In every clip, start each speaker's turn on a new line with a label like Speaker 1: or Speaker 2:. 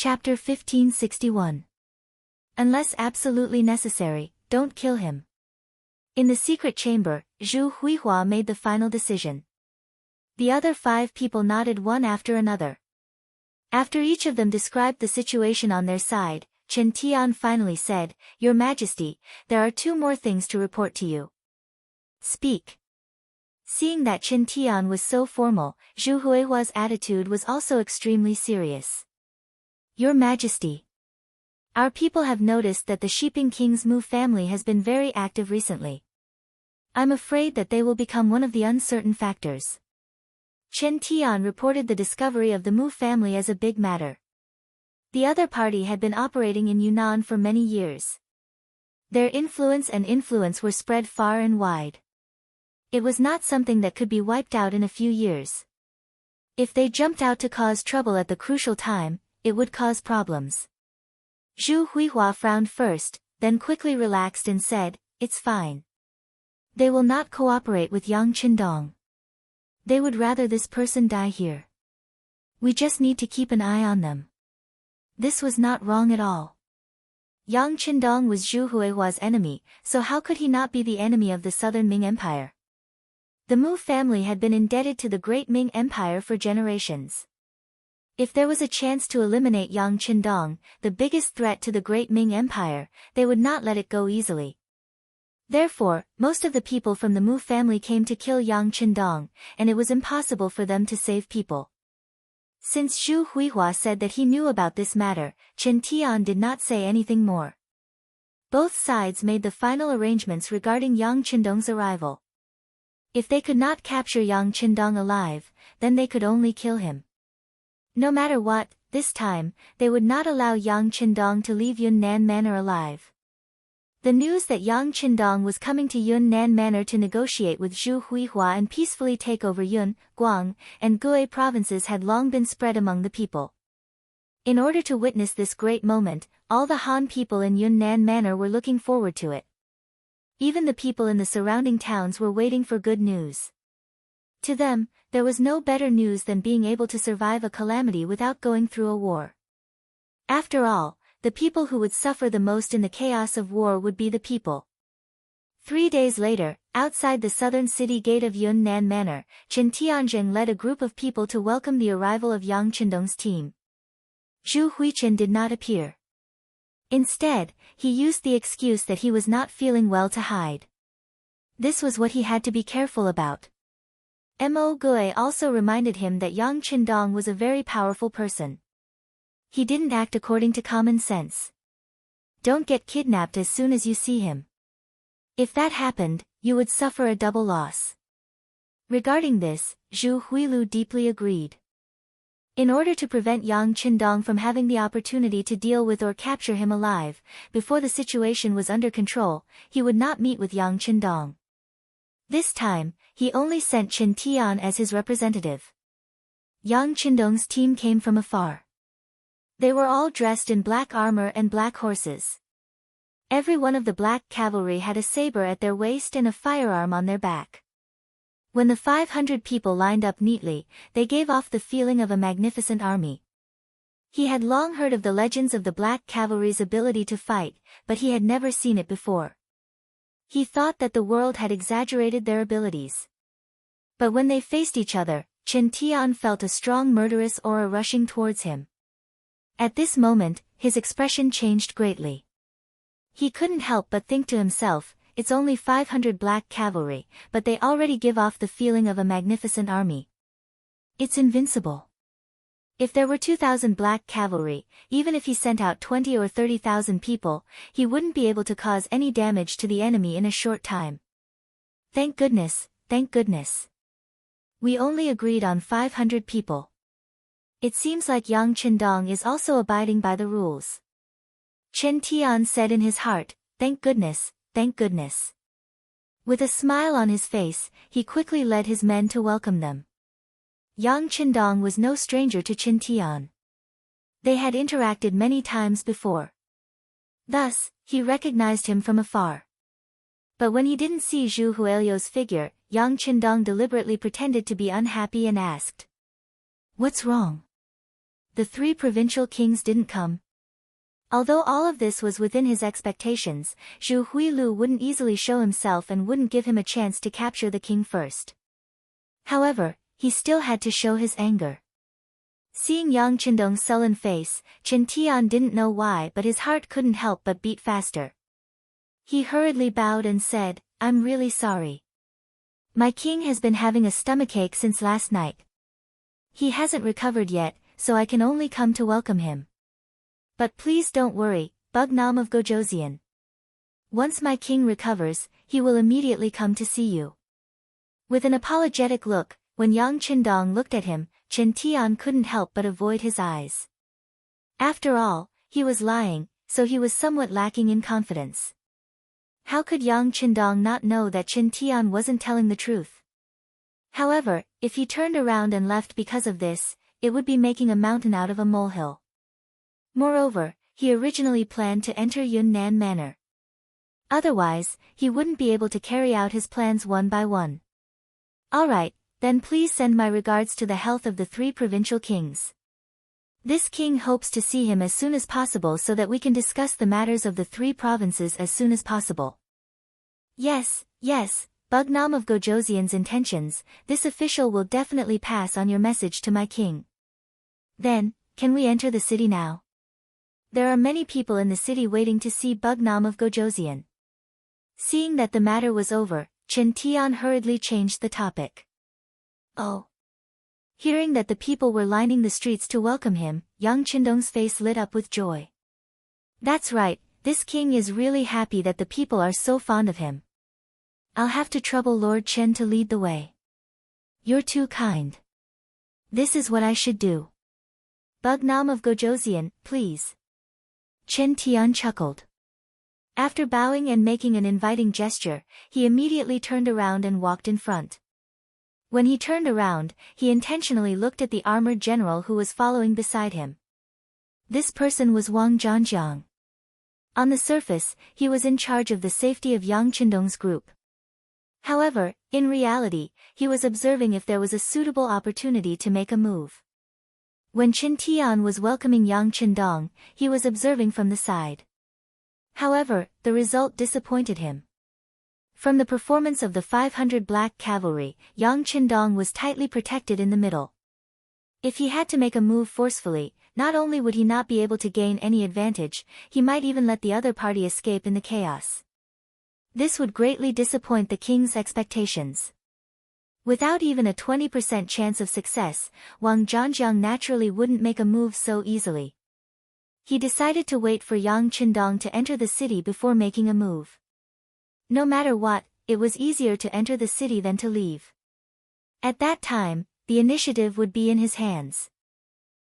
Speaker 1: Chapter 1561. Unless absolutely necessary, don't kill him. In the secret chamber, Zhu Huihua made the final decision. The other 5 people nodded one after another. After each of them described the situation on their side, Chen Tian finally said, "Your Majesty, there are 2 more things to report to you." "Speak." Seeing that Chen Tian was so formal, Zhu Huihua's attitude was also extremely serious. "Your Majesty, our people have noticed that the Shiping King's Mu family has been very active recently. I'm afraid that they will become one of the uncertain factors." Chen Tian reported the discovery of the Mu family as a big matter. The other party had been operating in Yunnan for many years. Their influence were spread far and wide. It was not something that could be wiped out in a few years. If they jumped out to cause trouble at the crucial time, it would cause problems. Zhu Huihua frowned first, then quickly relaxed and said, "It's fine. They will not cooperate with Yang Qindong. They would rather this person die here. We just need to keep an eye on them." This was not wrong at all. Yang Qindong was Zhu Huihua's enemy, so how could he not be the enemy of the Southern Ming Empire? The Mu family had been indebted to the Great Ming Empire for generations. If there was a chance to eliminate Yang Qindong, the biggest threat to the Great Ming Empire, they would not let it go easily. Therefore, most of the people from the Mu family came to kill Yang Qindong, and it was impossible for them to save people. Since Zhu Huihua said that he knew about this matter, Chen Tian did not say anything more. Both sides made the final arrangements regarding Yang Qindong's arrival. If they could not capture Yang Qindong alive, then they could only kill him. No matter what, this time, they would not allow Yang Qindong to leave Yunnan Manor alive. The news that Yang Qindong was coming to Yunnan Manor to negotiate with Zhu Huihua and peacefully take over Yun, Guang, and Gui provinces had long been spread among the people. In order to witness this great moment, all the Han people in Yunnan Manor were looking forward to it. Even the people in the surrounding towns were waiting for good news. To them, there was no better news than being able to survive a calamity without going through a war. After all, the people who would suffer the most in the chaos of war would be the people. 3 days later, outside the southern city gate of Yunnan Manor, Chen Tianzheng led a group of people to welcome the arrival of Yang Qindong's team. Zhu Huichen did not appear. Instead, he used the excuse that he was not feeling well to hide. This was what he had to be careful about. Mo Gui also reminded him that Yang Qindong was a very powerful person. He didn't act according to common sense. Don't get kidnapped as soon as you see him. If that happened, you would suffer a double loss. Regarding this, Zhu Huilu deeply agreed. In order to prevent Yang Qindong from having the opportunity to deal with or capture him alive, before the situation was under control, he would not meet with Yang Qindong. This time, he only sent Chen Tian as his representative. Yang Qindong's team came from afar. They were all dressed in black armor and black horses. Every one of the black cavalry had a saber at their waist and a firearm on their back. When the 500 people lined up neatly, they gave off the feeling of a magnificent army. He had long heard of the legends of the black cavalry's ability to fight, but he had never seen it before. He thought that the world had exaggerated their abilities. But when they faced each other, Chen Tian felt a strong murderous aura rushing towards him. At this moment, his expression changed greatly. He couldn't help but think to himself, it's only 500 black cavalry, but they already give off the feeling of a magnificent army. It's invincible. If there were 2,000 black cavalry, even if he sent out 20 or 30,000 people, he wouldn't be able to cause any damage to the enemy in a short time. Thank goodness, thank goodness. We only agreed on 500 people. It seems like Yang Qindong is also abiding by the rules. Chen Tian said in his heart, thank goodness, thank goodness. With a smile on his face, he quickly led his men to welcome them. Yang Qindong was no stranger to Chen Tian. They had interacted many times before. Thus, he recognized him from afar. But when he didn't see Zhu Huilio's figure, Yang Qindong deliberately pretended to be unhappy and asked, "What's wrong? the 3 provincial kings didn't come. Although all of this was within his expectations, Zhu Huilu wouldn't easily show himself and wouldn't give him a chance to capture the king first. However, he still had to show his anger. Seeing Yang Qindong's sullen face, Chen Tian didn't know why, but his heart couldn't help but beat faster. He hurriedly bowed and said, "I'm really sorry. My king has been having a stomachache since last night. He hasn't recovered yet, so I can only come to welcome him. But please don't worry, Bugnam of Gojoseon. Once my king recovers, he will immediately come to see you." With an apologetic look, when Yang Qindong looked at him, Chen Tian couldn't help but avoid his eyes. After all, he was lying, so he was somewhat lacking in confidence. How could Yang Qindong not know that Chen Tian wasn't telling the truth? However, if he turned around and left because of this, it would be making a mountain out of a molehill. Moreover, he originally planned to enter Yunnan Manor. Otherwise, he wouldn't be able to carry out his plans one by one. Alright, then please send my regards to the health of the 3 provincial kings. This king hopes to see him as soon as possible so that we can discuss the matters of the 3 provinces as soon as possible. Yes, Bugnam of Gojoseon's intentions, this official will definitely pass on your message to my king. Then, can we enter the city now? There are many people in the city waiting to see Bugnam of Gojoseon. Seeing that the matter was over, Chen Tian hurriedly changed the topic. Oh. Hearing that the people were lining the streets to welcome him, Yang Qindong's face lit up with joy. That's right, this king is really happy that the people are so fond of him. I'll have to trouble Lord Chen to lead the way. You're too kind. This is what I should do. Bugnam of Gojoseon, please. Chen Tian chuckled. After bowing and making an inviting gesture, he immediately turned around and walked in front. When he turned around, he intentionally looked at the armored general who was following beside him. This person was Wang Zhanjiang. On the surface, he was in charge of the safety of Yang Qindong's group. However, in reality, he was observing if there was a suitable opportunity to make a move. When Chen Tian was welcoming Yang Qindong, he was observing from the side. However, the result disappointed him. From the performance of the 500 black cavalry, Yang Qindong was tightly protected in the middle. If he had to make a move forcefully, not only would he not be able to gain any advantage, he might even let the other party escape in the chaos. This would greatly disappoint the king's expectations. Without even a 20% chance of success, Wang Zhanjiang naturally wouldn't make a move so easily. He decided to wait for Yang Qindong to enter the city before making a move. No matter what, it was easier to enter the city than to leave. At that time, the initiative would be in his hands.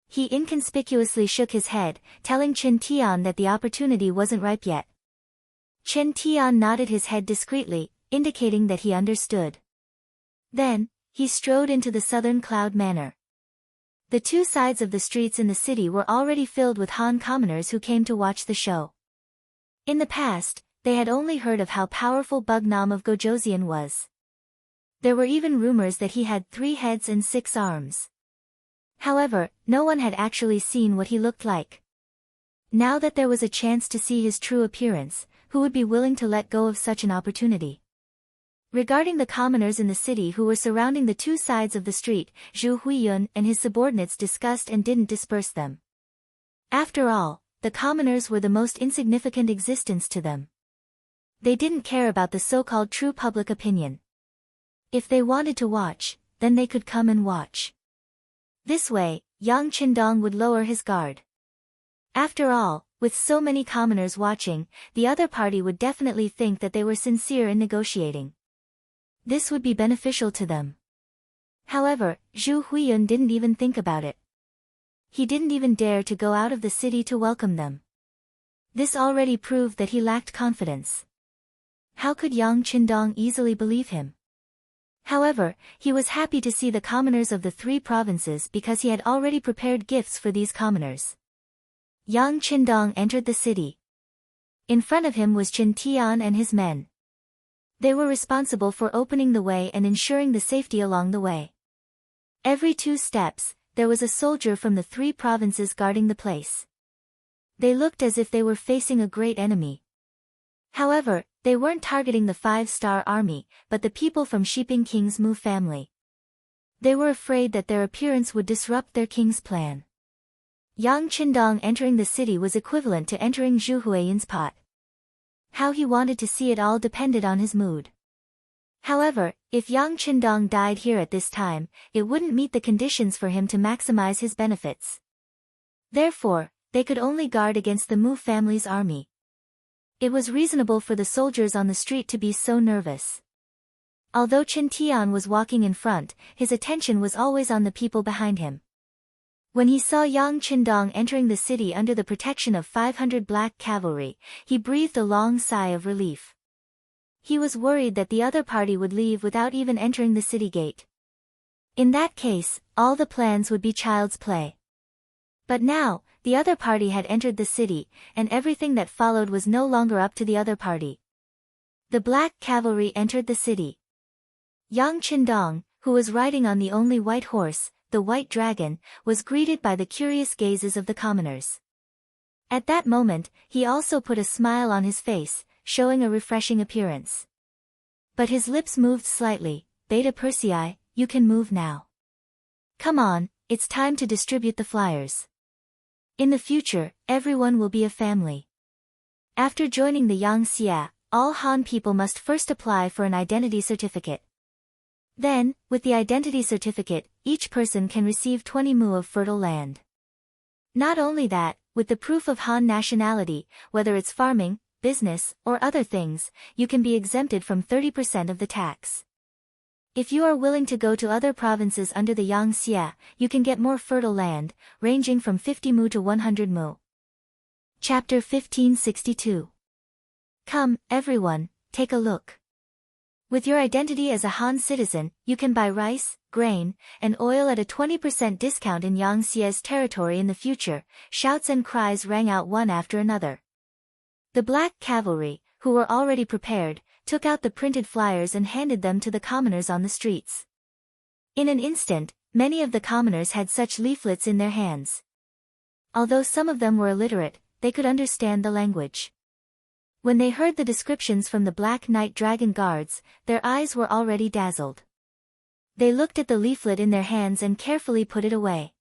Speaker 1: He inconspicuously shook his head, telling Chen Tian that the opportunity wasn't ripe yet. Chen Tian nodded his head discreetly, indicating that he understood. Then, he strode into the southern Cloud Manor. The 2 sides of the streets in the city were already filled with Han commoners who came to watch the show. In the past, they had only heard of how powerful Bugnam of Gojoseon was. There were even rumors that he had 3 heads and 6 arms. However, no one had actually seen what he looked like. Now that there was a chance to see his true appearance, who would be willing to let go of such an opportunity? Regarding the commoners in the city who were surrounding the 2 sides of the street, Zhu Huiyun and his subordinates discussed and didn't disperse them. After all, the commoners were the most insignificant existence to them. They didn't care about the so-called true public opinion. If they wanted to watch, then they could come and watch. This way, Yang Qindong would lower his guard. After all, with so many commoners watching, the other party would definitely think that they were sincere in negotiating. This would be beneficial to them. However, Zhu Huiyun didn't even think about it. He didn't even dare to go out of the city to welcome them. This already proved that he lacked confidence. How could Yang Qindong easily believe him? However, he was happy to see the commoners of the 3 provinces because he had already prepared gifts for these commoners. Yang Qindong entered the city. In front of him was Chen Tian and his men. They were responsible for opening the way and ensuring the safety along the way. Every 2 steps, there was a soldier from the 3 provinces guarding the place. They looked as if they were facing a great enemy. However, they weren't targeting the 5-star army, but the people from Shiping King's Mu family. They were afraid that their appearance would disrupt their king's plan. Yang Qindong entering the city was equivalent to entering Zhu Huiyin's pot. How he wanted to see it all depended on his mood. However, if Yang Qindong died here at this time, it wouldn't meet the conditions for him to maximize his benefits. Therefore, they could only guard against the Mu family's army. It was reasonable for the soldiers on the street to be so nervous. Although Chen Tian was walking in front, his attention was always on the people behind him. When he saw Yang Qindong entering the city under the protection of 500 black cavalry, he breathed a long sigh of relief. He was worried that the other party would leave without even entering the city gate. In that case, all the plans would be child's play. But now, the other party had entered the city, and everything that followed was no longer up to the other party. The black cavalry entered the city. Yang Qindong, who was riding on the only white horse, the white dragon, was greeted by the curious gazes of the commoners. At that moment, he also put a smile on his face, showing a refreshing appearance. But his lips moved slightly. Beta Persei, you can move now. Come on, it's time to distribute the flyers. In the future, everyone will be a family. After joining the Yangxia, all Han people must first apply for an identity certificate. Then, with the identity certificate, each person can receive 20 mu of fertile land. Not only that, with the proof of Han nationality, whether it's farming, business, or other things, you can be exempted from 30% of the tax. If you are willing to go to other provinces under the Yangxia, you can get more fertile land, ranging from 50 mu to 100 mu. Chapter 1562. Come, everyone, take a look. With your identity as a Han citizen, you can buy rice, grain, and oil at a 20% discount in Yangxia's territory in the future. Shouts and cries rang out one after another. The black cavalry, who were already prepared, took out the printed flyers and handed them to the commoners on the streets. In an instant, many of the commoners had such leaflets in their hands. Although some of them were illiterate, they could understand the language. When they heard the descriptions from the Black Knight Dragon Guards, their eyes were already dazzled. They looked at the leaflet in their hands and carefully put it away.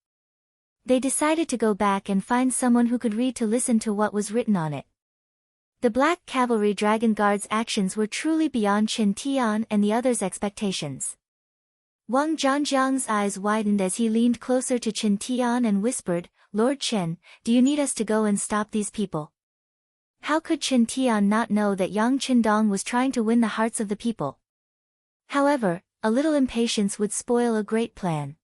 Speaker 1: They decided to go back and find someone who could read to listen to what was written on it. The Black Cavalry Dragon Guard's actions were truly beyond Chen Tian and the others' expectations. Wang Zhangjiang's eyes widened as he leaned closer to Chen Tian and whispered, "Lord Chen, do you need us to go and stop these people?" How could Chen Tian not know that Yang Qindong was trying to win the hearts of the people? However, a little impatience would spoil a great plan.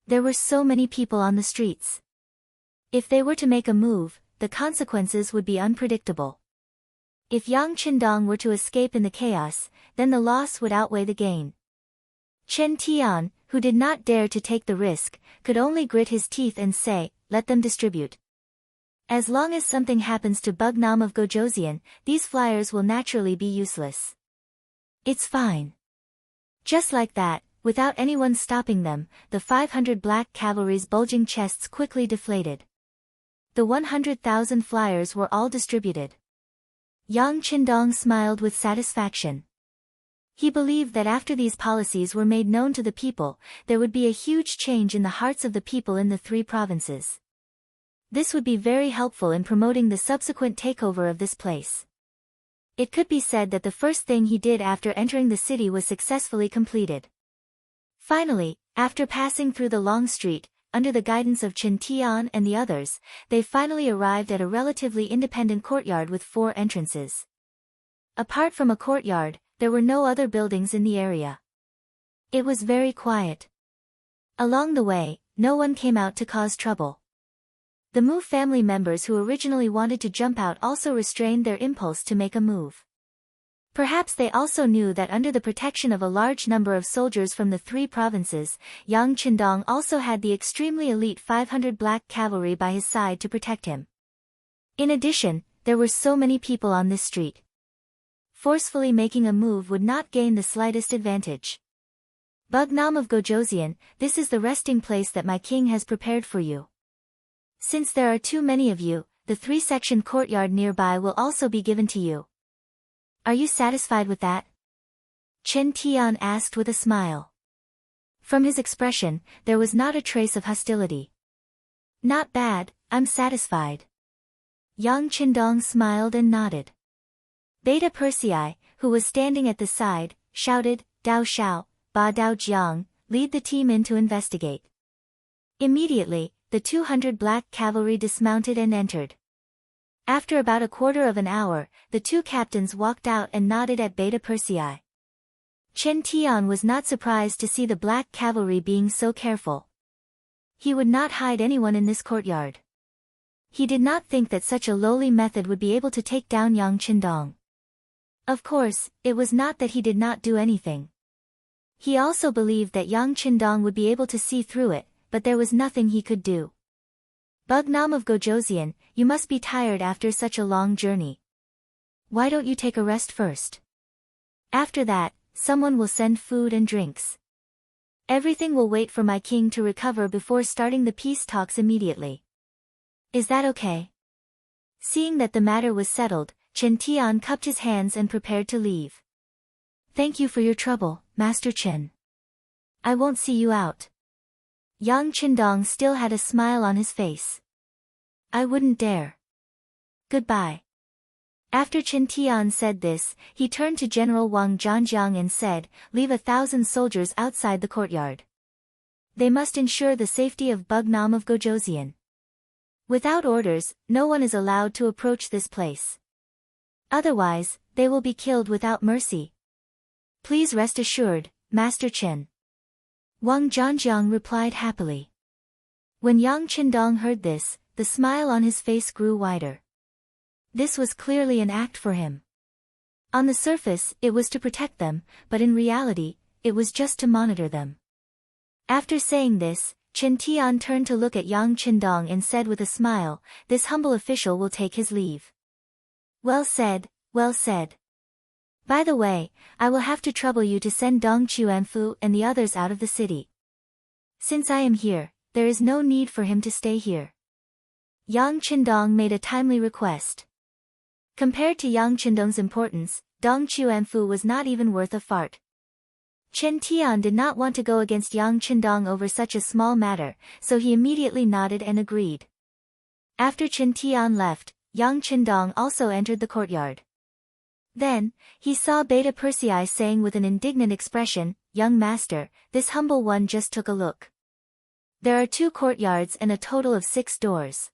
Speaker 1: There were so many people on the streets. If they were to make a move, the consequences would be unpredictable. If Yang Qindong were to escape in the chaos, then the loss would outweigh the gain. Chen Tian, who did not dare to take the risk, could only grit his teeth and say, "Let them distribute. As long as something happens to Bugnam of Gojoseon, these flyers will naturally be useless. It's fine." Just like that, without anyone stopping them, the 500 black cavalry's bulging chests quickly deflated. The 100,000 flyers were all distributed. Yang Qindong smiled with satisfaction. He believed that after these policies were made known to the people, there would be a huge change in the hearts of the people in the 3 provinces. This would be very helpful in promoting the subsequent takeover of this place. It could be said that the first thing he did after entering the city was successfully completed. Finally, after passing through the long street, under the guidance of Chen Tian and the others, they finally arrived at a relatively independent courtyard with 4 entrances. Apart from a courtyard, there were no other buildings in the area. It was very quiet. Along the way, no one came out to cause trouble. The Mu family members who originally wanted to jump out also restrained their impulse to make a move. Perhaps they also knew that under the protection of a large number of soldiers from the 3 provinces, Yang Qindong also had the extremely elite 500 black cavalry by his side to protect him. In addition, there were so many people on this street. Forcefully making a move would not gain the slightest advantage. Bugnam of Gojosian, this is the resting place that my king has prepared for you. Since there are too many of you, the 3-section courtyard nearby will also be given to you. Are you satisfied with that? Chen Tian asked with a smile. From his expression, there was not a trace of hostility. Not bad, I'm satisfied. Yang Qindong smiled and nodded. Beta Persei, who was standing at the side, shouted, Dao Xiao, Ba Dao Jiang, lead the team in to investigate. Immediately, the 200 black cavalry dismounted and entered. After about a quarter of an hour, the two captains walked out and nodded at Beta Persei. Chen Tian was not surprised to see the black cavalry being so careful. He would not hide anyone in this courtyard. He did not think that such a lowly method would be able to take down Yang Qindong. Of course, it was not that he did not do anything. He also believed that Yang Qindong would be able to see through it, but there was nothing he could do. Bugnam of Gojosian, you must be tired after such a long journey. Why don't you take a rest first? After that, someone will send food and drinks. Everything will wait for my king to recover before starting the peace talks immediately. Is that okay? Seeing that the matter was settled, Chen Tian cupped his hands and prepared to leave. Thank you for your trouble, Master Chen. I won't see you out. Yang Qindong still had a smile on his face. I wouldn't dare. Goodbye. After Chen Tian said this, he turned to General Wang Zhanjiang and said, leave 1,000 soldiers outside the courtyard. They must ensure the safety of Bugnam of Gojosian. Without orders, no one is allowed to approach this place. Otherwise, they will be killed without mercy. Please rest assured, Master Chen. Wang Zhanjiang replied happily. When Yang Qindong heard this, the smile on his face grew wider. This was clearly an act for him. On the surface, it was to protect them, but in reality, it was just to monitor them. After saying this, Chen Tian turned to look at Yang Qindong and said with a smile, this humble official will take his leave. Well said, well said. By the way, I will have to trouble you to send Dong Chuanfu and the others out of the city. Since I am here, there is no need for him to stay here. Yang Qindong made a timely request. Compared to Yang Qindong's importance, Dong Chuanfu was not even worth a fart. Chen Tian did not want to go against Yang Qindong over such a small matter, so he immediately nodded and agreed. After Chen Tian left, Yang Qindong also entered the courtyard. Then, he saw Beta Persei saying with an indignant expression, Young master, this humble one just took a look. There are 2 courtyards and a total of 6 doors.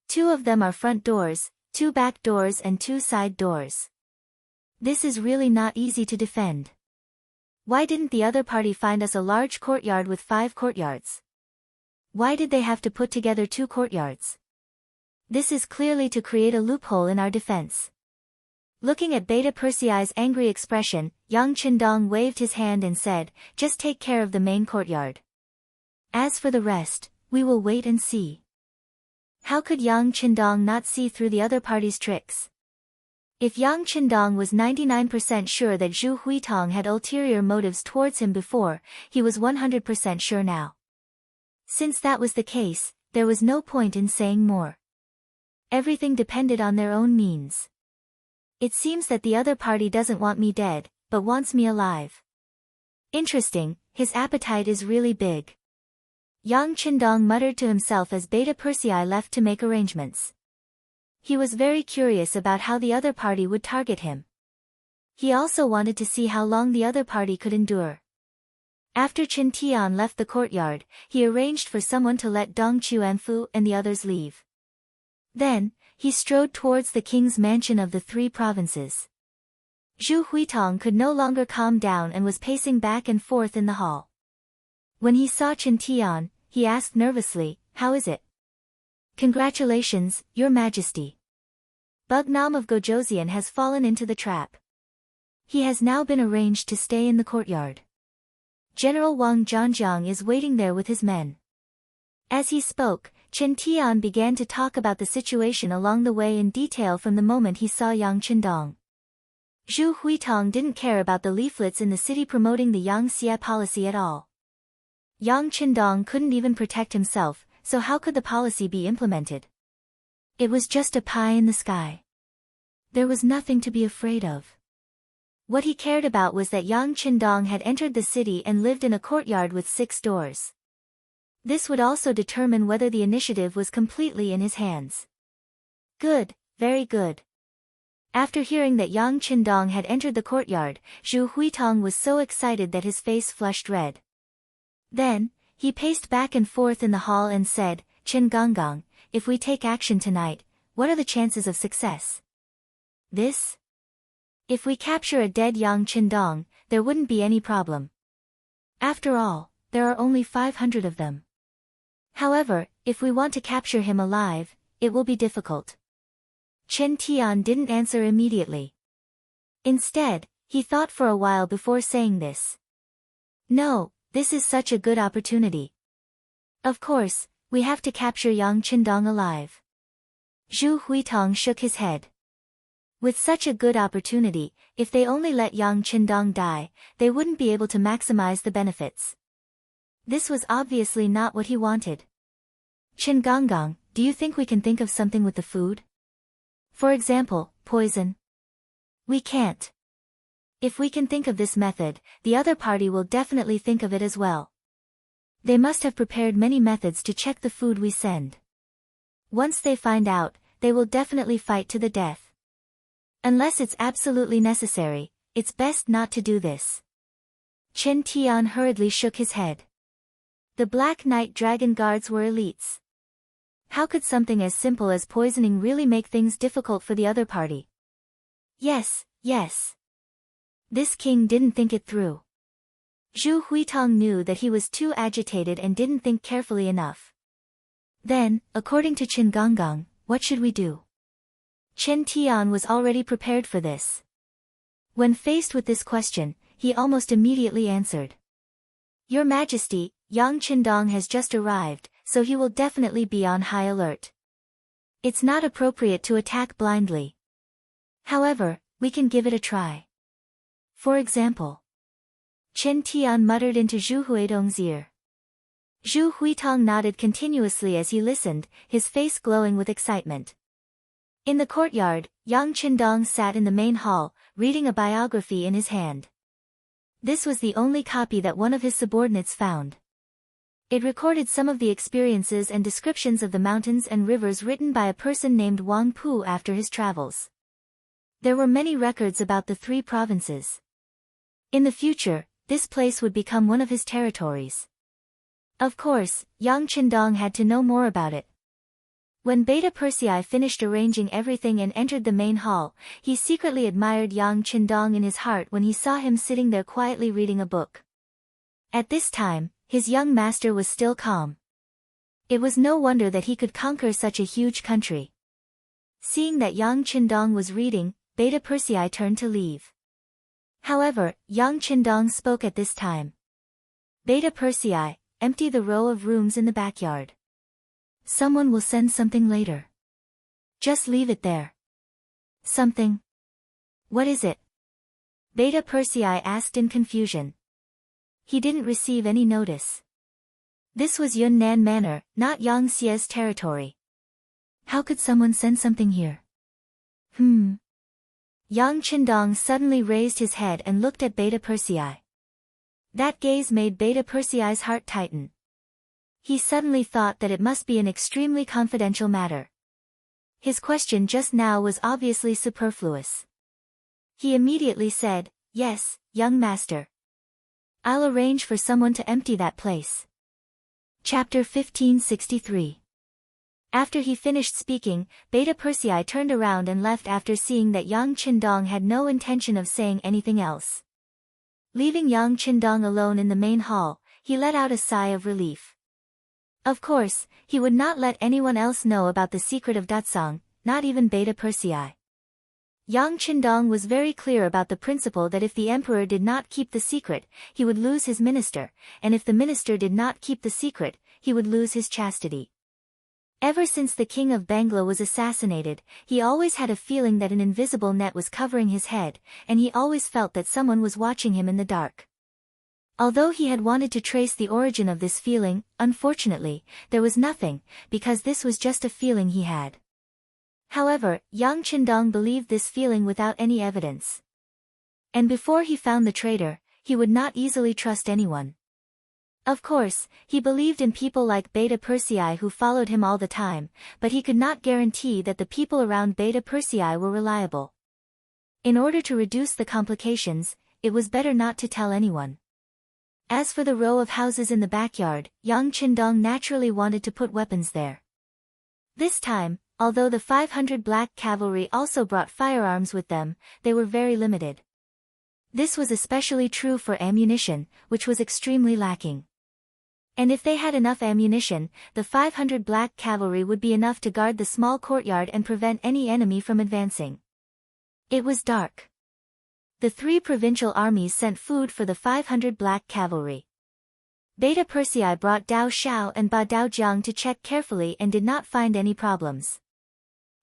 Speaker 1: 2 of them are front doors, 2 back doors and 2 side doors. This is really not easy to defend. Why didn't the other party find us a large courtyard with 5 courtyards? Why did they have to put together 2 courtyards? This is clearly to create a loophole in our defense. Looking at Beta Persei's angry expression, Yang Qindong waved his hand and said, just take care of the main courtyard. As for the rest, we will wait and see. How could Yang Qindong not see through the other party's tricks? If Yang Qindong was 99% sure that Zhu Huitong had ulterior motives towards him before, he was 100% sure now. Since that was the case, there was no point in saying more. Everything depended on their own means. It seems that the other party doesn't want me dead, but wants me alive. Interesting, his appetite is really big. Yang Qindong muttered to himself as Beta Persei left to make arrangements. He was very curious about how the other party would target him. He also wanted to see how long the other party could endure. After Chen Tian left the courtyard, he arranged for someone to let Dong Chuanfu and the others leave. Then, he strode towards the king's mansion of the 3 provinces. Zhu Huitong could no longer calm down and was pacing back and forth in the hall. When he saw Chen Tian, he asked nervously, how is it? Congratulations, Your Majesty. Bugnam of Gojosian has fallen into the trap. He has now been arranged to stay in the courtyard. General Wang Zhanjiang is waiting there with his men. As he spoke, Chen Tian began to talk about the situation along the way in detail from the moment he saw Yang Qindong. Zhu Huitong didn't care about the leaflets in the city promoting the Yang Xie policy at all. Yang Qindong couldn't even protect himself, so how could the policy be implemented? It was just a pie in the sky. There was nothing to be afraid of. What he cared about was that Yang Qindong had entered the city and lived in a courtyard with 6 doors. This would also determine whether the initiative was completely in his hands. Good, very good. After hearing that Yang Qindong had entered the courtyard, Zhu Huitong was so excited that his face flushed red. Then, he paced back and forth in the hall and said, "Qin Gonggang, if we take action tonight, what are the chances of success?" This? If we capture a dead Yang Qindong, there wouldn't be any problem. After all, there are only 500 of them. However, if we want to capture him alive, it will be difficult. Chen Tian didn't answer immediately. Instead, he thought for a while before saying this. No, this is such a good opportunity. Of course, we have to capture Yang Qindong alive. Zhu Huitong shook his head. With such a good opportunity, if they only let Yang Qindong die, they wouldn't be able to maximize the benefits. This was obviously not what he wanted. Qin Gonggang, do you think we can think of something with the food? For example, poison? We can't. If we can think of this method, the other party will definitely think of it as well. They must have prepared many methods to check the food we send. Once they find out, they will definitely fight to the death. Unless it's absolutely necessary, it's best not to do this. Chen Tian hurriedly shook his head. The Black Knight Dragon Guards were elites. How could something as simple as poisoning really make things difficult for the other party? Yes, yes. This king didn't think it through. Zhu Huitong knew that he was too agitated and didn't think carefully enough. Then, according to Qin Gonggang, what should we do? Chen Tian was already prepared for this. When faced with this question, he almost immediately answered. Your Majesty, Yang Qindong has just arrived, so he will definitely be on high alert. It's not appropriate to attack blindly. However, we can give it a try. For example. Chen Tian muttered into Zhu Huitong's ear. Zhu Huitong nodded continuously as he listened, his face glowing with excitement. In the courtyard, Yang Qindong sat in the main hall, reading a biography in his hand. This was the only copy that one of his subordinates found. It recorded some of the experiences and descriptions of the mountains and rivers written by a person named Wang Pu after his travels. There were many records about the 3 provinces. In the future, this place would become one of his territories. Of course, Yang Qindong had to know more about it. When Beta Persei finished arranging everything and entered the main hall, he secretly admired Yang Qindong in his heart when he saw him sitting there quietly reading a book. At this time, his young master was still calm. It was no wonder that he could conquer such a huge country. Seeing that Yang Qindong was reading, Beta Persei turned to leave. However, Yang Qindong spoke at this time. Beta Persei, empty the row of rooms in the backyard. Someone will send something later. Just leave it there. Something? What is it? Beta Persei asked in confusion. He didn't receive any notice. This was Yunnan Manor, not Yang Xie's territory. How could someone send something here? Yang Qindong suddenly raised his head and looked at Beta Persei. That gaze made Beta Persei's heart tighten. He suddenly thought that it must be an extremely confidential matter. His question just now was obviously superfluous. He immediately said, "Yes, young master. I'll arrange for someone to empty that place." Chapter 1563. After he finished speaking, Beta Persei turned around and left after seeing that Yang Qindong had no intention of saying anything else. Leaving Yang Qindong alone in the main hall, he let out a sigh of relief. Of course, he would not let anyone else know about the secret of Datsang, not even Beta Persei. Yang Qindong was very clear about the principle that if the emperor did not keep the secret, he would lose his minister, and if the minister did not keep the secret, he would lose his chastity. Ever since the king of Bangla was assassinated, he always had a feeling that an invisible net was covering his head, and he always felt that someone was watching him in the dark. Although he had wanted to trace the origin of this feeling, unfortunately, there was nothing, because this was just a feeling he had. However, Yang Qindong believed this feeling without any evidence. And before he found the traitor, he would not easily trust anyone. Of course, he believed in people like Beta Persei who followed him all the time, but he could not guarantee that the people around Beta Persei were reliable. In order to reduce the complications, it was better not to tell anyone. As for the row of houses in the backyard, Yang Qindong naturally wanted to put weapons there. This time, although the 500 black cavalry also brought firearms with them, they were very limited. This was especially true for ammunition, which was extremely lacking. And if they had enough ammunition, the 500 black cavalry would be enough to guard the small courtyard and prevent any enemy from advancing. It was dark. The 3 provincial armies sent food for the 500 black cavalry. Beta Persei brought Dao Xiao and Ba Dao Jiang to check carefully and did not find any problems.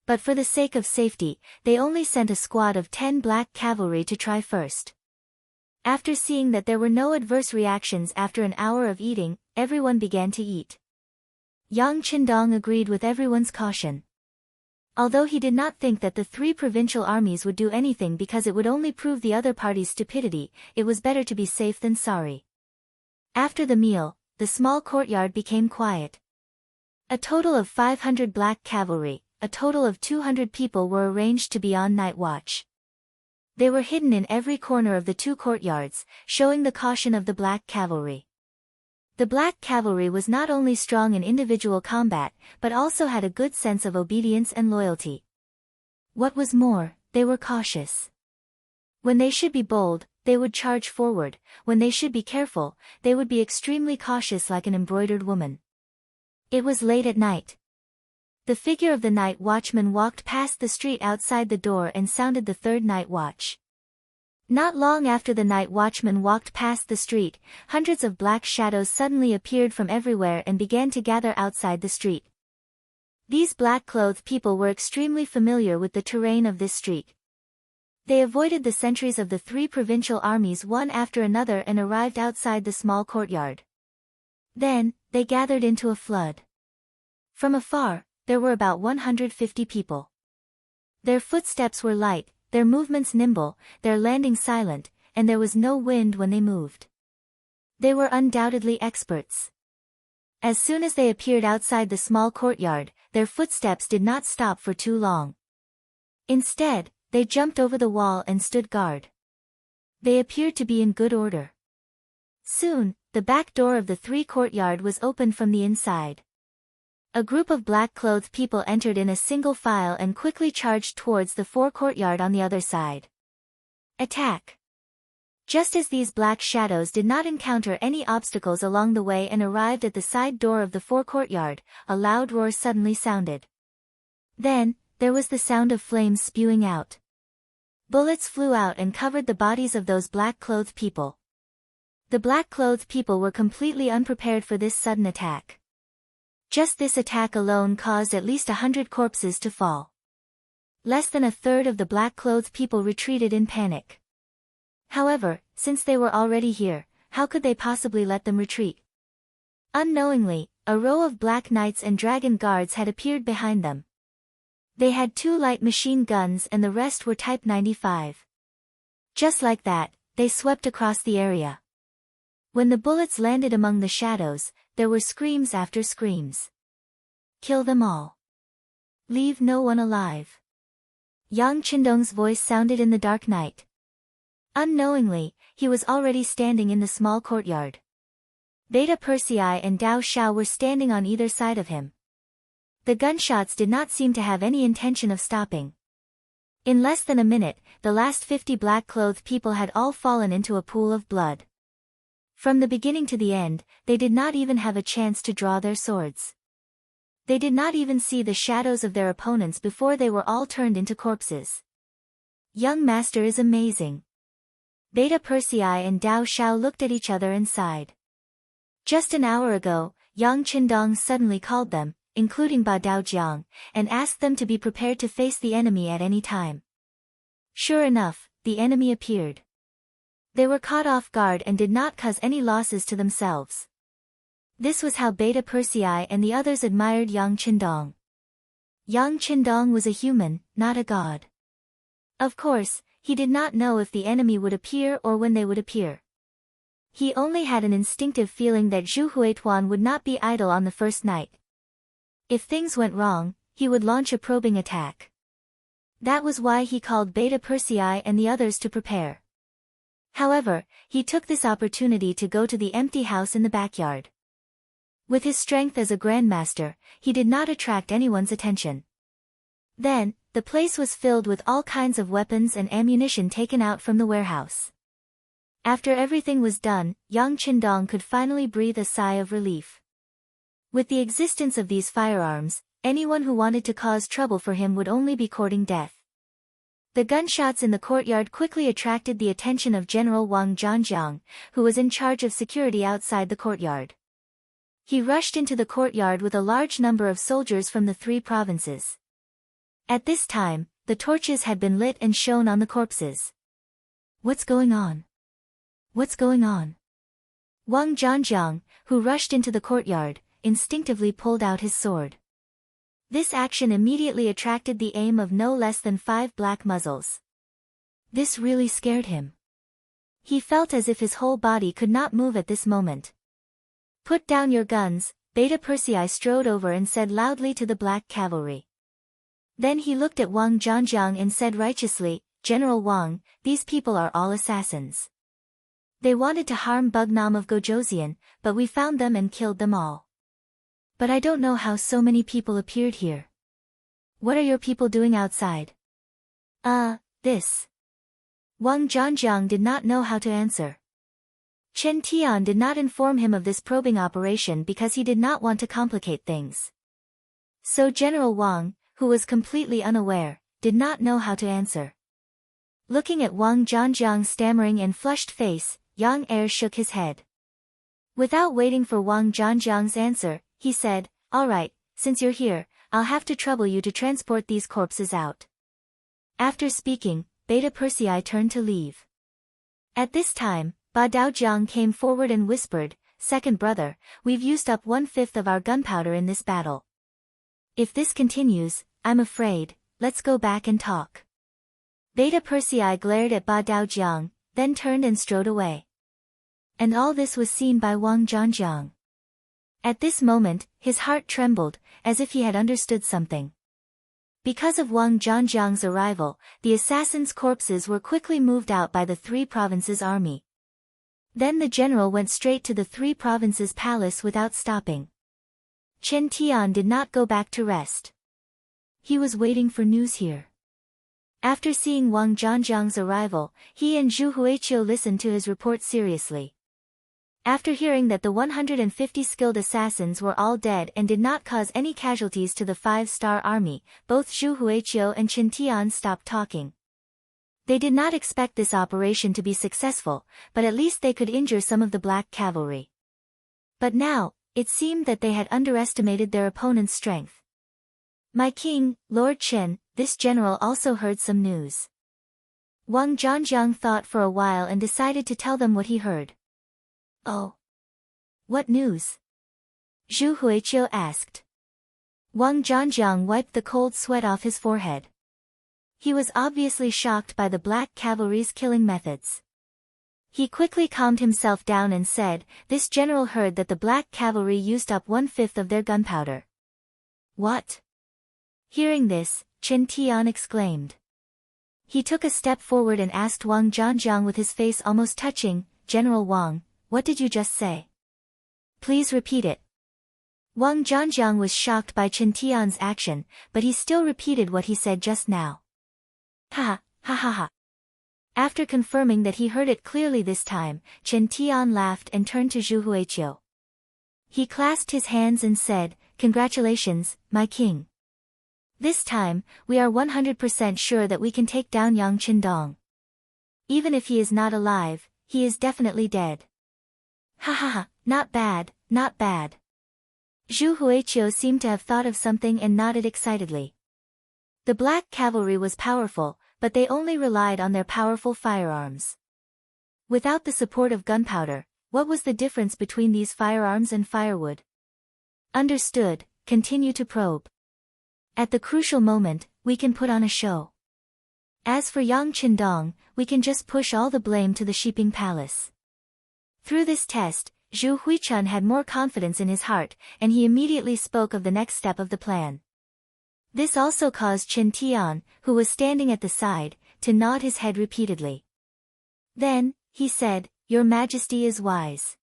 Speaker 1: But for the sake of safety, they only sent a squad of 10 black cavalry to try first. After seeing that there were no adverse reactions after an hour of eating, everyone began to eat. Yang Qindong agreed with everyone's caution. Although he did not think that the 3 provincial armies would do anything because it would only prove the other party's stupidity, it was better to be safe than sorry. After the meal, the small courtyard became quiet. A total of 500 black cavalry, a total of 200 people were arranged to be on night watch. They were hidden in every corner of the 2 courtyards, showing the caution of the black cavalry. The black cavalry was not only strong in individual combat, but also had a good sense of obedience and loyalty. What was more, they were cautious. When they should be bold, they would charge forward; when they should be careful, they would be extremely cautious like an embroidered woman. It was late at night. The figure of the night watchman walked past the street outside the door and sounded the 3rd night watch. Not long after the night watchman walked past the street, hundreds of black shadows suddenly appeared from everywhere and began to gather outside the street. These black-clothed people were extremely familiar with the terrain of this street. They avoided the sentries of the 3 provincial armies one after another and arrived outside the small courtyard. Then, they gathered into a flood. From afar, there were about 150 people. Their footsteps were light, their movements nimble, their landing silent, and there was no wind when they moved. They were undoubtedly experts. As soon as they appeared outside the small courtyard, their footsteps did not stop for too long. Instead, they jumped over the wall and stood guard. They appeared to be in good order. Soon, the back door of the 3 courtyard was opened from the inside. A group of black-clothed people entered in a single file and quickly charged towards the 4 courtyard on the other side. Attack! Just as these black shadows did not encounter any obstacles along the way and arrived at the side door of the 4 courtyard, a loud roar suddenly sounded. Then, there was the sound of flames spewing out. Bullets flew out and covered the bodies of those black-clothed people. The black-clothed people were completely unprepared for this sudden attack. Just this attack alone caused at least 100 corpses to fall. Less than a third of the black-clothed people retreated in panic. However, since they were already here, how could they possibly let them retreat? Unknowingly, a row of black knights and dragon guards had appeared behind them. They had 2 light machine guns and the rest were Type 95. Just like that, they swept across the area. When the bullets landed among the shadows, there were screams after screams. Kill them all. Leave no one alive. Yang Qindong's voice sounded in the dark night. Unknowingly, he was already standing in the small courtyard. Beta Persei and Dao Xiao were standing on either side of him. The gunshots did not seem to have any intention of stopping. In less than a minute, the last 50 black-clothed people had all fallen into a pool of blood. From the beginning to the end, they did not even have a chance to draw their swords. They did not even see the shadows of their opponents before they were all turned into corpses. Young master is amazing. Beta Persei and Dao Xiao looked at each other and sighed. Just an hour ago, Yang Qindong suddenly called them, including Ba Daojiang, and asked them to be prepared to face the enemy at any time. Sure enough, the enemy appeared. They were caught off guard and did not cause any losses to themselves. This was how Beta Persei and the others admired Yang Qindong. Yang Qindong was a human, not a god. Of course, he did not know if the enemy would appear or when they would appear. He only had an instinctive feeling that Zhu Huituan would not be idle on the first night. If things went wrong, he would launch a probing attack. That was why he called Beta Persei and the others to prepare. However, he took this opportunity to go to the empty house in the backyard. With his strength as a grandmaster, he did not attract anyone's attention. Then, the place was filled with all kinds of weapons and ammunition taken out from the warehouse. After everything was done, Yang Qindong could finally breathe a sigh of relief. With the existence of these firearms, anyone who wanted to cause trouble for him would only be courting death. The gunshots in the courtyard quickly attracted the attention of General Wang Zhanjiang, who was in charge of security outside the courtyard. He rushed into the courtyard with a large number of soldiers from the 3 provinces. At this time, the torches had been lit and shone on the corpses. What's going on? What's going on? Wang Zhanjiang, who rushed into the courtyard, instinctively pulled out his sword. This action immediately attracted the aim of no less than 5 black muzzles. This really scared him. He felt as if his whole body could not move at this moment. Put down your guns, Beta Persei strode over and said loudly to the black cavalry. Then he looked at Wang Zhanjiang and said righteously, General Wang, these people are all assassins. They wanted to harm Bugnam of Gojoseon, but we found them and killed them all. But I don't know how so many people appeared here. What are your people doing outside? This. Wang Zhanjiang did not know how to answer. Chen Tian did not inform him of this probing operation because he did not want to complicate things. So General Wang, who was completely unaware, did not know how to answer. Looking at Wang Zhanjiang's stammering and flushed face, Yang Er shook his head. Without waiting for Wang Zhanjiang's answer, he said, all right, since you're here, I'll have to trouble you to transport these corpses out. After speaking, Beta Persei turned to leave. At this time, Ba Daojiang came forward and whispered, second brother, we've used up 1/5 of our gunpowder in this battle. If this continues, I'm afraid, let's go back and talk. Beta Persei glared at Ba Daojiang, then turned and strode away. And all this was seen by Wang Zhanjiang. At this moment, his heart trembled, as if he had understood something. Because of Wang Zhanjiang's arrival, the assassins' corpses were quickly moved out by the 3 provinces' army. Then the general went straight to the 3 provinces' palace without stopping. Chen Tian did not go back to rest. He was waiting for news here. After seeing Wang Zhanjiang's arrival, he and Zhu Huiqiu listened to his report seriously. After hearing that the 150 skilled assassins were all dead and did not cause any casualties to the 5-star army, both Zhu Huiqiu and Chen Tian stopped talking. They did not expect this operation to be successful, but at least they could injure some of the black cavalry. But now, it seemed that they had underestimated their opponent's strength. My king, Lord Chen, this general also heard some news. Wang Zhanjiang thought for a while and decided to tell them what he heard. Oh. What news? Zhu Huiqiu asked. Wang Zhanjiang wiped the cold sweat off his forehead. He was obviously shocked by the black cavalry's killing methods. He quickly calmed himself down and said, this general heard that the black cavalry used up 1/5 of their gunpowder. What? Hearing this, Chen Tian exclaimed. He took a step forward and asked Wang Zhanjiang with his face almost touching, General Wang, what did you just say? Please repeat it. Wang Zhanjiang was shocked by Chen Tian's action, but he still repeated what he said just now. Ha ha. After confirming that he heard it clearly this time, Chen Tian laughed and turned to Zhu Huiqiu. He clasped his hands and said, congratulations, my king. This time, we are 100% sure that we can take down Yang Qindong. Even if he is not alive, he is definitely dead. Ha ha ha, not bad, not bad. Zhu Huiqiu seemed to have thought of something and nodded excitedly. The black cavalry was powerful, but they only relied on their powerful firearms. Without the support of gunpowder, what was the difference between these firearms and firewood? Understood, continue to probe. At the crucial moment, we can put on a show. As for Yang Qindong, we can just push all the blame to the Shiping Palace. Through this test, Zhu Huichun had more confidence in his heart, and he immediately spoke of the next step of the plan. This also caused Qin Tian, who was standing at the side, to nod his head repeatedly. Then, he said, "Your Majesty is wise."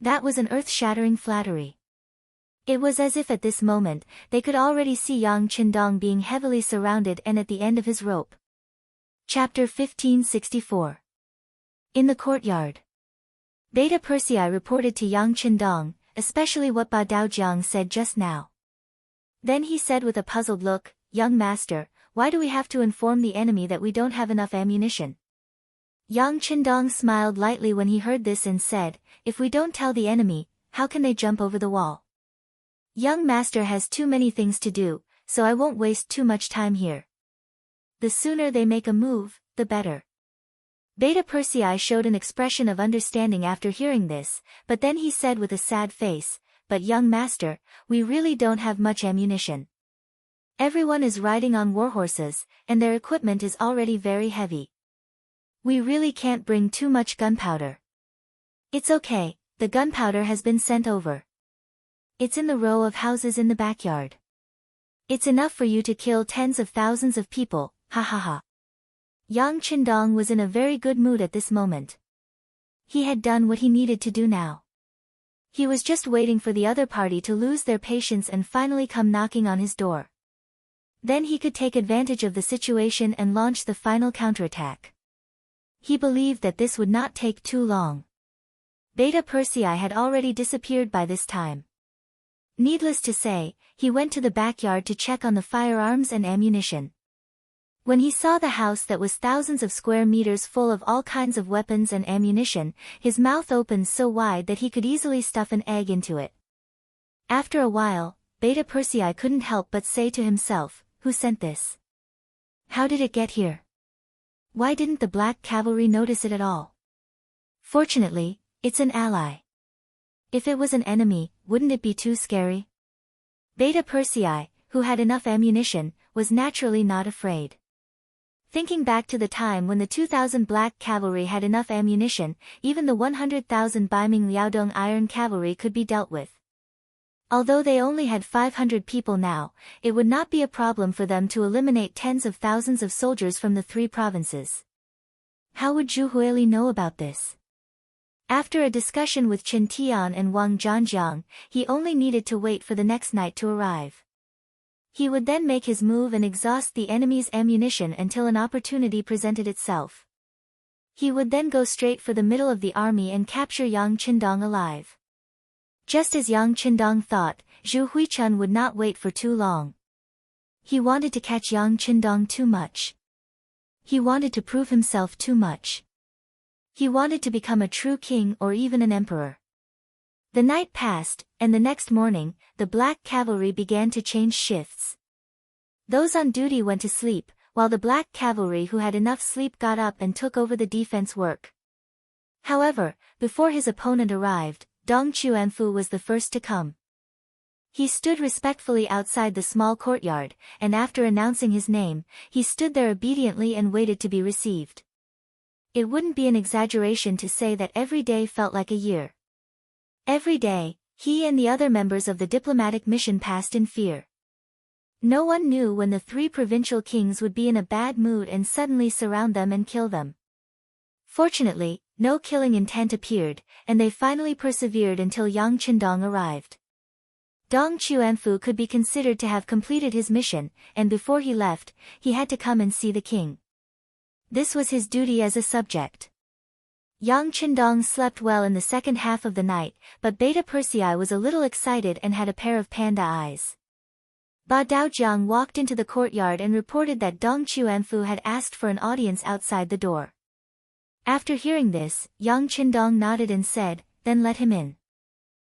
Speaker 1: That was an earth-shattering flattery. It was as if at this moment, they could already see Yang Qindong being heavily surrounded and at the end of his rope. Chapter 1564. In the courtyard. Beta Persei reported to Yang Qindong, especially what Ba Daojiang said just now. Then he said with a puzzled look, "Young master, why do we have to inform the enemy that we don't have enough ammunition?" Yang Qindong smiled lightly when he heard this and said, "If we don't tell the enemy, how can they jump over the wall? Young master has too many things to do, so I won't waste too much time here. The sooner they make a move, the better." Beta Persei showed an expression of understanding after hearing this, but then he said with a sad face, "But young master, we really don't have much ammunition. Everyone is riding on warhorses, and their equipment is already very heavy. We really can't bring too much gunpowder." "It's okay, the gunpowder has been sent over. It's in the row of houses in the backyard. It's enough for you to kill tens of thousands of people, ha ha ha." Yang Qindong was in a very good mood at this moment. He had done what he needed to do now. He was just waiting for the other party to lose their patience and finally come knocking on his door. Then he could take advantage of the situation and launch the final counterattack. He believed that this would not take too long. Beta Persei had already disappeared by this time. Needless to say, he went to the backyard to check on the firearms and ammunition. When he saw the house that was thousands of square meters full of all kinds of weapons and ammunition, his mouth opened so wide that he could easily stuff an egg into it. After a while, Beta Persei couldn't help but say to himself, "Who sent this? How did it get here? Why didn't the black cavalry notice it at all? Fortunately, it's an ally. If it was an enemy, wouldn't it be too scary?" Beta Persei, who had enough ammunition, was naturally not afraid. Thinking back to the time when the 2,000 black cavalry had enough ammunition, even the 100,000 Baiming Liaodong iron cavalry could be dealt with. Although they only had 500 people now, it would not be a problem for them to eliminate tens of thousands of soldiers from the 3 provinces. How would Zhu Huili know about this? After a discussion with Qin Tian and Wang Zhanjiang, he only needed to wait for the next night to arrive. He would then make his move and exhaust the enemy's ammunition until an opportunity presented itself. He would then go straight for the middle of the army and capture Yang Qindong alive. Just as Yang Qindong thought, Zhu Huichun would not wait for too long. He wanted to catch Yang Qindong too much. He wanted to prove himself too much. He wanted to become a true king or even an emperor. The night passed, and the next morning, the black cavalry began to change shifts. Those on duty went to sleep, while the black cavalry who had enough sleep got up and took over the defense work. However, before his opponent arrived, Dong Chuanfu was the first to come. He stood respectfully outside the small courtyard, and after announcing his name, he stood there obediently and waited to be received. It wouldn't be an exaggeration to say that every day felt like a year. Every day, he and the other members of the diplomatic mission passed in fear. No one knew when the 3 provincial kings would be in a bad mood and suddenly surround them and kill them. Fortunately, no killing intent appeared, and they finally persevered until Yang Qindong arrived. Dong Chuanfu could be considered to have completed his mission, and before he left, he had to come and see the king. This was his duty as a subject. Yang Qindong slept well in the second half of the night, but Beta Persei was a little excited and had a pair of panda eyes. Ba Daojiang walked into the courtyard and reported that Dong Chuanfu had asked for an audience outside the door. After hearing this, Yang Qindong nodded and said, "Then let him in."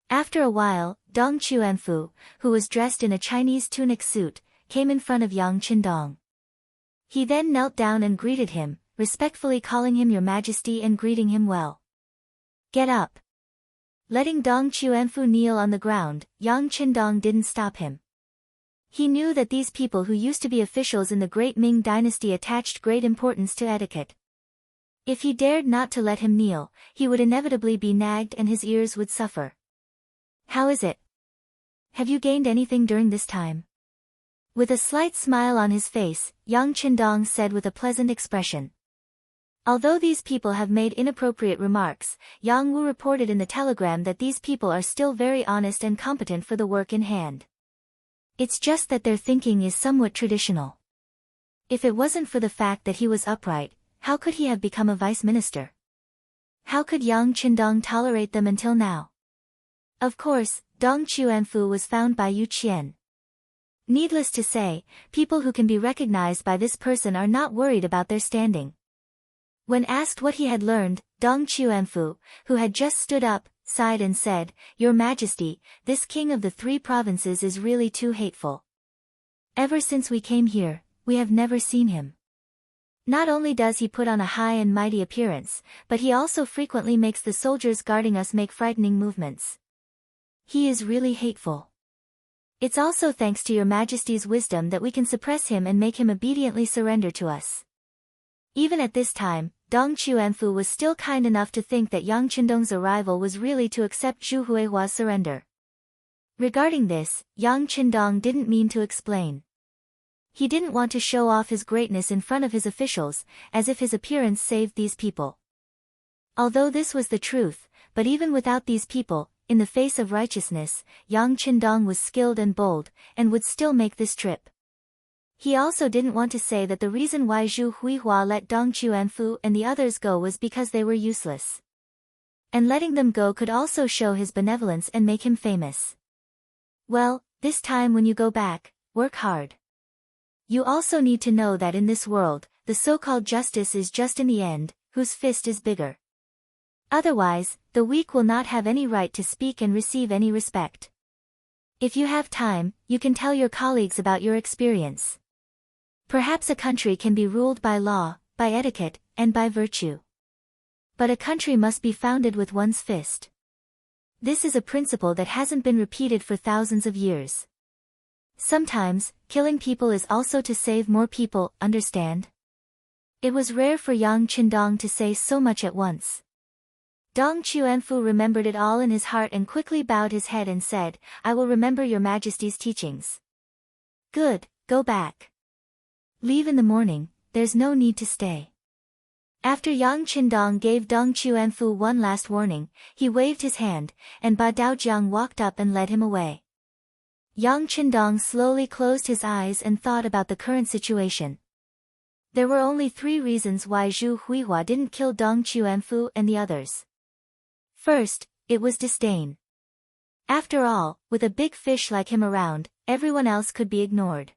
Speaker 1: After a while, Dong Chuanfu, who was dressed in a Chinese tunic suit, came in front of Yang Qindong. He then knelt down and greeted him, respectfully calling him Your Majesty and greeting him well. Get up. Letting Dong Chuanfu kneel on the ground, Yang Qindong didn't stop him. He knew that these people who used to be officials in the Great Ming dynasty attached great importance to etiquette. If he dared not to let him kneel, he would inevitably be nagged and his ears would suffer. How is it? Have you gained anything during this time? With a slight smile on his face, Yang Qindong said with a pleasant expression. Although these people have made inappropriate remarks, Yang Wu reported in the telegram that these people are still very honest and competent for the work in hand. It's just that their thinking is somewhat traditional. If it wasn't for the fact that he was upright, how could he have become a vice minister? How could Yang Qindong tolerate them until now? Of course, Dong Chuanfu was found by Yu Qian. Needless to say, people who can be recognized by this person are not worried about their standing. When asked what he had learned, Dong Chuanfu, who had just stood up, sighed and said, Your Majesty, this king of the 3 provinces is really too hateful. Ever since we came here, we have never seen him. Not only does he put on a high and mighty appearance, but he also frequently makes the soldiers guarding us make frightening movements. He is really hateful. It's also thanks to Your Majesty's wisdom that we can suppress him and make him obediently surrender to us. Even at this time, Dong Chuanfu was still kind enough to think that Yang Qindong's arrival was really to accept Zhu Huihua's surrender. Regarding this, Yang Qindong didn't mean to explain. He didn't want to show off his greatness in front of his officials, as if his appearance saved these people. Although this was the truth, but even without these people, in the face of righteousness, Yang Qindong was skilled and bold, and would still make this trip. He also didn't want to say that the reason why Zhu Huihua let Dong Chuanfu and the others go was because they were useless. And letting them go could also show his benevolence and make him famous. Well, this time when you go back, work hard. You also need to know that in this world, the so-called justice is just in the end, whose fist is bigger. Otherwise, the weak will not have any right to speak and receive any respect. If you have time, you can tell your colleagues about your experience. Perhaps a country can be ruled by law, by etiquette, and by virtue. But a country must be founded with one's fist. This is a principle that hasn't been repeated for thousands of years. Sometimes, killing people is also to save more people, understand? It was rare for Yang Qindong to say so much at once. Dong Chuanfu remembered it all in his heart and quickly bowed his head and said, I will remember Your Majesty's teachings. Good, go back. Leave in the morning, there's no need to stay. After Yang Qindong gave Dong Chuanfu one last warning, he waved his hand, and Ba Daojiang walked up and led him away. Yang Qindong slowly closed his eyes and thought about the current situation. There were only 3 reasons why Zhu Huihua didn't kill Dong Chuanfu and the others. First, it was disdain. After all, with a big fish like him around, everyone else could be ignored.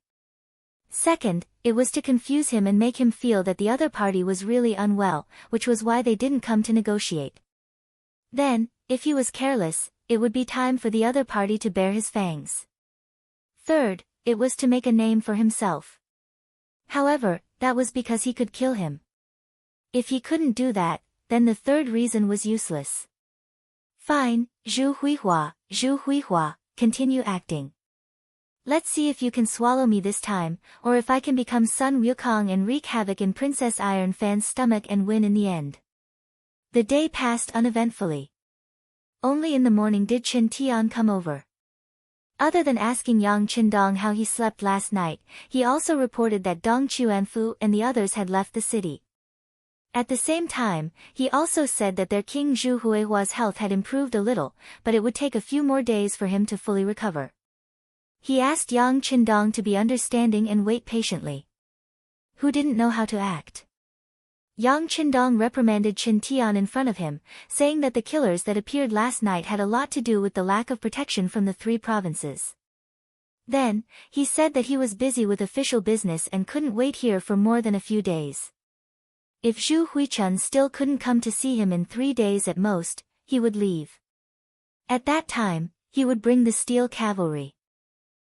Speaker 1: Second, it was to confuse him and make him feel that the other party was really unwell, which was why they didn't come to negotiate. Then, if he was careless, it would be time for the other party to bare his fangs. Third, it was to make a name for himself. However, that was because he could kill him. If he couldn't do that, then the third reason was useless. Fine, Zhu Huihua, continue acting. Let's see if you can swallow me this time, or if I can become Sun Wukong and wreak havoc in Princess Iron Fan's stomach and win in the end. The day passed uneventfully. Only in the morning did Chen Tian come over. Other than asking Yang Qindong how he slept last night, he also reported that Dong Chuanfu and the others had left the city. At the same time, he also said that their king Zhu Huihua's health had improved a little, but it would take a few more days for him to fully recover. He asked Yang Qindong to be understanding and wait patiently. Who didn't know how to act? Yang Qindong reprimanded Chen Tian in front of him, saying that the killers that appeared last night had a lot to do with the lack of protection from the 3 provinces. Then, he said that he was busy with official business and couldn't wait here for more than a few days. If Zhu Huichun still couldn't come to see him in 3 days at most, he would leave. At that time, he would bring the steel cavalry.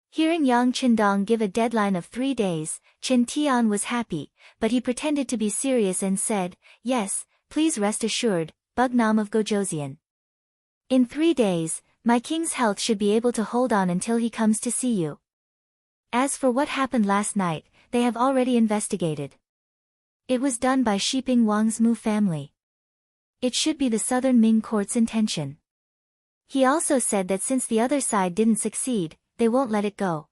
Speaker 1: Hearing Yang Qindong give a deadline of 3 days, Qin Tian was happy, but he pretended to be serious and said, "Yes, please rest assured, Bugnam of Gojoseon. In 3 days, my king's health should be able to hold on until he comes to see you. As for what happened last night, they have already investigated. It was done by Shiping Wang's Mu family. It should be the southern Ming court's intention." He also said that since the other side didn't succeed, they won't let it go.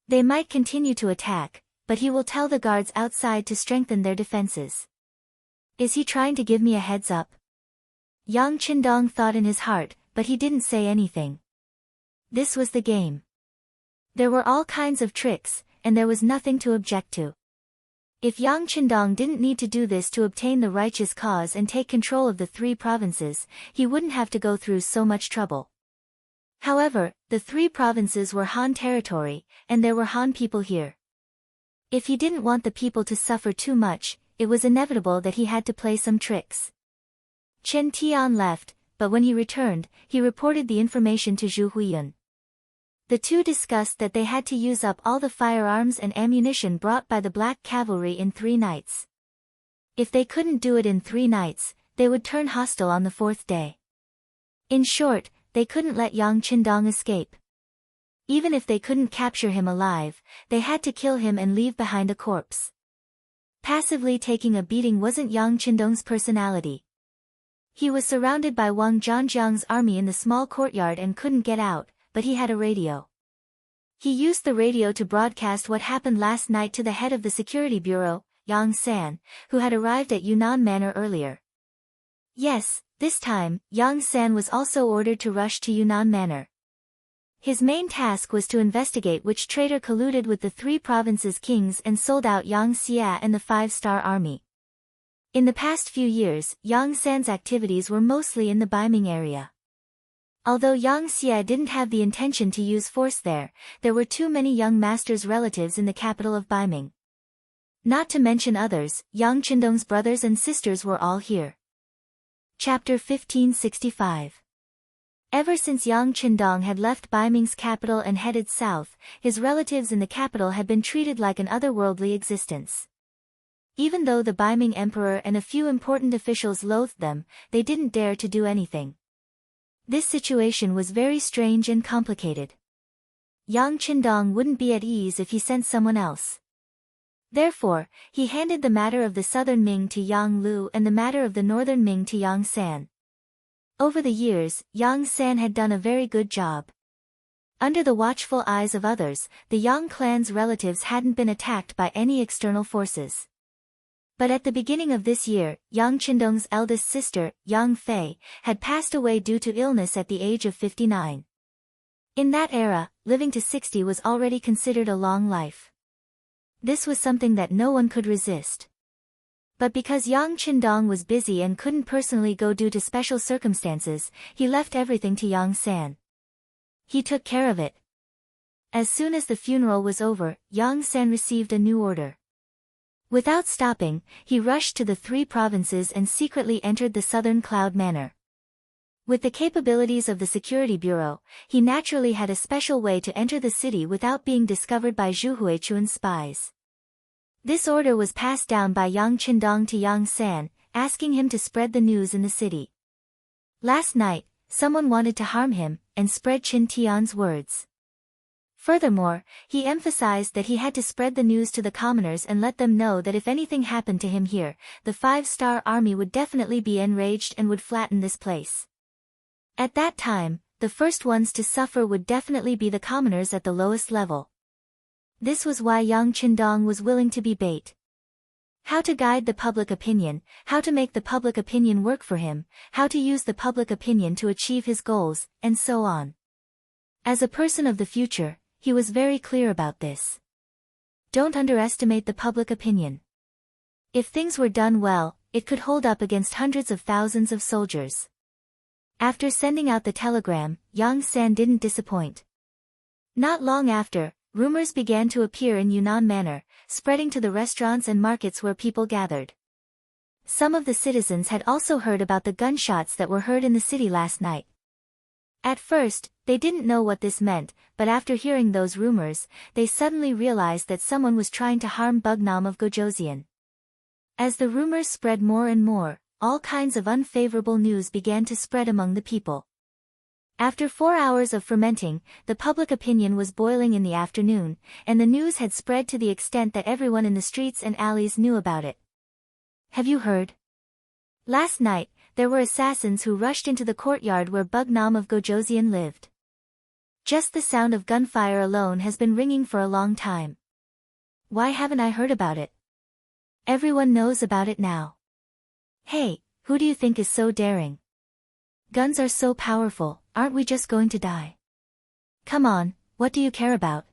Speaker 1: They might continue to attack, but he will tell the guards outside to strengthen their defenses. Is he trying to give me a heads up? Yang Qindong thought in his heart, but he didn't say anything. This was the game. There were all kinds of tricks, and there was nothing to object to. If Yang Qindong didn't need to do this to obtain the righteous cause and take control of the 3 provinces, he wouldn't have to go through so much trouble. However, the 3 provinces were Han territory, and there were Han people here. If he didn't want the people to suffer too much, it was inevitable that he had to play some tricks. Chen Tian left, but when he returned, he reported the information to Zhu Huiyun. The two discussed that they had to use up all the firearms and ammunition brought by the Black Cavalry in 3 nights. If they couldn't do it in 3 nights, they would turn hostile on the 4th day. In short, they couldn't let Yang Qindong escape. Even if they couldn't capture him alive, they had to kill him and leave behind a corpse. Passively taking a beating wasn't Yang Qindong's personality. He was surrounded by Wang Zhangjiang's army in the small courtyard and couldn't get out, but he had a radio. He used the radio to broadcast what happened last night to the head of the security bureau, Yang San, who had arrived at Yunnan Manor earlier. Yes, this time, Yang San was also ordered to rush to Yunnan Manor. His main task was to investigate which traitor colluded with the 3 provinces' kings and sold out Yang Xia and the 5-star army. In the past few years, Yang San's activities were mostly in the Baiming area. Although Yang Xia didn't have the intention to use force there were too many young masters' relatives in the capital of Baiming. Not to mention others, Yang Qindong's brothers and sisters were all here. Chapter 1565. Ever since Yang Qindong had left Baiming's capital and headed south, his relatives in the capital had been treated like an otherworldly existence. Even though the Baiming emperor and a few important officials loathed them, they didn't dare to do anything. This situation was very strange and complicated. Yang Qindong wouldn't be at ease if he sent someone else. Therefore, he handed the matter of the southern Ming to Yang Lu and the matter of the northern Ming to Yang San. Over the years, Yang San had done a very good job. Under the watchful eyes of others, the Yang clan's relatives hadn't been attacked by any external forces. But at the beginning of this year, Yang Qindong's eldest sister, Yang Fei, had passed away due to illness at the age of 59. In that era, living to 60 was already considered a long life. This was something that no one could resist. But because Yang Qindong was busy and couldn't personally go due to special circumstances, he left everything to Yang San. He took care of it. As soon as the funeral was over, Yang San received a new order. Without stopping, he rushed to the 3 provinces and secretly entered the southern Cloud Manor. With the capabilities of the Security Bureau, he naturally had a special way to enter the city without being discovered by Zhu Huichuan's spies. This order was passed down by Yang Qindong to Yang San, asking him to spread the news in the city. Last night, someone wanted to harm him, and spread Qin Tian's words. Furthermore, he emphasized that he had to spread the news to the commoners and let them know that if anything happened to him here, the 5-star army would definitely be enraged and would flatten this place. At that time, the first ones to suffer would definitely be the commoners at the lowest level. This was why Yang Qindong was willing to be bait. How to guide the public opinion, how to make the public opinion work for him, how to use the public opinion to achieve his goals, and so on. As a person of the future, he was very clear about this. Don't underestimate the public opinion. If things were done well, it could hold up against hundreds of thousands of soldiers. After sending out the telegram, Yang San didn't disappoint. Not long after, rumors began to appear in Yunnan Manor, spreading to the restaurants and markets where people gathered. Some of the citizens had also heard about the gunshots that were heard in the city last night. At first, they didn't know what this meant, but after hearing those rumors, they suddenly realized that someone was trying to harm Bugnam of Gojoseon. As the rumors spread more and more, all kinds of unfavorable news began to spread among the people. After 4 hours of fermenting, the public opinion was boiling in the afternoon, and the news had spread to the extent that everyone in the streets and alleys knew about it. Have you heard? Last night, there were assassins who rushed into the courtyard where Bugnam of Gojoseon lived. Just the sound of gunfire alone has been ringing for a long time. Why haven't I heard about it? Everyone knows about it now. Hey, who do you think is so daring? Guns are so powerful, aren't we just going to die? Come on, what do you care about?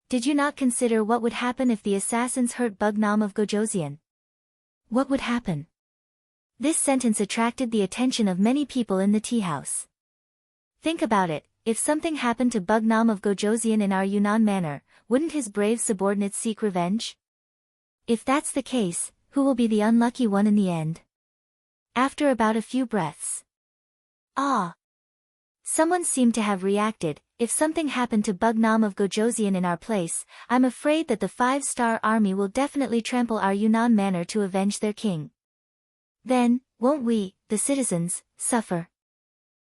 Speaker 1: Did you not consider what would happen if the assassins hurt Bugnam of Gojoseon? What would happen? This sentence attracted the attention of many people in the tea house. Think about it, if something happened to Bugnam of Gojoseon in our Yunnan manor, wouldn't his brave subordinates seek revenge? If that's the case, who will be the unlucky one in the end? After about a few breaths. Ah! Someone seemed to have reacted. If something happened to Bugnam of Gojoseon in our place, I'm afraid that the 5-star army will definitely trample our Yunnan manor to avenge their king. Then, won't we, the citizens, suffer?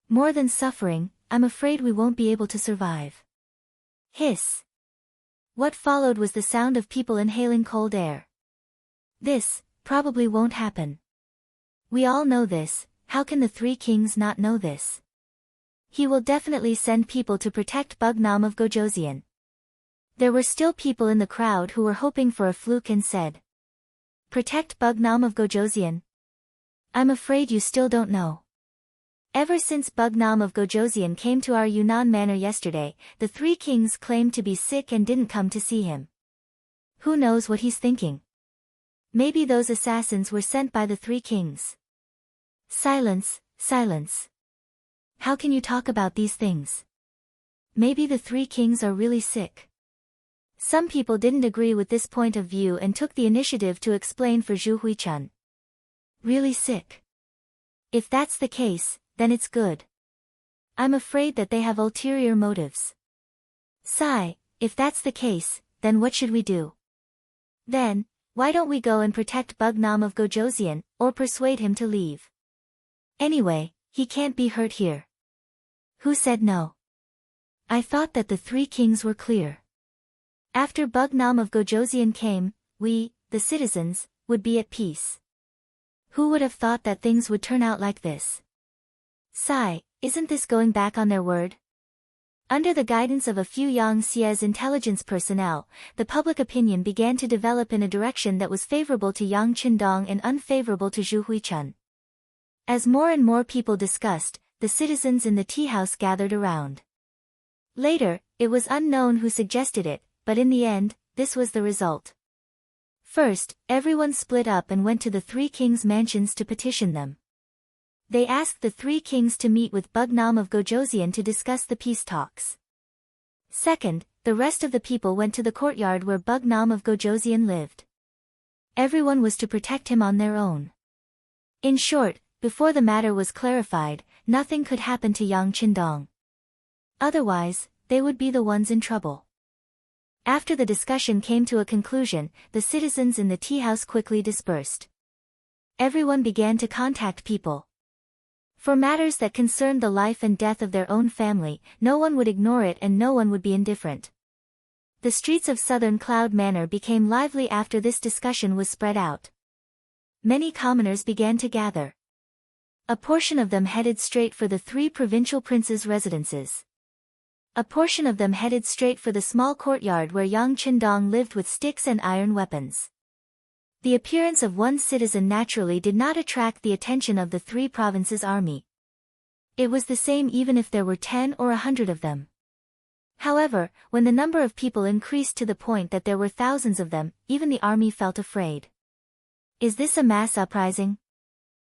Speaker 1: More than suffering, I'm afraid we won't be able to survive. Hiss. What followed was the sound of people inhaling cold air. This, probably won't happen. We all know this, how can the 3 kings not know this? He will definitely send people to protect Bugnam of Gojoseon. There were still people in the crowd who were hoping for a fluke and said, "Protect Bugnam of Gojoseon? I'm afraid you still don't know. Ever since Bugnam of Gojoseon came to our Yunnan manor yesterday, the 3 kings claimed to be sick and didn't come to see him. Who knows what he's thinking? Maybe those assassins were sent by the 3 kings." Silence, silence. How can you talk about these things? Maybe the 3 kings are really sick. Some people didn't agree with this point of view and took the initiative to explain for Zhu Huichun. Really sick? If that's the case, then it's good. I'm afraid that they have ulterior motives. Sigh, if that's the case, then what should we do? Then, why don't we go and protect Bugnam of Gojoseon, or persuade him to leave? Anyway, he can't be hurt here. Who said no? I thought that the 3 kings were clear. After Bugnam of Gojoseon came, we, the citizens, would be at peace. Who would have thought that things would turn out like this? Sigh, isn't this going back on their word? Under the guidance of a few Yang Xie's intelligence personnel, the public opinion began to develop in a direction that was favorable to Yang Qindong and unfavorable to Zhu Huichun. As more and more people discussed, the citizens in the tea house gathered around. Later, it was unknown who suggested it, but in the end, this was the result. First, everyone split up and went to the 3 kings' mansions to petition them. They asked the 3 kings to meet with Bugnam of Gojoseon to discuss the peace talks. Second, the rest of the people went to the courtyard where Bugnam of Gojoseon lived. Everyone was to protect him on their own. In short, before the matter was clarified, nothing could happen to Yang Qindong. Otherwise, they would be the ones in trouble. After the discussion came to a conclusion, the citizens in the tea house quickly dispersed. Everyone began to contact people. For matters that concerned the life and death of their own family, no one would ignore it and no one would be indifferent. The streets of Southern Cloud Manor became lively after this discussion was spread out. Many commoners began to gather. A portion of them headed straight for the 3 provincial princes' residences. A portion of them headed straight for the small courtyard where Yang Qindong lived with sticks and iron weapons. The appearance of one citizen naturally did not attract the attention of the 3 provinces' army. It was the same even if there were 10 or 100 of them. However, when the number of people increased to the point that there were thousands of them, even the army felt afraid. Is this a mass uprising?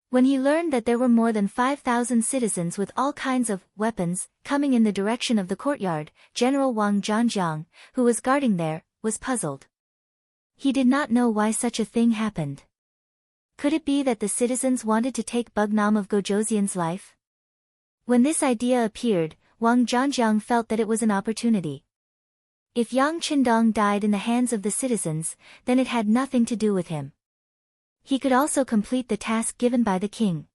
Speaker 1: When he learned that there were more than 5,000 citizens with all kinds of weapons coming in the direction of the courtyard, General Wang Zhanjiang, who was guarding there, was puzzled. He did not know why such a thing happened. Could it be that the citizens wanted to take Bugnam of Gojoseon's life? When this idea appeared, Wang Zhangjiang felt that it was an opportunity. If Yang Qindong died in the hands of the citizens, then it had nothing to do with him. He could also complete the task given by the king.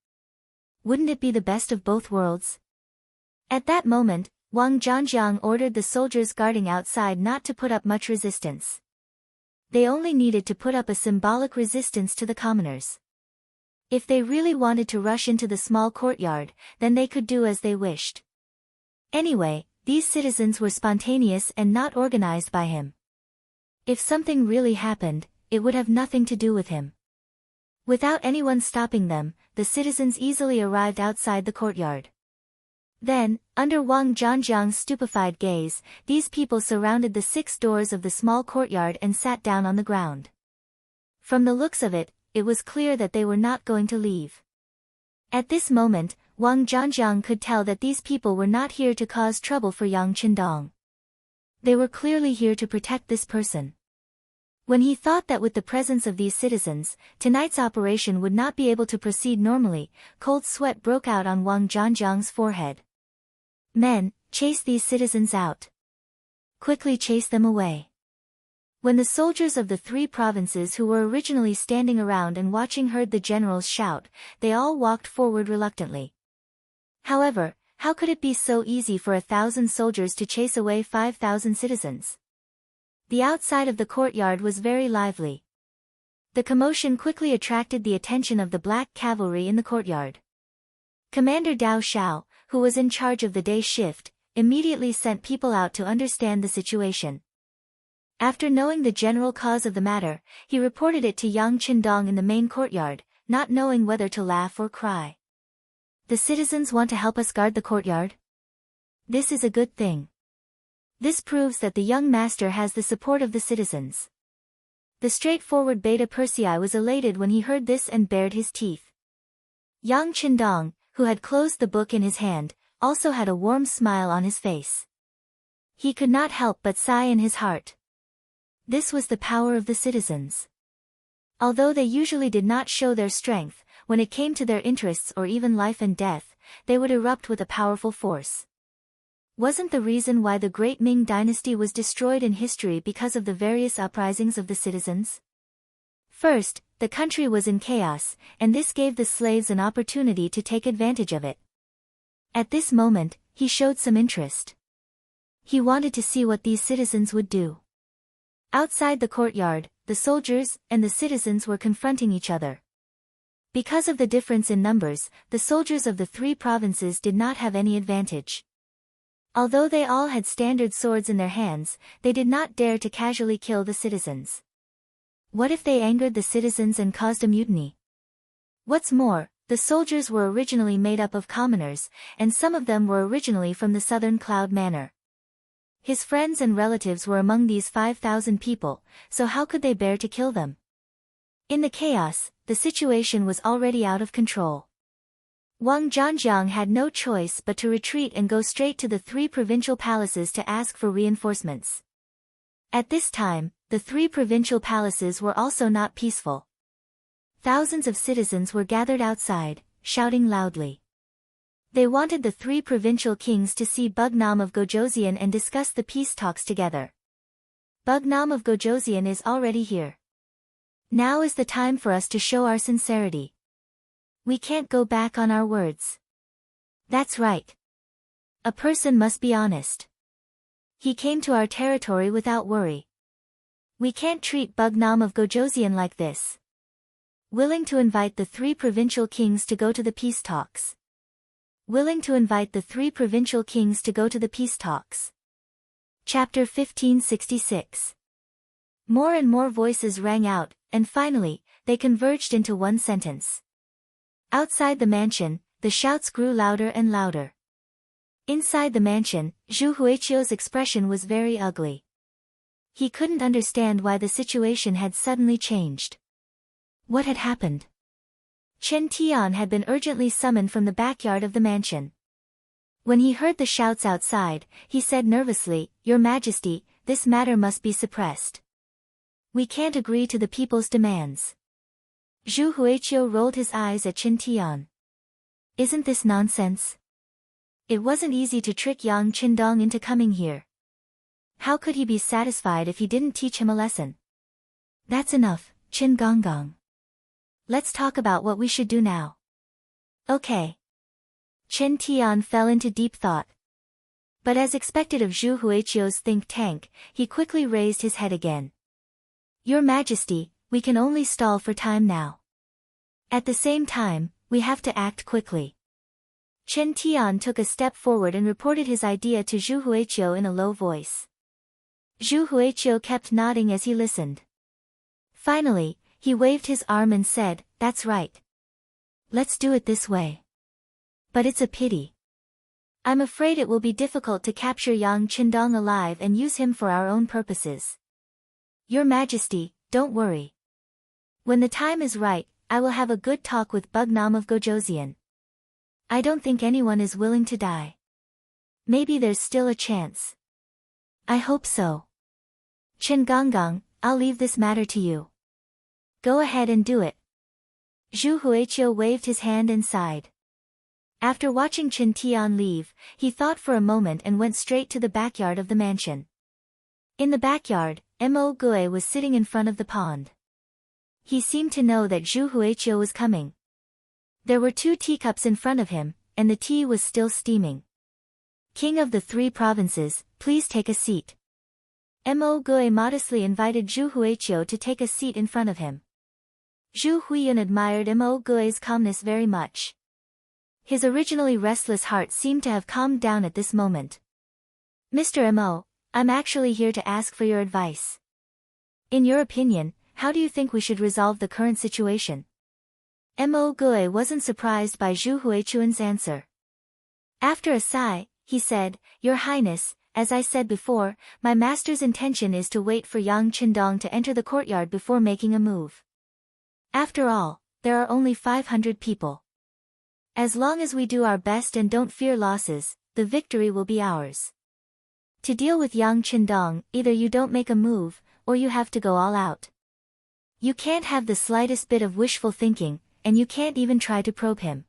Speaker 1: Wouldn't it be the best of both worlds? At that moment, Wang Zhangjiang ordered the soldiers guarding outside not to put up much resistance. They only needed to put up a symbolic resistance to the commoners. If they really wanted to rush into the small courtyard, then they could do as they wished. Anyway, these citizens were spontaneous and not organized by him. If something really happened, it would have nothing to do with him. Without anyone stopping them, the citizens easily arrived outside the courtyard. Then, under Wang Zhangjiang's stupefied gaze, these people surrounded the 6 doors of the small courtyard and sat down on the ground. From the looks of it, it was clear that they were not going to leave. At this moment, Wang Zhangjiang could tell that these people were not here to cause trouble for Yang Qindong. They were clearly here to protect this person. When he thought that with the presence of these citizens, tonight's operation would not be able to proceed normally, cold sweat broke out on Wang Zhangjiang's forehead. Men, chase these citizens out. Quickly chase them away. When the soldiers of the 3 provinces who were originally standing around and watching heard the generals shout, they all walked forward reluctantly. However, how could it be so easy for 1,000 soldiers to chase away 5,000 citizens? The outside of the courtyard was very lively. The commotion quickly attracted the attention of the black cavalry in the courtyard. Commander Dao Xiao, who was in charge of the day shift, immediately sent people out to understand the situation. After knowing the general cause of the matter, he reported it to Yang Qindong in the main courtyard, not knowing whether to laugh or cry. The citizens want to help us guard the courtyard? This is a good thing. This proves that the young master has the support of the citizens. The straightforward Beta Persei was elated when he heard this and bared his teeth. Yang Qindong, who had closed the book in his hand, also had a warm smile on his face. He could not help but sigh in his heart. This was the power of the citizens. Although they usually did not show their strength, when it came to their interests or even life and death, they would erupt with a powerful force. Wasn't the reason why the great Ming dynasty was destroyed in history because of the various uprisings of the citizens? First, the country was in chaos, and this gave the slaves an opportunity to take advantage of it. At this moment, he showed some interest. He wanted to see what these citizens would do. Outside the courtyard, the soldiers and the citizens were confronting each other. Because of the difference in numbers, the soldiers of the 3 provinces did not have any advantage. Although they all had standard swords in their hands, they did not dare to casually kill the citizens. What if they angered the citizens and caused a mutiny? What's more, the soldiers were originally made up of commoners, and some of them were originally from the southern Cloud Manor. His friends and relatives were among these 5,000 people, so how could they bear to kill them? In the chaos, the situation was already out of control. Wang Zhangjiang had no choice but to retreat and go straight to the 3 provincial palaces to ask for reinforcements. At this time, the 3 provincial palaces were also not peaceful. Thousands of citizens were gathered outside, shouting loudly. They wanted the 3 provincial kings to see Bugnam of Gojoseon and discuss the peace talks together. Bugnam of Gojoseon is already here. Now is the time for us to show our sincerity. We can't go back on our words. That's right. A person must be honest. He came to our territory without worry. We can't treat Bugnam of Gojoseon like this. Willing to invite the 3 provincial kings to go to the peace talks. Willing to invite the 3 provincial kings to go to the peace talks. Chapter 1566. More and more voices rang out, and finally, they converged into one sentence. Outside the mansion, the shouts grew louder and louder. Inside the mansion, Zhu Huiqiu's expression was very ugly. He couldn't understand why the situation had suddenly changed. What had happened? Chen Tian had been urgently summoned from the backyard of the mansion. When he heard the shouts outside, he said nervously, "Your Majesty, this matter must be suppressed. We can't agree to the people's demands." Zhu Huiqiu rolled his eyes at Chen Tian. Isn't this nonsense? It wasn't easy to trick Yang Qindong into coming here. How could he be satisfied if he didn't teach him a lesson? That's enough, Qin Gonggang. Let's talk about what we should do now. Okay. Chen Tian fell into deep thought. But as expected of Zhu Huiqiu's think tank, he quickly raised his head again. Your Majesty, we can only stall for time now. At the same time, we have to act quickly. Chen Tian took a step forward and reported his idea to Zhu Huiqiu in a low voice. Zhu Huiqiu kept nodding as he listened. Finally, he waved his arm and said, "That's right. Let's do it this way. But it's a pity. I'm afraid it will be difficult to capture Yang Qindong alive and use him for our own purposes. Your Majesty, don't worry. When the time is right, I will have a good talk with Bugnam of Gojoseon. I don't think anyone is willing to die. Maybe there's still a chance. I hope so. Chen Gonggang, I'll leave this matter to you. Go ahead and do it." Zhu Huiqiu waved his hand and sighed. After watching Chen Tian leave, he thought for a moment and went straight to the backyard of the mansion. In the backyard, Mo Gui was sitting in front of the pond. He seemed to know that Zhu Huiqiu was coming. There were 2 teacups in front of him, and the tea was still steaming. "King of the 3 provinces, please take a seat." Mo Gui modestly invited Zhu Huiqiu to take a seat in front of him. Zhu Huiyun admired Mo Gui's calmness very much. His originally restless heart seemed to have calmed down at this moment. "Mr. Mo, I'm actually here to ask for your advice. In your opinion, how do you think we should resolve the current situation?" Mo Gui wasn't surprised by Zhu Huiqiu's answer. After a sigh, he said, "Your Highness, as I said before, my master's intention is to wait for Yang Qindong to enter the courtyard before making a move. After all, there are only 500 people. As long as we do our best and don't fear losses, the victory will be ours. To deal with Yang Qindong, either you don't make a move, or you have to go all out. You can't have the slightest bit of wishful thinking, and you can't even try to probe him."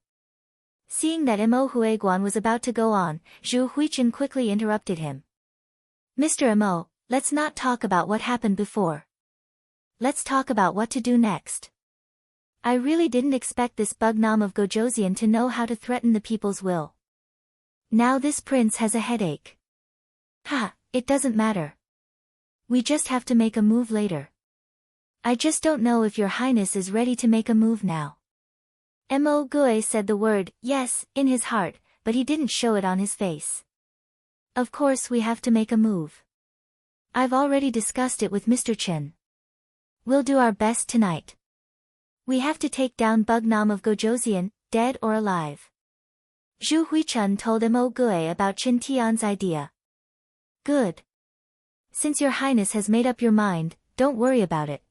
Speaker 1: Seeing that Mo Huiguan was about to go on, Zhu Huiqun quickly interrupted him. "Mr. Mo, let's not talk about what happened before. Let's talk about what to do next. I really didn't expect this Bugnam of Gojoseon to know how to threaten the people's will. Now this prince has a headache. Ha, it doesn't matter. We just have to make a move later. I just don't know if your highness is ready to make a move now." Mo Gui said the word, "yes," in his heart, but he didn't show it on his face. "Of course we have to make a move. I've already discussed it with Mr. Chen. We'll do our best tonight. We have to take down Bugnam of Gojoseon, dead or alive." Zhu Huichun told Mo Gui about Chen Tian's idea. "Good. Since your highness has made up your mind, don't worry about it.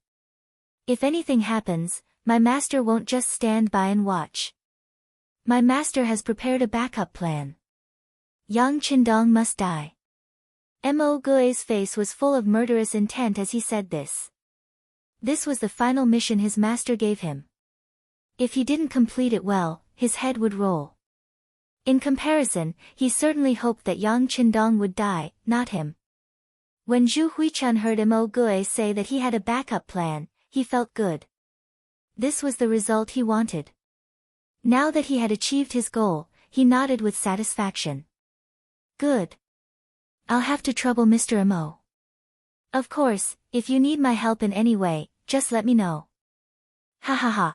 Speaker 1: If anything happens, my master won't just stand by and watch. My master has prepared a backup plan. Yang Qindong must die." Mo Gui's face was full of murderous intent as he said this. This was the final mission his master gave him. If he didn't complete it well, his head would roll. In comparison, he certainly hoped that Yang Qindong would die, not him. When Zhu Huichun heard Mo Gui say that he had a backup plan, he felt good. This was the result he wanted. Now that he had achieved his goal, he nodded with satisfaction. "Good. I'll have to trouble Mr. Mo. Of course, if you need my help in any way, just let me know." Ha ha ha.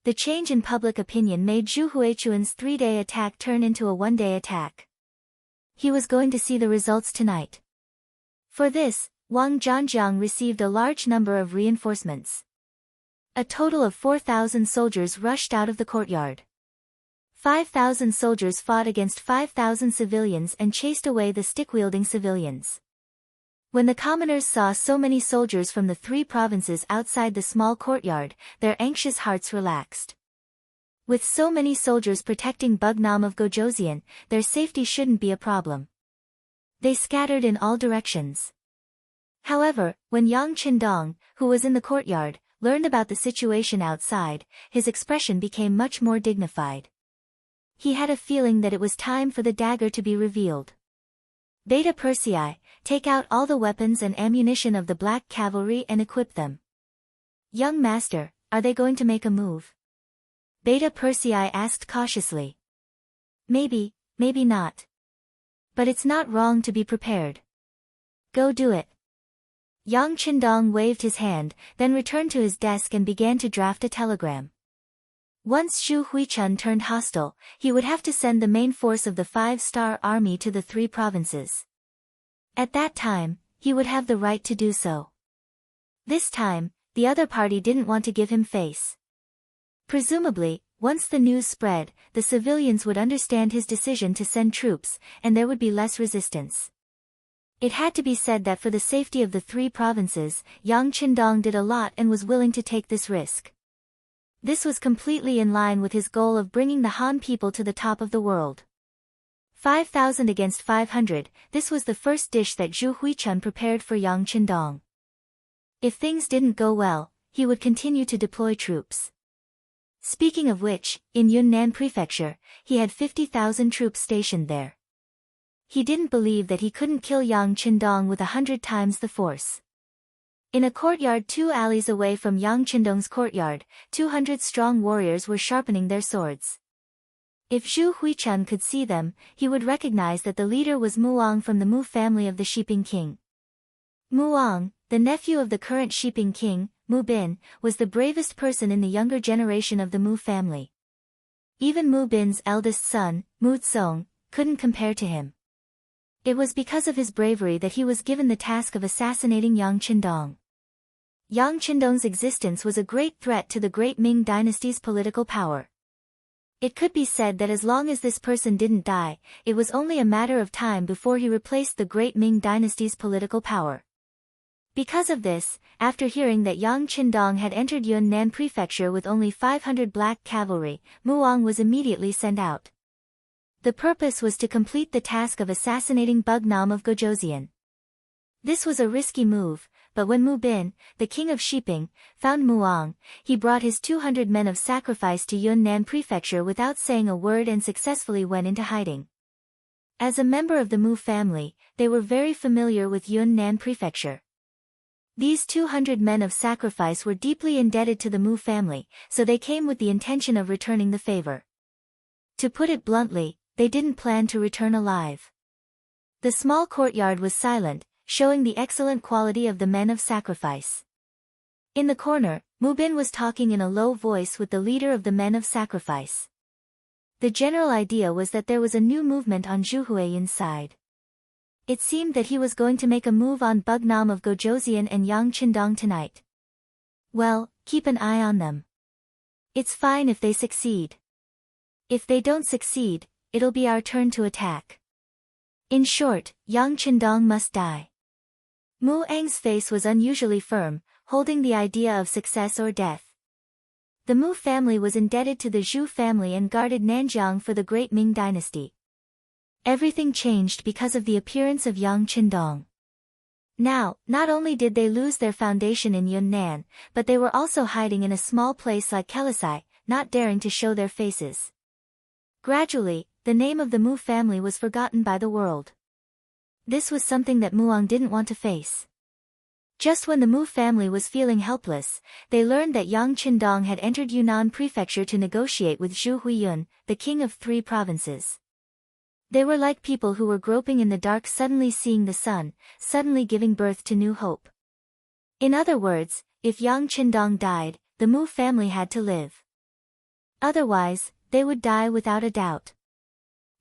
Speaker 1: The change in public opinion made Zhu Huichun's 3-day attack turn into a 1-day attack. He was going to see the results tonight. For this, Wang Zhangjiang received a large number of reinforcements. A total of 4,000 soldiers rushed out of the courtyard. 5,000 soldiers fought against 5,000 civilians and chased away the stick-wielding civilians. When the commoners saw so many soldiers from the 3 provinces outside the small courtyard, their anxious hearts relaxed. With so many soldiers protecting Bugnam of Gojoseon, their safety shouldn't be a problem. They scattered in all directions. However, when Yang Qindong, who was in the courtyard, learned about the situation outside, his expression became much more dignified. he had a feeling that it was time for the dagger to be revealed. Beta Persei, take out all the weapons and ammunition of the Black Cavalry and equip them. Young master, are they going to make a move? Beta Persei asked cautiously. Maybe, maybe not. But it's not wrong to be prepared. Go do it. Yang Qindong waved his hand, then returned to his desk and began to draft a telegram. Once Zhu Huichun turned hostile, he would have to send the main force of the 5-star army to the 3 provinces. At that time, he would have the right to do so. This time, the other party didn't want to give him face. Presumably, once the news spread, the civilians would understand his decision to send troops, and there would be less resistance. It had to be said that for the safety of the 3 provinces, Yang Qindong did a lot and was willing to take this risk. This was completely in line with his goal of bringing the Han people to the top of the world. 5,000 against 500, this was the first dish that Zhu Huichun prepared for Yang Qindong. If things didn't go well, he would continue to deploy troops. Speaking of which, in Yunnan Prefecture, he had 50,000 troops stationed there. He didn't believe that he couldn't kill Yang Qindong with 100 times the force. In a courtyard 2 alleys away from Yang Qindong's courtyard, 200 strong warriors were sharpening their swords. If Zhu Huichun could see them, he would recognize that the leader was Muang from the Mu family of the Shiping King. Muang, the nephew of the current Shiping King, Mu Bin, was the bravest person in the younger generation of the Mu family. Even Mu Bin's eldest son, Mu Tsong, couldn't compare to him. It was because of his bravery that he was given the task of assassinating Yang Qindong. Yang Qindong's existence was a great threat to the Great Ming dynasty's political power. It could be said that as long as this person didn't die, it was only a matter of time before he replaced the Great Ming dynasty's political power. Because of this, after hearing that Yang Qindong had entered Yunnan Prefecture with only 500 black cavalry, Muang was immediately sent out. The purpose was to complete the task of assassinating Bugnam of Gojoseon. This was a risky move, but when Mu Bin, the king of Shiping, found Muang, he brought his 200 men of sacrifice to Yunnan Prefecture without saying a word and successfully went into hiding. As a member of the Mu family, they were very familiar with Yunnan Prefecture. These 200 men of sacrifice were deeply indebted to the Mu family, so they came with the intention of returning the favor. To put it bluntly, they didn't plan to return alive. The small courtyard was silent, showing the excellent quality of the men of sacrifice. In the corner, Mu Bin was talking in a low voice with the leader of the men of sacrifice. The general idea was that there was a new movement on Zhu Huiyun's side. It seemed that he was going to make a move on Bugnam of Gojoseon and Yang Qindong tonight. Well, keep an eye on them. It's fine if they succeed. If they don't succeed, it'll be our turn to attack. In short, Yang Qindong must die. Mu Ang's face was unusually firm, holding the idea of success or death. The Mu family was indebted to the Zhu family and guarded Nanjiang for the Great Ming dynasty. Everything changed because of the appearance of Yang Qindong. Now, not only did they lose their foundation in Yunnan, but they were also hiding in a small place like Kelisai, not daring to show their faces. Gradually, the name of the Mu family was forgotten by the world. This was something that Muang didn't want to face. Just when the Mu family was feeling helpless, they learned that Yang Qindong had entered Yunnan Prefecture to negotiate with Zhu Huiyun, the king of 3 provinces. They were like people who were groping in the dark suddenly seeing the sun, suddenly giving birth to new hope. In other words, if Yang Qindong died, the Mu family had to live. Otherwise, they would die without a doubt.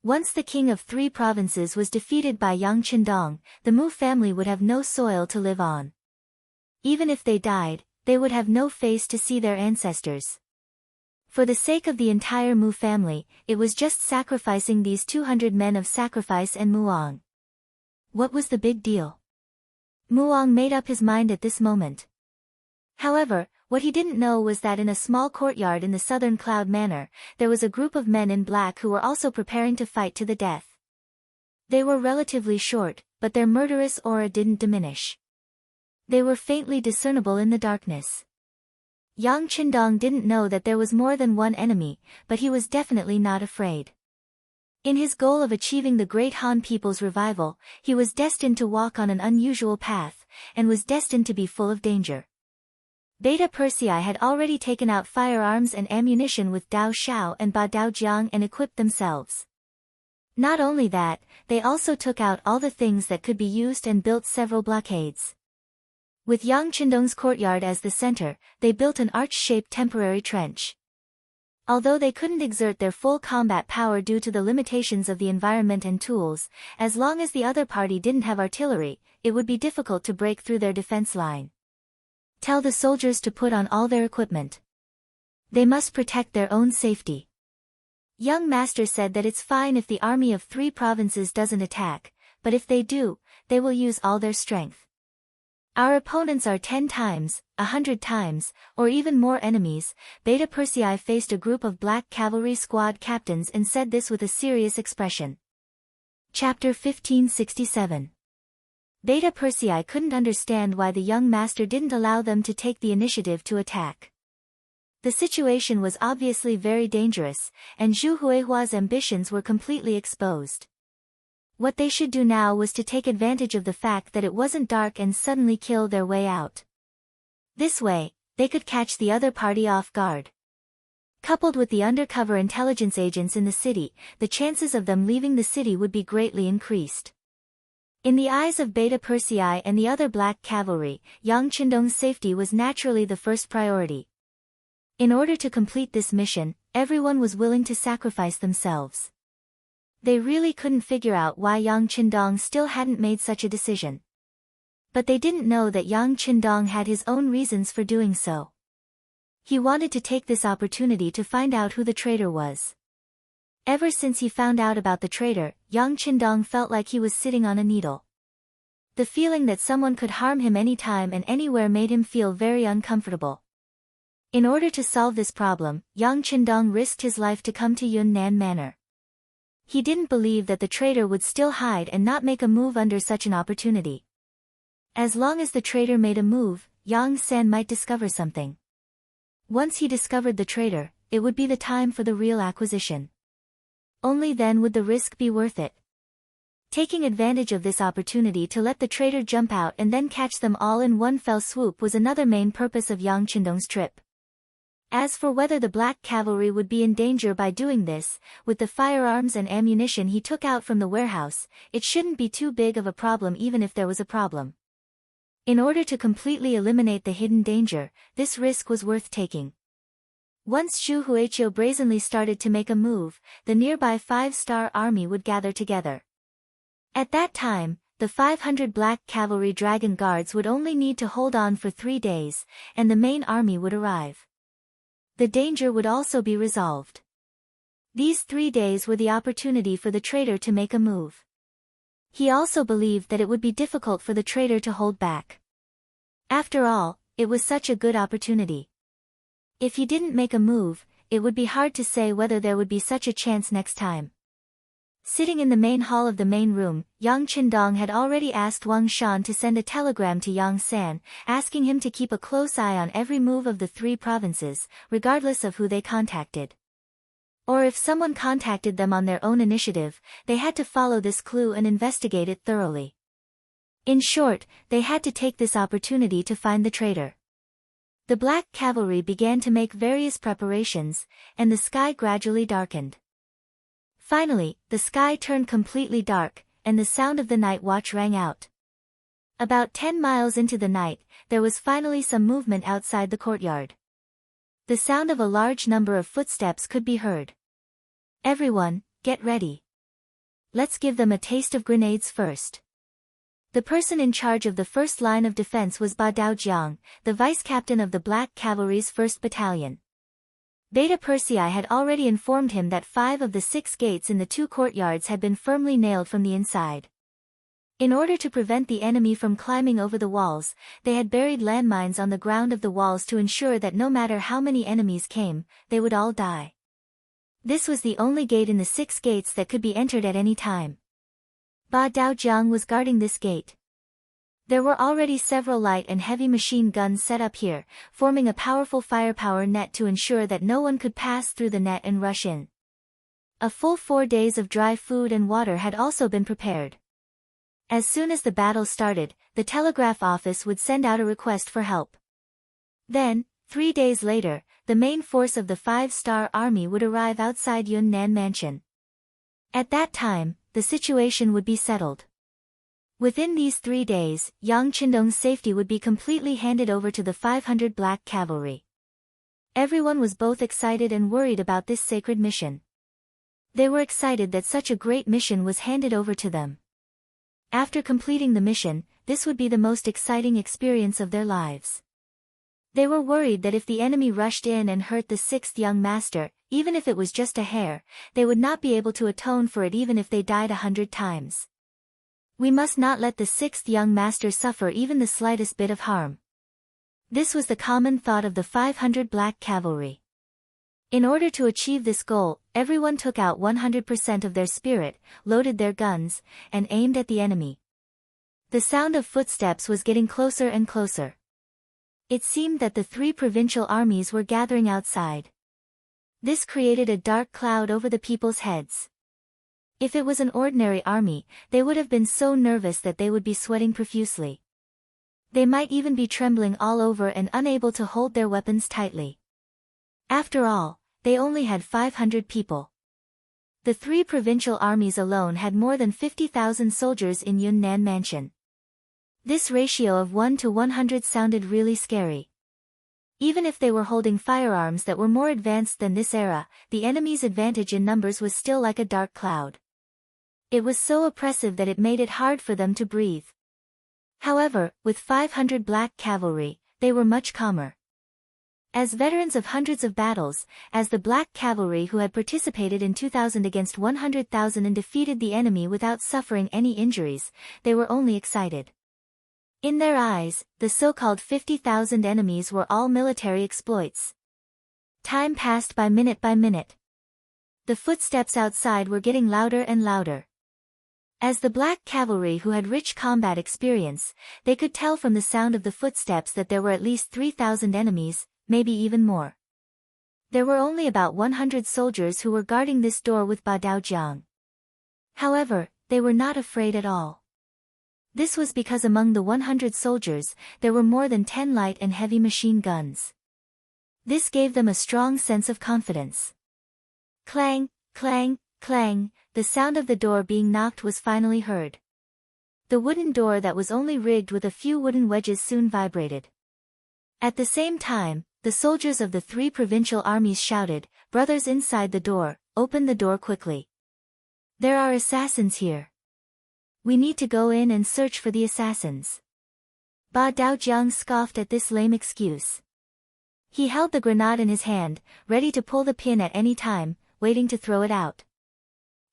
Speaker 1: Once the king of 3 provinces was defeated by Yang Qindong, the Mu family would have no soil to live on. Even if they died, they would have no face to see their ancestors. For the sake of the entire Mu family, it was just sacrificing these 200 men of sacrifice and Muang. What was the big deal? Muang made up his mind at this moment. However, what he didn't know was that in a small courtyard in the southern Cloud Manor, there was a group of men in black who were also preparing to fight to the death. They were relatively short, but their murderous aura didn't diminish. They were faintly discernible in the darkness. Yang Qindong didn't know that there was more than one enemy, but he was definitely not afraid. In his goal of achieving the great Han people's revival, he was destined to walk on an unusual path, and was destined to be full of danger. Beta Persei had already taken out firearms and ammunition with Dao Xiao and Ba Daojiang and equipped themselves. Not only that, they also took out all the things that could be used and built several blockades. With Yang Qindong's courtyard as the center, they built an arch-shaped temporary trench. Although they couldn't exert their full combat power due to the limitations of the environment and tools, as long as the other party didn't have artillery, it would be difficult to break through their defense line. Tell the soldiers to put on all their equipment. They must protect their own safety. Young Master said that it's fine if the army of 3 provinces doesn't attack, but if they do, they will use all their strength. Our opponents are 10 times, 100 times, or even more enemies. Beta Persei faced a group of black cavalry squad captains and said this with a serious expression. Chapter 1567. Beta Persei couldn't understand why the young master didn't allow them to take the initiative to attack. The situation was obviously very dangerous, and Zhu Huihua's ambitions were completely exposed. What they should do now was to take advantage of the fact that it wasn't dark and suddenly kill their way out. This way, they could catch the other party off guard. Coupled with the undercover intelligence agents in the city, the chances of them leaving the city would be greatly increased. In the eyes of Beta Persei and the other black cavalry, Yang Qindong's safety was naturally the first priority. In order to complete this mission, everyone was willing to sacrifice themselves. They really couldn't figure out why Yang Qindong still hadn't made such a decision. But they didn't know that Yang Qindong had his own reasons for doing so. He wanted to take this opportunity to find out who the traitor was. Ever since he found out about the traitor, Yang Qindong felt like he was sitting on a needle. The feeling that someone could harm him anytime and anywhere made him feel very uncomfortable. In order to solve this problem, Yang Qindong risked his life to come to Yunnan Manor. He didn't believe that the traitor would still hide and not make a move under such an opportunity. As long as the traitor made a move, Yang San might discover something. Once he discovered the traitor, it would be the time for the real acquisition. Only then would the risk be worth it. Taking advantage of this opportunity to let the traitor jump out and then catch them all in one fell swoop was another main purpose of Yang Qindong's trip. As for whether the black cavalry would be in danger by doing this, with the firearms and ammunition he took out from the warehouse, it shouldn't be too big of a problem even if there was a problem. In order to completely eliminate the hidden danger, this risk was worth taking. Once Zhu Huichuo brazenly started to make a move, the nearby 5-star army would gather together. At that time, the 500 black cavalry dragon guards would only need to hold on for 3 days, and the main army would arrive. The danger would also be resolved. These 3 days were the opportunity for the traitor to make a move. He also believed that it would be difficult for the traitor to hold back. After all, it was such a good opportunity. If he didn't make a move, it would be hard to say whether there would be such a chance next time. Sitting in the main hall of the main room, Yang Qindong had already asked Wang Shan to send a telegram to Yang San, asking him to keep a close eye on every move of the 3 provinces, regardless of who they contacted. Or if someone contacted them on their own initiative, they had to follow this clue and investigate it thoroughly. In short, they had to take this opportunity to find the traitor. The black cavalry began to make various preparations, and the sky gradually darkened. Finally, the sky turned completely dark, and the sound of the night watch rang out. About 10 miles into the night, there was finally some movement outside the courtyard. The sound of a large number of footsteps could be heard. Everyone, get ready. Let's give them a taste of grenades first. The person in charge of the first line of defense was Ba Daojiang, the vice-captain of the Black Cavalry's 1st Battalion. Beta Persei had already informed him that 5 of the 6 gates in the 2 courtyards had been firmly nailed from the inside. In order to prevent the enemy from climbing over the walls, they had buried landmines on the ground of the walls to ensure that no matter how many enemies came, they would all die. This was the only gate in the 6 gates that could be entered at any time. Ba Daojiang was guarding this gate. There were already several light and heavy machine guns set up here, forming a powerful firepower net to ensure that no one could pass through the net and rush in. A full 4 days of dry food and water had also been prepared. As soon as the battle started, the telegraph office would send out a request for help. Then, 3 days later, the main force of the 5-star army would arrive outside Yunnan Mansion. At that time, the situation would be settled. Within these 3 days, Yang Qindong's safety would be completely handed over to the 500 Black Cavalry. Everyone was both excited and worried about this sacred mission. They were excited that such a great mission was handed over to them. After completing the mission, this would be the most exciting experience of their lives. They were worried that if the enemy rushed in and hurt the 6th young master, even if it was just a hair, they would not be able to atone for it even if they died 100 times. We must not let the 6th young master suffer even the slightest bit of harm. This was the common thought of the 500 Black Cavalry. In order to achieve this goal, everyone took out 100% of their spirit, loaded their guns, and aimed at the enemy. The sound of footsteps was getting closer and closer. It seemed that the 3 provincial armies were gathering outside. This created a dark cloud over the people's heads. If it was an ordinary army, they would have been so nervous that they would be sweating profusely. They might even be trembling all over and unable to hold their weapons tightly. After all, they only had 500 people. The 3 provincial armies alone had more than 50,000 soldiers in Yunnan Mansion. This ratio of 1 to 100 sounded really scary. Even if they were holding firearms that were more advanced than this era, the enemy's advantage in numbers was still like a dark cloud. It was so oppressive that it made it hard for them to breathe. However, with 500 Black Cavalry, they were much calmer. As veterans of hundreds of battles, as the Black Cavalry who had participated in 2,000 against 100,000 and defeated the enemy without suffering any injuries, they were only excited. In their eyes, the so-called 50,000 enemies were all military exploits. Time passed by minute by minute. The footsteps outside were getting louder and louder. As the Black Cavalry who had rich combat experience, they could tell from the sound of the footsteps that there were at least 3,000 enemies, maybe even more. There were only about 100 soldiers who were guarding this door with Ba Daojiang. However, they were not afraid at all. This was because among the 100 soldiers, there were more than 10 light and heavy machine guns. This gave them a strong sense of confidence. Clang, clang, clang, the sound of the door being knocked was finally heard. The wooden door that was only rigged with a few wooden wedges soon vibrated. At the same time, the soldiers of the 3 provincial armies shouted, "Brothers inside the door, open the door quickly. There are assassins here. We need to go in and search for the assassins." Ba Daojiang scoffed at this lame excuse. He held the grenade in his hand, ready to pull the pin at any time, waiting to throw it out.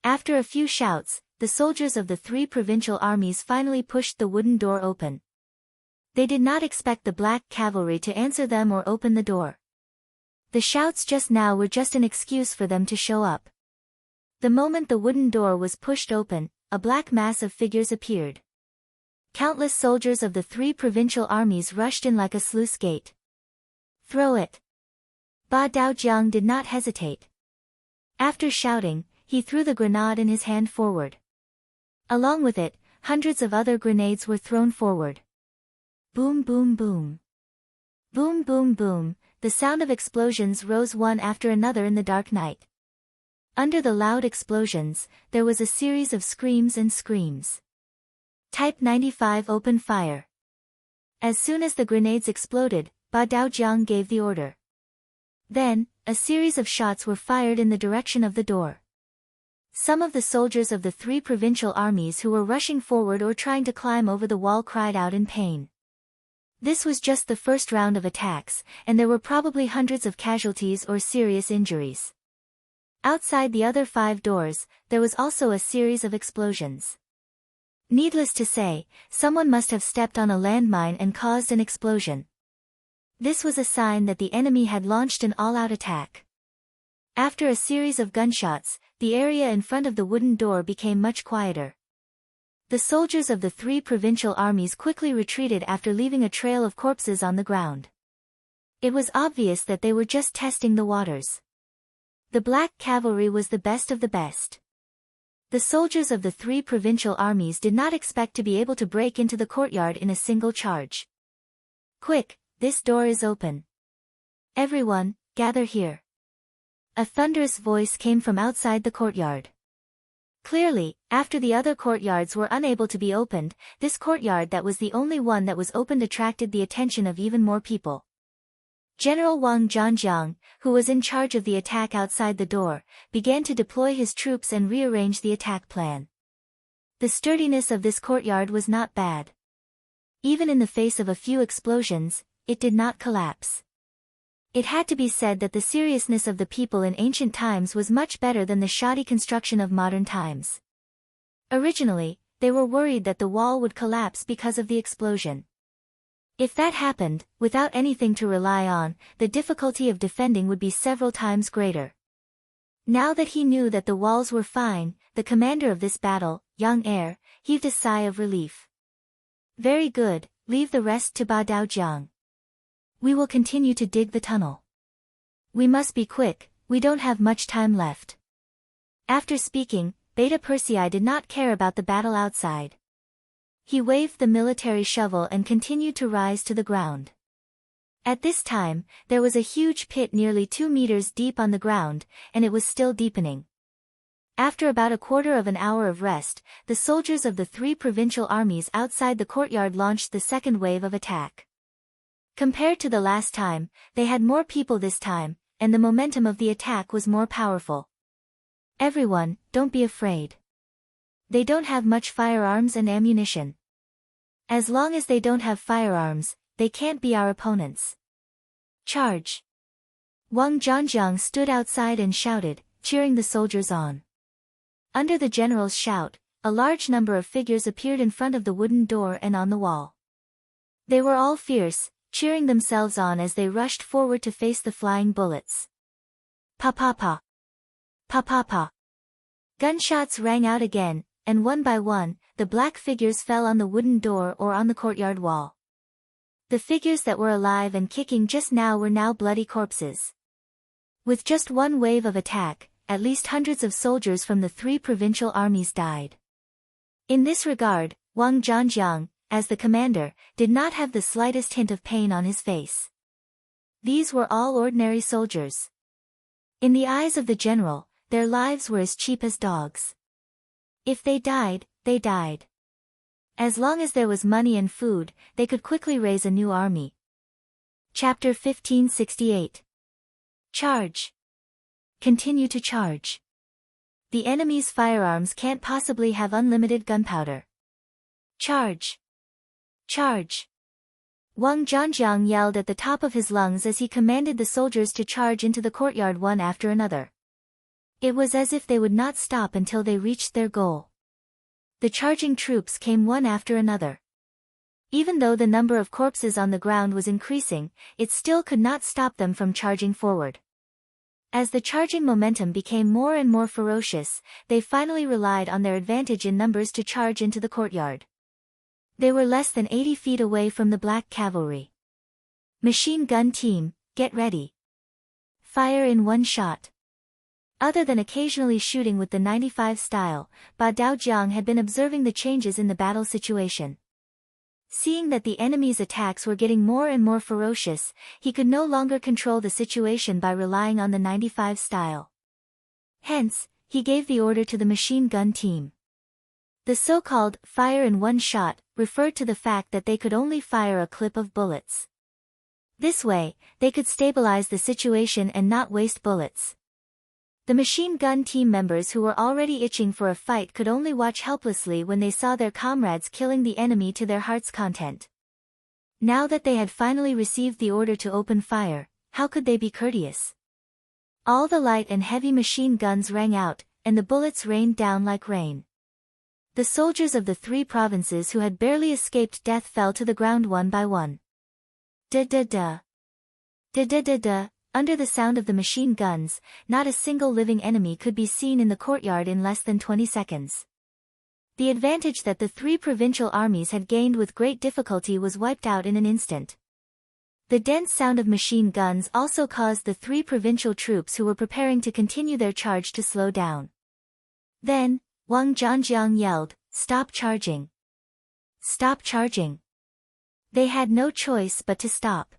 Speaker 1: After a few shouts, the soldiers of the 3 provincial armies finally pushed the wooden door open. They did not expect the Black Cavalry to answer them or open the door. The shouts just now were just an excuse for them to show up. The moment the wooden door was pushed open, a black mass of figures appeared. Countless soldiers of the 3 provincial armies rushed in like a sluice gate. "Throw it." Ba Daojiang did not hesitate. After shouting, he threw the grenade in his hand forward. Along with it, hundreds of other grenades were thrown forward. Boom boom boom. Boom boom boom, the sound of explosions rose one after another in the dark night. Under the loud explosions, there was a series of screams and screams. Type 95 open fire. As soon as the grenades exploded, Ba Daojiang gave the order. Then, a series of shots were fired in the direction of the door. Some of the soldiers of the 3 provincial armies who were rushing forward or trying to climb over the wall cried out in pain. This was just the first round of attacks, and there were probably hundreds of casualties or serious injuries. Outside the other 5 doors, there was also a series of explosions. Needless to say, someone must have stepped on a landmine and caused an explosion. This was a sign that the enemy had launched an all-out attack. After a series of gunshots, the area in front of the wooden door became much quieter. The soldiers of the 3 provincial armies quickly retreated after leaving a trail of corpses on the ground. It was obvious that they were just testing the waters. The black cavalry was the best of the best. The soldiers of the three provincial armies did not expect to be able to break into the courtyard in a single charge. Quick, this door is open. Everyone, gather here. A thunderous voice came from outside the courtyard. Clearly, after the other courtyards were unable to be opened, this courtyard that was the only one that was opened attracted the attention of even more people. General Wang Zhangjiang, who was in charge of the attack outside the door, began to deploy his troops and rearrange the attack plan. The sturdiness of this courtyard was not bad. Even in the face of a few explosions, it did not collapse. It had to be said that the seriousness of the people in ancient times was much better than the shoddy construction of modern times. Originally, they were worried that the wall would collapse because of the explosion. If that happened, without anything to rely on, the difficulty of defending would be several times greater. Now that he knew that the walls were fine, the commander of this battle, Yang Er, heaved a sigh of relief. Very good, leave the rest to Ba Daojiang. We will continue to dig the tunnel. We must be quick, we don't have much time left. After speaking, Beta Persei did not care about the battle outside. He waved the military shovel and continued to rise to the ground. At this time, there was a huge pit nearly 2 meters deep on the ground, and it was still deepening. After about a quarter of an hour of rest, the soldiers of the three provincial armies outside the courtyard launched the second wave of attack. Compared to the last time, they had more people this time, and the momentum of the attack was more powerful. Everyone, don't be afraid. They don't have much firearms and ammunition. As long as they don't have firearms, they can't be our opponents. Charge! Wang Zhangjiang stood outside and shouted, cheering the soldiers on. Under the general's shout, a large number of figures appeared in front of the wooden door and on the wall. They were all fierce, cheering themselves on as they rushed forward to face the flying bullets. Pa-pa-pa! Pa-pa-pa! Gunshots rang out again, and one by one, the black figures fell on the wooden door or on the courtyard wall. The figures that were alive and kicking just now were now bloody corpses. With just one wave of attack, at least hundreds of soldiers from the three provincial armies died. In this regard, Wang Zhangjiang, as the commander, did not have the slightest hint of pain on his face. These were all ordinary soldiers. In the eyes of the general, their lives were as cheap as dogs. If they died, they died. As long as there was money and food, they could quickly raise a new army. Chapter 1568. Charge! Continue to charge. The enemy's firearms can't possibly have unlimited gunpowder. Charge! Charge! Wang Zhangjiang yelled at the top of his lungs as he commanded the soldiers to charge into the courtyard one after another. It was as if they would not stop until they reached their goal. The charging troops came one after another. Even though the number of corpses on the ground was increasing, it still could not stop them from charging forward. As the charging momentum became more and more ferocious, they finally relied on their advantage in numbers to charge into the courtyard. They were less than 80 feet away from the black cavalry. Machine gun team, get ready. Fire in one shot. Other than occasionally shooting with the 95 style, Ba Daojiang had been observing the changes in the battle situation. Seeing that the enemy's attacks were getting more and more ferocious, he could no longer control the situation by relying on the 95 style. Hence, he gave the order to the machine gun team. The so-called fire in one shot referred to the fact that they could only fire a clip of bullets. This way, they could stabilize the situation and not waste bullets. The machine gun team members who were already itching for a fight could only watch helplessly when they saw their comrades killing the enemy to their heart's content. Now that they had finally received the order to open fire, how could they be courteous? All the light and heavy machine guns rang out, and the bullets rained down like rain. The soldiers of the three provinces who had barely escaped death fell to the ground one by one. Da-da-da. Da-da-da-da. Under the sound of the machine guns, not a single living enemy could be seen in the courtyard in less than 20 seconds. The advantage that the three provincial armies had gained with great difficulty was wiped out in an instant. The dense sound of machine guns also caused the three provincial troops who were preparing to continue their charge to slow down. Then, Wang Zhangjiang yelled, "Stop charging! Stop charging!" They had no choice but to stop.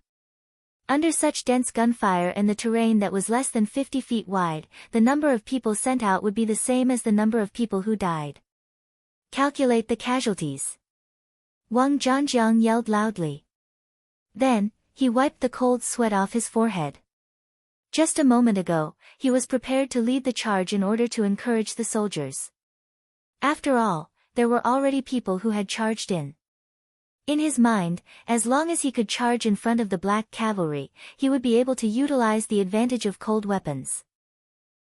Speaker 1: Under such dense gunfire and the terrain that was less than 50 feet wide, the number of people sent out would be the same as the number of people who died. "Calculate the casualties," Wang Zhangjiang yelled loudly. Then, he wiped the cold sweat off his forehead. Just a moment ago, he was prepared to lead the charge in order to encourage the soldiers. After all, there were already people who had charged in. In his mind, as long as he could charge in front of the black cavalry, he would be able to utilize the advantage of cold weapons.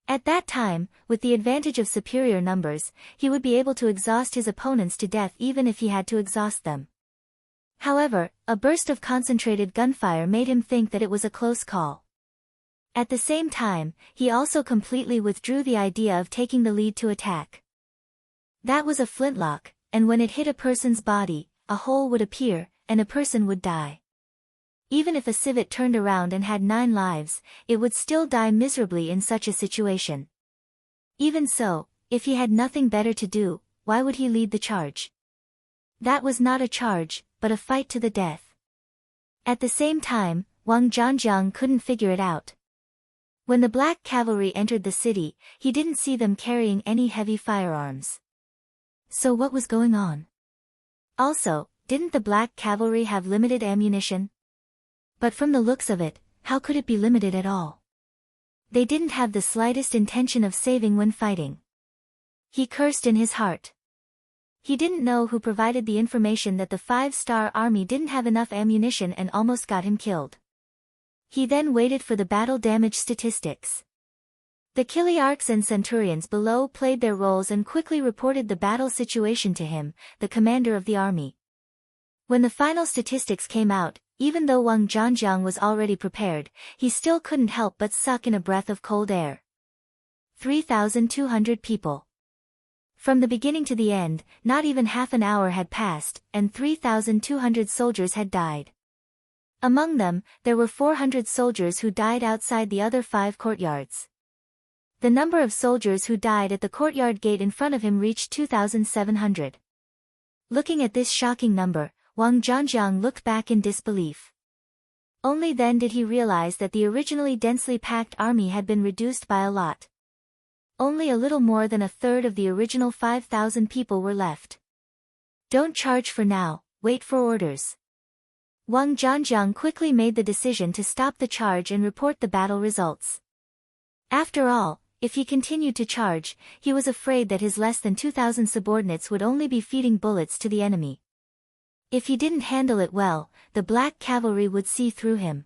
Speaker 1: At that time, with the advantage of superior numbers, he would be able to exhaust his opponents to death even if he had to exhaust them. However, a burst of concentrated gunfire made him think that it was a close call. At the same time, he also completely withdrew the idea of taking the lead to attack. That was a flintlock, and when it hit a person's body, a hole would appear, and a person would die. Even if a civet turned around and had 9 lives, it would still die miserably in such a situation. Even so, if he had nothing better to do, why would he lead the charge? That was not a charge, but a fight to the death. At the same time, Wang Zhangjiang couldn't figure it out. When the black cavalry entered the city, he didn't see them carrying any heavy firearms. So what was going on? Also, didn't the black cavalry have limited ammunition? But from the looks of it, how could it be limited at all? They didn't have the slightest intention of saving when fighting. He cursed in his heart. He didn't know who provided the information that the 5-star army didn't have enough ammunition and almost got him killed. He then waited for the battle damage statistics. The Kiliarchs and Centurions below played their roles and quickly reported the battle situation to him, the commander of the army. When the final statistics came out, even though Wang Zhangjiang was already prepared, he still couldn't help but suck in a breath of cold air. 3,200 people. From the beginning to the end, not even half an hour had passed, and 3,200 soldiers had died. Among them, there were 400 soldiers who died outside the other 5 courtyards. The number of soldiers who died at the courtyard gate in front of him reached 2,700. Looking at this shocking number, Wang Zhangjiang looked back in disbelief. Only then did he realize that the originally densely packed army had been reduced by a lot. Only a little more than a third of the original 5,000 people were left. "Don't charge for now, wait for orders." Wang Zhangjiang quickly made the decision to stop the charge and report the battle results. After all, if he continued to charge, he was afraid that his less than 2,000 subordinates would only be feeding bullets to the enemy. If he didn't handle it well, the black cavalry would see through him.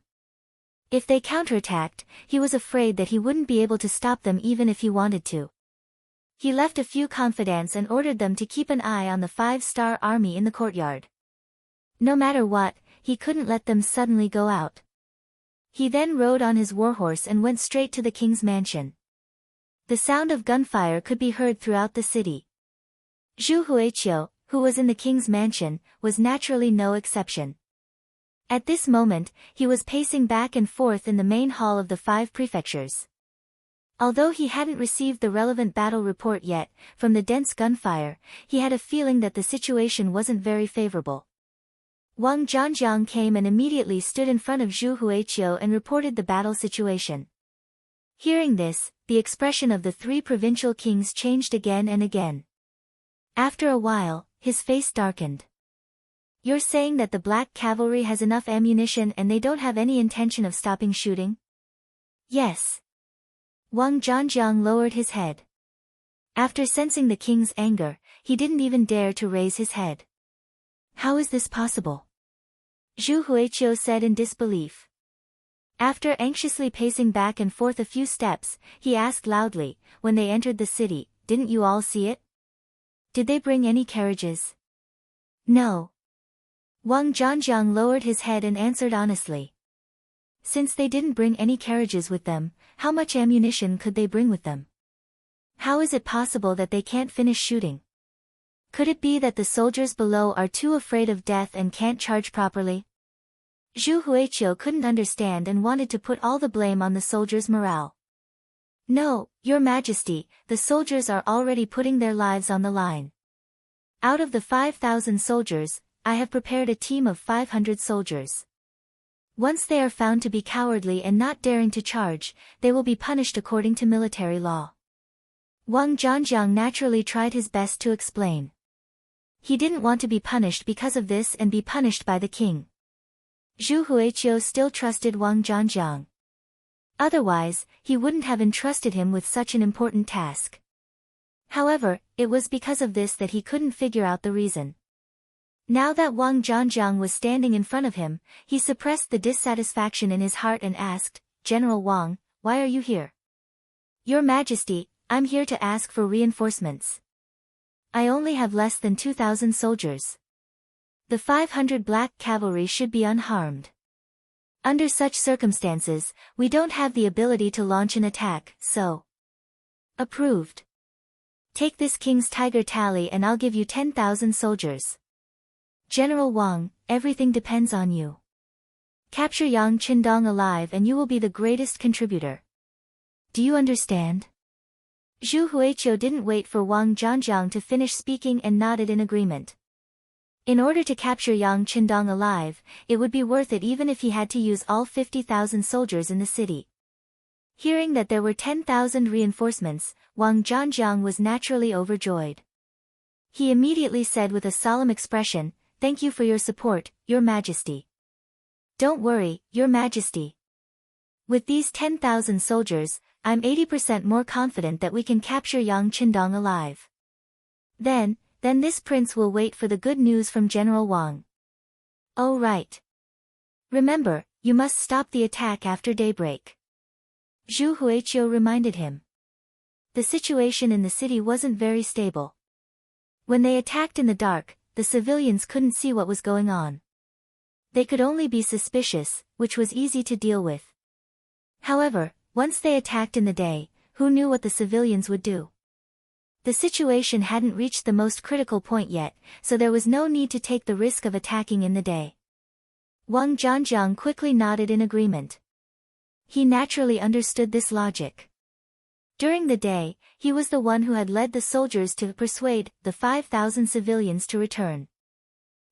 Speaker 1: If they counterattacked, he was afraid that he wouldn't be able to stop them even if he wanted to. He left a few confidants and ordered them to keep an eye on the 5-star army in the courtyard. No matter what, he couldn't let them suddenly go out. He then rode on his warhorse and went straight to the king's mansion. The sound of gunfire could be heard throughout the city. Zhu Huiqiu, who was in the king's mansion, was naturally no exception. At this moment, he was pacing back and forth in the main hall of the 5 prefectures. Although he hadn't received the relevant battle report yet, from the dense gunfire, he had a feeling that the situation wasn't very favorable. Wang Zhangjiang came and immediately stood in front of Zhu Huiqiu and reported the battle situation. Hearing this, the expression of the 3 provincial kings changed again and again. After a while, his face darkened. "You're saying that the black cavalry has enough ammunition and they don't have any intention of stopping shooting?" "Yes." Wang Zhangjiang lowered his head. After sensing the king's anger, he didn't even dare to raise his head. "How is this possible?" Zhu Huiqiu said in disbelief. After anxiously pacing back and forth a few steps, he asked loudly, "When they entered the city, didn't you all see it? Did they bring any carriages?" "No." Wang Zhangjiang lowered his head and answered honestly. Since they didn't bring any carriages with them, how much ammunition could they bring with them? How is it possible that they can't finish shooting? Could it be that the soldiers below are too afraid of death and can't charge properly? Zhu Huiqiu couldn't understand and wanted to put all the blame on the soldiers' morale. No, Your Majesty, the soldiers are already putting their lives on the line. Out of the 5,000 soldiers, I have prepared a team of 500 soldiers. Once they are found to be cowardly and not daring to charge, they will be punished according to military law. Wang Zhangjiang naturally tried his best to explain. He didn't want to be punished because of this and be punished by the king. Zhu Huiqiu still trusted Wang Zhangjiang. Otherwise, he wouldn't have entrusted him with such an important task. However, it was because of this that he couldn't figure out the reason. Now that Wang Zhangjiang was standing in front of him, he suppressed the dissatisfaction in his heart and asked, General Wang, why are you here? Your Majesty, I'm here to ask for reinforcements. I only have less than 2,000 soldiers. The 500 black cavalry should be unharmed. Under such circumstances, we don't have the ability to launch an attack, so. Approved. Take this king's tiger tally and I'll give you 10,000 soldiers. General Wang, everything depends on you. Capture Yang Qindong alive and you will be the greatest contributor. Do you understand? Zhu Huiqiu didn't wait for Wang Zhangjiang to finish speaking and nodded in agreement. In order to capture Yang Qindong alive, it would be worth it even if he had to use all 50,000 soldiers in the city. Hearing that there were 10,000 reinforcements, Wang Zhangjiang was naturally overjoyed. He immediately said with a solemn expression, Thank you for your support, Your Majesty. Don't worry, Your Majesty. With these 10,000 soldiers, I'm 80% more confident that we can capture Yang Qindong alive. Then this prince will wait for the good news from General Wang. Oh right. Remember, you must stop the attack after daybreak. Zhu Huiqiu reminded him. The situation in the city wasn't very stable. When they attacked in the dark, the civilians couldn't see what was going on. They could only be suspicious, which was easy to deal with. However, once they attacked in the day, who knew what the civilians would do? The situation hadn't reached the most critical point yet, so there was no need to take the risk of attacking in the day. Wang Zhangjiang quickly nodded in agreement. He naturally understood this logic. During the day, he was the one who had led the soldiers to persuade the 5,000 civilians to return.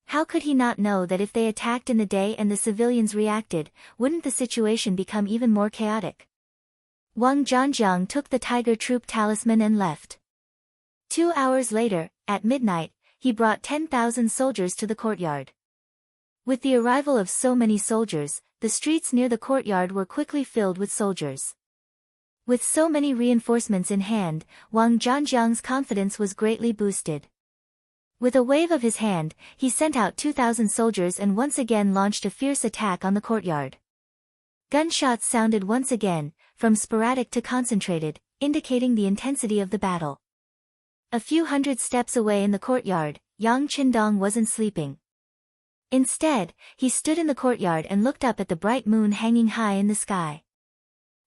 Speaker 1: How could he not know that if they attacked in the day and the civilians reacted, wouldn't the situation become even more chaotic? Wang Zhangjiang took the tiger troop talisman and left. 2 hours later, at midnight, he brought 10,000 soldiers to the courtyard. With the arrival of so many soldiers, the streets near the courtyard were quickly filled with soldiers. With so many reinforcements in hand, Wang Zhangjiang's confidence was greatly boosted. With a wave of his hand, he sent out 2,000 soldiers and once again launched a fierce attack on the courtyard. Gunshots sounded once again, from sporadic to concentrated, indicating the intensity of the battle. A few hundred steps away in the courtyard, Yang Qindong wasn't sleeping. Instead, he stood in the courtyard and looked up at the bright moon hanging high in the sky.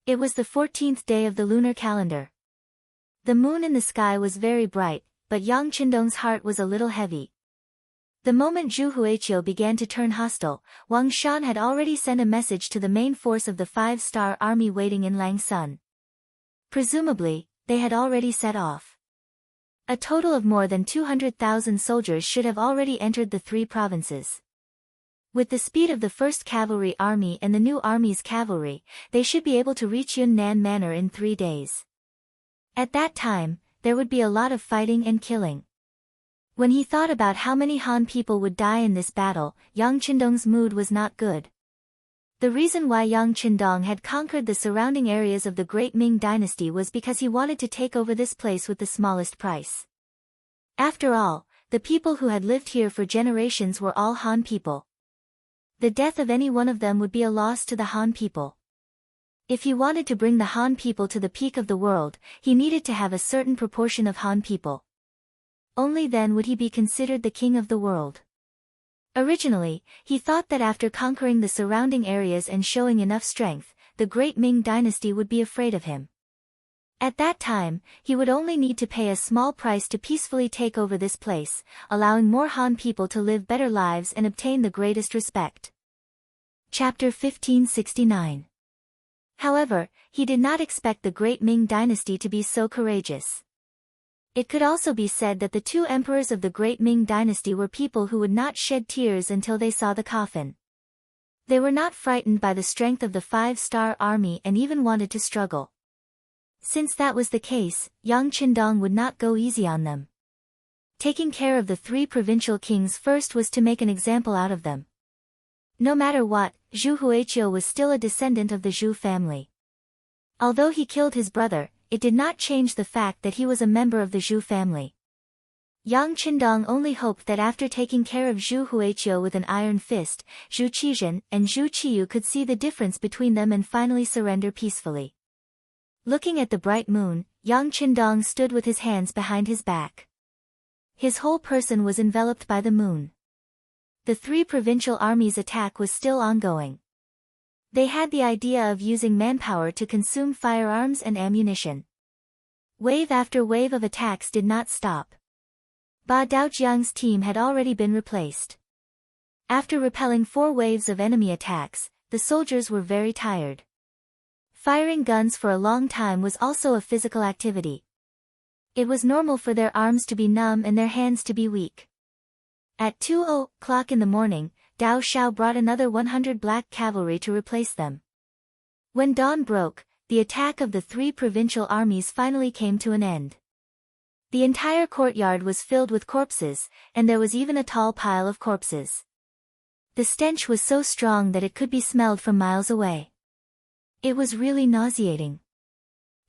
Speaker 1: It was the 14th day of the lunar calendar. The moon in the sky was very bright, but Yang Qindong's heart was a little heavy. The moment Zhu Huiqiu began to turn hostile, Wang Shan had already sent a message to the main force of the 5-star army waiting in Langsun. Presumably, they had already set off. A total of more than 200,000 soldiers should have already entered the 3 provinces. With the speed of the 1st Cavalry Army and the new army's cavalry, they should be able to reach Yunnan Manor in 3 days. At that time, there would be a lot of fighting and killing. When he thought about how many Han people would die in this battle, Yang Qindong's mood was not good. The reason why Yang Qindong had conquered the surrounding areas of the Great Ming Dynasty was because he wanted to take over this place with the smallest price. After all, the people who had lived here for generations were all Han people. The death of any one of them would be a loss to the Han people. If he wanted to bring the Han people to the peak of the world, he needed to have a certain proportion of Han people. Only then would he be considered the king of the world. Originally, he thought that after conquering the surrounding areas and showing enough strength, the Great Ming Dynasty would be afraid of him. At that time, he would only need to pay a small price to peacefully take over this place, allowing more Han people to live better lives and obtain the greatest respect. Chapter 1569. However, he did not expect the great Ming dynasty to be so courageous. It could also be said that the two emperors of the great Ming dynasty were people who would not shed tears until they saw the coffin. They were not frightened by the strength of the 5-star army and even wanted to struggle. Since that was the case, Yang Qindong would not go easy on them. Taking care of the 3 provincial kings first was to make an example out of them. No matter what, Zhu Huiqiu was still a descendant of the Zhu family. Although he killed his brother, it did not change the fact that he was a member of the Zhu family. Yang Qindong only hoped that after taking care of Zhu Huiqiu with an iron fist, Zhu Qizhen and Zhu Qiyu could see the difference between them and finally surrender peacefully. Looking at the bright moon, Yang Qindong stood with his hands behind his back. His whole person was enveloped by the moon. The 3 provincial armies' attack was still ongoing. They had the idea of using manpower to consume firearms and ammunition. Wave after wave of attacks did not stop. Ba Daojiang's team had already been replaced. After repelling 4 waves of enemy attacks, the soldiers were very tired. Firing guns for a long time was also a physical activity. It was normal for their arms to be numb and their hands to be weak. At 2:00 in the morning, Dao Xiao brought another 100 black cavalry to replace them. When dawn broke, the attack of the 3 provincial armies finally came to an end. The entire courtyard was filled with corpses, and there was even a tall pile of corpses. The stench was so strong that it could be smelled from miles away. It was really nauseating.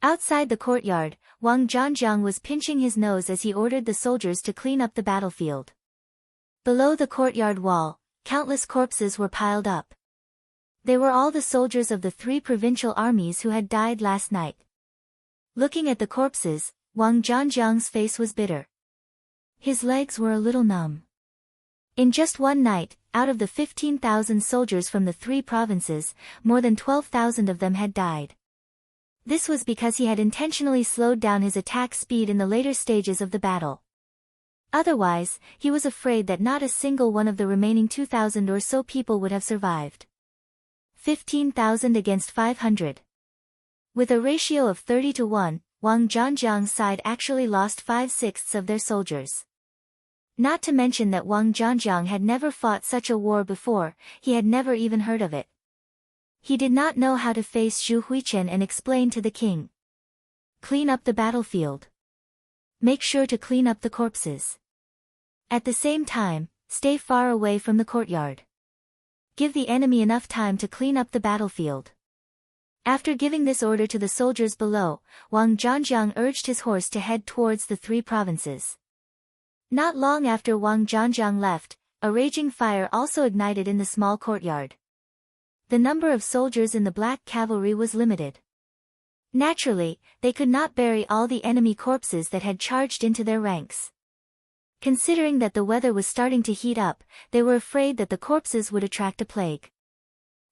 Speaker 1: Outside the courtyard, Wang Zhangjiang was pinching his nose as he ordered the soldiers to clean up the battlefield. Below the courtyard wall, countless corpses were piled up. They were all the soldiers of the 3 provincial armies who had died last night. Looking at the corpses, Wang Zhangjiang's face was bitter. His legs were a little numb. In just one night, out of the 15,000 soldiers from the 3 provinces, more than 12,000 of them had died. This was because he had intentionally slowed down his attack speed in the later stages of the battle. Otherwise, he was afraid that not a single one of the remaining 2,000 or so people would have survived. 15,000 against 500. With a ratio of 30-1, Wang Zhangjiang's side actually lost 5/6 of their soldiers. Not to mention that Wang Zhangjiang had never fought such a war before, he had never even heard of it. He did not know how to face Zhu Huiqian and explain to the king. Clean up the battlefield. Make sure to clean up the corpses. At the same time, stay far away from the courtyard. Give the enemy enough time to clean up the battlefield. After giving this order to the soldiers below, Wang Zhangjiang urged his horse to head towards the 3 provinces. Not long after Wang Zhangjiang left, a raging fire also ignited in the small courtyard. The number of soldiers in the black cavalry was limited. Naturally, they could not bury all the enemy corpses that had charged into their ranks. Considering that the weather was starting to heat up, they were afraid that the corpses would attract a plague.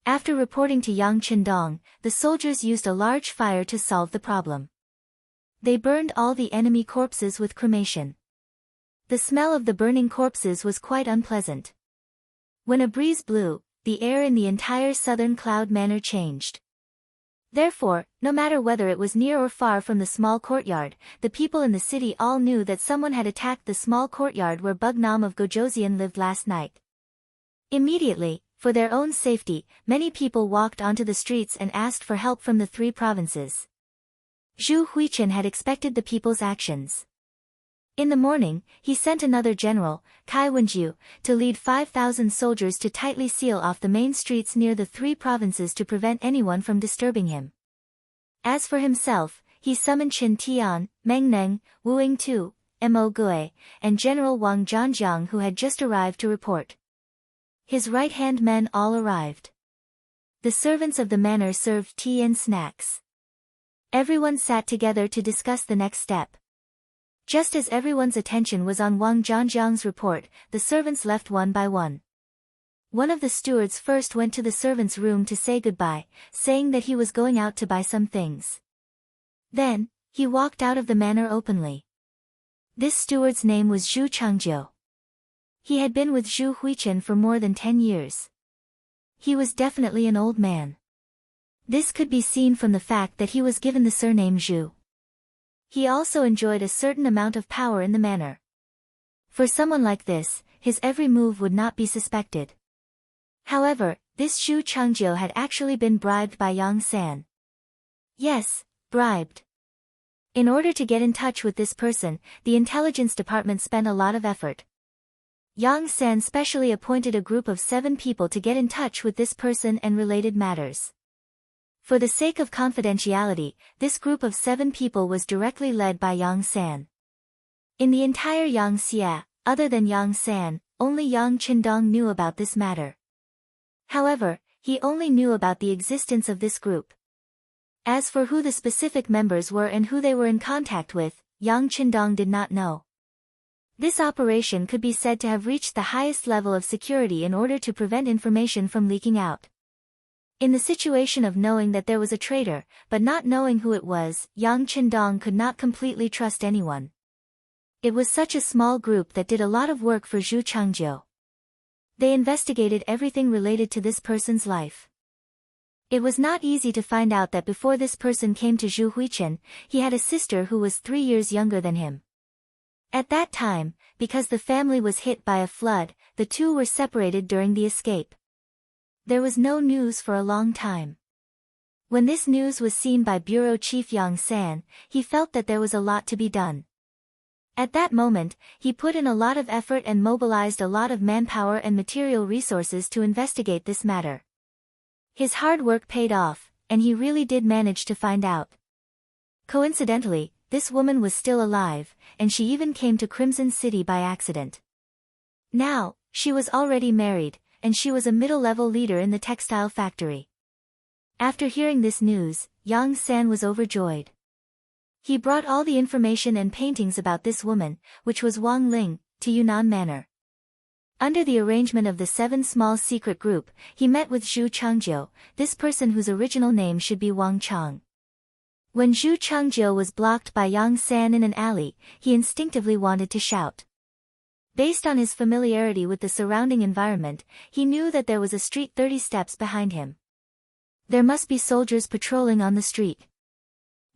Speaker 1: After reporting to Yang Qindong, the soldiers used a large fire to solve the problem. They burned all the enemy corpses with cremation. The smell of the burning corpses was quite unpleasant. When a breeze blew, the air in the entire southern cloud manor changed. Therefore, no matter whether it was near or far from the small courtyard, the people in the city all knew that someone had attacked the small courtyard where Bugnam of Gojoseon lived last night. Immediately, for their own safety, many people walked onto the streets and asked for help from the 3 provinces. Zhu Huiqian had expected the people's actions. In the morning, he sent another general, Kai Wenjiu, to lead 5,000 soldiers to tightly seal off the main streets near the 3 provinces to prevent anyone from disturbing him. As for himself, he summoned Qin Tian, Meng Neng, Wu Yingtu, Mo Gui, and General Wang Zhangjiang who had just arrived to report. His right-hand men all arrived. The servants of the manor served tea and snacks. Everyone sat together to discuss the next step. Just as everyone's attention was on Wang Zhangjiang's report, the servants left one by one. One of the stewards first went to the servants' room to say goodbye, saying that he was going out to buy some things. Then, he walked out of the manor openly. This steward's name was Zhu Chengjiu. He had been with Zhu Huiqian for more than 10 years. he was definitely an old man. This could be seen from the fact that he was given the surname Zhu. He also enjoyed a certain amount of power in the manner. For someone like this, his every move would not be suspected. However, this Zhu Chengjiu had actually been bribed by Yang San. Yes, bribed. In order to get in touch with this person, the intelligence department spent a lot of effort. Yang San specially appointed a group of 7 people to get in touch with this person and related matters. For the sake of confidentiality, this group of 7 people was directly led by Yang San. In the entire Yangxia, other than Yang San, only Yang Qindong knew about this matter. However, he only knew about the existence of this group. As for who the specific members were and who they were in contact with, Yang Qindong did not know. This operation could be said to have reached the highest level of security in order to prevent information from leaking out. In the situation of knowing that there was a traitor, but not knowing who it was, Yang Qindong could not completely trust anyone. It was such a small group that did a lot of work for Zhu Chengjiu. They investigated everything related to this person's life. It was not easy to find out that before this person came to Zhu Huichen, he had a sister who was 3 years younger than him. At that time, because the family was hit by a flood, the two were separated during the escape. There was no news for a long time. When this news was seen by Bureau Chief Yang San, he felt that there was a lot to be done. At that moment, he put in a lot of effort and mobilized a lot of manpower and material resources to investigate this matter. His hard work paid off, and he really did manage to find out. Coincidentally, this woman was still alive, and she even came to Crimson City by accident. Now, she was already married, and she was a middle-level leader in the textile factory. After hearing this news, Yang San was overjoyed. He brought all the information and paintings about this woman, which was Wang Ling, to Yunnan Manor. Under the arrangement of the 7 small secret group, he met with Zhu Chengjiu, this person whose original name should be Wang Chang. When Zhu Chengjiu was blocked by Yang San in an alley, he instinctively wanted to shout. Based on his familiarity with the surrounding environment, he knew that there was a street 30 steps behind him. There must be soldiers patrolling on the street.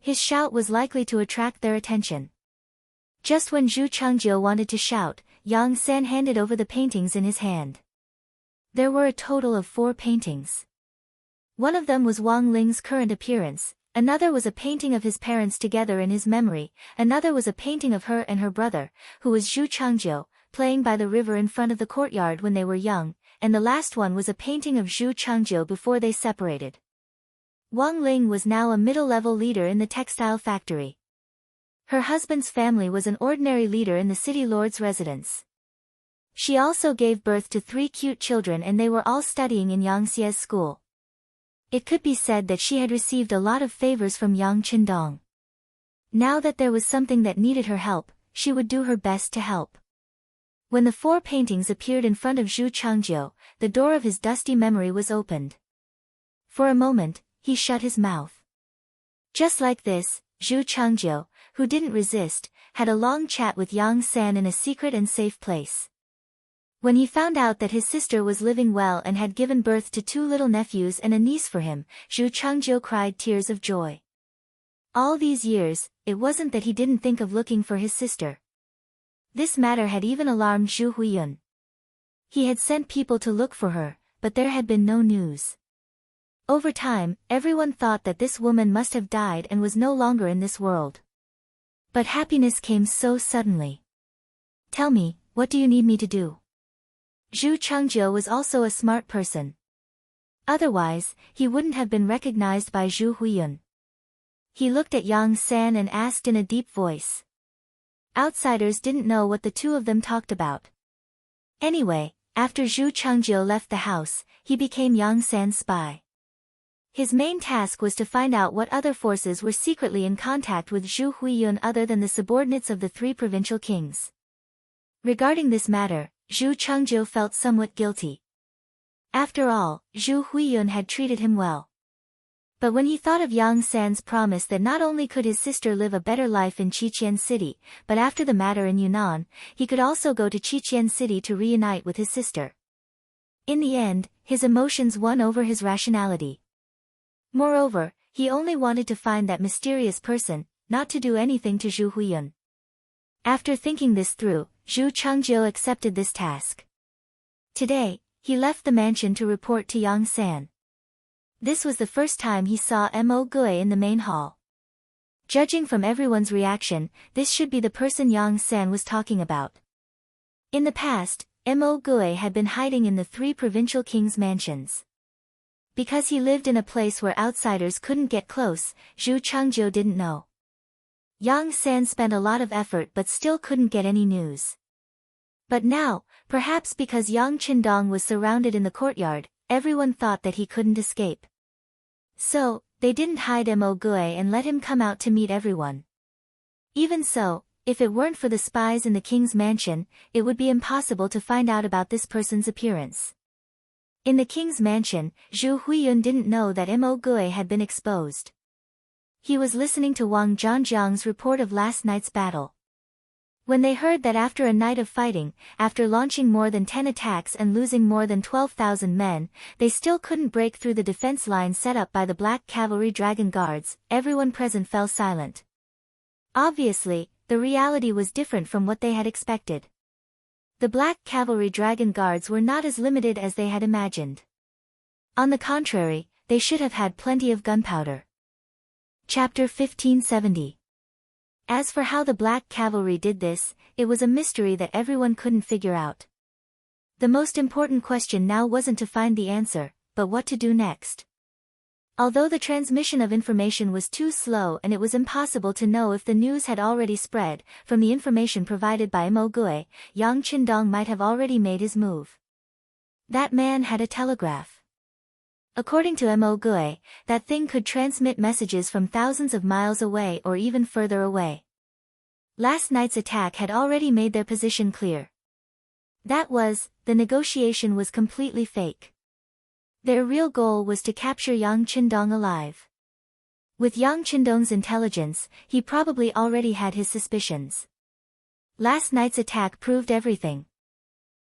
Speaker 1: His shout was likely to attract their attention. Just when Zhu Chengjiu wanted to shout, Yang San handed over the paintings in his hand. There were a total of 4 paintings. One of them was Wang Ling's current appearance, another was a painting of his parents together in his memory, another was a painting of her and her brother, who was Zhu Chengjiu, playing by the river in front of the courtyard when they were young, and the last one was a painting of Zhu Chengjiu before they separated. Wang Ling was now a middle-level leader in the textile factory. Her husband's family was an ordinary leader in the city lord's residence. She also gave birth to 3 cute children and they were all studying in Yangxia's school. It could be said that she had received a lot of favors from Yang Qindong. Now that there was something that needed her help, she would do her best to help. When the 4 paintings appeared in front of Zhu Chengjiu, the door of his dusty memory was opened. For a moment, he shut his mouth. Just like this, Zhu Chengjiu, who didn't resist, had a long chat with Yang San in a secret and safe place. When he found out that his sister was living well and had given birth to 2 little nephews and a niece for him, Zhu Chengjiu cried tears of joy. All these years, it wasn't that he didn't think of looking for his sister. This matter had even alarmed Zhu Huiyun. He had sent people to look for her, but there had been no news. Over time, everyone thought that this woman must have died and was no longer in this world. But happiness came so suddenly. Tell me, what do you need me to do? Zhu Chengjiu was also a smart person. Otherwise, he wouldn't have been recognized by Zhu Huiyun. He looked at Yang San and asked in a deep voice. Outsiders didn't know what the two of them talked about. Anyway, after Zhu Chengjiu left the house, he became Yang San's spy. His main task was to find out what other forces were secretly in contact with Zhu Huiyun other than the subordinates of the 3 provincial kings. Regarding this matter, Zhu Chengjiu felt somewhat guilty. After all, Zhu Huiyun had treated him well. But when he thought of Yang San's promise that not only could his sister live a better life in Qiqian City, but after the matter in Yunnan, he could also go to Qiqian City to reunite with his sister. In the end, his emotions won over his rationality. Moreover, he only wanted to find that mysterious person, not to do anything to Zhu Huiyun. After thinking this through, Zhu Chengjiu accepted this task. Today, he left the mansion to report to Yang San. This was the first time he saw Mo Gui in the main hall. Judging from everyone's reaction, this should be the person Yang San was talking about. In the past, Mo Gui had been hiding in the 3 provincial kings' mansions. Because he lived in a place where outsiders couldn't get close, Zhu Chengjiu didn't know. Yang San spent a lot of effort but still couldn't get any news. But now, perhaps because Yang Qindong was surrounded in the courtyard, everyone thought that he couldn't escape. So, they didn't hide Mo Gui and let him come out to meet everyone. Even so, if it weren't for the spies in the king's mansion, it would be impossible to find out about this person's appearance. In the king's mansion, Zhu Huiyun didn't know that Mo Gui had been exposed. He was listening to Wang Zhangjiang's report of last night's battle. When they heard that after a night of fighting, after launching more than 10 attacks and losing more than 12,000 men, they still couldn't break through the defense line set up by the Black Cavalry Dragon Guards, everyone present fell silent. Obviously, the reality was different from what they had expected. The Black Cavalry Dragon Guards were not as limited as they had imagined. On the contrary, they should have had plenty of gunpowder. Chapter 1570. As for how the Black Cavalry did this, it was a mystery that everyone couldn't figure out. The most important question now wasn't to find the answer, but what to do next. Although the transmission of information was too slow and it was impossible to know if the news had already spread, from the information provided by Mo Gui, Yang Qindong might have already made his move. That man had a telegraph. According to Mo Gui, that thing could transmit messages from thousands of miles away or even further away. Last night's attack had already made their position clear. That was, the negotiation was completely fake. Their real goal was to capture Yang Qindong alive. With Yang Qindong's intelligence, he probably already had his suspicions. Last night's attack proved everything.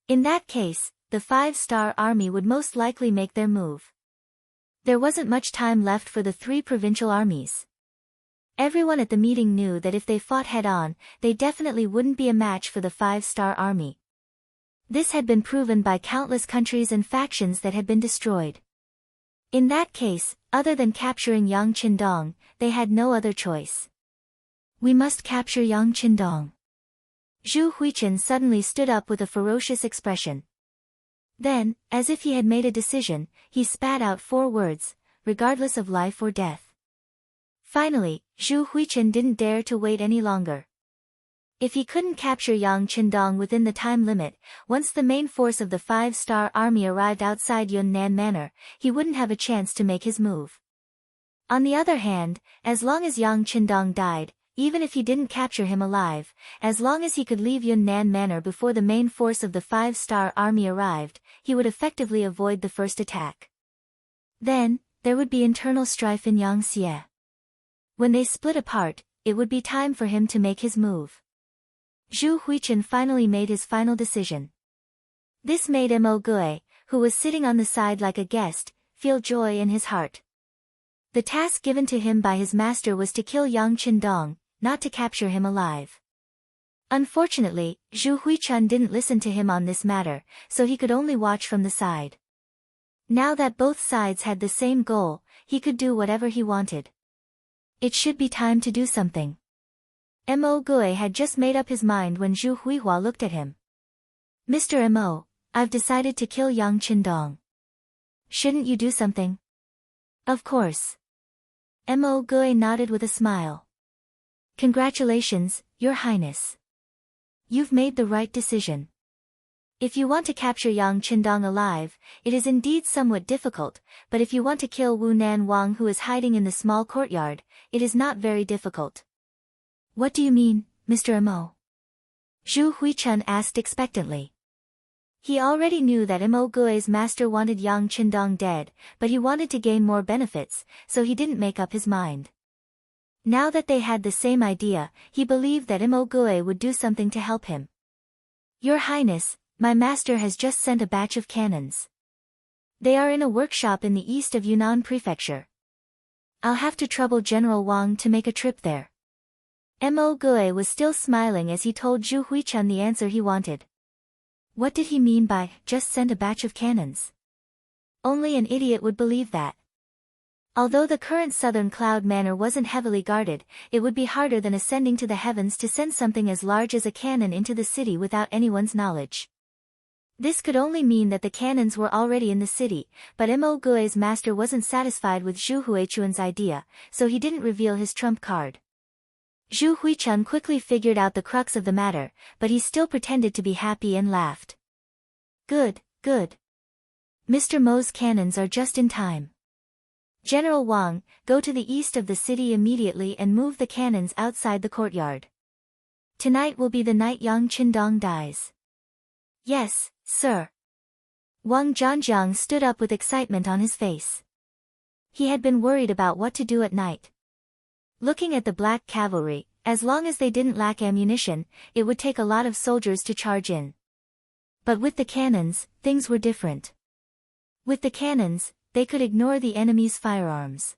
Speaker 1: In that case, the 5-star army would most likely make their move. There wasn't much time left for the 3 provincial armies. Everyone at the meeting knew that if they fought head-on, they definitely wouldn't be a match for the 5-star army. This had been proven by countless countries and factions that had been destroyed. In that case, other than capturing Yang Qindong, they had no other choice. We must capture Yang Qindong. Zhu Huichen suddenly stood up with a ferocious expression. Then, as if he had made a decision, he spat out 4 words, regardless of life or death. Finally, Zhu Huichen didn't dare to wait any longer. If he couldn't capture Yang Qindong within the time limit, once the main force of the 5-star army arrived outside Yunnan Manor, he wouldn't have a chance to make his move. On the other hand, as long as Yang Qindong died, even if he didn't capture him alive, as long as he could leave Yunnan Manor before the main force of the 5-star army arrived, he would effectively avoid the first attack. Then, there would be internal strife in Yangxie. When they split apart, it would be time for him to make his move. Zhu Huichen finally made his final decision. This made Mo Gui, who was sitting on the side like a guest, feel joy in his heart. The task given to him by his master was to kill Yang Qindong, not to capture him alive. Unfortunately, Zhu Huichen didn't listen to him on this matter, so he could only watch from the side. Now that both sides had the same goal, he could do whatever he wanted. It should be time to do something. Mo Gui had just made up his mind when Zhu Huihua looked at him. Mr. Mo, I've decided to kill Yang Qindong. Shouldn't you do something? Of course. Mo Gui nodded with a smile. Congratulations, Your Highness. You've made the right decision. If you want to capture Yang Qindong alive, it is indeed somewhat difficult, but if you want to kill Wu Nan Wang who is hiding in the small courtyard, it is not very difficult. What do you mean, Mr. Mo? Zhu Huichen asked expectantly. He already knew that Mo Gui's master wanted Yang Qindong dead, but he wanted to gain more benefits, so he didn't make up his mind. Now that they had the same idea, he believed that Mo Gui would do something to help him. Your Highness, my master has just sent a batch of cannons. They are in a workshop in the east of Yunnan Prefecture. I'll have to trouble General Wang to make a trip there. Mo Gue was still smiling as he told Zhu Huichun the answer he wanted. What did he mean by, just send a batch of cannons? Only an idiot would believe that. Although the current southern cloud manor wasn't heavily guarded, it would be harder than ascending to the heavens to send something as large as a cannon into the city without anyone's knowledge. This could only mean that the cannons were already in the city, but Mo Gue's master wasn't satisfied with Zhu Huichun's idea, so he didn't reveal his trump card. Zhu Huichun quickly figured out the crux of the matter, but he still pretended to be happy and laughed. Good, good. Mr. Mo's cannons are just in time. General Wang, go to the east of the city immediately and move the cannons outside the courtyard. Tonight will be the night Yang Qindong dies. Yes, sir. Wang Zhanjiang stood up with excitement on his face. He had been worried about what to do at night. Looking at the black cavalry, as long as they didn't lack ammunition, it would take a lot of soldiers to charge in. But with the cannons, things were different. With the cannons, they could ignore the enemy's firearms.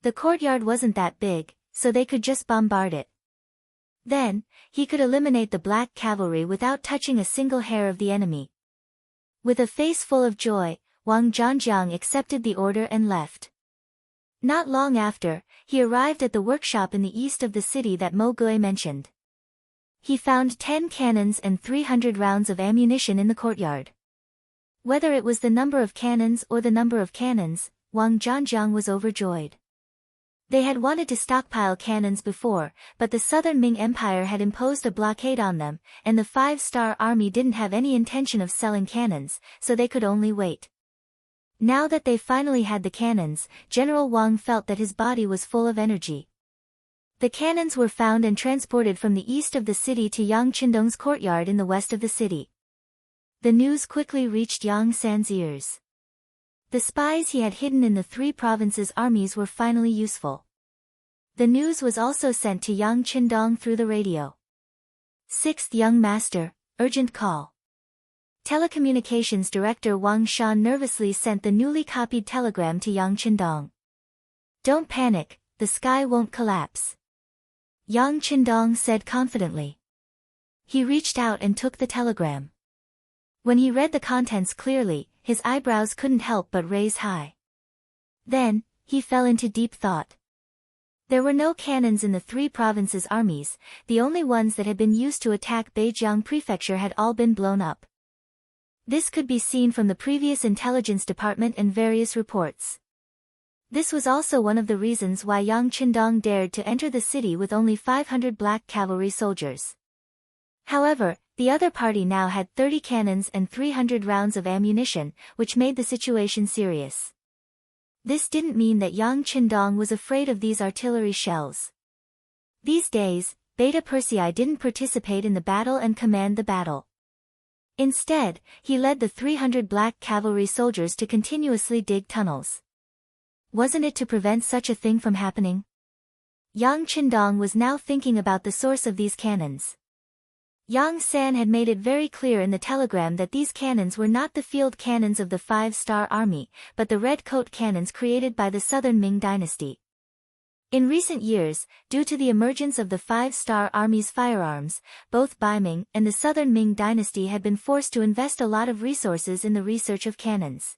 Speaker 1: The courtyard wasn't that big, so they could just bombard it. Then, he could eliminate the black cavalry without touching a single hair of the enemy. With a face full of joy, Wang Zhanjiang accepted the order and left. Not long after, he arrived at the workshop in the east of the city that Mo Gue mentioned. He found 10 cannons and 300 rounds of ammunition in the courtyard. Whether it was the number of cannons or the number of cannons, Wang Zhanjiang was overjoyed. They had wanted to stockpile cannons before, but the Southern Ming Empire had imposed a blockade on them, and the 5-star army didn't have any intention of selling cannons, so they could only wait. Now that they finally had the cannons, General Wang felt that his body was full of energy. The cannons were found and transported from the east of the city to Yang Qindong's courtyard in the west of the city. The news quickly reached Yang San's ears. The spies he had hidden in the 3 provinces' armies were finally useful. The news was also sent to Yang Qindong through the radio. 6th Young Master, urgent call. Telecommunications Director Wang Shan nervously sent the newly copied telegram to Yang Qindong. Don't panic, the sky won't collapse. Yang Qindong said confidently. He reached out and took the telegram. When he read the contents clearly, his eyebrows couldn't help but raise high. Then, he fell into deep thought. There were no cannons in the 3 provinces' armies, the only ones that had been used to attack Beijiang Prefecture had all been blown up. This could be seen from the previous intelligence department and various reports. This was also one of the reasons why Yang Qindong dared to enter the city with only 500 black cavalry soldiers. However, the other party now had 30 cannons and 300 rounds of ammunition, which made the situation serious. This didn't mean that Yang Qindong was afraid of these artillery shells. These days, Beta Persei didn't participate in the battle and command the battle. Instead, he led the 300 black cavalry soldiers to continuously dig tunnels. Wasn't it to prevent such a thing from happening? Yang Qindong was now thinking about the source of these cannons. Yang San had made it very clear in the telegram that these cannons were not the field cannons of the 5-star army, but the red coat cannons created by the Southern Ming dynasty. In recent years, due to the emergence of the 5-star army's firearms, both Baiming and the Southern Ming dynasty had been forced to invest a lot of resources in the research of cannons.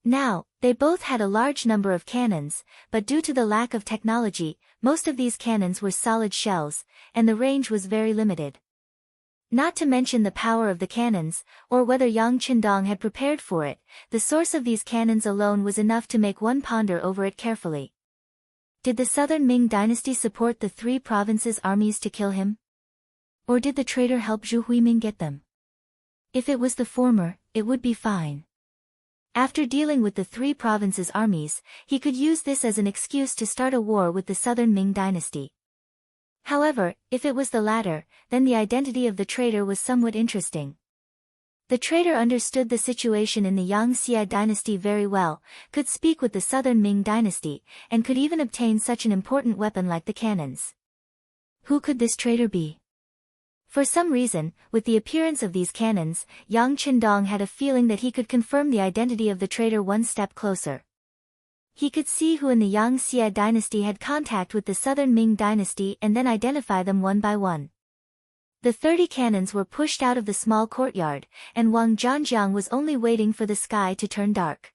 Speaker 1: Now, they both had a large number of cannons, but due to the lack of technology, most of these cannons were solid shells, and the range was very limited. Not to mention the power of the cannons, or whether Yang Qindong had prepared for it, the source of these cannons alone was enough to make one ponder over it carefully. Did the Southern Ming dynasty support the 3 provinces' armies to kill him? Or did the traitor help Zhu Huiming get them? If it was the former, it would be fine. After dealing with the 3 provinces' armies, he could use this as an excuse to start a war with the Southern Ming dynasty. However, if it was the latter, then the identity of the traitor was somewhat interesting. The traitor understood the situation in the Yang Xie dynasty very well, could speak with the Southern Ming dynasty, and could even obtain such an important weapon like the cannons. Who could this traitor be? For some reason, with the appearance of these cannons, Yang Qindong had a feeling that he could confirm the identity of the traitor one step closer. He could see who in the Yang Xie dynasty had contact with the southern Ming dynasty and then identify them one by one. The 30 cannons were pushed out of the small courtyard, and Wang Zhanjiang was only waiting for the sky to turn dark.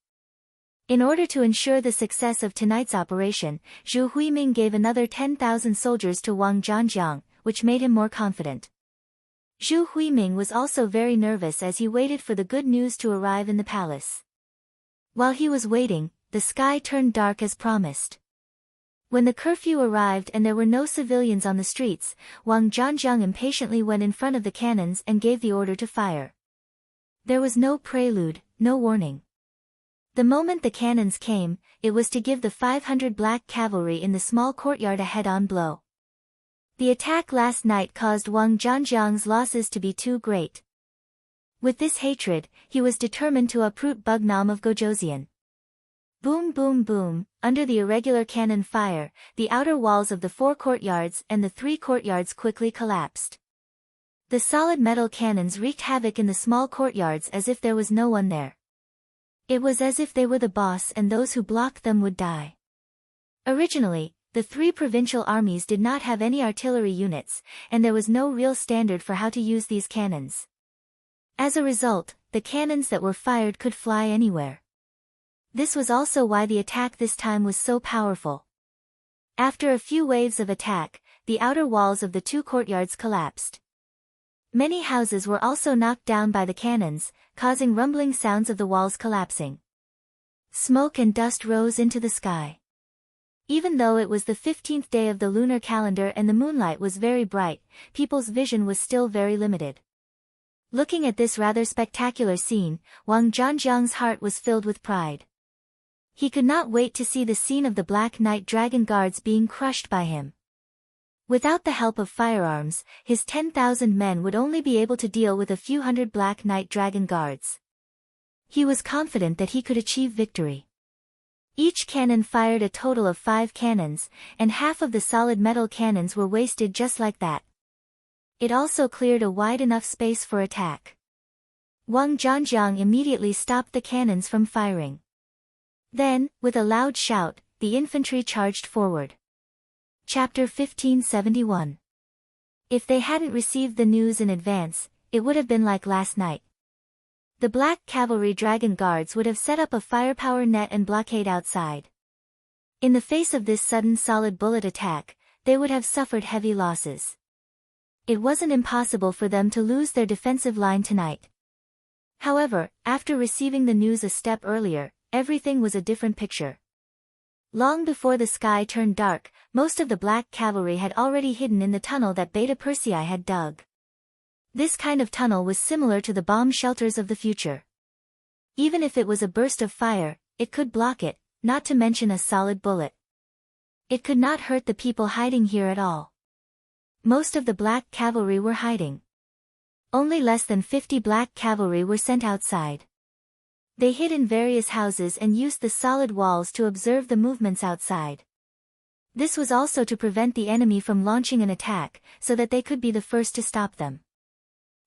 Speaker 1: In order to ensure the success of tonight's operation, Zhu Huiming gave another 10,000 soldiers to Wang Zhanjiang, which made him more confident. Zhu Huiming was also very nervous as he waited for the good news to arrive in the palace. While he was waiting, the sky turned dark as promised. When the curfew arrived and there were no civilians on the streets, Wang Zhanjiang impatiently went in front of the cannons and gave the order to fire. There was no prelude, no warning. The moment the cannons came, it was to give the 500 black cavalry in the small courtyard a head-on blow. The attack last night caused Wang Zhanjiang's losses to be too great. With this hatred, he was determined to uproot Bugnam of Gojoseon. Boom boom boom, under the irregular cannon fire, the outer walls of the 4 courtyards and the 3 courtyards quickly collapsed. The solid metal cannons wreaked havoc in the small courtyards as if there was no one there. It was as if they were the boss and those who blocked them would die. Originally, the 3 provincial armies did not have any artillery units, and there was no real standard for how to use these cannons. As a result, the cannons that were fired could fly anywhere. This was also why the attack this time was so powerful. After a few waves of attack, the outer walls of the 2 courtyards collapsed. Many houses were also knocked down by the cannons, causing rumbling sounds of the walls collapsing. Smoke and dust rose into the sky. Even though it was the 15th day of the lunar calendar and the moonlight was very bright, people's vision was still very limited. Looking at this rather spectacular scene, Wang Zhanjiang's heart was filled with pride. He could not wait to see the scene of the Black Knight Dragon Guards being crushed by him. Without the help of firearms, his 10,000 men would only be able to deal with a few hundred Black Knight Dragon Guards. He was confident that he could achieve victory. Each cannon fired a total of 5 cannons, and half of the solid metal cannons were wasted just like that. It also cleared a wide enough space for attack. Wang Zhanjiang immediately stopped the cannons from firing. Then, with a loud shout, the infantry charged forward. Chapter 1571. If they hadn't received the news in advance, it would have been like last night. The Black Cavalry Dragon Guards would have set up a firepower net and blockade outside. In the face of this sudden solid bullet attack, they would have suffered heavy losses. It wasn't impossible for them to lose their defensive line tonight. However, after receiving the news a step earlier, everything was a different picture. Long before the sky turned dark, most of the Black Cavalry had already hidden in the tunnel that Beta Persei had dug. This kind of tunnel was similar to the bomb shelters of the future. Even if it was a burst of fire, it could block it, not to mention a solid bullet. It could not hurt the people hiding here at all. Most of the Black Cavalry were hiding. Only less than 50 Black Cavalry were sent outside. They hid in various houses and used the solid walls to observe the movements outside. This was also to prevent the enemy from launching an attack, so that they could be the first to stop them.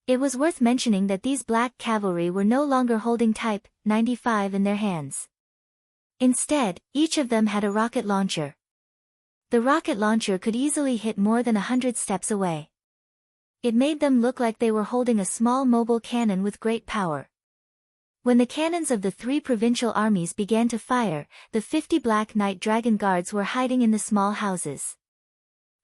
Speaker 1: It was worth mentioning that these Black Cavalry were no longer holding Type 95 in their hands. Instead, each of them had a rocket launcher. The rocket launcher could easily hit more than 100 steps away. It made them look like they were holding a small mobile cannon with great power. When the cannons of the 3 provincial armies began to fire, the 50 Black Knight Dragon Guards were hiding in the small houses.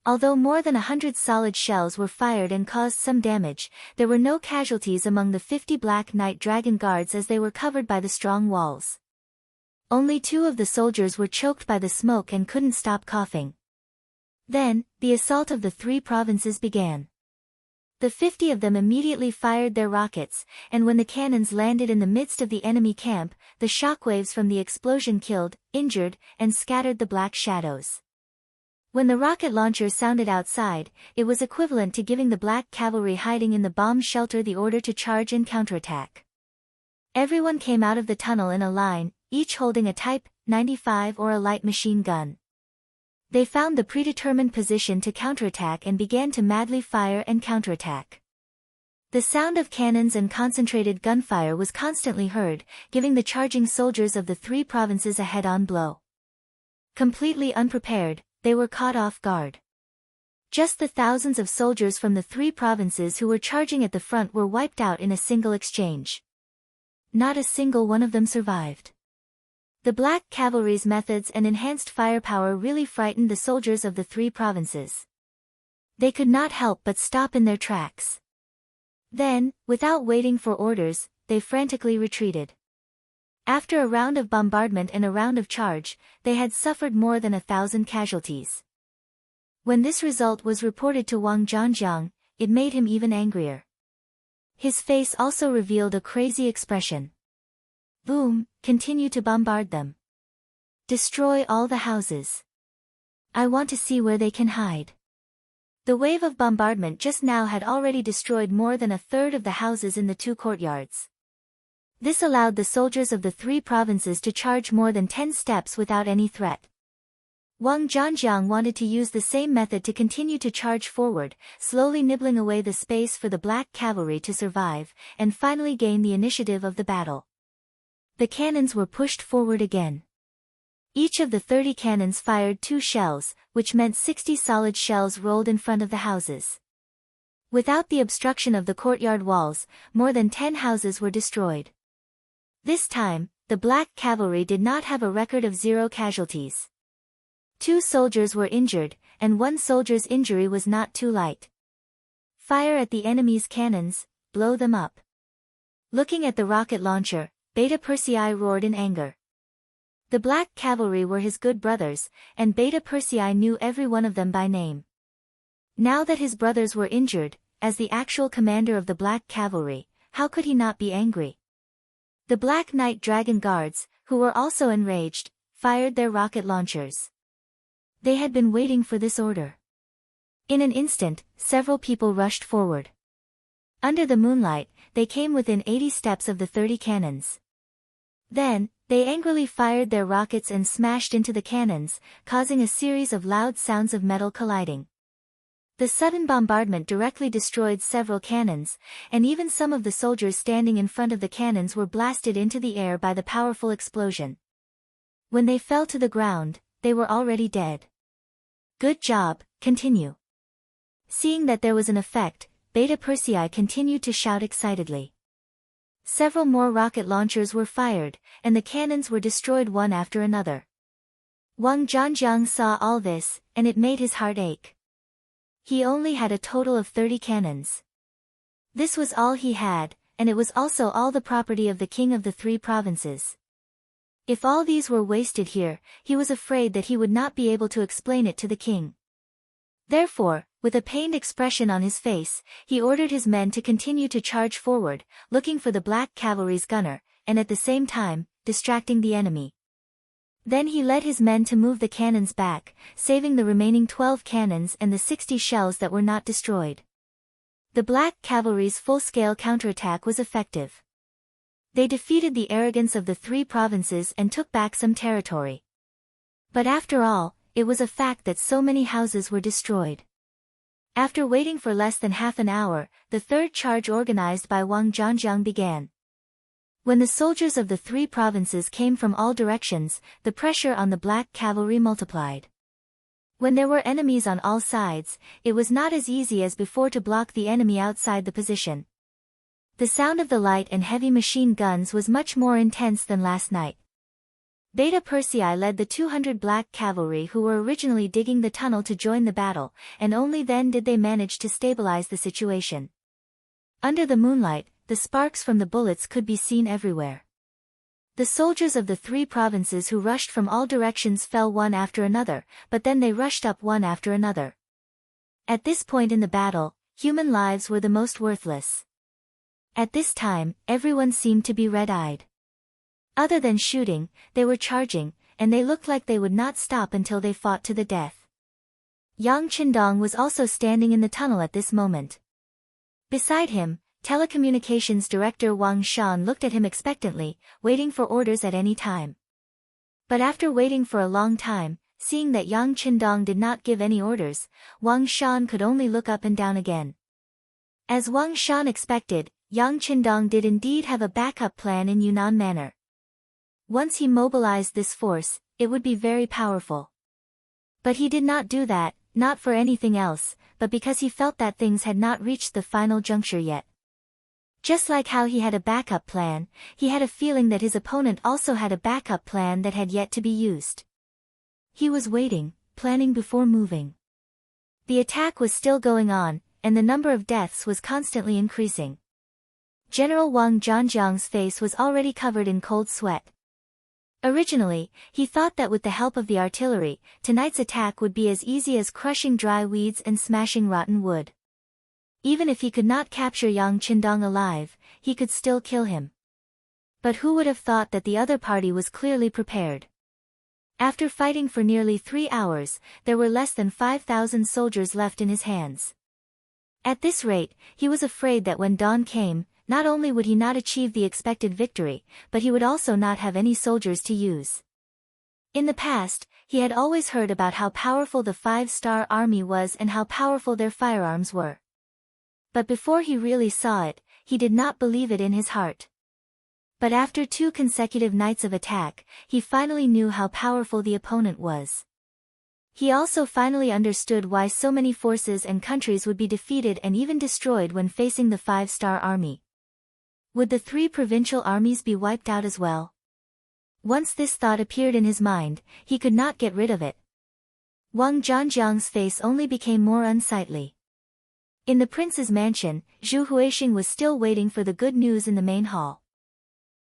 Speaker 1: Although more than 100 solid shells were fired and caused some damage, there were no casualties among the 50 Black Knight Dragon Guards as they were covered by the strong walls. Only 2 of the soldiers were choked by the smoke and couldn't stop coughing. Then, the assault of the 3 provinces began. The 50 of them immediately fired their rockets, and when the cannons landed in the midst of the enemy camp, the shockwaves from the explosion killed, injured, and scattered the black shadows. When the rocket launcher sounded outside, it was equivalent to giving the Black Cavalry hiding in the bomb shelter the order to charge and counterattack. Everyone came out of the tunnel in a line, each holding a Type 95 or a light machine gun. They found the predetermined position to counterattack and began to madly fire and counterattack. The sound of cannons and concentrated gunfire was constantly heard, giving the charging soldiers of the three provinces a head-on blow. Completely unprepared, they were caught off guard. Just the thousands of soldiers from the three provinces who were charging at the front were wiped out in a single exchange. Not a single one of them survived. The Black Cavalry's methods and enhanced firepower really frightened the soldiers of the three provinces. They could not help but stop in their tracks. Then, without waiting for orders, they frantically retreated. After a round of bombardment and a round of charge, they had suffered more than 1,000 casualties. When this result was reported to Wang Zhangjiang, it made him even angrier. His face also revealed a crazy expression. Boom, continue to bombard them. Destroy all the houses. I want to see where they can hide. The wave of bombardment just now had already destroyed more than a third of the houses in the two courtyards. This allowed the soldiers of the three provinces to charge more than 10 steps without any threat. Wang Zhangjiang wanted to use the same method to continue to charge forward, slowly nibbling away the space for the Black Cavalry to survive, and finally gain the initiative of the battle. The cannons were pushed forward again. Each of the 30 cannons fired 2 shells, which meant 60 solid shells rolled in front of the houses. Without the obstruction of the courtyard walls, more than 10 houses were destroyed. This time, the Black Cavalry did not have a record of 0 casualties. 2 soldiers were injured, and 1 soldier's injury was not too light. Fire at the enemy's cannons, blow them up. Looking at the rocket launcher, Beta Persei roared in anger. The Black Cavalry were his good brothers, and Beta Persei knew every one of them by name. Now that his brothers were injured, as the actual commander of the Black Cavalry, how could he not be angry? The Black Knight Dragon Guards, who were also enraged, fired their rocket launchers. They had been waiting for this order. In an instant, several people rushed forward. Under the moonlight, they came within 80 steps of the 30 cannons. Then, they angrily fired their rockets and smashed into the cannons, causing a series of loud sounds of metal colliding. The sudden bombardment directly destroyed several cannons, and even some of the soldiers standing in front of the cannons were blasted into the air by the powerful explosion. When they fell to the ground, they were already dead. Good job, continue. Seeing that there was an effect, Beta Persei continued to shout excitedly. Several more rocket launchers were fired, and the cannons were destroyed one after another. Wang Zhangjiang saw all this, and it made his heart ache. He only had a total of 30 cannons. This was all he had, and it was also all the property of the king of the three provinces. If all these were wasted here, he was afraid that he would not be able to explain it to the king. Therefore, with a pained expression on his face, he ordered his men to continue to charge forward, looking for the Black Cavalry's gunner, and at the same time, distracting the enemy. Then he led his men to move the cannons back, saving the remaining 12 cannons and the 60 shells that were not destroyed. The Black Cavalry's full-scale counterattack was effective. They defeated the arrogance of the three provinces and took back some territory. But after all, it was a fact that so many houses were destroyed. After waiting for less than half an hour, the third charge organized by Wang Zhangjiang began. When the soldiers of the three provinces came from all directions, the pressure on the Black Cavalry multiplied. When there were enemies on all sides, it was not as easy as before to block the enemy outside the position. The sound of the light and heavy machine guns was much more intense than last night. Beta Persei led the 200 Black Cavalry who were originally digging the tunnel to join the battle, and only then did they manage to stabilize the situation. Under the moonlight, the sparks from the bullets could be seen everywhere. The soldiers of the three provinces who rushed from all directions fell one after another, but then they rushed up one after another. At this point in the battle, human lives were the most worthless. At this time, everyone seemed to be red-eyed. Other than shooting, they were charging, and they looked like they would not stop until they fought to the death. Yang Qindong was also standing in the tunnel at this moment. Beside him, Telecommunications Director Wang Shan looked at him expectantly, waiting for orders at any time. But after waiting for a long time, seeing that Yang Qindong did not give any orders, Wang Shan could only look up and down again. As Wang Shan expected, Yang Qindong did indeed have a backup plan in Yunnan manner. Once he mobilized this force, it would be very powerful. But he did not do that, not for anything else, but because he felt that things had not reached the final juncture yet. Just like how he had a backup plan, he had a feeling that his opponent also had a backup plan that had yet to be used. He was waiting, planning before moving. The attack was still going on, and the number of deaths was constantly increasing. General Wang Zhanjiang's face was already covered in cold sweat. Originally, he thought that with the help of the artillery, tonight's attack would be as easy as crushing dry weeds and smashing rotten wood. Even if he could not capture Yang Qindong alive, he could still kill him. But who would have thought that the other party was clearly prepared? After fighting for nearly 3 hours, there were less than 5,000 soldiers left in his hands. At this rate, he was afraid that when dawn came, not only would he not achieve the expected victory, but he would also not have any soldiers to use. In the past, he had always heard about how powerful the 5-star army was and how powerful their firearms were. But before he really saw it, he did not believe it in his heart. But after 2 consecutive nights of attack, he finally knew how powerful the opponent was. He also finally understood why so many forces and countries would be defeated and even destroyed when facing the 5-star army. Would the 3 provincial armies be wiped out as well? Once this thought appeared in his mind, he could not get rid of it. Wang Zhanjiang's face only became more unsightly. In the prince's mansion, Zhu Huixing was still waiting for the good news in the main hall.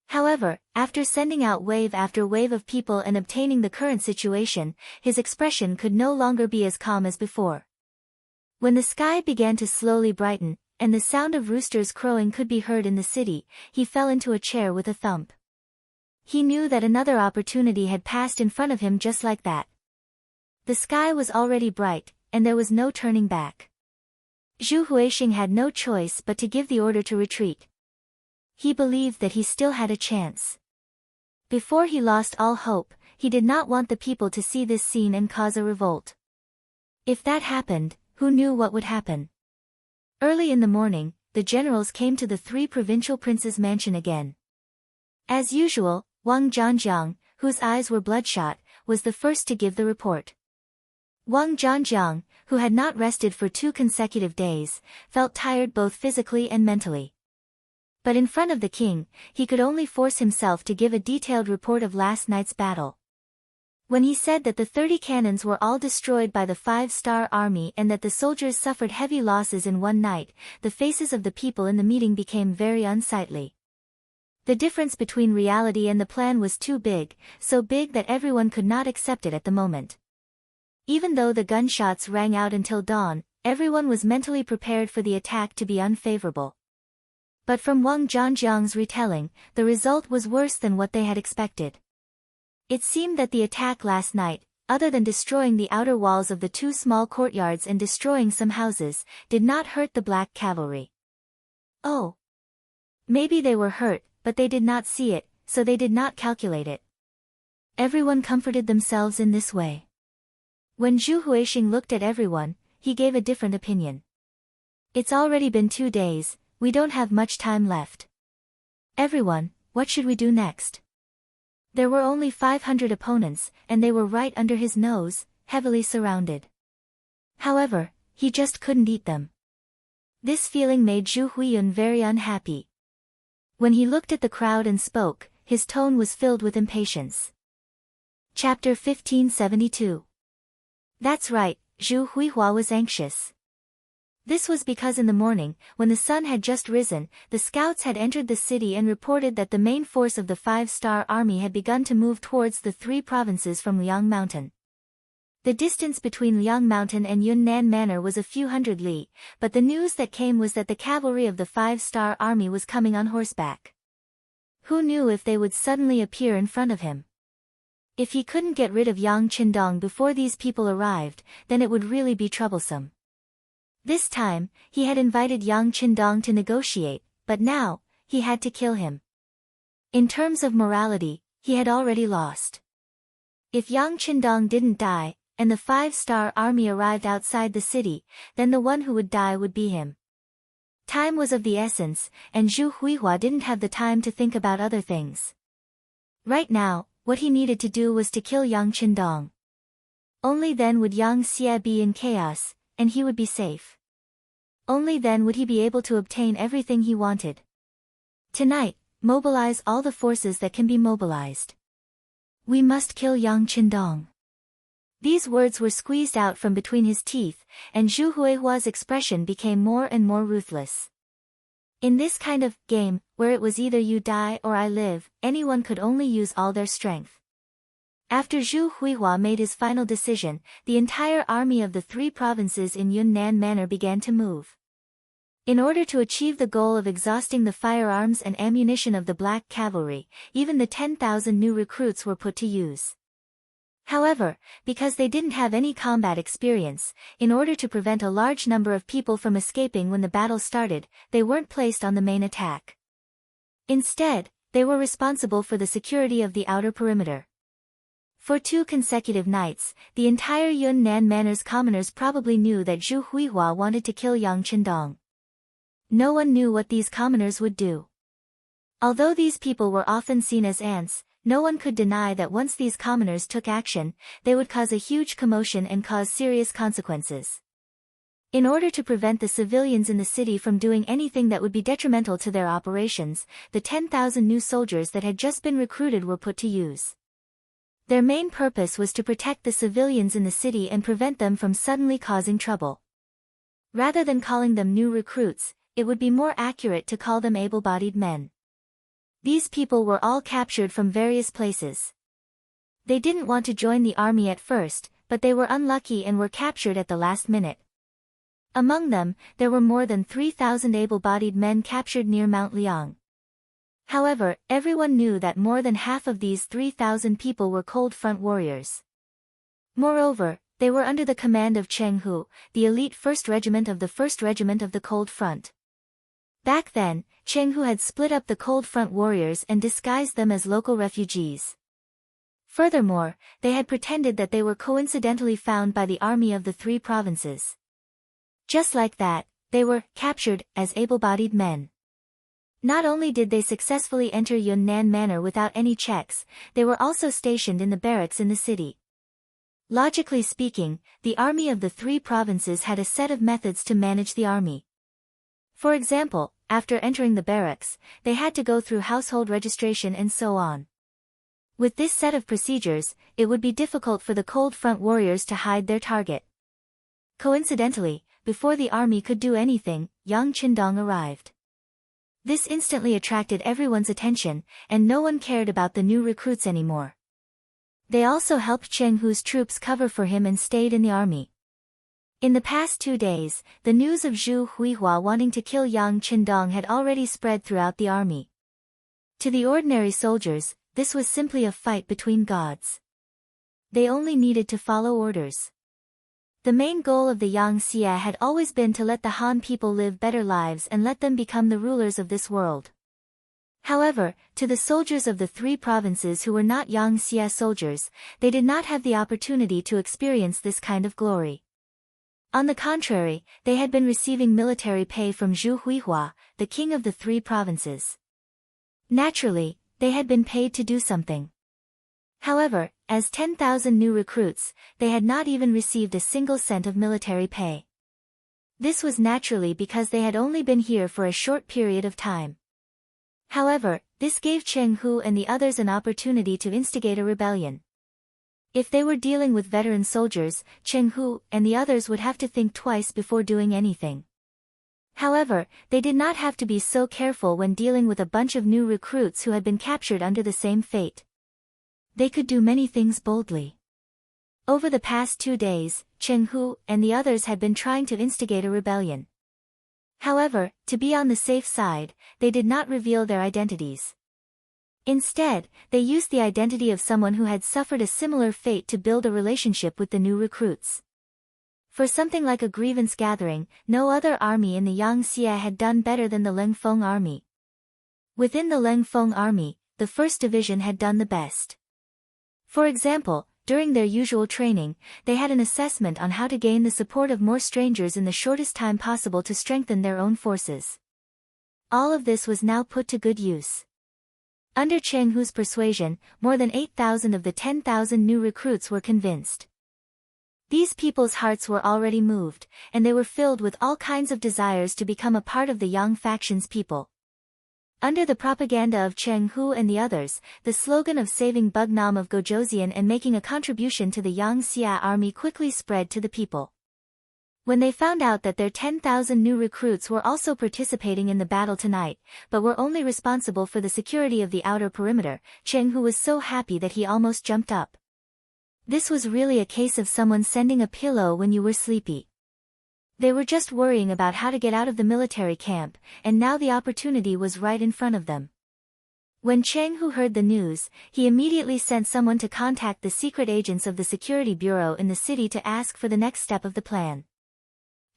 Speaker 1: However, after sending out wave after wave of people and obtaining the current situation, his expression could no longer be as calm as before. When the sky began to slowly brighten, and the sound of roosters crowing could be heard in the city, he fell into a chair with a thump. He knew that another opportunity had passed in front of him just like that. The sky was already bright, and there was no turning back. Zhu Huixing had no choice but to give the order to retreat. He believed that he still had a chance. Before he lost all hope, he did not want the people to see this scene and cause a revolt. If that happened, who knew what would happen? Early in the morning, the generals came to the 3 provincial princes' mansion again. As usual, Wang Zhanjiang, whose eyes were bloodshot, was the first to give the report. Wang Zhanjiang, who had not rested for 2 consecutive days, felt tired both physically and mentally. But in front of the king, he could only force himself to give a detailed report of last night's battle. When he said that the 30 cannons were all destroyed by the 5-star army and that the soldiers suffered heavy losses in one night, the faces of the people in the meeting became very unsightly. The difference between reality and the plan was too big, so big that everyone could not accept it at the moment. Even though the gunshots rang out until dawn, everyone was mentally prepared for the attack to be unfavorable. But from Wang Zhanjiang's retelling, the result was worse than what they had expected. It seemed that the attack last night, other than destroying the outer walls of the 2 small courtyards and destroying some houses, did not hurt the black cavalry. Oh! Maybe they were hurt, but they did not see it, so they did not calculate it. Everyone comforted themselves in this way. When Zhu Huixing looked at everyone, he gave a different opinion. It's already been 2 days, we don't have much time left. Everyone, what should we do next? There were only 500 opponents, and they were right under his nose, heavily surrounded. However, he just couldn't eat them. This feeling made Zhu Huiyun very unhappy. When he looked at the crowd and spoke, his tone was filled with impatience. Chapter 1572. That's right, Zhu Huihua was anxious. This was because in the morning, when the sun had just risen, the scouts had entered the city and reported that the main force of the 5-star army had begun to move towards the 3 provinces from Liang Mountain. The distance between Liang Mountain and Yunnan Manor was a few hundred li, but the news that came was that the cavalry of the 5-star army was coming on horseback. Who knew if they would suddenly appear in front of him? If he couldn't get rid of Yang Qindong before these people arrived, then it would really be troublesome. This time, he had invited Yang Qindong to negotiate, but now, he had to kill him. In terms of morality, he had already lost. If Yang Qindong didn't die, and the 5-star army arrived outside the city, then the one who would die would be him. Time was of the essence, and Zhu Huihua didn't have the time to think about other things. Right now, what he needed to do was to kill Yang Qindong. Only then would Yang Xie be in chaos, and he would be safe. Only then would he be able to obtain everything he wanted. Tonight, mobilize all the forces that can be mobilized. We must kill Yang Qindong. These words were squeezed out from between his teeth, and Zhu Huihua's expression became more and more ruthless. In this kind of game, where it was either you die or I live, anyone could only use all their strength. After Zhu Huihua made his final decision, the entire army of the 3 provinces in Yunnan Manor began to move. In order to achieve the goal of exhausting the firearms and ammunition of the Black Cavalry, even the 10,000 new recruits were put to use. However, because they didn't have any combat experience, in order to prevent a large number of people from escaping when the battle started, they weren't placed on the main attack. Instead, they were responsible for the security of the outer perimeter. For 2 consecutive nights, the entire Yunnan Manor's commoners probably knew that Zhu Huihua wanted to kill Yang Qindong. No one knew what these commoners would do. Although these people were often seen as ants, no one could deny that once these commoners took action, they would cause a huge commotion and cause serious consequences. In order to prevent the civilians in the city from doing anything that would be detrimental to their operations, the 10,000 new soldiers that had just been recruited were put to use. Their main purpose was to protect the civilians in the city and prevent them from suddenly causing trouble. Rather than calling them new recruits, it would be more accurate to call them able-bodied men. These people were all captured from various places. They didn't want to join the army at first, but they were unlucky and were captured at the last minute. Among them, there were more than 3,000 able-bodied men captured near Mount Liang. However, everyone knew that more than half of these 3,000 people were cold front warriors. Moreover, they were under the command of Cheng Hu, the elite 1st Regiment of the 1st Regiment of the Cold Front. Back then, Cheng Hu had split up the Cold Front warriors and disguised them as local refugees. Furthermore, they had pretended that they were coincidentally found by the army of the 3 provinces. Just like that, they were captured as able-bodied men. Not only did they successfully enter Yunnan Manor without any checks, they were also stationed in the barracks in the city. Logically speaking, the army of the 3 provinces had a set of methods to manage the army. For example, after entering the barracks, they had to go through household registration and so on. With this set of procedures, it would be difficult for the Cold Front warriors to hide their target. Coincidentally, before the army could do anything, Yang Qindong arrived. This instantly attracted everyone's attention, and no one cared about the new recruits anymore. They also helped Cheng Hu's troops cover for him and stayed in the army. In the past 2 days, the news of Zhu Huihua wanting to kill Yang Qindong had already spread throughout the army. To the ordinary soldiers, this was simply a fight between gods. They only needed to follow orders. The main goal of the Yang Xie had always been to let the Han people live better lives and let them become the rulers of this world. However, to the soldiers of the 3 provinces who were not Yang Xie soldiers, they did not have the opportunity to experience this kind of glory. On the contrary, they had been receiving military pay from Zhu Huihua, the king of the 3 provinces. Naturally, they had been paid to do something. However, as 10,000 new recruits, they had not even received a single cent of military pay. This was naturally because they had only been here for a short period of time. However, this gave Cheng Hu and the others an opportunity to instigate a rebellion. If they were dealing with veteran soldiers, Cheng Hu and the others would have to think twice before doing anything. However, they did not have to be so careful when dealing with a bunch of new recruits who had been captured under the same fate. They could do many things boldly. Over the past 2 days, Cheng Hu and the others had been trying to instigate a rebellion. However, to be on the safe side, they did not reveal their identities. Instead, they used the identity of someone who had suffered a similar fate to build a relationship with the new recruits. For something like a grievance gathering, no other army in the Yang Xie had done better than the Lengfeng army. Within the Lengfeng army, the 1st Division had done the best. For example, during their usual training, they had an assessment on how to gain the support of more strangers in the shortest time possible to strengthen their own forces. All of this was now put to good use. Under Cheng Hu's persuasion, more than 8,000 of the 10,000 new recruits were convinced. These people's hearts were already moved, and they were filled with all kinds of desires to become a part of the Yang faction's people. Under the propaganda of Cheng Hu and the others, the slogan of saving Bugnam of Gojoseon and making a contribution to the Yang Xia army quickly spread to the people. When they found out that their 10,000 new recruits were also participating in the battle tonight, but were only responsible for the security of the outer perimeter, Cheng Hu was so happy that he almost jumped up. This was really a case of someone sending a pillow when you were sleepy. They were just worrying about how to get out of the military camp, and now the opportunity was right in front of them. When Cheng Hu heard the news, he immediately sent someone to contact the secret agents of the security bureau in the city to ask for the next step of the plan.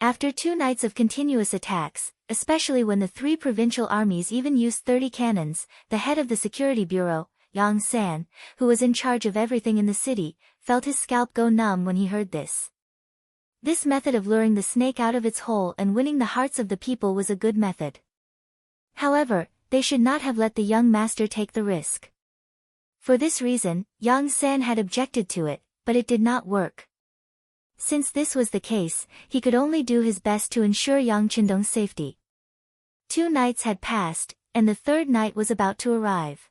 Speaker 1: After 2 nights of continuous attacks, especially when the 3 provincial armies even used 30 cannons, the head of the security bureau, Yang San, who was in charge of everything in the city, felt his scalp go numb when he heard this. This method of luring the snake out of its hole and winning the hearts of the people was a good method. However, they should not have let the young master take the risk. For this reason, Yang San had objected to it, but it did not work. Since this was the case, he could only do his best to ensure Yang Qindong's safety. 2 nights had passed, and the 3rd night was about to arrive.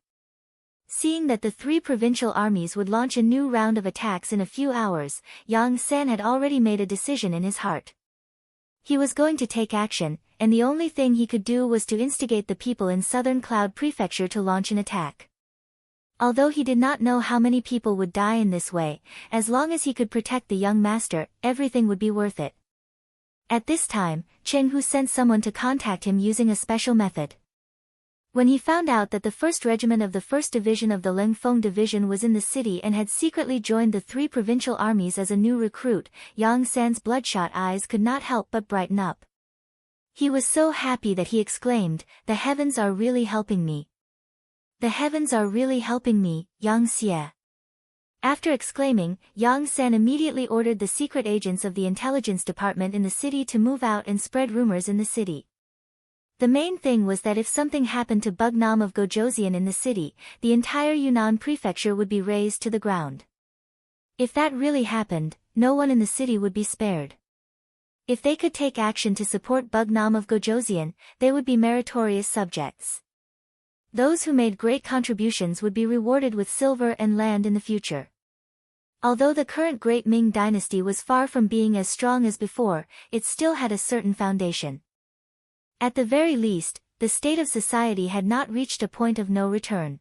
Speaker 1: Seeing that the 3 provincial armies would launch a new round of attacks in a few hours, Yang San had already made a decision in his heart. He was going to take action, and the only thing he could do was to instigate the people in Southern Cloud Prefecture to launch an attack. Although he did not know how many people would die in this way, as long as he could protect the young master, everything would be worth it. At this time, Cheng Hu sent someone to contact him using a special method. When he found out that the 1st Regiment of the 1st Division of the Lengfeng Division was in the city and had secretly joined the 3 provincial armies as a new recruit, Yang San's bloodshot eyes could not help but brighten up. He was so happy that he exclaimed, "The heavens are really helping me. The heavens are really helping me, Yang Xie." After exclaiming, Yang San immediately ordered the secret agents of the intelligence department in the city to move out and spread rumors in the city. The main thing was that if something happened to Bugnam of Gojoseon in the city, the entire Yunnan prefecture would be razed to the ground. If that really happened, no one in the city would be spared. If they could take action to support Bugnam of Gojoseon, they would be meritorious subjects. Those who made great contributions would be rewarded with silver and land in the future. Although the current Great Ming dynasty was far from being as strong as before, it still had a certain foundation. At the very least, the state of society had not reached a point of no return.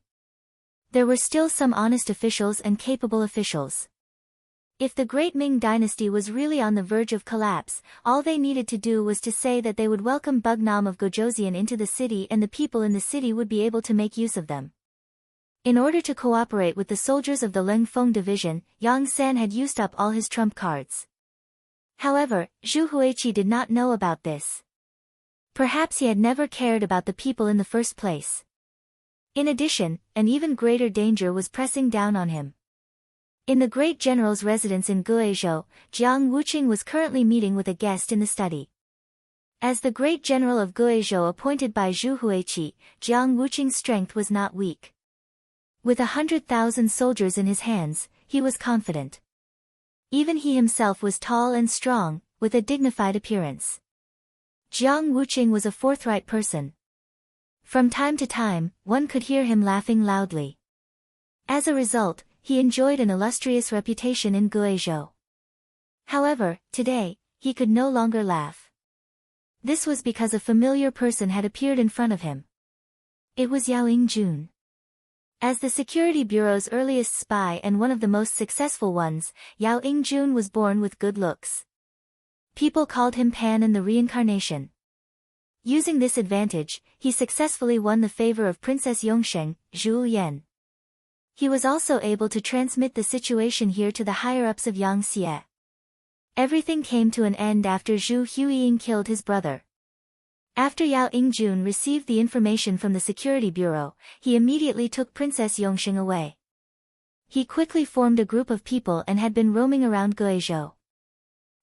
Speaker 1: There were still some honest officials and capable officials. If the Great Ming dynasty was really on the verge of collapse, all they needed to do was to say that they would welcome Bugnam of Gojoseon into the city and the people in the city would be able to make use of them. In order to cooperate with the soldiers of the Lengfeng division, Yang San had used up all his trump cards. However, Zhu Huiqi did not know about this. Perhaps he had never cared about the people in the first place. In addition, an even greater danger was pressing down on him. In the great general's residence in Guizhou, Jiang Wuqing was currently meeting with a guest in the study. As the great general of Guizhou appointed by Zhu Huiqi, Jiang Wuqing's strength was not weak. With 100,000 soldiers in his hands, he was confident. Even he himself was tall and strong, with a dignified appearance. Jiang Wuqing was a forthright person. From time to time, one could hear him laughing loudly. As a result, he enjoyed an illustrious reputation in Guizhou. However, today, he could no longer laugh. This was because a familiar person had appeared in front of him. It was Yao Yingjun. As the Security Bureau's earliest spy and one of the most successful ones, Yao Yingjun was born with good looks. People called him Pan and the Reincarnation. Using this advantage, he successfully won the favor of Princess Yongsheng, Zhu Yan. He was also able to transmit the situation here to the higher-ups of Yang Xie. Everything came to an end after Zhu Huiying killed his brother. After Yao Yingjun received the information from the Security Bureau, he immediately took Princess Yongsheng away. he quickly formed a group of people and had been roaming around Guizhou.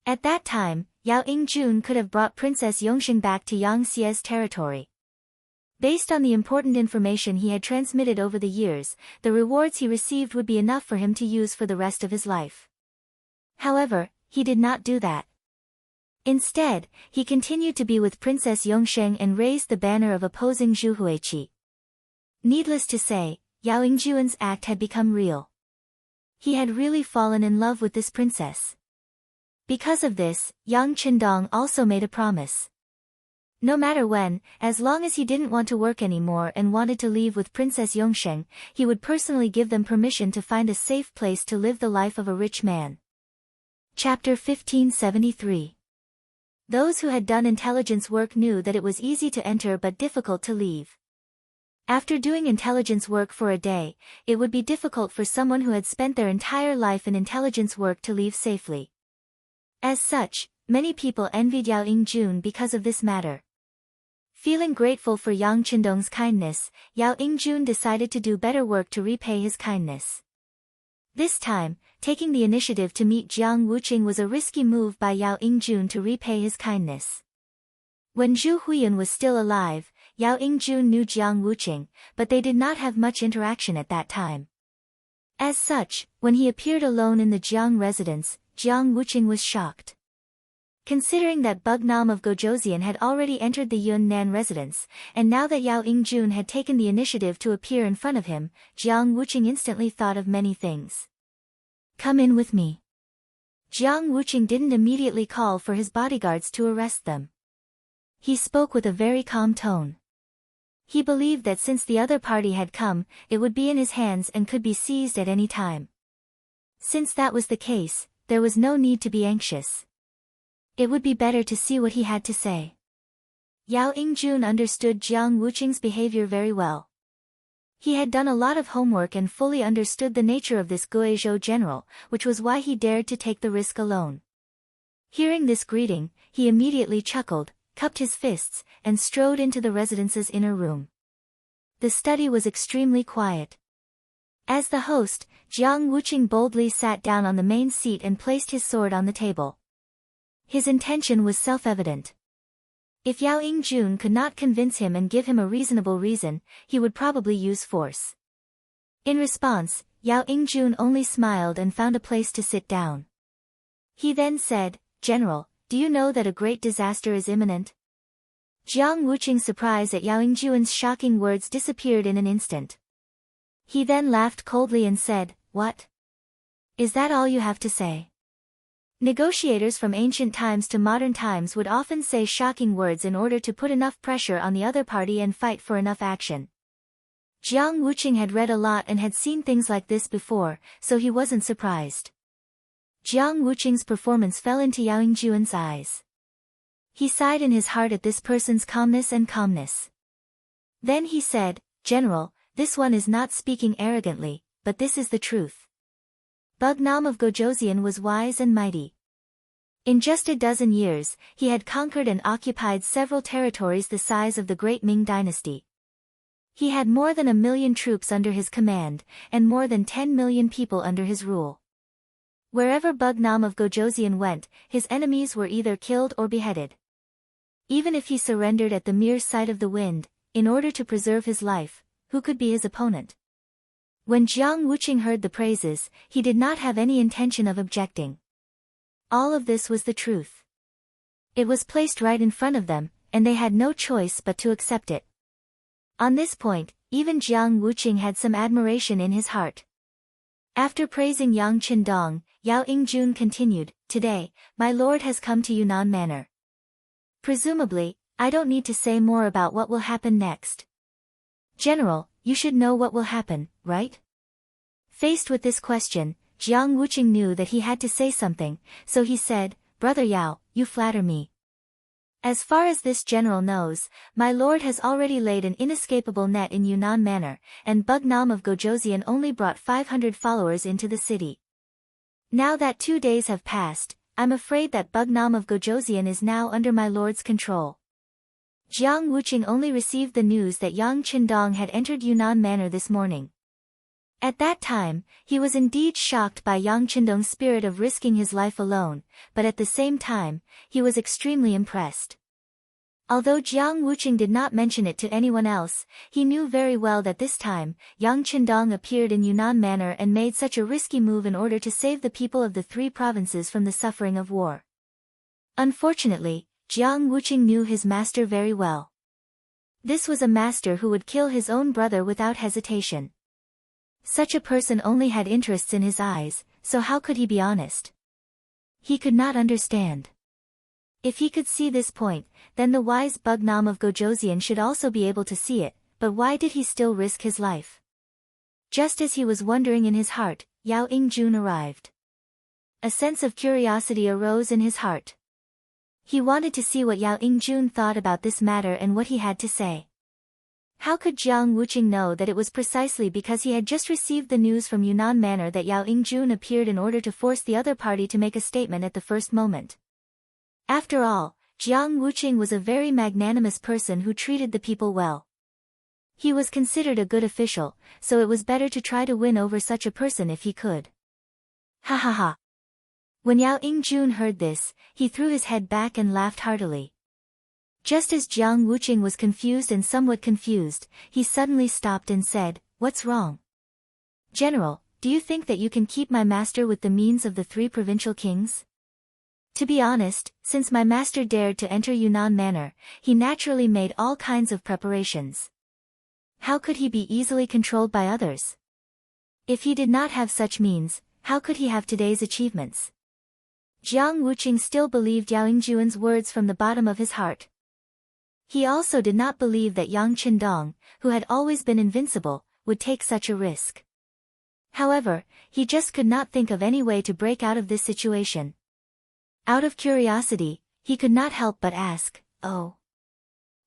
Speaker 1: At that time, Yao Yingjun could have brought Princess Yongxing back to Yang Xie's territory. Based on the important information he had transmitted over the years, the rewards he received would be enough for him to use for the rest of his life. However, he did not do that. Instead, he continued to be with Princess Yongxing and raised the banner of opposing Zhu Huiqi. Needless to say, Yao Yingjun's act had become real. He had really fallen in love with this princess. Because of this, Yang Qindong also made a promise. No matter when, as long as he didn't want to work anymore and wanted to leave with Princess Yongxing, he would personally give them permission to find a safe place to live the life of a rich man. Chapter 1573. Those who had done intelligence work knew that it was easy to enter but difficult to leave. After doing intelligence work for a day, it would be difficult for someone who had spent their entire life in intelligence work to leave safely. As such, many people envied Yao Yingjun because of this matter. Feeling grateful for Yang Qindong's kindness, Yao Yingjun decided to do better work to repay his kindness. This time, taking the initiative to meet Jiang Wuqing was a risky move by Yao Yingjun to repay his kindness. When Zhu Huiyun was still alive, Yao Yingjun knew Jiang Wuqing, but they did not have much interaction at that time. As such, when he appeared alone in the Jiang residence, Jiang Wuqing was shocked. Considering that Bugnam of Gojosian had already entered the Yunnan residence, and now that Yao Yingjun had taken the initiative to appear in front of him, Jiang Wuqing instantly thought of many things. "Come in with me." Jiang Wuqing didn't immediately call for his bodyguards to arrest them. He spoke with a very calm tone. He believed that since the other party had come, it would be in his hands and could be seized at any time. Since that was the case, there was no need to be anxious. It would be better to see what he had to say. Yao Yingjun understood Jiang Wuqing's behavior very well. He had done a lot of homework and fully understood the nature of this Guizhou general, which was why he dared to take the risk alone. Hearing this greeting, he immediately chuckled, cupped his fists, and strode into the residence's inner room. The study was extremely quiet. As the host, Jiang Wuqing boldly sat down on the main seat and placed his sword on the table. His intention was self-evident. If Yao Yingjun could not convince him and give him a reasonable reason, he would probably use force. In response, Yao Yingjun only smiled and found a place to sit down. He then said, "General, do you know that a great disaster is imminent?" Jiang Wuqing's surprise at Yao Yingjun's shocking words disappeared in an instant. He then laughed coldly and said, "What? Is that all you have to say?" Negotiators from ancient times to modern times would often say shocking words in order to put enough pressure on the other party and fight for enough action. Jiang Wuqing had read a lot and had seen things like this before, so he wasn't surprised. Jiang Wuqing's performance fell into Yao Yingjun's eyes. He sighed in his heart at this person's calmness. Then he said, "General, this one is not speaking arrogantly, but this is the truth." Bugnam of Gojosian was wise and mighty. In just a dozen years, he had conquered and occupied several territories the size of the great Ming dynasty. He had more than 1 million troops under his command, and more than 10 million people under his rule. Wherever Bugnam of Gojosian went, his enemies were either killed or beheaded. Even if he surrendered at the mere sight of the wind, in order to preserve his life, who could be his opponent? When Jiang Wuqing heard the praises, he did not have any intention of objecting. All of this was the truth. It was placed right in front of them, and they had no choice but to accept it. On this point, even Jiang Wuqing had some admiration in his heart. After praising Yang Qindong, Yao Yingjun continued, "Today, my lord has come to Yunnan Manor. Presumably, I don't need to say more about what will happen next. General, you should know what will happen, right?" Faced with this question, Jiang Wuqing knew that he had to say something, so he said, "Brother Yao, you flatter me. As far as this general knows, my lord has already laid an inescapable net in Yunnan Manor, and Bugnam of Gojosian only brought 500 followers into the city. Now that 2 days have passed, I'm afraid that Bugnam of Gojosian is now under my lord's control." Jiang Wuqing only received the news that Yang Qindong had entered Yunnan Manor this morning. At that time, he was indeed shocked by Yang Qindong's spirit of risking his life alone, but at the same time, he was extremely impressed. Although Jiang Wuqing did not mention it to anyone else, he knew very well that this time, Yang Qindong appeared in Yunnan Manor and made such a risky move in order to save the people of the three provinces from the suffering of war. Unfortunately, Jiang Wuqing knew his master very well. This was a master who would kill his own brother without hesitation. Such a person only had interests in his eyes, so how could he be honest? He could not understand. If he could see this point, then the wise Bugnam of Gojoseon should also be able to see it, but why did he still risk his life? Just as he was wondering in his heart, Yao Yingjun arrived. A sense of curiosity arose in his heart. He wanted to see what Yao Yingjun thought about this matter and what he had to say. How could Jiang Wuqing know that it was precisely because he had just received the news from Yunnan Manor that Yao Yingjun appeared in order to force the other party to make a statement at the first moment? After all, Jiang Wuqing was a very magnanimous person who treated the people well. He was considered a good official, so it was better to try to win over such a person if he could. Ha ha ha. When Yao Yingjun heard this, he threw his head back and laughed heartily. Just as Jiang Wuqing was confused and somewhat confused, he suddenly stopped and said, "What's wrong? General, do you think that you can keep my master with the means of the three provincial kings?" To be honest, since my master dared to enter Yunnan Manor, he naturally made all kinds of preparations. How could he be easily controlled by others? If he did not have such means, how could he have today's achievements? Jiang Wuqing still believed Yao Yingjun's words from the bottom of his heart. He also did not believe that Yang Qindong, who had always been invincible, would take such a risk. However, he just could not think of any way to break out of this situation. Out of curiosity, he could not help but ask, "Oh.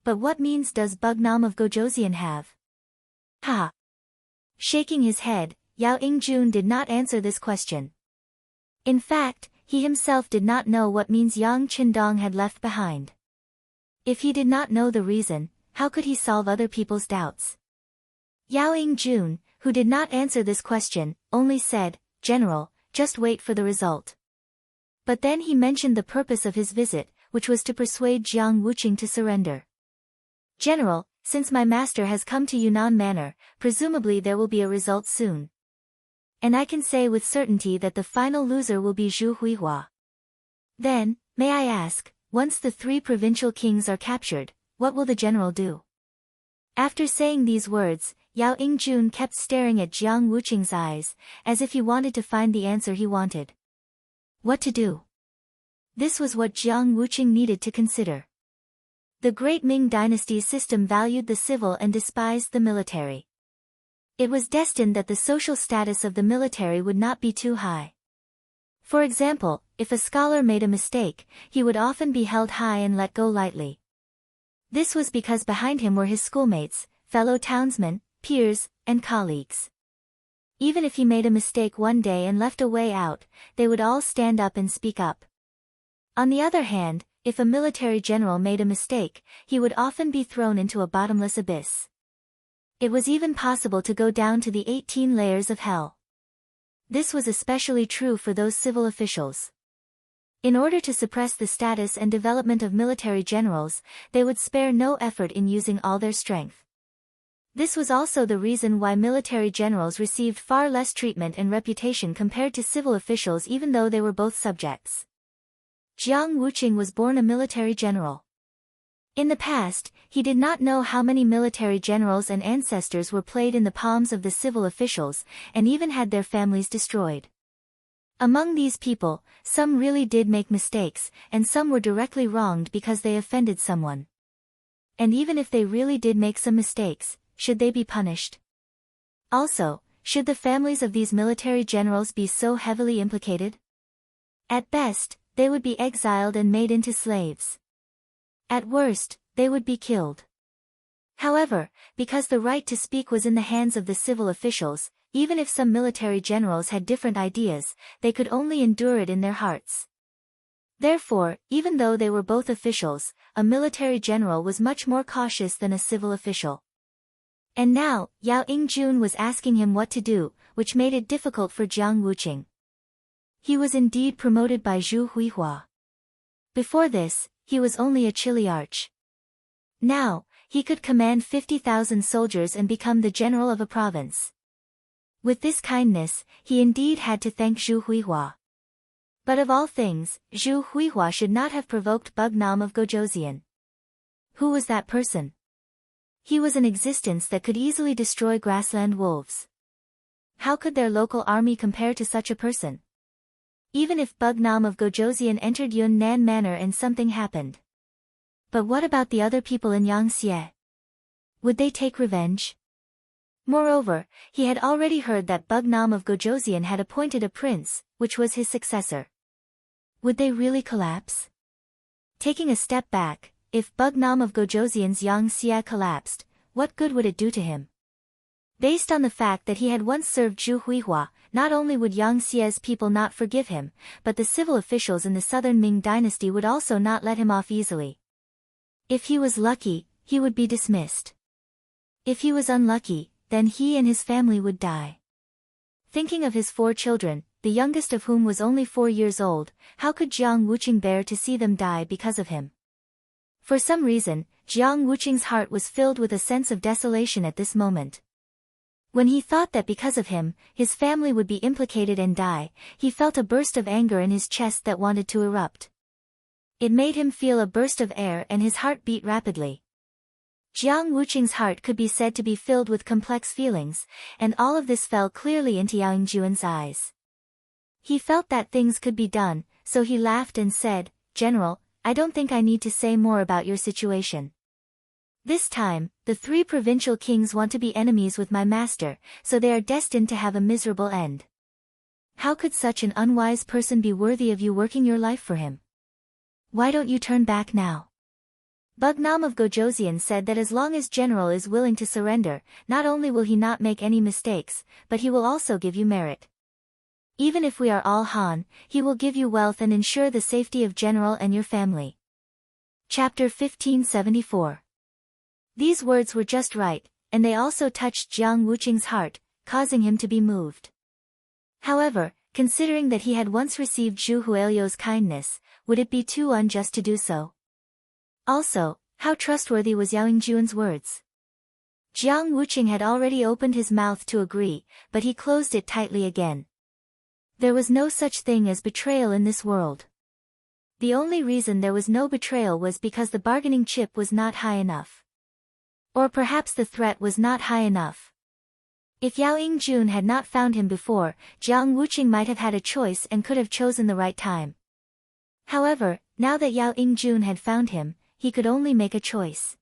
Speaker 1: But what means does Bugnam of Gojoseon have?" Ha! Shaking his head, Yao Yingjun did not answer this question. In fact, he himself did not know what means Yang Qindong had left behind. If he did not know the reason, how could he solve other people's doubts? Yao Yingjun, who did not answer this question, only said, "General, just wait for the result." But then he mentioned the purpose of his visit, which was to persuade Jiang Wuqing to surrender. "General, since my master has come to Yunnan Manor, presumably there will be a result soon. And I can say with certainty that the final loser will be Zhu Huihua. Then, may I ask, once the three provincial kings are captured, what will the general do?" After saying these words, Yao Yingjun kept staring at Jiang Wuqing's eyes, as if he wanted to find the answer he wanted. What to do? This was what Jiang Wuqing needed to consider. The great Ming dynasty's system valued the civil and despised the military. It was destined that the social status of the military would not be too high. For example, if a scholar made a mistake, he would often be held high and let go lightly. This was because behind him were his schoolmates, fellow townsmen, peers, and colleagues. Even if he made a mistake one day and left a way out, they would all stand up and speak up. On the other hand, if a military general made a mistake, he would often be thrown into a bottomless abyss. It was even possible to go down to the 18 layers of hell. This was especially true for those civil officials. In order to suppress the status and development of military generals, they would spare no effort in using all their strength. This was also the reason why military generals received far less treatment and reputation compared to civil officials even though they were both subjects. Jiang Wuqing was born a military general. In the past, he did not know how many military generals and ancestors were played in the palms of the civil officials, and even had their families destroyed. Among these people, some really did make mistakes, and some were directly wronged because they offended someone. And even if they really did make some mistakes, should they be punished? Also, should the families of these military generals be so heavily implicated? At best, they would be exiled and made into slaves. At worst, they would be killed. However, because the right to speak was in the hands of the civil officials, even if some military generals had different ideas, they could only endure it in their hearts. Therefore, even though they were both officials, a military general was much more cautious than a civil official. And now, Yao Yingjun was asking him what to do, which made it difficult for Jiang Wuqing. He was indeed promoted by Zhu Huihua. Before this, he was only a chili arch. Now, he could command 50,000 soldiers and become the general of a province. With this kindness, he indeed had to thank Zhu Huihua. But of all things, Zhu Huihua should not have provoked Bugnam of Gojoseon. Who was that person? He was an existence that could easily destroy grassland wolves. How could their local army compare to such a person? Even if Bugnam of Gojoseon entered Yunnan Manor and something happened. But what about the other people in Yangxie? Would they take revenge? Moreover, he had already heard that Bugnam of Gojoseon had appointed a prince, which was his successor. Would they really collapse? Taking a step back, if Bugnam of Gojoseon's Yangxie collapsed, what good would it do to him? Based on the fact that he had once served Zhu Huihua, not only would Yangxie's people not forgive him, but the civil officials in the southern Ming dynasty would also not let him off easily. If he was lucky, he would be dismissed. If he was unlucky, then he and his family would die. Thinking of his 4 children, the youngest of whom was only 4 years old, how could Jiang Wuqing bear to see them die because of him? For some reason, Jiang Wuqing's heart was filled with a sense of desolation at this moment. When he thought that because of him, his family would be implicated and die, he felt a burst of anger in his chest that wanted to erupt. It made him feel a burst of air and his heart beat rapidly. Jiang Wuqing's heart could be said to be filled with complex feelings, and all of this fell clearly into Yao Yingjuan's eyes. He felt that things could be done, so he laughed and said, "General, I don't think I need to say more about your situation. This time, the 3 provincial kings want to be enemies with my master, so they are destined to have a miserable end. How could such an unwise person be worthy of you working your life for him? Why don't you turn back now?" Bugnam of Gojoseon said that as long as General is willing to surrender, not only will he not make any mistakes, but he will also give you merit. Even if we are all Han, he will give you wealth and ensure the safety of General and your family. Chapter 1574. These words were just right, and they also touched Jiang Wuqing's heart, causing him to be moved. However, considering that he had once received Zhu Huilio's kindness, would it be too unjust to do so? Also, how trustworthy was Yao Yingjuan's words? Jiang Wuqing had already opened his mouth to agree, but he closed it tightly again. There was no such thing as betrayal in this world. The only reason there was no betrayal was because the bargaining chip was not high enough. Or perhaps the threat was not high enough. If Yao Yingjun had not found him before, Jiang Wuqing might have had a choice and could have chosen the right time. However, now that Yao Yingjun had found him, he could only make a choice.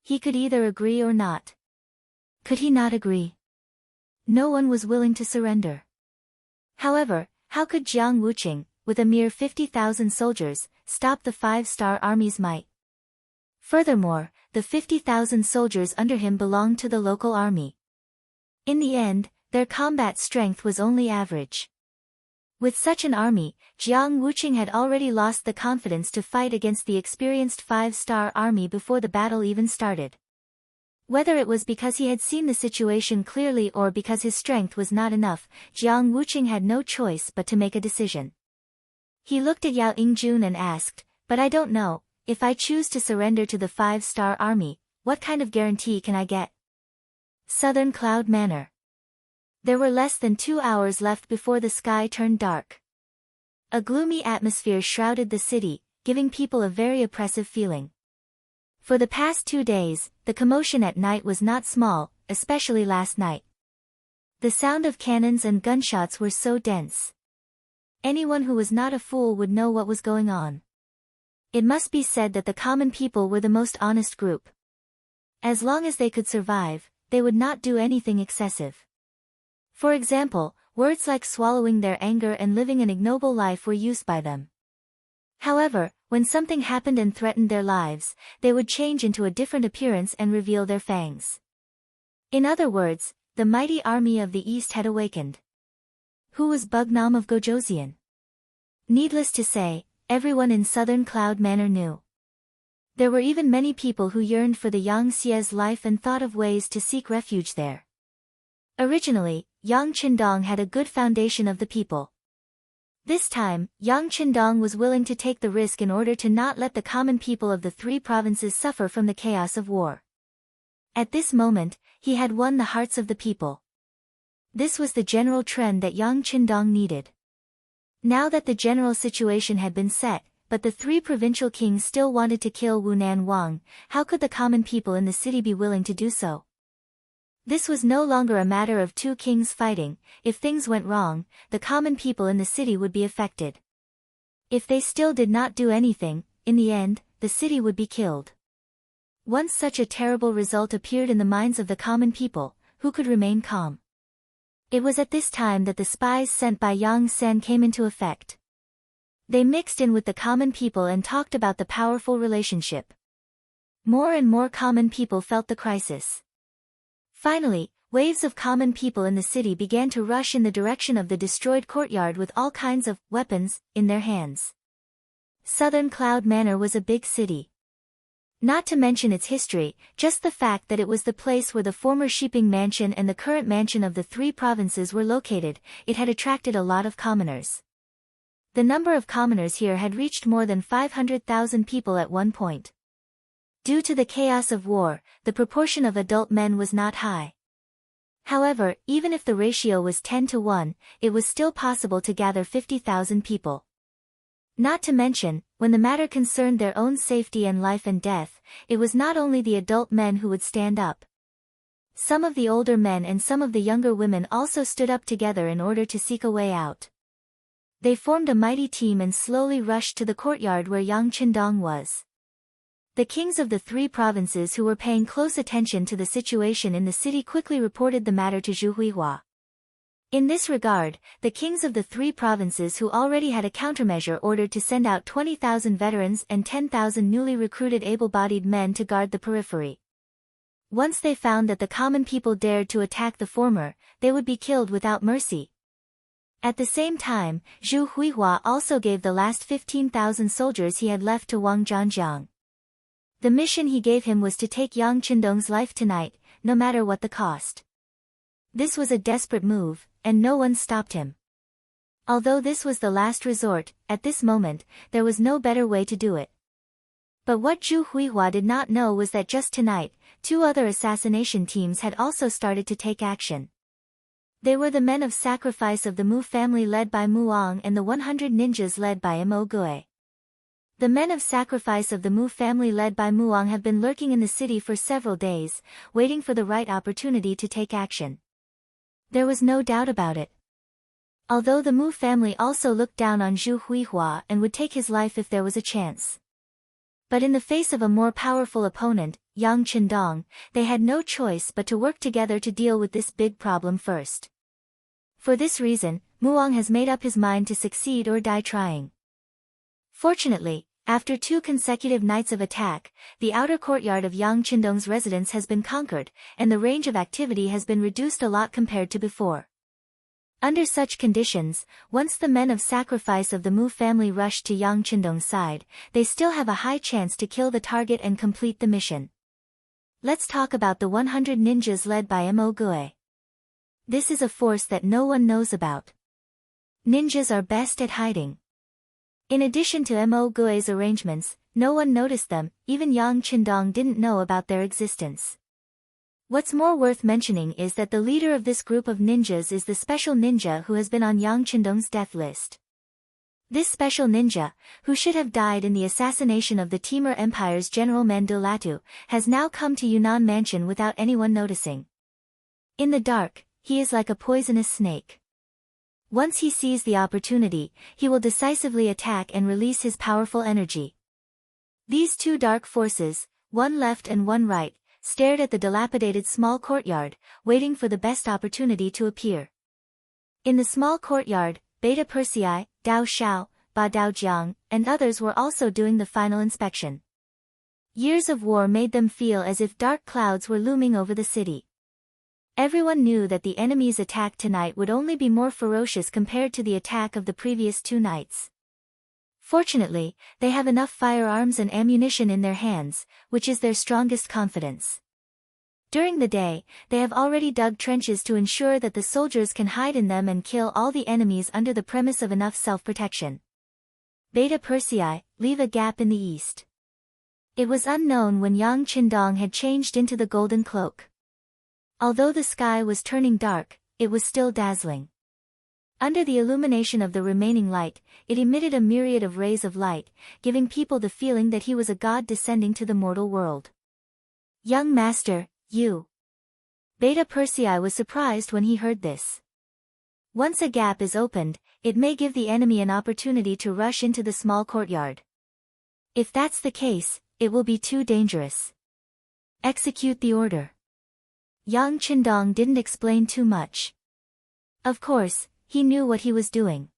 Speaker 1: He could either agree or not. Could he not agree? No one was willing to surrender. However, how could Jiang Wuqing, with a mere 50,000 soldiers, stop the 5-star army's might? Furthermore, the 50,000 soldiers under him belonged to the local army. In the end, their combat strength was only average. With such an army, Jiang Wuqing had already lost the confidence to fight against the experienced 5-star army before the battle even started. Whether it was because he had seen the situation clearly or because his strength was not enough, Jiang Wuqing had no choice but to make a decision. He looked at Yao Yingjun and asked, "But I don't know, if I choose to surrender to the 5-star army, what kind of guarantee can I get?" Southern Cloud Manor. There were less than 2 hours left before the sky turned dark. A gloomy atmosphere shrouded the city, giving people a very oppressive feeling. For the past 2 days, the commotion at night was not small, especially last night. The sound of cannons and gunshots were so dense. Anyone who was not a fool would know what was going on. It must be said that the common people were the most honest group. As long as they could survive, they would not do anything excessive. For example, words like swallowing their anger and living an ignoble life were used by them. However, when something happened and threatened their lives, they would change into a different appearance and reveal their fangs. In other words, the mighty army of the East had awakened. Who was Bugnam of Gojoseon? Needless to say, everyone in Southern Cloud Manor knew. There were even many people who yearned for the Yang Xie's life and thought of ways to seek refuge there. Originally, Yang Qindong had a good foundation of the people. This time, Yang Qindong was willing to take the risk in order to not let the common people of the three provinces suffer from the chaos of war. At this moment, he had won the hearts of the people. This was the general trend that Yang Qindong needed. Now that the general situation had been set, but the three provincial kings still wanted to kill Wunan Wang, how could the common people in the city be willing to do so? This was no longer a matter of two kings fighting. If things went wrong, the common people in the city would be affected. If they still did not do anything, in the end, the city would be killed. Once such a terrible result appeared in the minds of the common people, who could remain calm? It was at this time that the spies sent by Yang Sen came into effect. They mixed in with the common people and talked about the powerful relationship. More and more common people felt the crisis. Finally, waves of common people in the city began to rush in the direction of the destroyed courtyard with all kinds of weapons in their hands. Southern Cloud Manor was a big city. Not to mention its history, just the fact that it was the place where the former Shiping Mansion and the current mansion of the three provinces were located, it had attracted a lot of commoners. The number of commoners here had reached more than 500,000 people at one point. Due to the chaos of war, the proportion of adult men was not high. However, even if the ratio was 10-1, it was still possible to gather 50,000 people. Not to mention, when the matter concerned their own safety and life and death, it was not only the adult men who would stand up. Some of the older men and some of the younger women also stood up together in order to seek a way out. They formed a mighty team and slowly rushed to the courtyard where Yang Qindong was. The kings of the three provinces who were paying close attention to the situation in the city quickly reported the matter to Zhu Huihua. In this regard, the kings of the three provinces who already had a countermeasure ordered to send out 20,000 veterans and 10,000 newly recruited able-bodied men to guard the periphery. Once they found that the common people dared to attack the former, they would be killed without mercy. At the same time, Zhu Huihua also gave the last 15,000 soldiers he had left to Wang Zhanjiang. The mission he gave him was to take Yang Qindong's life tonight, no matter what the cost. This was a desperate move, and no one stopped him. Although this was the last resort, at this moment, there was no better way to do it. But what Zhu Huihua did not know was that just tonight, two other assassination teams had also started to take action. They were the men of sacrifice of the Mu family led by Muang and the 100 ninjas led by Mo Gui. The men of sacrifice of the Mu family led by Muang have been lurking in the city for several days, waiting for the right opportunity to take action. There was no doubt about it. Although the Mu family also looked down on Zhu Huihua and would take his life if there was a chance. But in the face of a more powerful opponent, Yang Qindong, they had no choice but to work together to deal with this big problem first. For this reason, Muang has made up his mind to succeed or die trying. Fortunately, after 2 consecutive nights of attack, the outer courtyard of Yang Qindong's residence has been conquered, and the range of activity has been reduced a lot compared to before. Under such conditions, once the men of sacrifice of the Mu family rush to Yang Qindong's side, they still have a high chance to kill the target and complete the mission. Let's talk about the 100 ninjas led by Mo Gui. This is a force that no one knows about. Ninjas are best at hiding. In addition to Mo Gui's arrangements, no one noticed them, even Yang Qindong didn't know about their existence. What's more worth mentioning is that the leader of this group of ninjas is the special ninja who has been on Yang Qindong's death list. This special ninja, who should have died in the assassination of the Timur Empire's General Mandulatu, has now come to Yunnan Mansion without anyone noticing. In the dark, he is like a poisonous snake. Once he sees the opportunity, he will decisively attack and release his powerful energy. These 2 dark forces, one left and one right, stared at the dilapidated small courtyard, waiting for the best opportunity to appear. In the small courtyard, Beta Persei, Dao Xiao, Ba Daojiang, and others were also doing the final inspection. Years of war made them feel as if dark clouds were looming over the city. Everyone knew that the enemy's attack tonight would only be more ferocious compared to the attack of the previous 2 nights. Fortunately, they have enough firearms and ammunition in their hands, which is their strongest confidence. During the day, they have already dug trenches to ensure that the soldiers can hide in them and kill all the enemies under the premise of enough self-protection. Beta Persei, leave a gap in the east. It was unknown when Yang Qindong had changed into the golden cloak. Although the sky was turning dark, it was still dazzling. Under the illumination of the remaining light, it emitted a myriad of rays of light, giving people the feeling that he was a god descending to the mortal world. Young master, you. Beta Persei was surprised when he heard this. Once a gap is opened, it may give the enemy an opportunity to rush into the small courtyard. If that's the case, it will be too dangerous. Execute the order. Yang Qindong didn't explain too much. Of course, he knew what he was doing.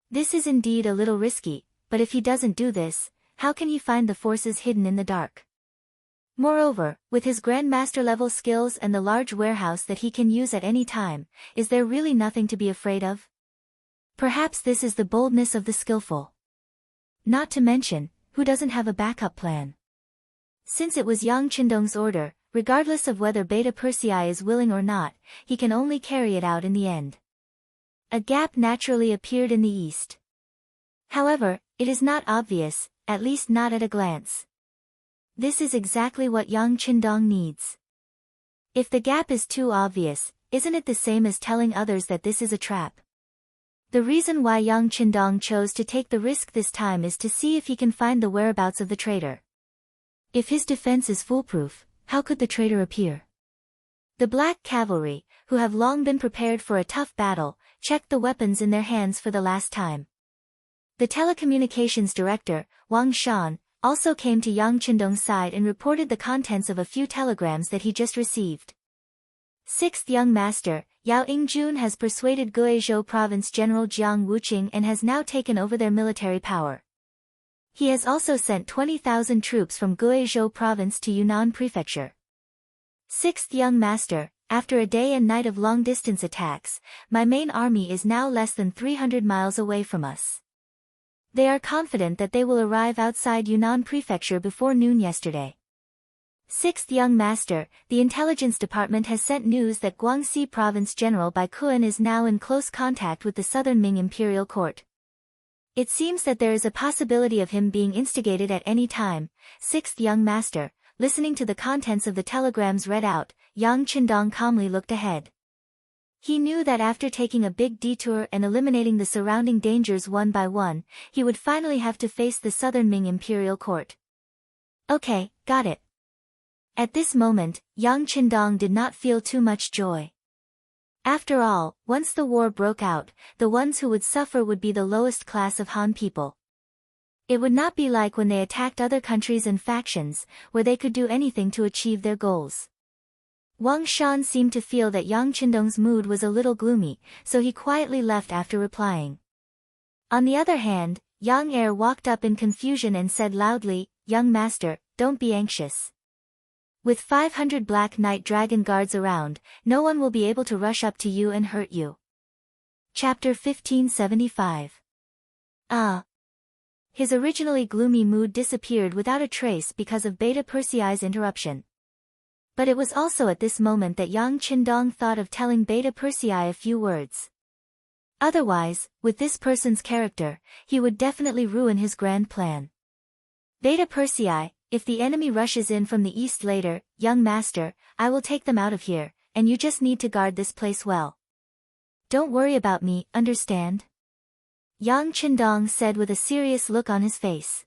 Speaker 1: This is indeed a little risky, but if he doesn't do this, how can he find the forces hidden in the dark? Moreover, with his grandmaster-level skills and the large warehouse that he can use at any time, is there really nothing to be afraid of? Perhaps this is the boldness of the skillful. Not to mention, who doesn't have a backup plan? Since it was Yang Qindong's order, regardless of whether Beta Persei is willing or not, he can only carry it out in the end. A gap naturally appeared in the east. However, it is not obvious, at least not at a glance. This is exactly what Yang Qindong needs. If the gap is too obvious, isn't it the same as telling others that this is a trap? The reason why Yang Qindong chose to take the risk this time is to see if he can find the whereabouts of the traitor. If his defense is foolproof, how could the traitor appear? The Black Cavalry, who have long been prepared for a tough battle, checked the weapons in their hands for the last time. The telecommunications director, Wang Shan, also came to Yang Qindong's side and reported the contents of a few telegrams that he just received. Sixth Young Master, Yao Yingjun has persuaded Guizhou Province General Jiang Wuqing and has now taken over their military power. He has also sent 20,000 troops from Guizhou Province to Yunnan Prefecture. Sixth Young Master, after a day and night of long-distance attacks, my main army is now less than 300 miles away from us. They are confident that they will arrive outside Yunnan Prefecture before noon yesterday. Sixth Young Master, the intelligence department has sent news that Guangxi Province General Bai Kuan is now in close contact with the Southern Ming Imperial Court. It seems that there is a possibility of him being instigated at any time. Sixth Young Master, listening to the contents of the telegrams read out, Yang Qindong calmly looked ahead. He knew that after taking a big detour and eliminating the surrounding dangers one by one, he would finally have to face the Southern Ming Imperial Court. Okay, got it. At this moment, Yang Qindong did not feel too much joy. After all, once the war broke out, the ones who would suffer would be the lowest class of Han people. It would not be like when they attacked other countries and factions, where they could do anything to achieve their goals. Wang Shan seemed to feel that Yang Qindong's mood was a little gloomy, so he quietly left after replying. On the other hand, Yang Er walked up in confusion and said loudly, "Young master, don't be anxious. With 500 Black Knight Dragon guards around, no one will be able to rush up to you and hurt you." Chapter 1575. His originally gloomy mood disappeared without a trace because of Beta Persei's interruption. But it was also at this moment that Yang Qindong thought of telling Beta Persei a few words. Otherwise, with this person's character, he would definitely ruin his grand plan. Beta Persei, if the enemy rushes in from the east later, young master, I will take them out of here, and you just need to guard this place well. Don't worry about me, understand? Yang Qindong said with a serious look on his face.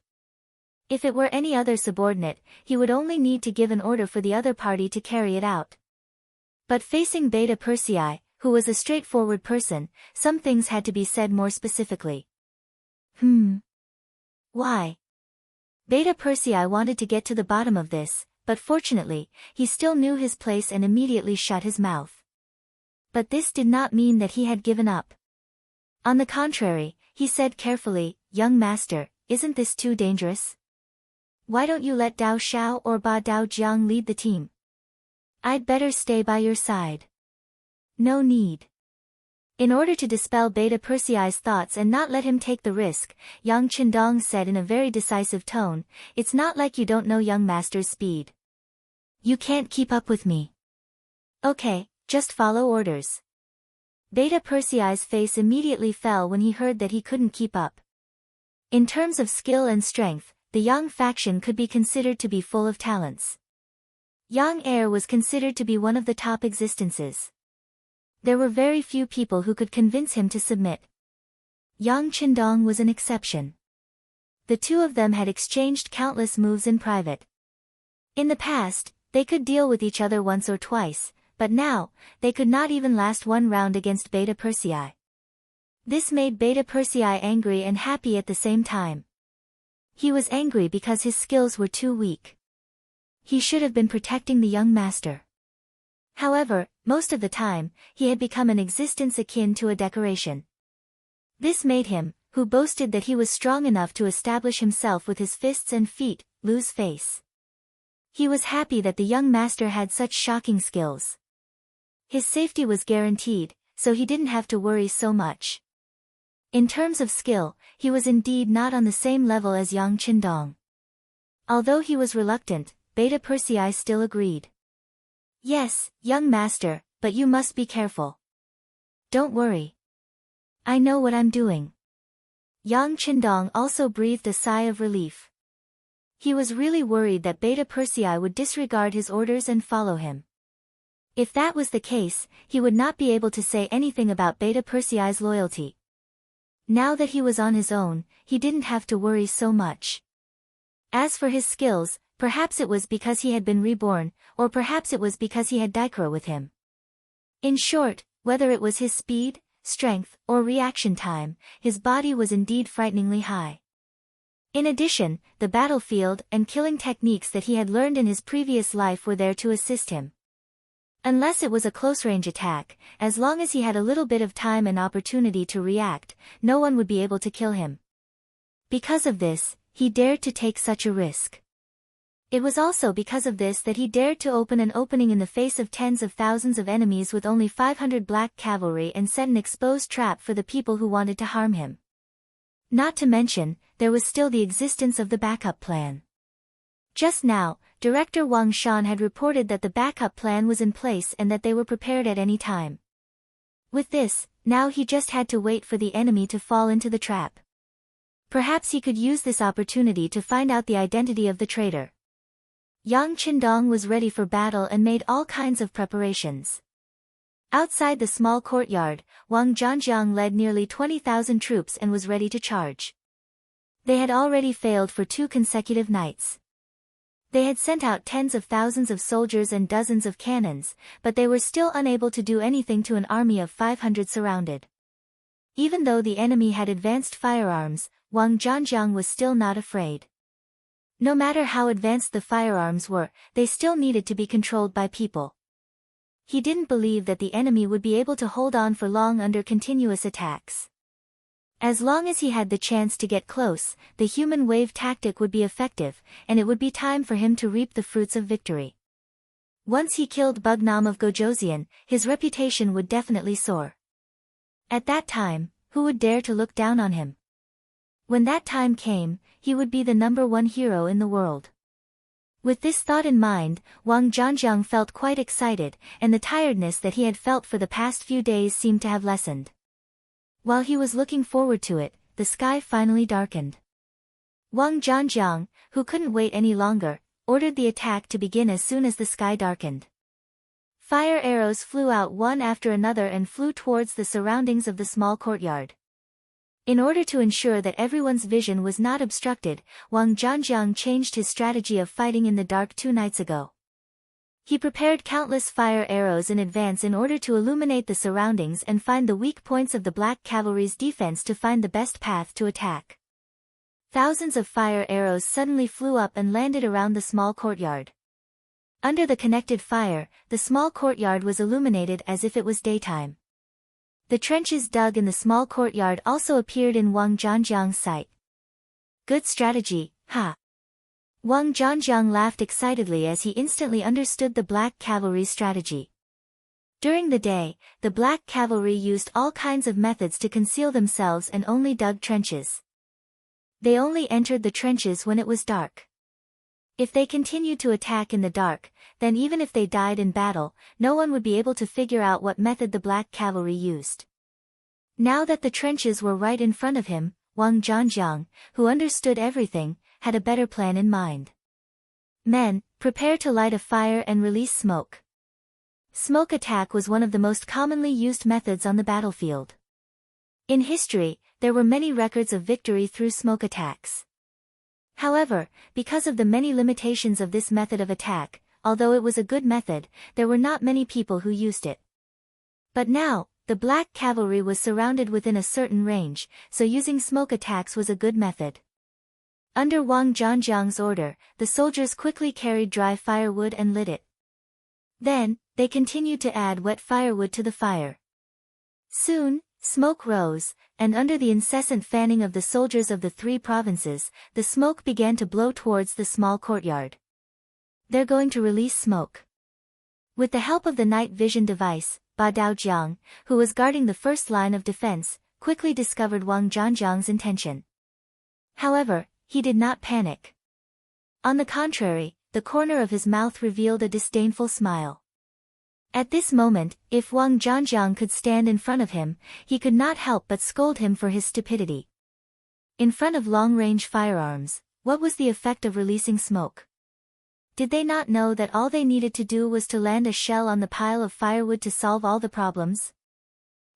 Speaker 1: If it were any other subordinate, he would only need to give an order for the other party to carry it out. But facing Beta Persei, who was a straightforward person, some things had to be said more specifically. Why? Beta Persei wanted to get to the bottom of this, but fortunately, he still knew his place and immediately shut his mouth. But this did not mean that he had given up. On the contrary, he said carefully, "Young master, isn't this too dangerous? Why don't you let Dao Xiao or Ba Dao Jiang lead the team? I'd better stay by your side." "No need. In order to dispel Beta Persei's thoughts and not let him take the risk, Yang Qindong said in a very decisive tone, "It's not like you don't know young master's speed. You can't keep up with me. Okay, just follow orders." Beta Persei's face immediately fell when he heard that he couldn't keep up. In terms of skill and strength, the Yang faction could be considered to be full of talents. Yang Heir was considered to be one of the top existences. There were very few people who could convince him to submit. Yang Qindong was an exception. The two of them had exchanged countless moves in private. In the past, they could deal with each other once or twice, but now, they could not even last one round against Beta Persei. This made Beta Persei angry and happy at the same time. He was angry because his skills were too weak. He should have been protecting the young master. However, most of the time, he had become an existence akin to a decoration. This made him, who boasted that he was strong enough to establish himself with his fists and feet, lose face. He was happy that the young master had such shocking skills. His safety was guaranteed, so he didn't have to worry so much. In terms of skill, he was indeed not on the same level as Yang Qindong. Although he was reluctant, Beta Persei still agreed. "Yes, young master, but you must be careful. Don't worry. I know what I'm doing." Yang Qindong also breathed a sigh of relief. He was really worried that Beta Persei would disregard his orders and follow him. If that was the case, he would not be able to say anything about Beta Persei's loyalty. Now that he was on his own, he didn't have to worry so much. As for his skills, perhaps it was because he had been reborn, or perhaps it was because he had Daikra with him. In short, whether it was his speed, strength, or reaction time, his body was indeed frighteningly high. In addition, the battlefield and killing techniques that he had learned in his previous life were there to assist him. Unless it was a close-range attack, as long as he had a little bit of time and opportunity to react, no one would be able to kill him. Because of this, he dared to take such a risk. It was also because of this that he dared to open an opening in the face of tens of thousands of enemies with only 500 black cavalry and set an exposed trap for the people who wanted to harm him. Not to mention, there was still the existence of the backup plan. Just now, Director Wang Shan had reported that the backup plan was in place and that they were prepared at any time. With this, now he just had to wait for the enemy to fall into the trap. Perhaps he could use this opportunity to find out the identity of the traitor. Yang Qindong was ready for battle and made all kinds of preparations. Outside the small courtyard, Wang Zhanjiang led nearly 20,000 troops and was ready to charge. They had already failed for 2 consecutive nights. They had sent out tens of thousands of soldiers and dozens of cannons, but they were still unable to do anything to an army of 500 surrounded. Even though the enemy had advanced firearms, Wang Zhanjiang was still not afraid. No matter how advanced the firearms were, they still needed to be controlled by people. He didn't believe that the enemy would be able to hold on for long under continuous attacks. As long as he had the chance to get close, the human wave tactic would be effective, and it would be time for him to reap the fruits of victory. Once he killed Bugnam of Gojoseon, his reputation would definitely soar. At that time, who would dare to look down on him? When that time came, he would be the #1 hero in the world. With this thought in mind, Wang Zhanjiang felt quite excited, and the tiredness that he had felt for the past few days seemed to have lessened. While he was looking forward to it, the sky finally darkened. Wang Zhanjiang, who couldn't wait any longer, ordered the attack to begin as soon as the sky darkened. Fire arrows flew out one after another and flew towards the surroundings of the small courtyard. In order to ensure that everyone's vision was not obstructed, Wang Zhanjiang changed his strategy of fighting in the dark 2 nights ago. He prepared countless fire arrows in advance in order to illuminate the surroundings and find the weak points of the Black Cavalry's defense to find the best path to attack. Thousands of fire arrows suddenly flew up and landed around the small courtyard. Under the connected fire, the small courtyard was illuminated as if it was daytime. The trenches dug in the small courtyard also appeared in Wang Zhanjiang's sight. Good strategy, ha! Wang Zhanjiang laughed excitedly as he instantly understood the Black Cavalry's strategy. During the day, the black cavalry used all kinds of methods to conceal themselves and only dug trenches. They only entered the trenches when it was dark. If they continued to attack in the dark, then even if they died in battle, no one would be able to figure out what method the black cavalry used. Now that the trenches were right in front of him, Wang Zhanjiang, who understood everything, had a better plan in mind. Men, prepare to light a fire and release smoke. Smoke attack was one of the most commonly used methods on the battlefield. In history, there were many records of victory through smoke attacks. However, because of the many limitations of this method of attack, although it was a good method, there were not many people who used it. But now, the black cavalry was surrounded within a certain range, so using smoke attacks was a good method. Under Wang Zhanjiang's order, the soldiers quickly carried dry firewood and lit it. Then, they continued to add wet firewood to the fire. Soon, smoke rose, and under the incessant fanning of the soldiers of the 3 provinces, the smoke began to blow towards the small courtyard. They're going to release smoke. With the help of the night vision device, Ba Daojiang, who was guarding the first line of defense, quickly discovered Wang Zhanjiang's intention. However, he did not panic. On the contrary, the corner of his mouth revealed a disdainful smile. At this moment, if Wang Zhanjiang could stand in front of him, he could not help but scold him for his stupidity. In front of long-range firearms, what was the effect of releasing smoke? Did they not know that all they needed to do was to land a shell on the pile of firewood to solve all the problems?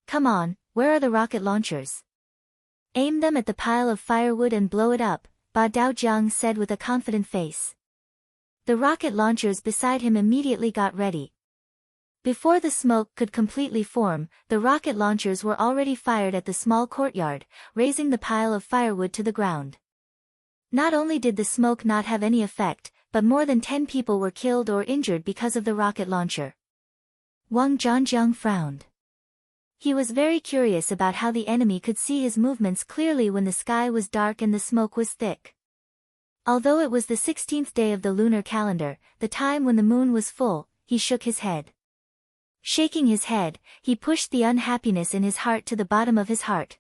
Speaker 1: Come on, where are the rocket launchers? Aim them at the pile of firewood and blow it up, Ba Daojiang said with a confident face. The rocket launchers beside him immediately got ready. Before the smoke could completely form, the rocket launchers were already fired at the small courtyard, raising the pile of firewood to the ground. Not only did the smoke not have any effect, but more than 10 people were killed or injured because of the rocket launcher. Wang Zhanjiang frowned. He was very curious about how the enemy could see his movements clearly when the sky was dark and the smoke was thick. Although it was the 16th day of the lunar calendar, the time when the moon was full, he shook his head. Shaking his head, he pushed the unhappiness in his heart to the bottom of his heart.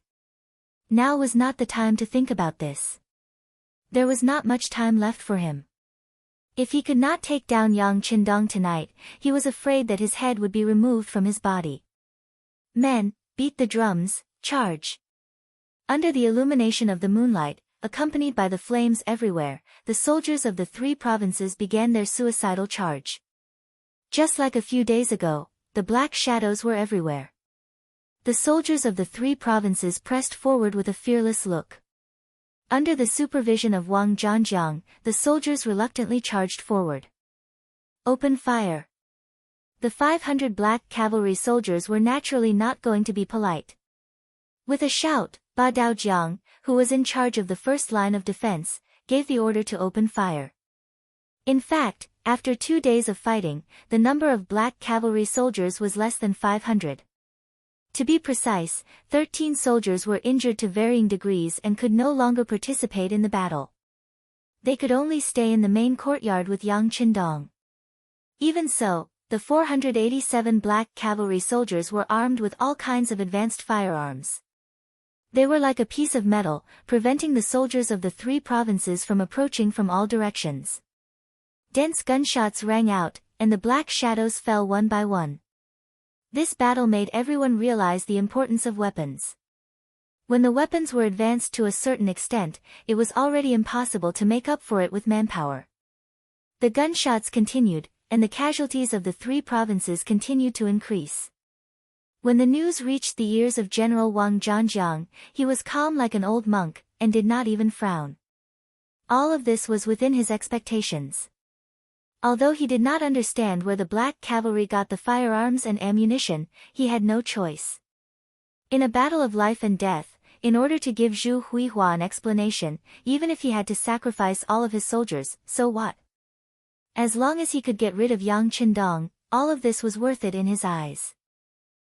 Speaker 1: Now was not the time to think about this. There was not much time left for him. If he could not take down Yang Qindong tonight, he was afraid that his head would be removed from his body. Men, beat the drums, charge! Under the illumination of the moonlight, accompanied by the flames everywhere, the soldiers of the 3 provinces began their suicidal charge. Just like a few days ago, the black shadows were everywhere. The soldiers of the 3 provinces pressed forward with a fearless look. Under the supervision of Wang Zhanjiang, the soldiers reluctantly charged forward. Open fire! The 500 black cavalry soldiers were naturally not going to be polite. With a shout, Ba Daojiang, who was in charge of the first line of defense, gave the order to open fire. In fact, after 2 days of fighting, the number of black cavalry soldiers was less than 500. To be precise, 13 soldiers were injured to varying degrees and could no longer participate in the battle. They could only stay in the main courtyard with Yang Qindong. Even so, the 487 black cavalry soldiers were armed with all kinds of advanced firearms. They were like a piece of metal, preventing the soldiers of the 3 provinces from approaching from all directions. Dense gunshots rang out, and the black shadows fell one by one. This battle made everyone realize the importance of weapons. When the weapons were advanced to a certain extent, it was already impossible to make up for it with manpower. The gunshots continued, and the casualties of the 3 provinces continued to increase. When the news reached the ears of General Wang Zhanjiang, he was calm like an old monk, and did not even frown. All of this was within his expectations. Although he did not understand where the black cavalry got the firearms and ammunition, he had no choice. In a battle of life and death, in order to give Zhu Huihua an explanation, even if he had to sacrifice all of his soldiers, so what? As long as he could get rid of Yang Qindong, all of this was worth it in his eyes.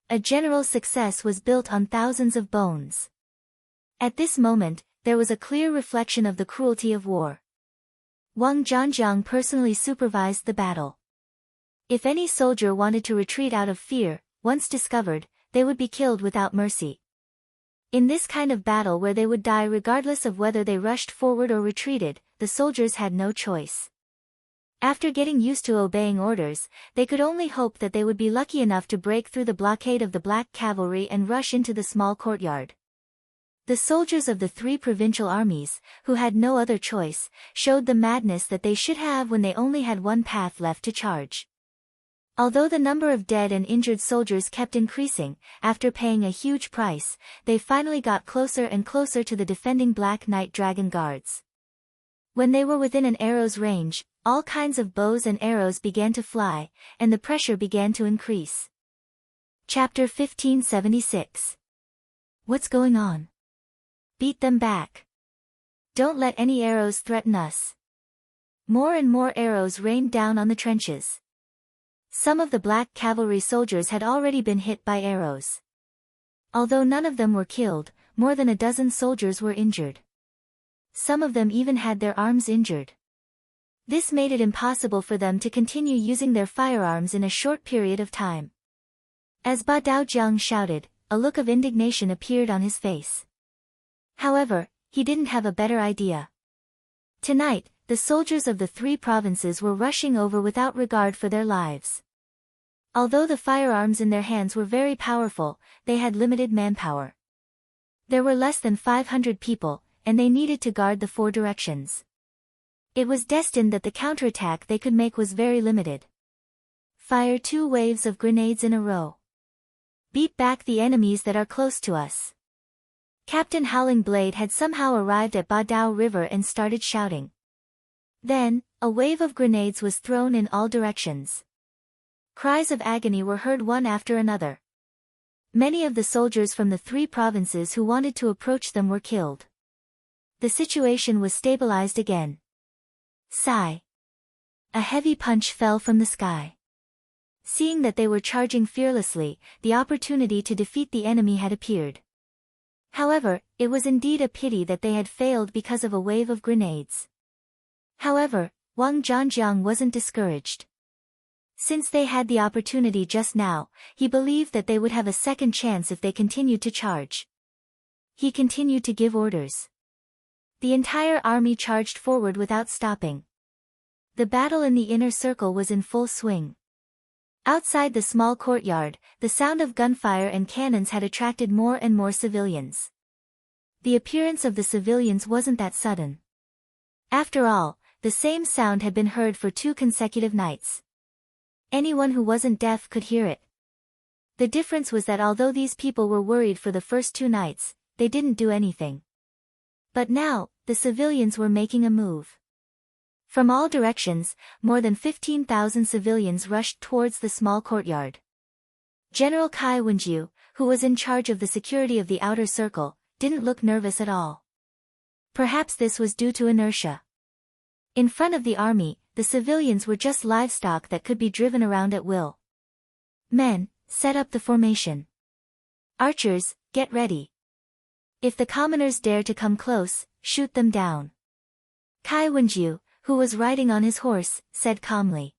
Speaker 1: A general's success was built on thousands of bones. At this moment, there was a clear reflection of the cruelty of war. Wang Zhanjiang personally supervised the battle. If any soldier wanted to retreat out of fear, once discovered, they would be killed without mercy. In this kind of battle where they would die regardless of whether they rushed forward or retreated, the soldiers had no choice. After getting used to obeying orders, they could only hope that they would be lucky enough to break through the blockade of the black cavalry and rush into the small courtyard. The soldiers of the three provincial armies, who had no other choice, showed the madness that they should have when they only had one path left to charge. Although the number of dead and injured soldiers kept increasing, after paying a huge price, they finally got closer and closer to the defending Black Knight Dragon Guards. When they were within an arrow's range, all kinds of bows and arrows began to fly, and the pressure began to increase. Chapter 1576. What's going on? Beat them back. Don't let any arrows threaten us. More and more arrows rained down on the trenches. Some of the black cavalry soldiers had already been hit by arrows. Although none of them were killed, more than a dozen soldiers were injured. Some of them even had their arms injured. This made it impossible for them to continue using their firearms in a short period of time. As Ba Daojiang shouted, a look of indignation appeared on his face. However, he didn't have a better idea. Tonight, the soldiers of the three provinces were rushing over without regard for their lives. Although the firearms in their hands were very powerful, they had limited manpower. There were less than 500 people, and they needed to guard the four directions. It was destined that the counterattack they could make was very limited. Fire 2 waves of grenades in a row. Beat back the enemies that are close to us. Captain Howling Blade had somehow arrived at Ba Dao River and started shouting. Then, a wave of grenades was thrown in all directions. Cries of agony were heard one after another. Many of the soldiers from the three provinces who wanted to approach them were killed. The situation was stabilized again. Sigh. A heavy punch fell from the sky. Seeing that they were charging fearlessly, the opportunity to defeat the enemy had appeared. However, it was indeed a pity that they had failed because of a wave of grenades. However, Wang Zhangjiang wasn't discouraged. Since they had the opportunity just now, he believed that they would have a second chance if they continued to charge. He continued to give orders. The entire army charged forward without stopping. The battle in the inner circle was in full swing. Outside the small courtyard, the sound of gunfire and cannons had attracted more and more civilians. The appearance of the civilians wasn't that sudden. After all, the same sound had been heard for 2 consecutive nights. Anyone who wasn't deaf could hear it. The difference was that although these people were worried for the first 2 nights, they didn't do anything. But now, the civilians were making a move. From all directions, more than 15,000 civilians rushed towards the small courtyard. General Kai Wenju, who was in charge of the security of the outer circle, didn't look nervous at all. Perhaps this was due to inertia. In front of the army, the civilians were just livestock that could be driven around at will. Men, set up the formation. Archers, get ready. If the commoners dare to come close, shoot them down. Kai Wenju, who was riding on his horse, said calmly.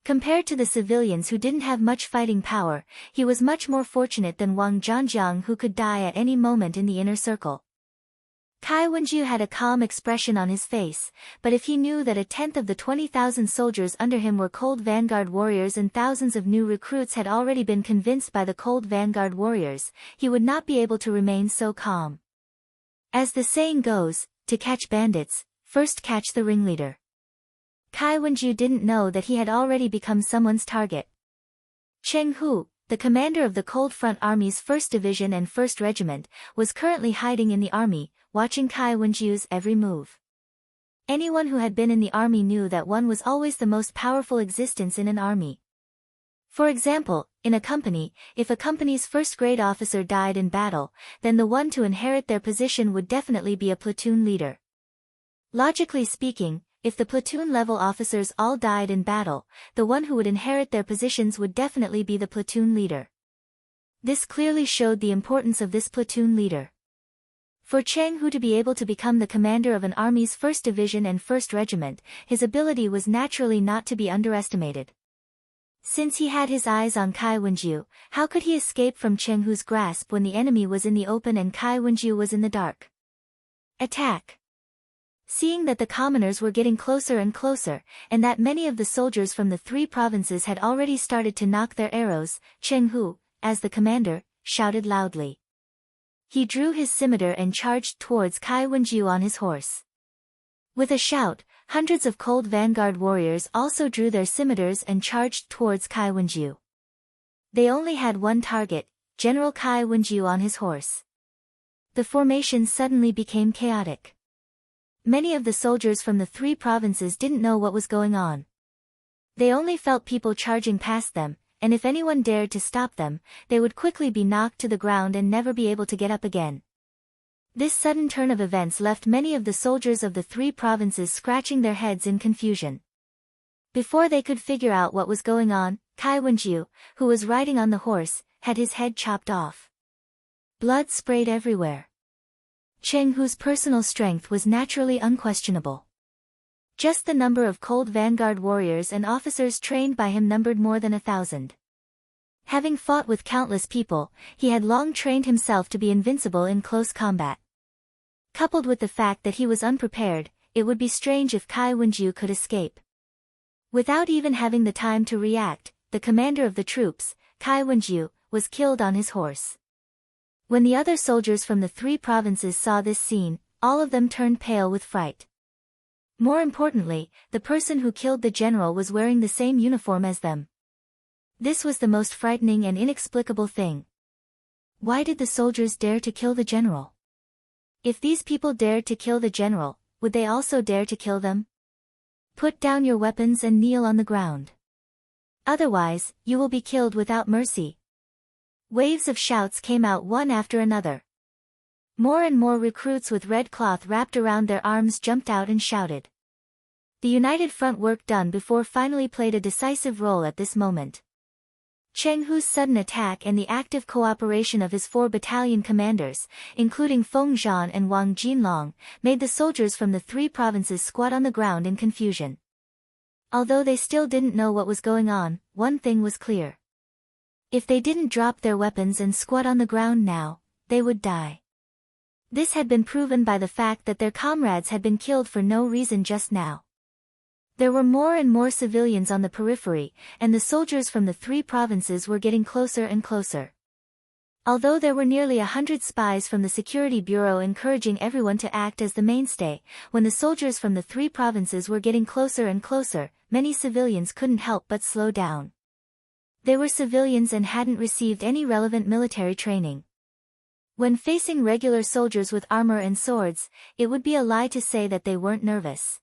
Speaker 1: Compared to the civilians who didn't have much fighting power, he was much more fortunate than Wang Zhangjiang, who could die at any moment in the inner circle. Kai Wenju had a calm expression on his face, but if he knew that 1/10 of the 20,000 soldiers under him were Cold Vanguard warriors and thousands of new recruits had already been convinced by the Cold Vanguard warriors, he would not be able to remain so calm. As the saying goes, to catch bandits, first catch the ringleader. Kai Wenju didn't know that he had already become someone's target. Cheng Hu, the commander of the Cold Front Army's 1st Division and 1st Regiment, was currently hiding in the army, watching Kai Wenju's every move. Anyone who had been in the army knew that one was always the most powerful existence in an army. For example, in a company, if a company's first-grade officer died in battle, then the one to inherit their position would definitely be a platoon leader. Logically speaking, if the platoon-level officers all died in battle, the one who would inherit their positions would definitely be the platoon leader. This clearly showed the importance of this platoon leader. For Cheng Hu to be able to become the commander of an army's 1st Division and 1st Regiment, his ability was naturally not to be underestimated. Since he had his eyes on Kai Wenju, how could he escape from Cheng Hu's grasp when the enemy was in the open and Kai Wenju was in the dark? Attack! Seeing that the commoners were getting closer and closer, and that many of the soldiers from the 3 provinces had already started to knock their arrows, Cheng Hu, as the commander, shouted loudly. He drew his scimitar and charged towards Kai Wenju on his horse. With a shout, hundreds of cold vanguard warriors also drew their scimitars and charged towards Kai Wenju. They only had one target, General Kai Wenju on his horse. The formation suddenly became chaotic. Many of the soldiers from the 3 provinces didn't know what was going on. They only felt people charging past them, and if anyone dared to stop them, they would quickly be knocked to the ground and never be able to get up again. This sudden turn of events left many of the soldiers of the 3 provinces scratching their heads in confusion. Before they could figure out what was going on, Kai Wenju, who was riding on the horse, had his head chopped off. Blood sprayed everywhere. Cheng Hu's personal strength was naturally unquestionable. Just the number of cold vanguard warriors and officers trained by him numbered more than 1,000. Having fought with countless people, he had long trained himself to be invincible in close combat. Coupled with the fact that he was unprepared, it would be strange if Kai Wenju could escape. Without even having the time to react, the commander of the troops, Kai Wenju, was killed on his horse. When the other soldiers from the 3 provinces saw this scene, all of them turned pale with fright. More importantly, the person who killed the general was wearing the same uniform as them. This was the most frightening and inexplicable thing. Why did the soldiers dare to kill the general? If these people dared to kill the general, would they also dare to kill them? Put down your weapons and kneel on the ground. Otherwise, you will be killed without mercy. Waves of shouts came out one after another. More and more recruits with red cloth wrapped around their arms jumped out and shouted. The united front work done before finally played a decisive role at this moment. Cheng Hu's sudden attack and the active cooperation of his 4 battalion commanders, including Feng Zhan and Wang Jinlong, made the soldiers from the 3 provinces squat on the ground in confusion. Although they still didn't know what was going on, one thing was clear. If they didn't drop their weapons and squat on the ground now, they would die. This had been proven by the fact that their comrades had been killed for no reason just now. There were more and more civilians on the periphery, and the soldiers from the 3 provinces were getting closer and closer. Although there were nearly 100 spies from the Security Bureau encouraging everyone to act as the mainstay, when the soldiers from the 3 provinces were getting closer and closer, many civilians couldn't help but slow down. They were civilians and hadn't received any relevant military training. When facing regular soldiers with armor and swords, it would be a lie to say that they weren't nervous.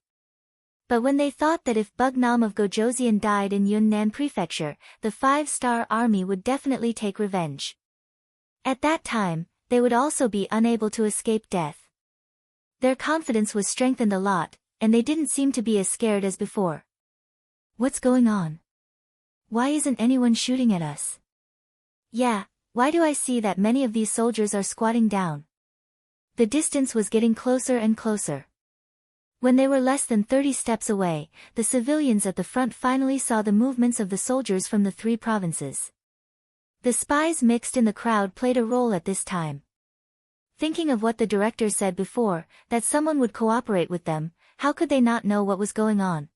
Speaker 1: But when they thought that if Bugnam of Gojoseon died in Yunnan Prefecture, the 5-star army would definitely take revenge. At that time, they would also be unable to escape death. Their confidence was strengthened a lot, and they didn't seem to be as scared as before. What's going on? Why isn't anyone shooting at us? Yeah, why do I see that many of these soldiers are squatting down? The distance was getting closer and closer. When they were less than 30 steps away, the civilians at the front finally saw the movements of the soldiers from the 3 provinces. The spies mixed in the crowd played a role at this time. Thinking of what the director said before, that someone would cooperate with them, how could they not know what was going on?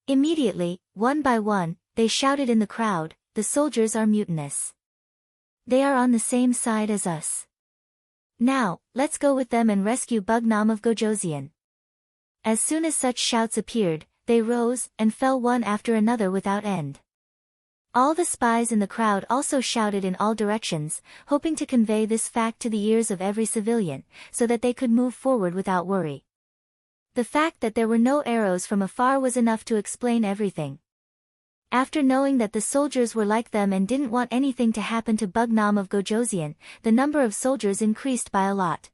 Speaker 1: Immediately, one by one, they shouted in the crowd, "The soldiers are mutinous. They are on the same side as us. Now, let's go with them and rescue Bugnam of Gojoseon." As soon as such shouts appeared, they rose and fell one after another without end. All the spies in the crowd also shouted in all directions, hoping to convey this fact to the ears of every civilian, so that they could move forward without worry. The fact that there were no arrows from afar was enough to explain everything. After knowing that the soldiers were like them and didn't want anything to happen to Bugnam of Gojoseon, the number of soldiers increased by a lot.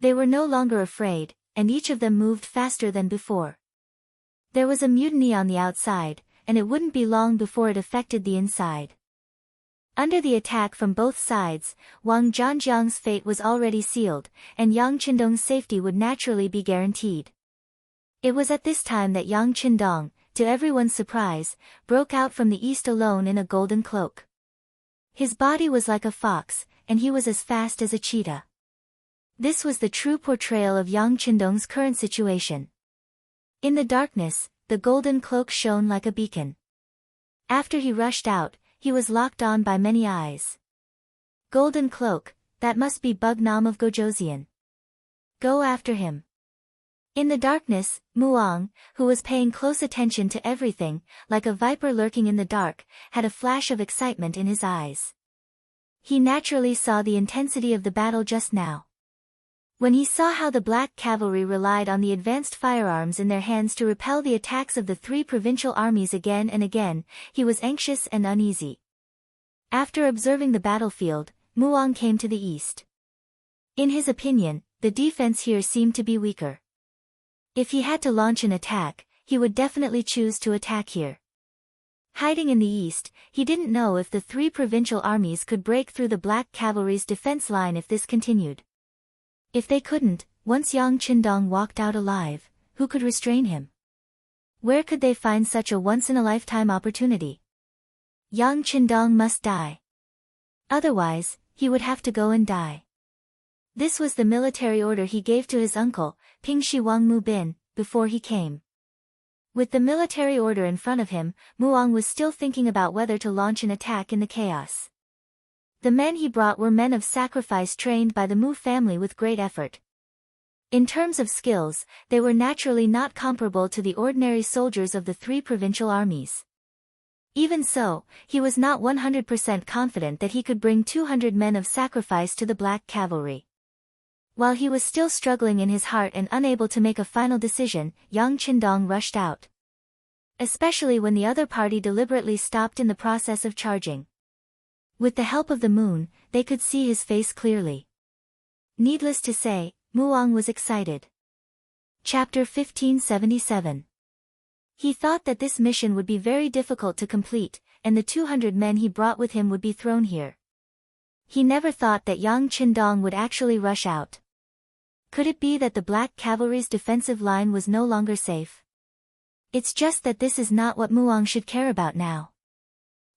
Speaker 1: They were no longer afraid, and each of them moved faster than before. There was a mutiny on the outside, and it wouldn't be long before it affected the inside. Under the attack from both sides, Wang Zhanjiang's fate was already sealed, and Yang Qindong's safety would naturally be guaranteed. It was at this time that Yang Qindong, to everyone's surprise, broke out from the east alone in a golden cloak. His body was like a fox, and he was as fast as a cheetah. This was the true portrayal of Yang Qindong's current situation. In the darkness, the golden cloak shone like a beacon. After he rushed out, he was locked on by many eyes. Golden cloak, that must be Bugnam of Gojoseon. Go after him. In the darkness, Muang, who was paying close attention to everything, like a viper lurking in the dark, had a flash of excitement in his eyes. He naturally saw the intensity of the battle just now. When he saw how the Black Cavalry relied on the advanced firearms in their hands to repel the attacks of the three provincial armies again and again, he was anxious and uneasy. After observing the battlefield, Muang came to the east. In his opinion, the defense here seemed to be weaker. If he had to launch an attack, he would definitely choose to attack here. Hiding in the east, he didn't know if the three provincial armies could break through the Black Cavalry's defense line if this continued. If they couldn't, once Yang Qindong walked out alive, who could restrain him? Where could they find such a once-in-a-lifetime opportunity? Yang Qindong must die. Otherwise, he would have to go and die. This was the military order he gave to his uncle, Ping Shi Wang Mu Bin, before he came. With the military order in front of him, Muang was still thinking about whether to launch an attack in the chaos. The men he brought were men of sacrifice trained by the Mu family with great effort. In terms of skills, they were naturally not comparable to the ordinary soldiers of the three provincial armies. Even so, he was not 100% confident that he could bring 200 men of sacrifice to the Black Cavalry. While he was still struggling in his heart and unable to make a final decision, Yang Qindong rushed out. Especially when the other party deliberately stopped in the process of charging. With the help of the moon, they could see his face clearly. Needless to say, Muang was excited. Chapter 1577. He thought that this mission would be very difficult to complete, and the 200 men he brought with him would be thrown here. He never thought that Yang Qindong would actually rush out. Could it be that the Black Cavalry's defensive line was no longer safe? It's just that this is not what Muang should care about now.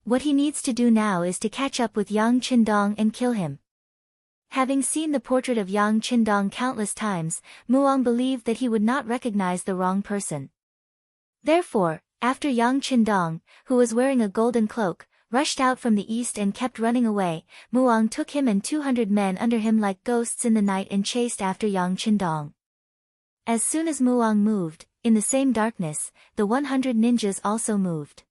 Speaker 1: What he needs to do now is to catch up with Yang Qindong and kill him. Having seen the portrait of Yang Qindong countless times, Muang believed that he would not recognize the wrong person. Therefore, after Yang Qindong, who was wearing a golden cloak, rushed out from the east and kept running away, Muang took him and 200 men under him like ghosts in the night and chased after Yang Qindong. As soon as Muang moved, in the same darkness, the 100 ninjas also moved.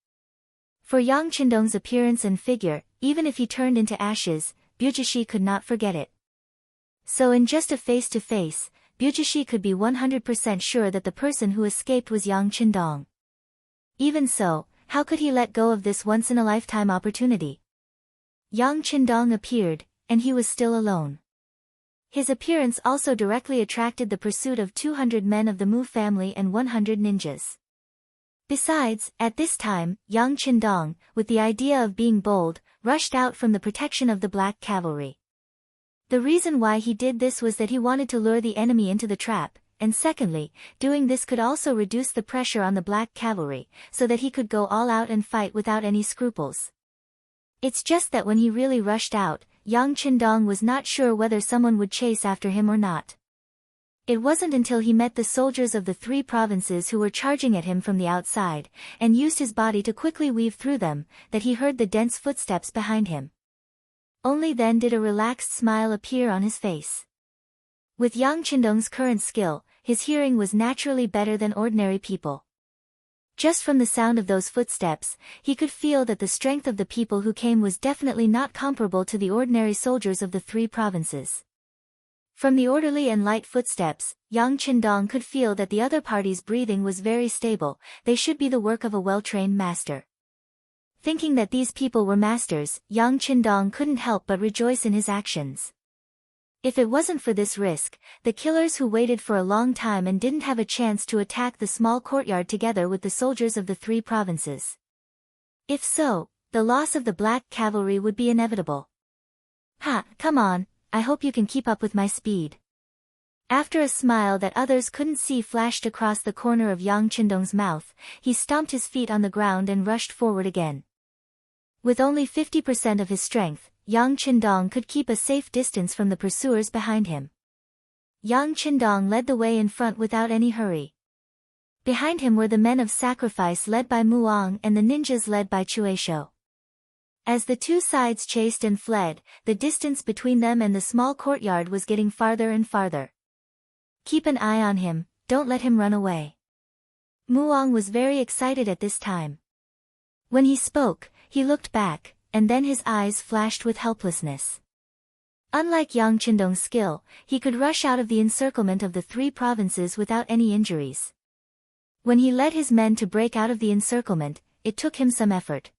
Speaker 1: For Yang Qindong's appearance and figure, even if he turned into ashes, Bujishi could not forget it. So in just a face-to-face, Bujishi could be 100% sure that the person who escaped was Yang Qindong. Even so, how could he let go of this once-in-a-lifetime opportunity? Yang Qindong appeared, and he was still alone. His appearance also directly attracted the pursuit of 200 men of the Mu family and 100 ninjas. Besides, at this time, Yang Qindong, with the idea of being bold, rushed out from the protection of the Black Cavalry. The reason why he did this was that he wanted to lure the enemy into the trap, and secondly, doing this could also reduce the pressure on the Black Cavalry, so that he could go all out and fight without any scruples. It's just that when he really rushed out, Yang Qindong was not sure whether someone would chase after him or not. It wasn't until he met the soldiers of the three provinces who were charging at him from the outside, and used his body to quickly weave through them, that he heard the dense footsteps behind him. Only then did a relaxed smile appear on his face. With Yang Qindong's current skill, his hearing was naturally better than ordinary people. Just from the sound of those footsteps, he could feel that the strength of the people who came was definitely not comparable to the ordinary soldiers of the three provinces. From the orderly and light footsteps, Yang Qindong could feel that the other party's breathing was very stable. They should be the work of a well-trained master. Thinking that these people were masters, Yang Qindong couldn't help but rejoice in his actions. If it wasn't for this risk, the killers who waited for a long time and didn't have a chance to attack the small courtyard together with the soldiers of the three provinces. If so, the loss of the Black Cavalry would be inevitable. Ha, come on, I hope you can keep up with my speed. After a smile that others couldn't see flashed across the corner of Yang Qindong's mouth, he stomped his feet on the ground and rushed forward again. With only 50% of his strength, Yang Qindong could keep a safe distance from the pursuers behind him. Yang Qindong led the way in front without any hurry. Behind him were the men of sacrifice led by Muang and the ninjas led by Chueisho. As the two sides chased and fled, the distance between them and the small courtyard was getting farther and farther. Keep an eye on him, don't let him run away. Muang was very excited at this time. When he spoke, he looked back, and then his eyes flashed with helplessness. Unlike Yang Qindong's skill, he could rush out of the encirclement of the 3 provinces without any injuries. When he led his men to break out of the encirclement, it took him some effort.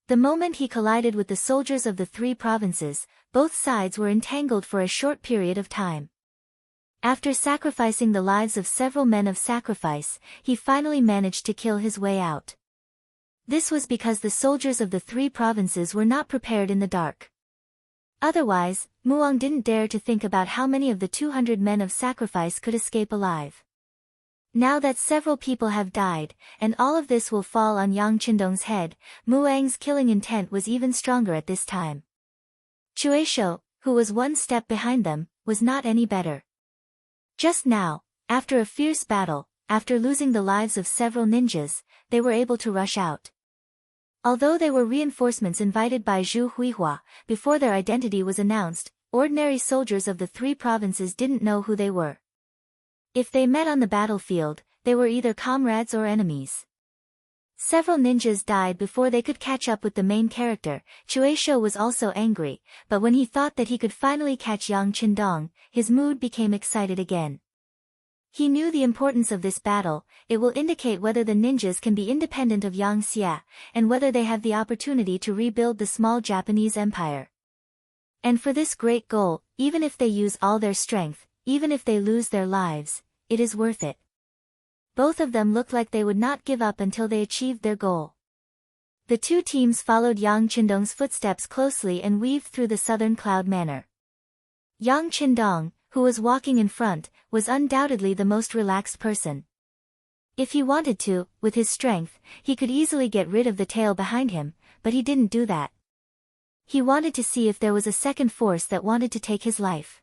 Speaker 1: The moment he collided with the soldiers of the 3 provinces, both sides were entangled for a short period of time. After sacrificing the lives of several men of sacrifice, he finally managed to kill his way out. This was because the soldiers of the 3 provinces were not prepared in the dark. Otherwise, Muang didn't dare to think about how many of the 200 men of sacrifice could escape alive. Now that several people have died, and all of this will fall on Yang Qindong's head, Muang's killing intent was even stronger at this time. Chueisho, who was one step behind them, was not any better. Just now, after a fierce battle, after losing the lives of several ninjas, they were able to rush out. Although they were reinforcements invited by Zhu Huihua, before their identity was announced, ordinary soldiers of the 3 provinces didn't know who they were. If they met on the battlefield, they were either comrades or enemies. Several ninjas died before they could catch up with the main character. Chueisho was also angry, but when he thought that he could finally catch Yang Qindong, his mood became excited again. He knew the importance of this battle. It will indicate whether the ninjas can be independent of Yang Xia, and whether they have the opportunity to rebuild the small Japanese empire. And for this great goal, even if they use all their strength, even if they lose their lives, it is worth it. Both of them looked like they would not give up until they achieved their goal. The 2 teams followed Yang Qindong's footsteps closely and weaved through the southern cloud manor. Yang Qindong, who was walking in front, was undoubtedly the most relaxed person. If he wanted to, with his strength, he could easily get rid of the tail behind him, but he didn't do that. He wanted to see if there was a second force that wanted to take his life.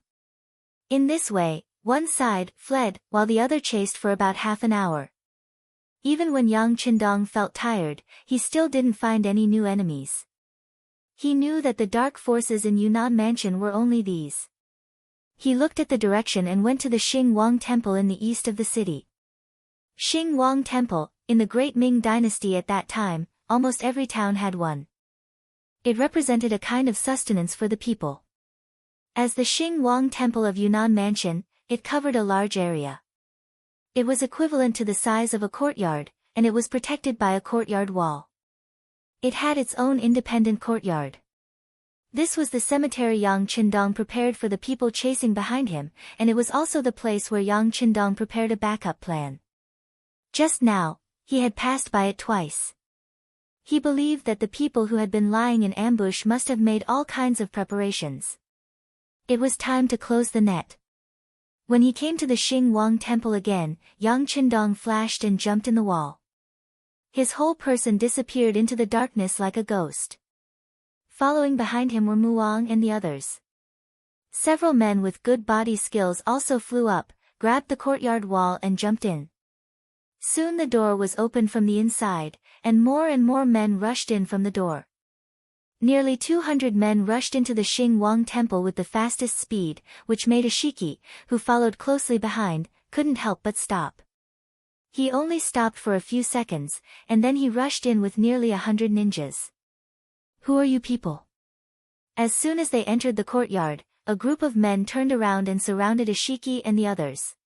Speaker 1: In this way, one side fled, while the other chased for about half an hour. Even when Yang Qindong felt tired, he still didn't find any new enemies. He knew that the dark forces in Yunnan Mansion were only these. He looked at the direction and went to the Xing Wang Temple in the east of the city. Xing Wang Temple, in the Great Ming Dynasty at that time, almost every town had one. It represented a kind of sustenance for the people. As the Xing Wang Temple of Yunnan Mansion, it covered a large area. It was equivalent to the size of a courtyard, and it was protected by a courtyard wall. It had its own independent courtyard. This was the cemetery Yang Qindong prepared for the people chasing behind him, and it was also the place where Yang Qindong prepared a backup plan. Just now, he had passed by it twice. He believed that the people who had been lying in ambush must have made all kinds of preparations. It was time to close the net. When he came to the Xing Wang Temple again, Yang Qindong flashed and jumped in the wall. His whole person disappeared into the darkness like a ghost. Following behind him were Muang and the others. Several men with good body skills also flew up, grabbed the courtyard wall and jumped in. Soon the door was opened from the inside, and more men rushed in from the door. Nearly 200 men rushed into the Xing Wang Temple with the fastest speed, which made Ashiki, who followed closely behind, couldn't help but stop. He only stopped for a few seconds, and then he rushed in with nearly 100 ninjas. "Who are you people?" As soon as they entered the courtyard, a group of men turned around and surrounded Ashiki and the others.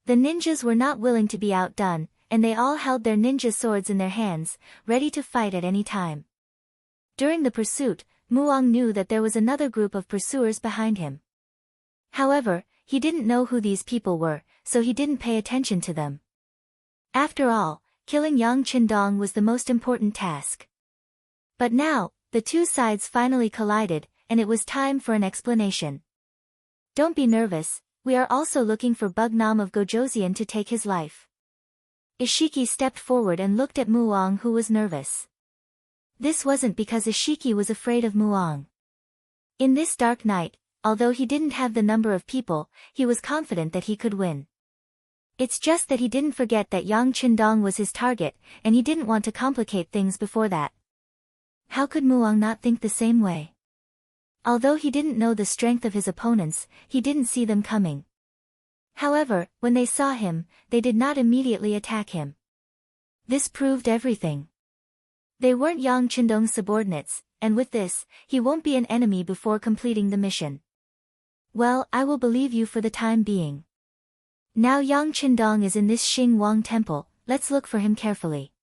Speaker 1: The ninjas were not willing to be outdone, and they all held their ninja swords in their hands, ready to fight at any time. During the pursuit, Muang knew that there was another group of pursuers behind him. However, he didn't know who these people were, so he didn't pay attention to them. After all, killing Yang Qindong was the most important task. But now, the two sides finally collided, and it was time for an explanation. "Don't be nervous, we are also looking for Bugnam of Gojoseon to take his life. Ishiki stepped forward and looked at Muong, who was nervous. This wasn't because Ishiki was afraid of Muong. In this dark night, although he didn't have the number of people, he was confident that he could win. It's just that he didn't forget that Yang Qindong was his target, and he didn't want to complicate things before that. How could Muong not think the same way? Although he didn't know the strength of his opponents, he didn't see them coming. However, when they saw him, they did not immediately attack him. This proved everything. They weren't Yang Qindong's subordinates, and with this, he won't be an enemy before completing the mission. Well, I will believe you for the time being. Now Yang Qindong is in this Xing Wang temple, let's look for him carefully.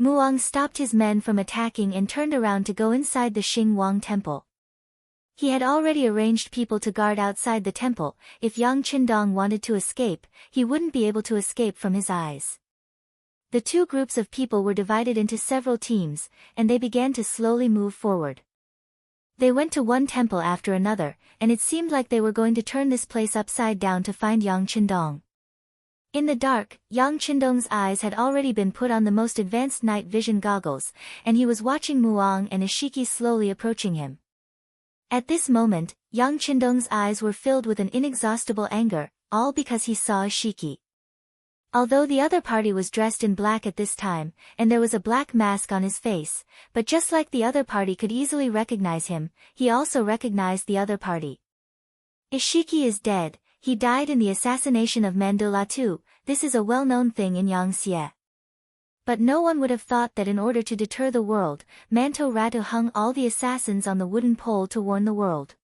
Speaker 1: Muong stopped his men from attacking and turned around to go inside the Xing Wang temple. He had already arranged people to guard outside the temple. If Yang Qindong wanted to escape, he wouldn't be able to escape from his eyes. The two groups of people were divided into several teams, and they began to slowly move forward. They went to one temple after another, and it seemed like they were going to turn this place upside down to find Yang Qindong. In the dark, Yang Qindong's eyes had already been put on the most advanced night vision goggles, and he was watching Muong and Ishiki slowly approaching him. At this moment, Yang Qindong's eyes were filled with an inexhaustible anger, all because he saw Ishiki. Although the other party was dressed in black at this time, and there was a black mask on his face, but just like the other party could easily recognize him, he also recognized the other party. Ishiki is dead, he died in the assassination of Mandolatu. This is a well-known thing in Yangxie. But no one would have thought that in order to deter the world, Manto Ratu hung all the assassins on the wooden pole to warn the world.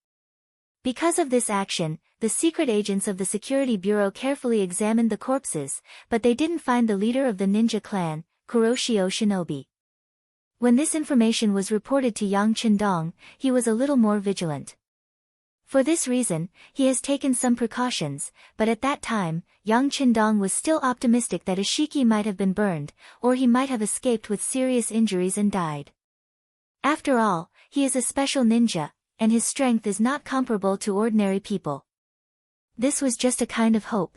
Speaker 1: Because of this action, the secret agents of the Security Bureau carefully examined the corpses, but they didn't find the leader of the ninja clan, Kuroshio Shinobi. When this information was reported to Yang Qindong, he was a little more vigilant. For this reason, he has taken some precautions, but at that time, Yang Qindong was still optimistic that Ishiki might have been burned, or he might have escaped with serious injuries and died. After all, he is a special ninja, and his strength is not comparable to ordinary people. This was just a kind of hope.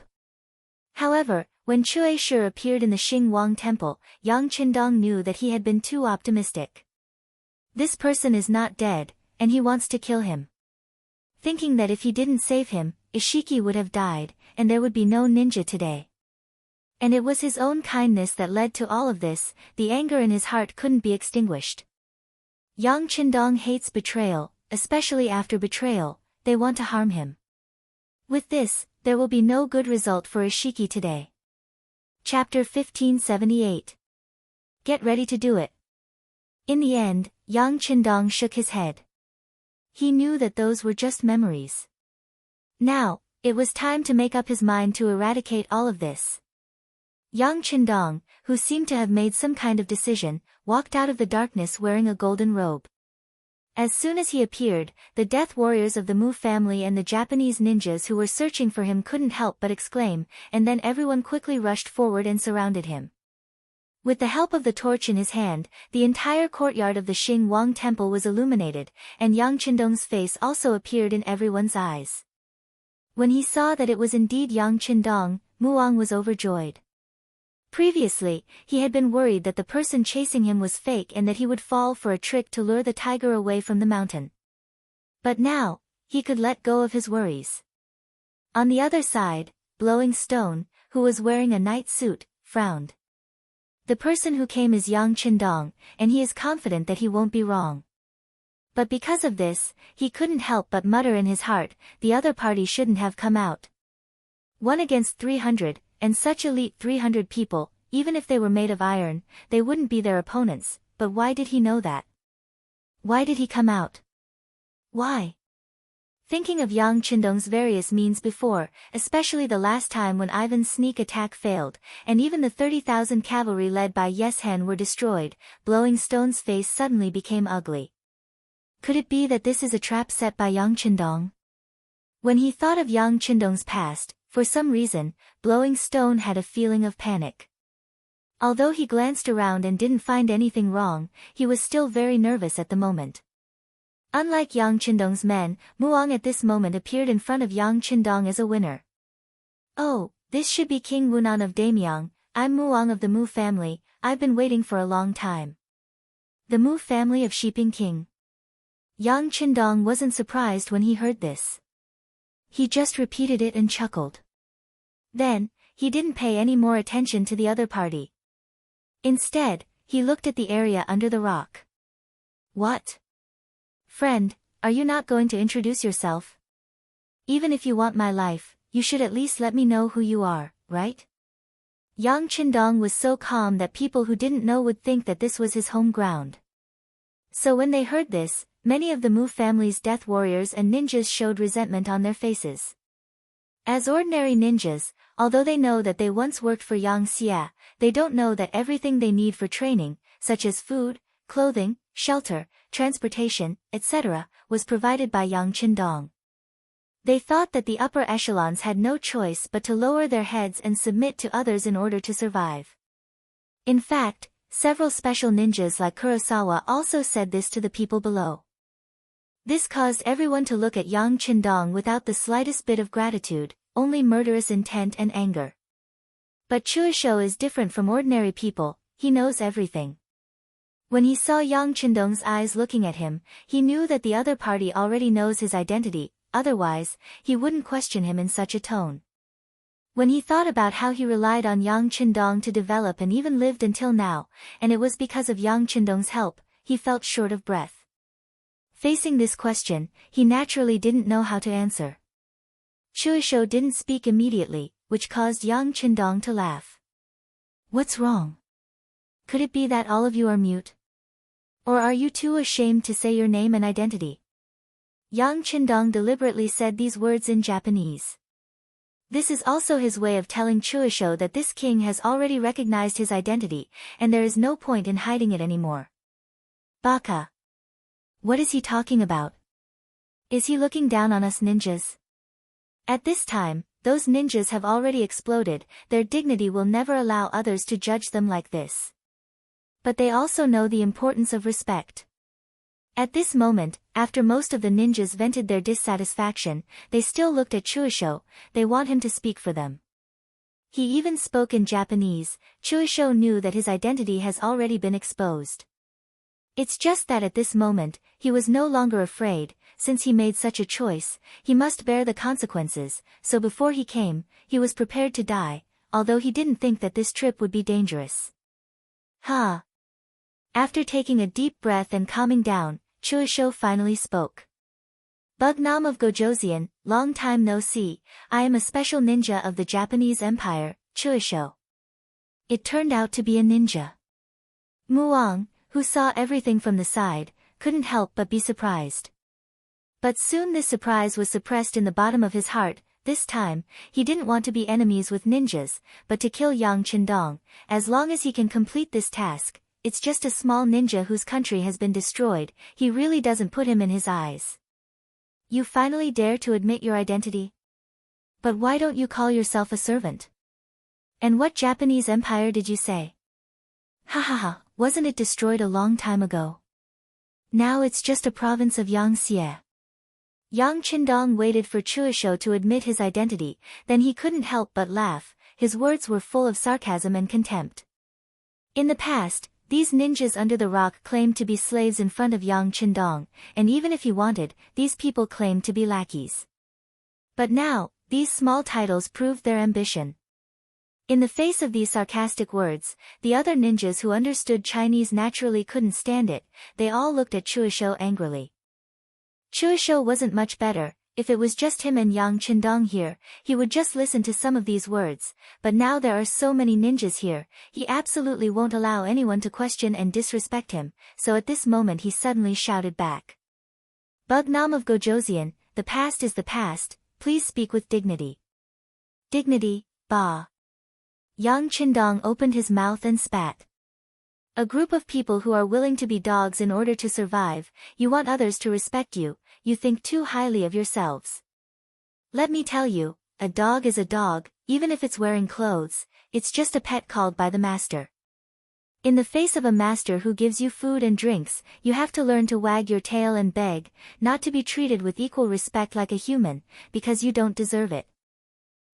Speaker 1: However, when Chue Shi appeared in the Xing Wang temple, Yang Qindong knew that he had been too optimistic. This person is not dead, and he wants to kill him. Thinking that if he didn't save him, Ishiki would have died, and there would be no ninja today. And it was his own kindness that led to all of this. The anger in his heart couldn't be extinguished. Yang Qindong hates betrayal, especially after betrayal, they want to harm him. With this, there will be no good result for Ishiki today. Chapter 1578. Get ready to do it. In the end, Yang Qindong shook his head. He knew that those were just memories. Now, it was time to make up his mind to eradicate all of this. Yang Qindong, who seemed to have made some kind of decision, walked out of the darkness wearing a golden robe. As soon as he appeared, the death warriors of the Mu family and the Japanese ninjas who were searching for him couldn't help but exclaim, and then everyone quickly rushed forward and surrounded him. With the help of the torch in his hand, the entire courtyard of the Xing Wang temple was illuminated, and Yang Qindong's face also appeared in everyone's eyes. When he saw that it was indeed Yang Qindong, Muong was overjoyed. Previously, he had been worried that the person chasing him was fake and that he would fall for a trick to lure the tiger away from the mountain. But now, he could let go of his worries. On the other side, Blowing Stone, who was wearing a night suit, frowned. The person who came is Yang Qindong, and he is confident that he won't be wrong. But because of this, he couldn't help but mutter in his heart, the other party shouldn't have come out. 1 against 300, and such elite 300 people, even if they were made of iron, they wouldn't be their opponents. But why did he know that? Why did he come out? Why? Thinking of Yang Qindong's various means before, especially the last time when Ivan's sneak attack failed, and even the 30,000 cavalry led by Yeshen were destroyed, Blowing Stone's face suddenly became ugly. Could it be that this is a trap set by Yang Qindong? When he thought of Yang Qindong's past, for some reason, Blowing Stone had a feeling of panic. Although he glanced around and didn't find anything wrong, he was still very nervous at the moment. Unlike Yang Qindong's men, Muang at this moment appeared in front of Yang Qindong as a winner. "Oh, this should be King Wunan of Damyang. I'm Muang of the Mu family. I've been waiting for a long time." The Mu family of Shiping King. Yang Qindong wasn't surprised when he heard this. He just repeated it and chuckled. Then, he didn't pay any more attention to the other party. Instead, he looked at the area under the rock. "What? Friend, are you not going to introduce yourself? Even if you want my life, you should at least let me know who you are, right?" Yang Qindong was so calm that people who didn't know would think that this was his home ground. So when they heard this, many of the Mu family's death warriors and ninjas showed resentment on their faces. As ordinary ninjas, although they know that they once worked for Yang Xia, they don't know that everything they need for training, such as food, clothing, shelter, transportation, etc., was provided by Yang Qindong. They thought that the upper echelons had no choice but to lower their heads and submit to others in order to survive. In fact, several special ninjas like Kurosawa also said this to the people below. This caused everyone to look at Yang Qindong without the slightest bit of gratitude, only murderous intent and anger. But Chuisho is different from ordinary people, he knows everything. When he saw Yang Qindong's eyes looking at him, he knew that the other party already knows his identity, otherwise, he wouldn't question him in such a tone. When he thought about how he relied on Yang Qindong to develop and even lived until now, and it was because of Yang Qindong's help, he felt short of breath. Facing this question, he naturally didn't know how to answer. Chuisho didn't speak immediately, which caused Yang Qindong to laugh. "What's wrong? Could it be that all of you are mute? Or are you too ashamed to say your name and identity?" Yang Qindong deliberately said these words in Japanese. This is also his way of telling Chuisho that this king has already recognized his identity, and there is no point in hiding it anymore. Baka. What is he talking about? Is he looking down on us ninjas? At this time, those ninjas have already exploded, their dignity will never allow others to judge them like this. But they also know the importance of respect. At this moment, after most of the ninjas vented their dissatisfaction, they still looked at Chuisho, they want him to speak for them. He even spoke in Japanese. Chuisho knew that his identity has already been exposed. It's just that at this moment, he was no longer afraid, since he made such a choice, he must bear the consequences, so before he came, he was prepared to die, although he didn't think that this trip would be dangerous. Ha! After taking a deep breath and calming down, Chuisho finally spoke. "Bugnam of Gojoseon, long time no see, I am a special ninja of the Japanese Empire, Chuisho." It turned out to be a ninja. Muang, who saw everything from the side, couldn't help but be surprised. But soon this surprise was suppressed in the bottom of his heart. This time, he didn't want to be enemies with ninjas, but to kill Yang Qindong. As long as he can complete this task, it's just a small ninja whose country has been destroyed, he really doesn't put him in his eyes. "You finally dare to admit your identity? But why don't you call yourself a servant? And what Japanese empire did you say? Ha ha ha, wasn't it destroyed a long time ago? Now it's just a province of Yang Xie." Yang Qindong waited for Chuisho to admit his identity, then he couldn't help but laugh, his words were full of sarcasm and contempt. In the past, these ninjas under the rock claimed to be slaves in front of Yang Qindong, and even if he wanted, these people claimed to be lackeys. But now, these small titles proved their ambition. In the face of these sarcastic words, the other ninjas who understood Chinese naturally couldn't stand it, they all looked at Chuisho angrily. Chuisho wasn't much better. If it was just him and Yang Qindong here, he would just listen to some of these words, but now there are so many ninjas here, he absolutely won't allow anyone to question and disrespect him, so at this moment he suddenly shouted back. "Bugnam of Gojoseon, the past is the past, please speak with dignity." "Dignity, bah." Yang Qindong opened his mouth and spat. "A group of people who are willing to be dogs in order to survive, you want others to respect you, you think too highly of yourselves. Let me tell you, a dog is a dog, even if it's wearing clothes, it's just a pet called by the master. In the face of a master who gives you food and drinks, you have to learn to wag your tail and beg, not to be treated with equal respect like a human, because you don't deserve it.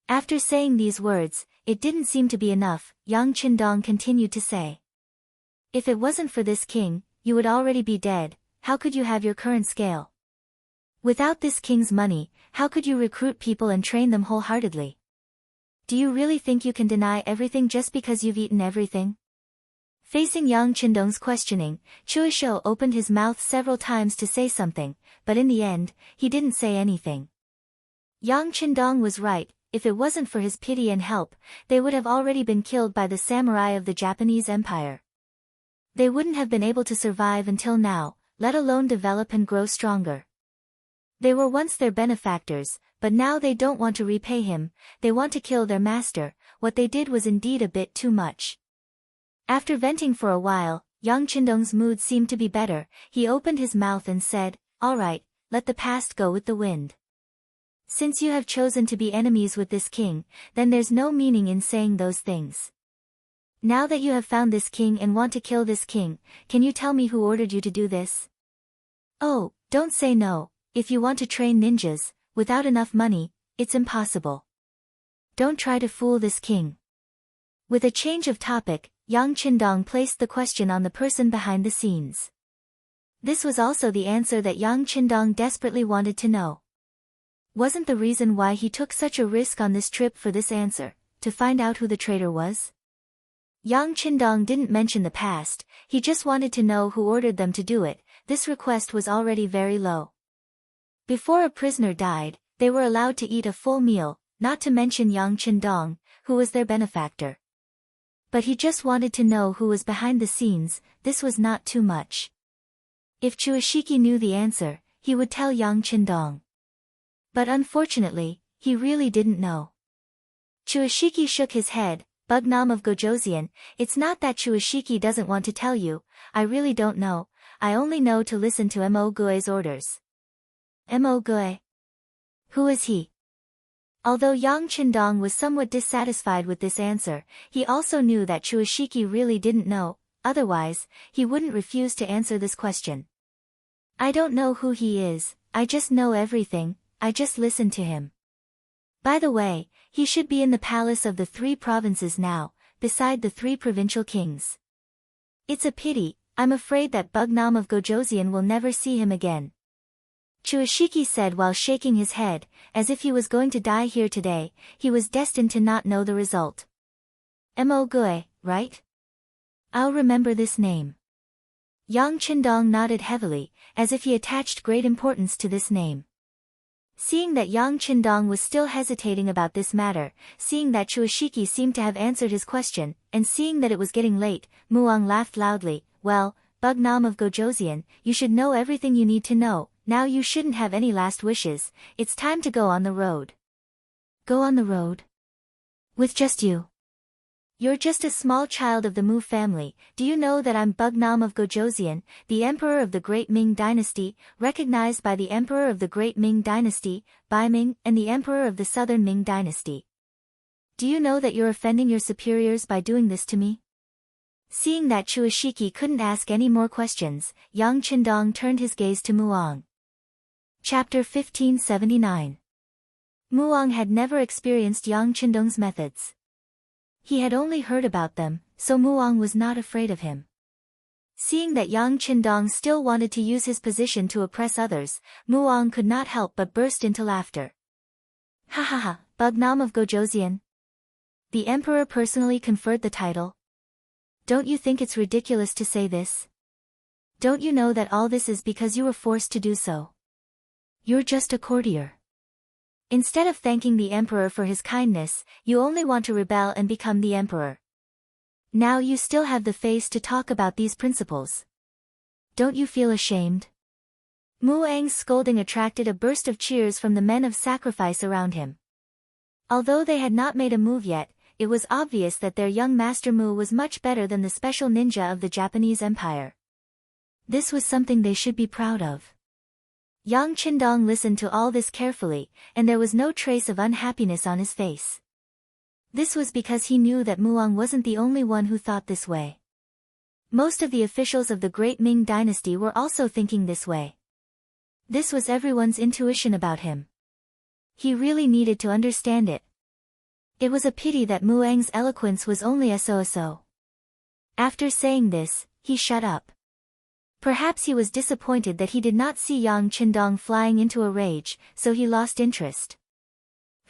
Speaker 1: After saying these words, it didn't seem to be enough. Yang Qindong continued to say. If it wasn't for this king, you would already be dead. How could you have your current scale? Without this king's money, how could you recruit people and train them wholeheartedly? Do you really think you can deny everything just because you've eaten everything? Facing Yang Qindong's questioning, Chuishou opened his mouth several times to say something, but in the end, he didn't say anything. Yang Qindong was right. If it wasn't for his pity and help, they would have already been killed by the samurai of the Japanese Empire. They wouldn't have been able to survive until now, let alone develop and grow stronger. They were once their benefactors, but now they don't want to repay him, they want to kill their master. What they did was indeed a bit too much. After venting for a while, Yang Qindong's mood seemed to be better. He opened his mouth and said, "All right, let the past go with the wind. Since you have chosen to be enemies with this king, then there's no meaning in saying those things. Now that you have found this king and want to kill this king, can you tell me who ordered you to do this? Oh, don't say no. If you want to train ninjas, without enough money, it's impossible. Don't try to fool this king." With a change of topic, Yang Qindong placed the question on the person behind the scenes. This was also the answer that Yang Qindong desperately wanted to know. Wasn't the reason why he took such a risk on this trip for this answer, to find out who the traitor was? Yang Qindong didn't mention the past, he just wanted to know who ordered them to do it. This request was already very low. Before a prisoner died, they were allowed to eat a full meal, not to mention Yang Qindong, who was their benefactor. But he just wanted to know who was behind the scenes. This was not too much. If Chuishiki knew the answer, he would tell Yang Qindong. But unfortunately, he really didn't know. Chuishiki shook his head. Bugnam of Gojoseon, it's not that Chuishiki doesn't want to tell you, I really don't know, I only know to listen to Mo Gue's orders. Mo Gue? Who is he? Although Yang Qindong was somewhat dissatisfied with this answer, he also knew that Chuishiki really didn't know, otherwise, he wouldn't refuse to answer this question. I don't know who he is, I just know everything, I just listen to him. By the way, he should be in the palace of the 3 provinces now, beside the 3 provincial kings. It's a pity, I'm afraid that Bugnam of Gojoseon will never see him again. Chuishiki said while shaking his head, as if he was going to die here today. He was destined to not know the result. Mo Gue, right? I'll remember this name. Yang Qindong nodded heavily, as if he attached great importance to this name. Seeing that Yang Qindong was still hesitating about this matter, seeing that Chuishiki seemed to have answered his question, and seeing that it was getting late, Muang laughed loudly. Well, Bugnam of Gojoseon, you should know everything you need to know, now you shouldn't have any last wishes, it's time to go on the road. Go on the road? With just you? You're just a small child of the Mu family. Do you know that I'm Bugnam of Gojoseon, the emperor of the Great Ming Dynasty, recognized by the emperor of the Great Ming Dynasty, Bai Ming, and the emperor of the Southern Ming Dynasty? Do you know that you're offending your superiors by doing this to me? Seeing that Chuishiki couldn't ask any more questions, Yang Qindong turned his gaze to Muang. Chapter 1579. Muang had never experienced Yang Qindong's methods. He had only heard about them, so Muang was not afraid of him. Seeing that Yang Qindong still wanted to use his position to oppress others, Muang could not help but burst into laughter. Ha ha ha, Bugnam of Gojoseon. The emperor personally conferred the title. Don't you think it's ridiculous to say this? Don't you know that all this is because you were forced to do so? You're just a courtier. Instead of thanking the emperor for his kindness, you only want to rebel and become the emperor. Now you still have the face to talk about these principles. Don't you feel ashamed? Muang's scolding attracted a burst of cheers from the men of sacrifice around him. Although they had not made a move yet, it was obvious that their young master Mu was much better than the special ninja of the Japanese Empire. This was something they should be proud of. Yang Qindong listened to all this carefully, and there was no trace of unhappiness on his face. This was because he knew that Muang wasn't the only one who thought this way. Most of the officials of the Great Ming Dynasty were also thinking this way. This was everyone's intuition about him. He really needed to understand it. It was a pity that Muang's eloquence was only so. After saying this, he shut up. Perhaps he was disappointed that he did not see Yang Qindong flying into a rage, so he lost interest.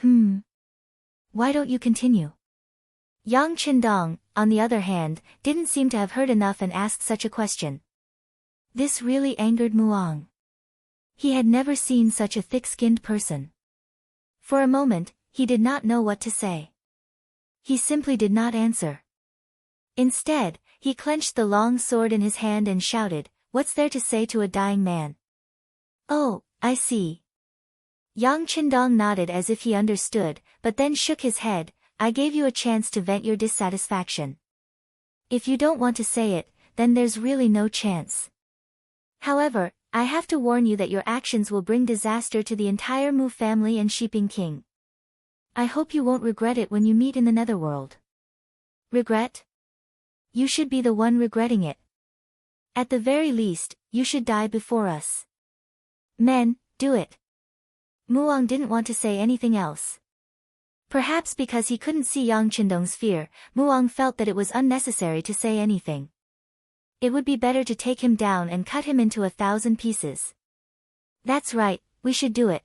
Speaker 1: Why don't you continue? Yang Qindong, on the other hand, didn't seem to have heard enough and asked such a question. This really angered Muang. He had never seen such a thick-skinned person. For a moment, he did not know what to say. He simply did not answer. Instead, he clenched the long sword in his hand and shouted, "What's there to say to a dying man?" "Oh, I see." Yang Qindong nodded as if he understood, but then shook his head. "I gave you a chance to vent your dissatisfaction. If you don't want to say it, then there's really no chance. However, I have to warn you that your actions will bring disaster to the entire Mu family and Shiping King. I hope you won't regret it when you meet in the netherworld." Regret? You should be the one regretting it. At the very least, you should die before us. Men, do it. Muang didn't want to say anything else. Perhaps because he couldn't see Yang Qindong's fear, Muang felt that it was unnecessary to say anything. It would be better to take him down and cut him into 1,000 pieces. That's right, we should do it.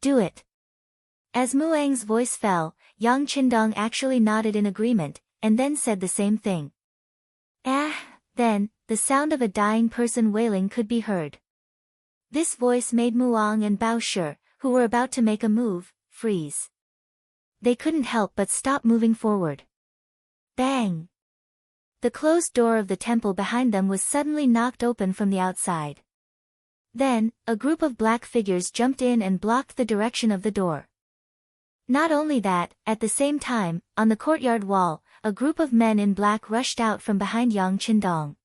Speaker 1: Do it. As Muang's voice fell, Yang Qindong actually nodded in agreement, and then said the same thing. Then, the sound of a dying person wailing could be heard. This voice made Muang and Bao Shi, who were about to make a move, freeze. They couldn't help but stop moving forward. Bang! The closed door of the temple behind them was suddenly knocked open from the outside. Then, a group of black figures jumped in and blocked the direction of the door. Not only that, at the same time, on the courtyard wall, a group of men in black rushed out from behind Yang Qindong.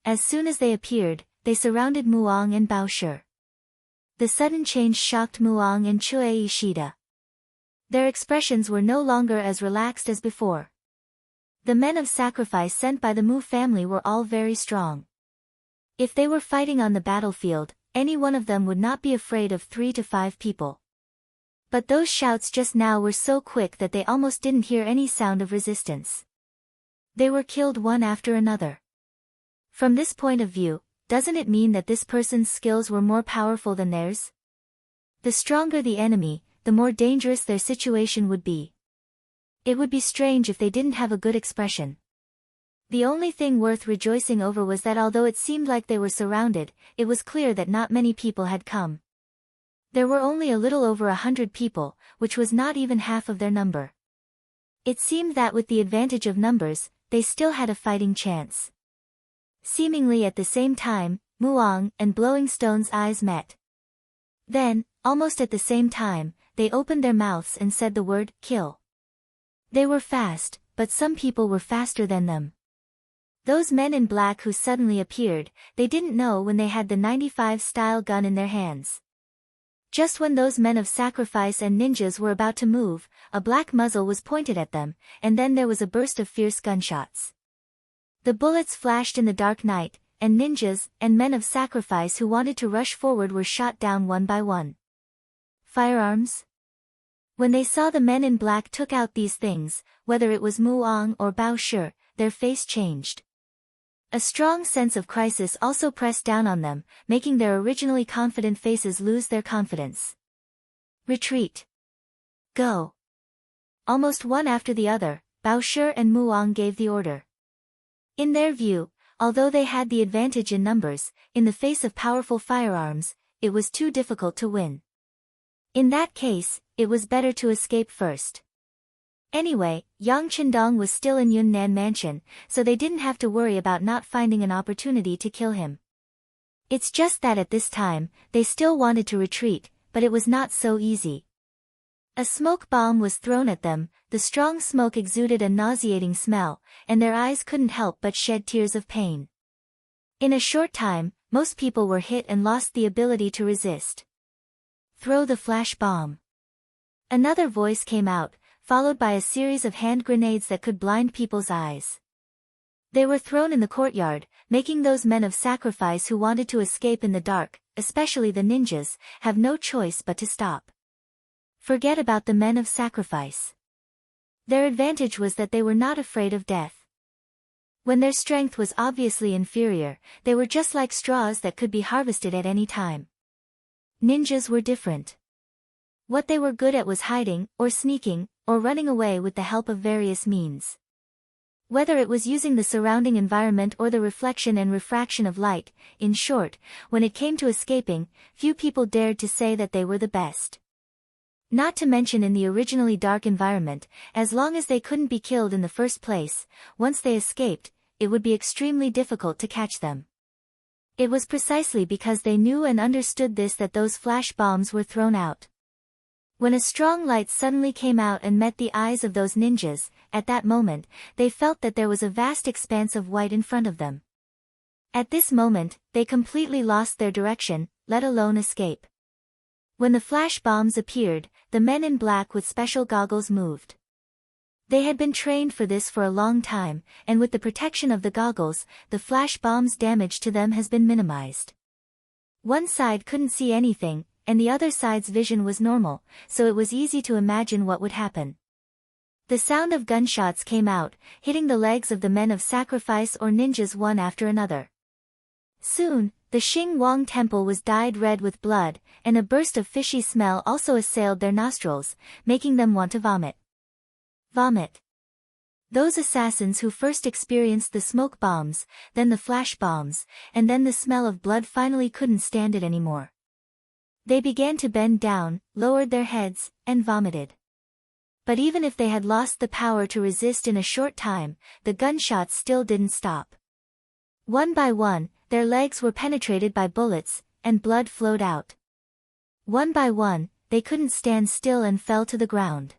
Speaker 1: As soon as they appeared, they surrounded Muang and Bao Shi. The sudden change shocked Muang and Cui Ishida. Their expressions were no longer as relaxed as before. The men of sacrifice sent by the Mu family were all very strong. If they were fighting on the battlefield, any one of them would not be afraid of 3 to 5 people. But those shouts just now were so quick that they almost didn't hear any sound of resistance. They were killed one after another. From this point of view, doesn't it mean that this person's skills were more powerful than theirs? The stronger the enemy, the more dangerous their situation would be. It would be strange if they didn't have a good expression. The only thing worth rejoicing over was that although it seemed like they were surrounded, it was clear that not many people had come. There were only a little over 100 people, which was not even half of their number. It seemed that with the advantage of numbers, they still had a fighting chance. Seemingly at the same time, Muang and Blowing Stone's eyes met. Then, almost at the same time, they opened their mouths and said the word, "Kill." They were fast, but some people were faster than them. Those men in black who suddenly appeared, they didn't know when they had the 95 style gun in their hands. Just when those men of sacrifice and ninjas were about to move, a black muzzle was pointed at them, and then there was a burst of fierce gunshots. The bullets flashed in the dark night, and ninjas and men of sacrifice who wanted to rush forward were shot down one by one. Firearms? When they saw the men in black took out these things, whether it was Muang or Bao Shi, their face changed. A strong sense of crisis also pressed down on them, making their originally confident faces lose their confidence. Retreat. Go. Almost one after the other, Bao Shi and Muang gave the order. In their view, although they had the advantage in numbers, in the face of powerful firearms, it was too difficult to win. In that case, it was better to escape first. Anyway, Yang Qindong was still in Yunnan Mansion, so they didn't have to worry about not finding an opportunity to kill him. It's just that at this time, they still wanted to retreat, but it was not so easy. A smoke bomb was thrown at them, the strong smoke exuded a nauseating smell, and their eyes couldn't help but shed tears of pain. In a short time, most people were hit and lost the ability to resist. Throw the flash bomb. Another voice came out, followed by a series of hand grenades that could blind people's eyes. They were thrown in the courtyard, making those men of sacrifice who wanted to escape in the dark, especially the ninjas, have no choice but to stop. Forget about the men of sacrifice. Their advantage was that they were not afraid of death. When their strength was obviously inferior, they were just like straws that could be harvested at any time. Ninjas were different. What they were good at was hiding, or sneaking, or running away with the help of various means. Whether it was using the surrounding environment or the reflection and refraction of light, in short, when it came to escaping, few people dared to say that they were the best. Not to mention in the originally dark environment, as long as they couldn't be killed in the first place, once they escaped, it would be extremely difficult to catch them. It was precisely because they knew and understood this that those flash bombs were thrown out. When a strong light suddenly came out and met the eyes of those ninjas, at that moment, they felt that there was a vast expanse of white in front of them. At this moment, they completely lost their direction, let alone escape. When the flash bombs appeared, the men in black with special goggles moved. They had been trained for this for a long time, and with the protection of the goggles, the flash bombs' damage to them has been minimized. One side couldn't see anything, and the other side's vision was normal, so it was easy to imagine what would happen. The sound of gunshots came out, hitting the legs of the men of sacrifice or ninjas one after another. Soon, the Xing Wang temple was dyed red with blood, and a burst of fishy smell also assailed their nostrils, making them want to vomit. Vomit. Those assassins who first experienced the smoke bombs, then the flash bombs, and then the smell of blood finally couldn't stand it anymore. They began to bend down, lowered their heads, and vomited. But even if they had lost the power to resist in a short time, the gunshots still didn't stop. One by one, their legs were penetrated by bullets, and blood flowed out. One by one, they couldn't stand still and fell to the ground.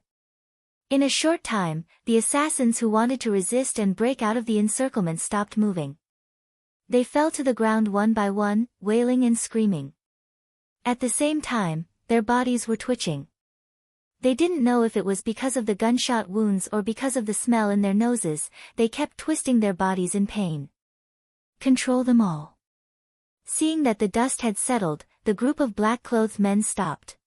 Speaker 1: In a short time, the assassins who wanted to resist and break out of the encirclement stopped moving. They fell to the ground one by one, wailing and screaming. At the same time, their bodies were twitching. They didn't know if it was because of the gunshot wounds or because of the smell in their noses, they kept twisting their bodies in pain. Control them all. Seeing that the dust had settled, the group of black-clothed men stopped.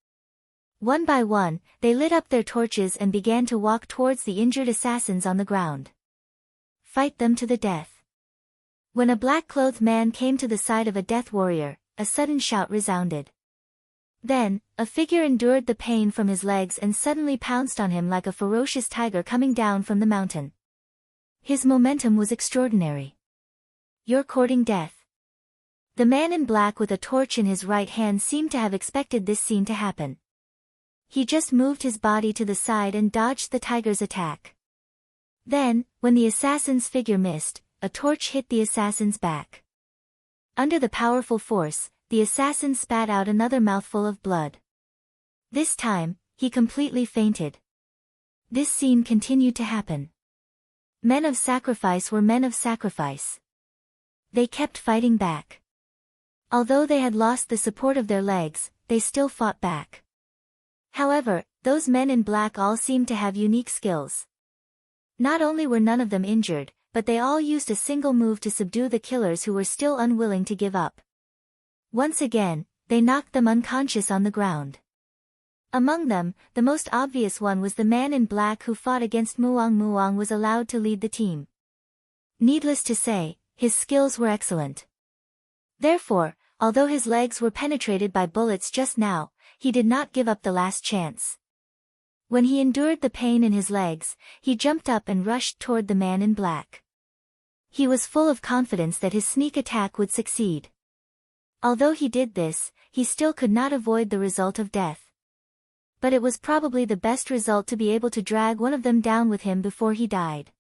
Speaker 1: One by one, they lit up their torches and began to walk towards the injured assassins on the ground. Fight them to the death. When a black-clothed man came to the side of a death warrior, a sudden shout resounded. Then, a figure endured the pain from his legs and suddenly pounced on him like a ferocious tiger coming down from the mountain. His momentum was extraordinary. You're courting death. The man in black with a torch in his right hand seemed to have expected this scene to happen. He just moved his body to the side and dodged the tiger's attack. Then, when the assassin's figure missed, a torch hit the assassin's back. Under the powerful force, the assassin spat out another mouthful of blood. This time, he completely fainted. This scene continued to happen. Men of sacrifice were men of sacrifice. They kept fighting back. Although they had lost the support of their legs, they still fought back. However, those men in black all seemed to have unique skills. Not only were none of them injured, but they all used a single move to subdue the killers who were still unwilling to give up. Once again, they knocked them unconscious on the ground. Among them, the most obvious one was the man in black who fought against Muang. Muang was allowed to lead the team. Needless to say, his skills were excellent. Therefore, although his legs were penetrated by bullets just now, he did not give up the last chance. When he endured the pain in his legs, he jumped up and rushed toward the man in black. He was full of confidence that his sneak attack would succeed. Although he did this, he still could not avoid the result of death. But it was probably the best result to be able to drag one of them down with him before he died.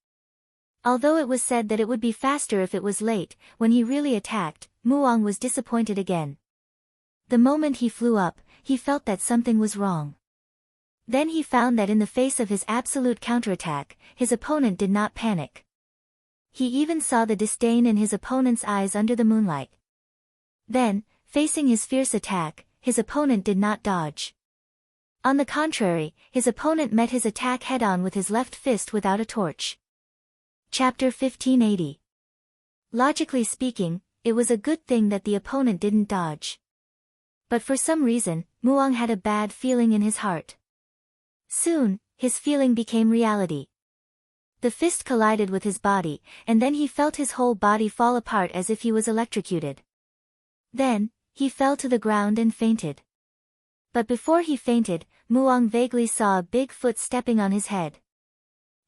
Speaker 1: Although it was said that it would be faster if it was late, when he really attacked, Muang was disappointed again. The moment he flew up, he felt that something was wrong. Then he found that in the face of his absolute counterattack, his opponent did not panic. He even saw the disdain in his opponent's eyes under the moonlight. Then, facing his fierce attack, his opponent did not dodge. On the contrary, his opponent met his attack head-on with his left fist without a torch. Chapter 1580. Logically speaking, it was a good thing that the opponent didn't dodge. But for some reason, Muang had a bad feeling in his heart. Soon, his feeling became reality. The fist collided with his body, and then he felt his whole body fall apart as if he was electrocuted. Then, he fell to the ground and fainted. But before he fainted, Muang vaguely saw a big foot stepping on his head.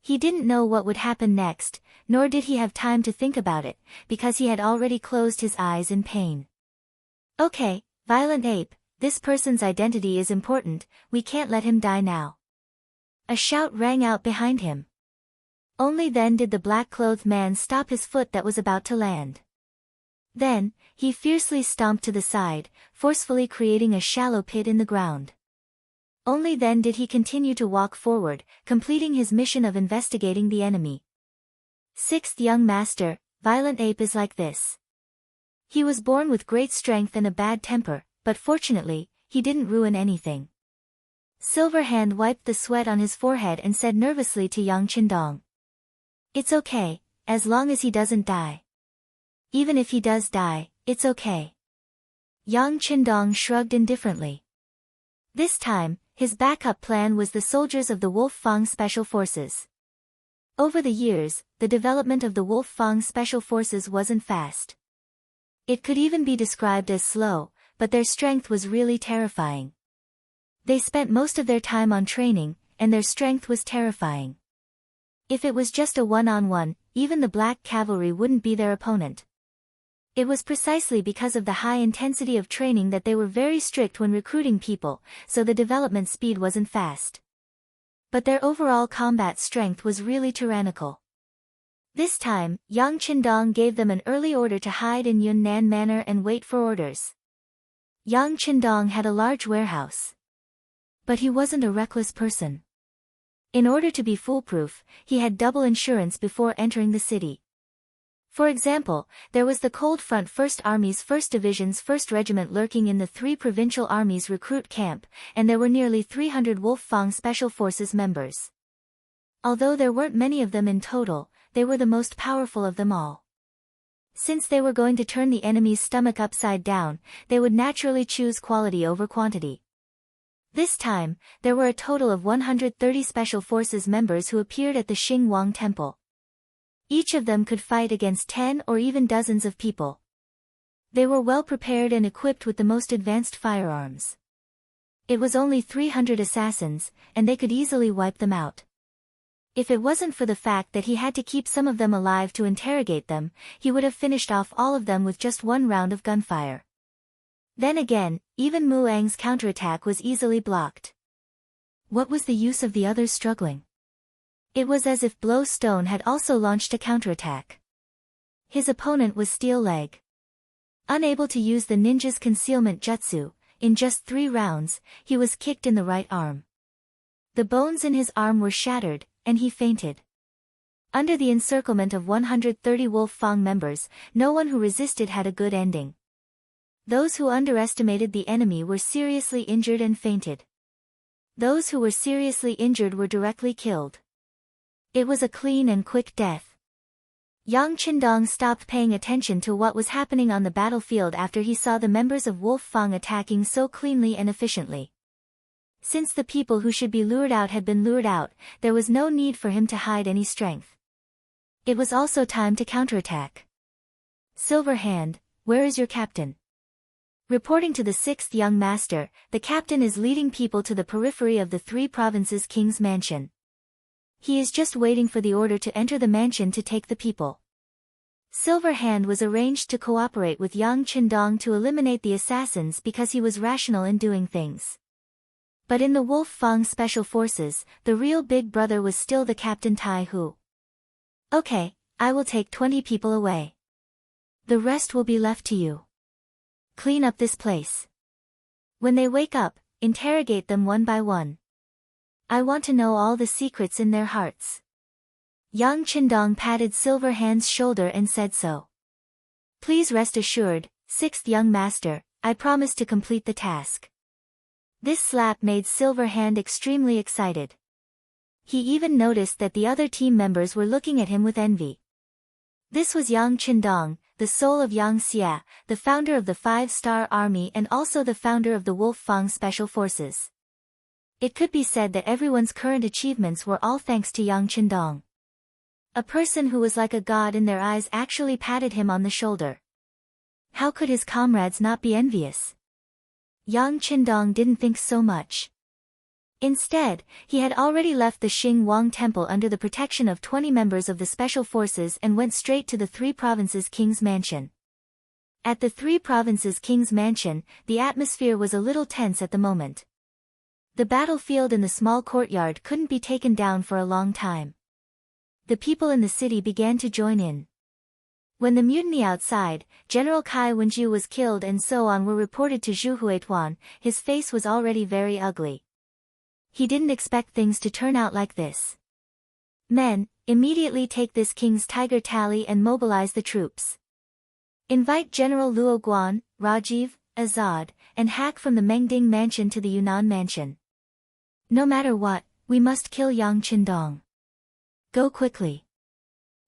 Speaker 1: He didn't know what would happen next, nor did he have time to think about it, because he had already closed his eyes in pain. Okay, Violent Ape, this person's identity is important, we can't let him die now. A shout rang out behind him. Only then did the black-clothed man stop his foot that was about to land. Then, he fiercely stomped to the side, forcefully creating a shallow pit in the ground. Only then did he continue to walk forward, completing his mission of investigating the enemy. Sixth young master, Violent Ape is like this. He was born with great strength and a bad temper, but fortunately, he didn't ruin anything. Silverhand wiped the sweat on his forehead and said nervously to Yang Qindong. It's okay, as long as he doesn't die. Even if he does die, it's okay. Yang Qindong shrugged indifferently. This time, his backup plan was the soldiers of the Wolf Fang Special Forces. Over the years, the development of the Wolf Fang Special Forces wasn't fast. It could even be described as slow, but their strength was really terrifying. They spent most of their time on training, and their strength was terrifying. If it was just a one-on-one, even the Black Cavalry wouldn't be their opponent. It was precisely because of the high intensity of training that they were very strict when recruiting people, so the development speed wasn't fast. But their overall combat strength was really tyrannical. This time, Yang Qindong gave them an early order to hide in Yunnan Manor and wait for orders. Yang Qindong had a large warehouse. But he wasn't a reckless person. In order to be foolproof, he had double insurance before entering the city. For example, there was the Cold Front 1st Army's 1st Division's 1st Regiment lurking in the 3 Provincial Armies recruit camp, and there were nearly 300 Wolf Fang Special Forces members. Although there weren't many of them in total, they were the most powerful of them all. Since they were going to turn the enemy's stomach upside down, they would naturally choose quality over quantity. This time, there were a total of 130 Special Forces members who appeared at the Xingwang Temple. Each of them could fight against 10 or even dozens of people. They were well prepared and equipped with the most advanced firearms. It was only 300 assassins, and they could easily wipe them out. If it wasn't for the fact that he had to keep some of them alive to interrogate them, he would have finished off all of them with just one round of gunfire. Then again, even Muang's counterattack was easily blocked. What was the use of the others struggling? It was as if Blowstone had also launched a counterattack. His opponent was Steel Leg. Unable to use the ninja's concealment jutsu, in just 3 rounds, he was kicked in the right arm. The bones in his arm were shattered, and he fainted. Under the encirclement of 130 Wolf Fang members, no one who resisted had a good ending. Those who underestimated the enemy were seriously injured and fainted. Those who were seriously injured were directly killed. It was a clean and quick death. Yang Qindong stopped paying attention to what was happening on the battlefield after he saw the members of Wolf Fang attacking so cleanly and efficiently. Since the people who should be lured out had been lured out, there was no need for him to hide any strength. It was also time to counterattack. Silverhand, where is your captain? Reporting to the 6th young master, the captain is leading people to the periphery of the 3 provinces' king's mansion. He is just waiting for the order to enter the mansion to take the people. Silverhand was arranged to cooperate with Yang Qindong to eliminate the assassins because he was rational in doing things. But in the Wolf Fang Special Forces, the real big brother was still the Captain Tai Hu. Okay, I will take 20 people away. The rest will be left to you. Clean up this place. When they wake up, interrogate them one by one. I want to know all the secrets in their hearts. Yang Qindong patted Silverhand's shoulder and said so. Please rest assured, 6th young master, I promise to complete the task. This slap made Silverhand extremely excited. He even noticed that the other team members were looking at him with envy. This was Yang Qindong, the soul of Yang Xia, the founder of the Five-Star Army and also the founder of the Wolf Fang Special Forces. It could be said that everyone's current achievements were all thanks to Yang Qindong. A person who was like a god in their eyes actually patted him on the shoulder. How could his comrades not be envious? Yang Qindong didn't think so much. Instead, he had already left the Xing Wang Temple under the protection of 20 members of the Special Forces and went straight to the Three Provinces King's Mansion. At the Three Provinces King's Mansion, the atmosphere was a little tense at the moment. The battlefield in the small courtyard couldn't be taken down for a long time. The people in the city began to join in. When the mutiny outside, General Kai Wenju was killed and so on were reported to Zhu Huituan, his face was already very ugly. He didn't expect things to turn out like this. Men, immediately take this king's tiger tally and mobilize the troops. Invite General Luo Guan, Rajiv, Azad, and Hack from the Mengding mansion to the Yunnan mansion. No matter what, we must kill Yang Qindong. Go quickly.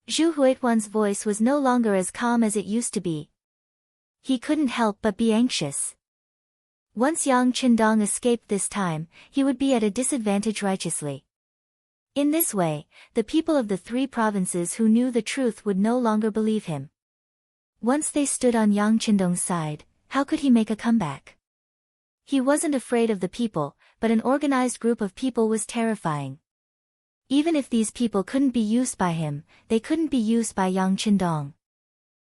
Speaker 1: Zhu Huituan's voice was no longer as calm as it used to be. He couldn't help but be anxious. Once Yang Qindong escaped this time, he would be at a disadvantage righteously. In this way, the people of the three provinces who knew the truth would no longer believe him. Once they stood on Yang Qindong's side, how could he make a comeback? He wasn't afraid of the people, but an organized group of people was terrifying. Even if these people couldn't be used by him, they couldn't be used by Yang Qindong.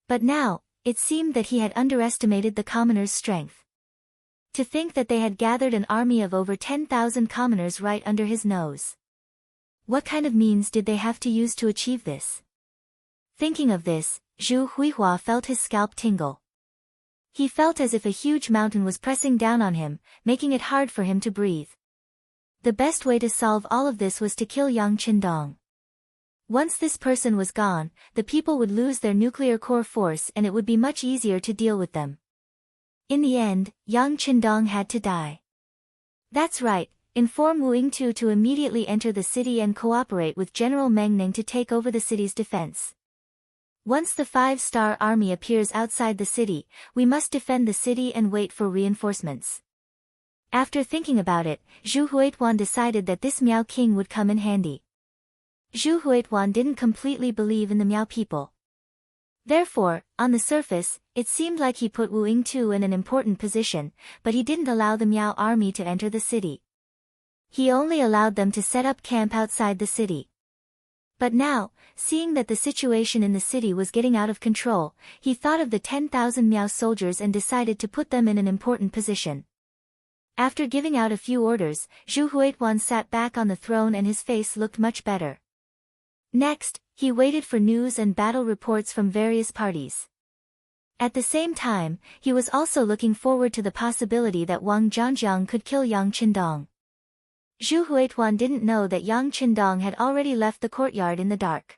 Speaker 1: But now, it seemed that he had underestimated the commoners' strength. To think that they had gathered an army of over 10,000 commoners right under his nose. What kind of means did they have to use to achieve this? Thinking of this, Zhu Huihua felt his scalp tingle. He felt as if a huge mountain was pressing down on him, making it hard for him to breathe. The best way to solve all of this was to kill Yang Qindong. Once this person was gone, the people would lose their nuclear core force and it would be much easier to deal with them. In the end, Yang Qindong had to die. That's right, inform Wu Yingtu to immediately enter the city and cooperate with General Meng Ning to take over the city's defense. Once the Five-Star Army appears outside the city, we must defend the city and wait for reinforcements. After thinking about it, Zhu Huituan decided that this Miao King would come in handy. Zhu Huituan didn't completely believe in the Miao people. Therefore, on the surface, it seemed like he put Wu Yingtu in an important position, but he didn't allow the Miao army to enter the city. He only allowed them to set up camp outside the city. But now, seeing that the situation in the city was getting out of control, he thought of the 10,000 Miao soldiers and decided to put them in an important position. After giving out a few orders, Zhu Huituan sat back on the throne and his face looked much better. Next, he waited for news and battle reports from various parties. At the same time, he was also looking forward to the possibility that Wang Zhangjiang could kill Yang Qindong. Zhu Huituan didn't know that Yang Qindong had already left the courtyard in the dark.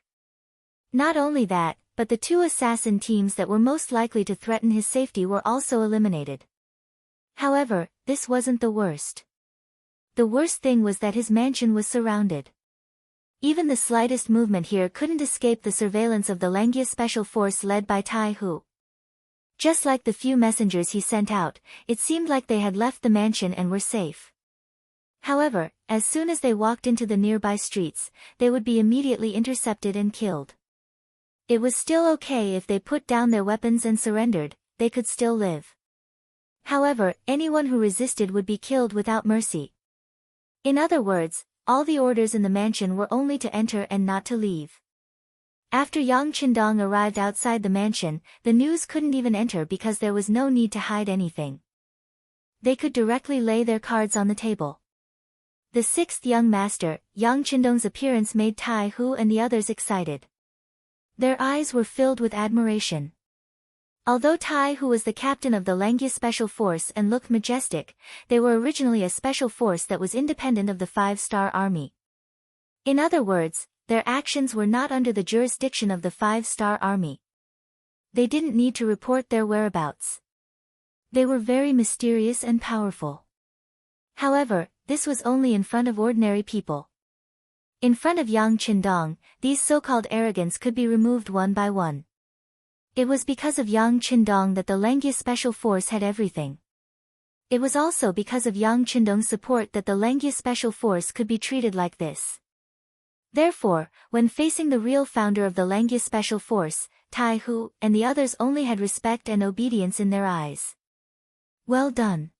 Speaker 1: Not only that, but the two assassin teams that were most likely to threaten his safety were also eliminated. However, this wasn't the worst. The worst thing was that his mansion was surrounded. Even the slightest movement here couldn't escape the surveillance of the Langia Special Force led by Tai Hu. Just like the few messengers he sent out, it seemed like they had left the mansion and were safe. However, as soon as they walked into the nearby streets, they would be immediately intercepted and killed. It was still okay if they put down their weapons and surrendered, they could still live. However, anyone who resisted would be killed without mercy. In other words, all the orders in the mansion were only to enter and not to leave. After Yang Qindong arrived outside the mansion, the news couldn't even enter because there was no need to hide anything. They could directly lay their cards on the table. The sixth young master, Yang Qindong's appearance made Tai Hu and the others excited. Their eyes were filled with admiration. Although Tai Hu was the captain of the Langia Special Force and looked majestic, they were originally a special force that was independent of the Five-Star Army. In other words, their actions were not under the jurisdiction of the Five-Star Army. They didn't need to report their whereabouts. They were very mysterious and powerful. However, this was only in front of ordinary people. In front of Yang Qindong, these so-called arrogants could be removed one by one. It was because of Yang Qindong that the Lengyue Special Force had everything. It was also because of Yang Qindong's support that the Lengyue Special Force could be treated like this. Therefore, when facing the real founder of the Lengyue Special Force, Tai Hu and the others only had respect and obedience in their eyes. Well done.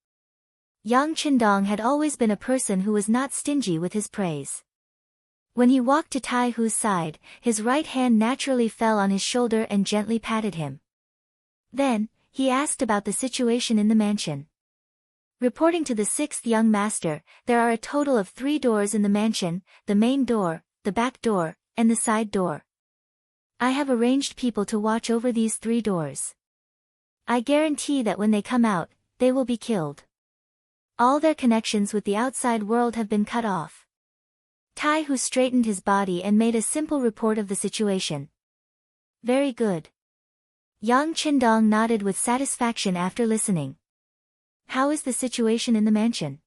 Speaker 1: Yang Qindong had always been a person who was not stingy with his praise. When he walked to Tai Hu's side, his right hand naturally fell on his shoulder and gently patted him. Then, he asked about the situation in the mansion. Reporting to the sixth young master, there are a total of 3 doors in the mansion, the main door, the back door, and the side door. I have arranged people to watch over these 3 doors. I guarantee that when they come out, they will be killed. All their connections with the outside world have been cut off. Tai Hu straightened his body and made a simple report of the situation. Very good. Yang Qindong nodded with satisfaction after listening. How is the situation in the mansion?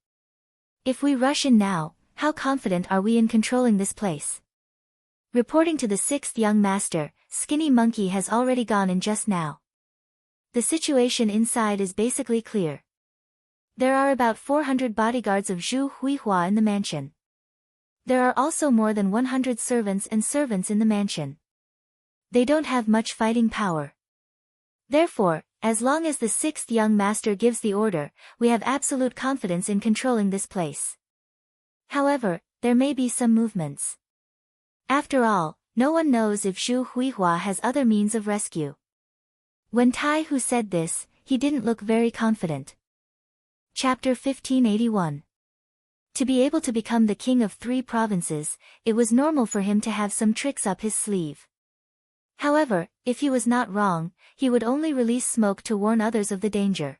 Speaker 1: If we rush in now, how confident are we in controlling this place? Reporting to the sixth young master, Skinny Monkey has already gone in just now. The situation inside is basically clear. There are about 400 bodyguards of Zhu Huihua in the mansion. There are also more than 100 servants in the mansion. They don't have much fighting power. Therefore, as long as the sixth young master gives the order, we have absolute confidence in controlling this place. However, there may be some movements. After all, no one knows if Zhu Huihua has other means of rescue. When Tai Hu said this, he didn't look very confident. Chapter 1581. To be able to become the king of 3 provinces, it was normal for him to have some tricks up his sleeve. However, if he was not wrong, he would only release smoke to warn others of the danger.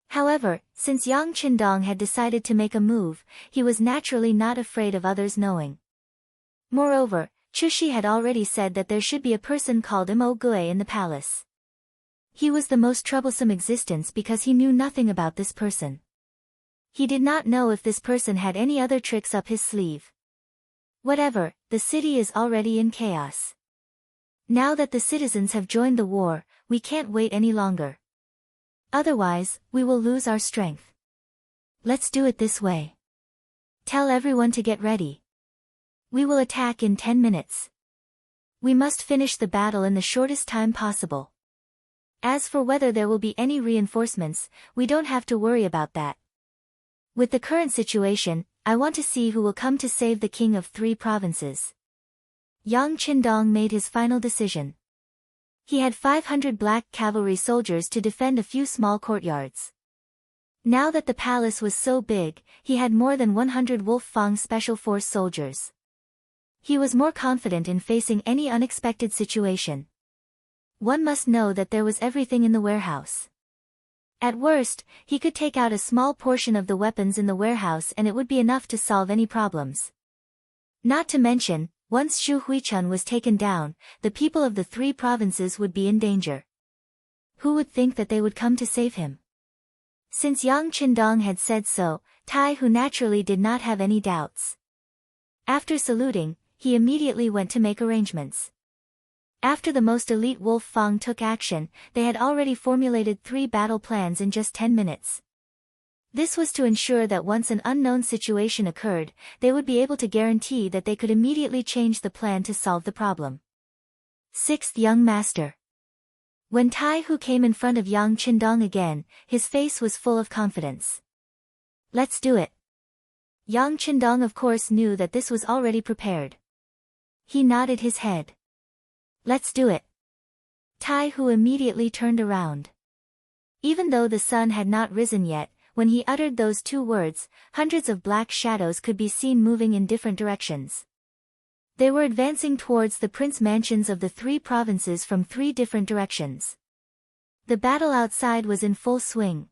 Speaker 1: However, since Yang Qindong had decided to make a move, he was naturally not afraid of others knowing. Moreover, Chushi had already said that there should be a person called Mo Gui in the palace. He was the most troublesome existence because he knew nothing about this person. He did not know if this person had any other tricks up his sleeve. Whatever, the city is already in chaos. Now that the citizens have joined the war, we can't wait any longer. Otherwise, we will lose our strength. Let's do it this way. Tell everyone to get ready. We will attack in 10 minutes. We must finish the battle in the shortest time possible. As for whether there will be any reinforcements, we don't have to worry about that. With the current situation, I want to see who will come to save the king of 3 provinces. Yang Qindong made his final decision. He had 500 black cavalry soldiers to defend a few small courtyards. Now that the palace was so big, he had more than 100 Wolf Fang Special Force soldiers. He was more confident in facing any unexpected situation. One must know that there was everything in the warehouse. At worst, he could take out a small portion of the weapons in the warehouse and it would be enough to solve any problems. Not to mention, once Shu Huichun was taken down, the people of the 3 provinces would be in danger. Who would think that they would come to save him? Since Yang Qindong had said so, Tai Hu naturally did not have any doubts. After saluting, he immediately went to make arrangements. After the most elite Wolf Fang took action, they had already formulated 3 battle plans in just 10 minutes. This was to ensure that once an unknown situation occurred, they would be able to guarantee that they could immediately change the plan to solve the problem. 6th Young Master. When Tai Hu came in front of Yang Qindong again, his face was full of confidence. Let's do it. Yang Qindong of course knew that this was already prepared. He nodded his head. Let's do it. Tai Hu immediately turned around. Even though the sun had not risen yet, when he uttered those 2 words, hundreds of black shadows could be seen moving in different directions. They were advancing towards the prince mansions of the 3 provinces from 3 different directions. The battle outside was in full swing.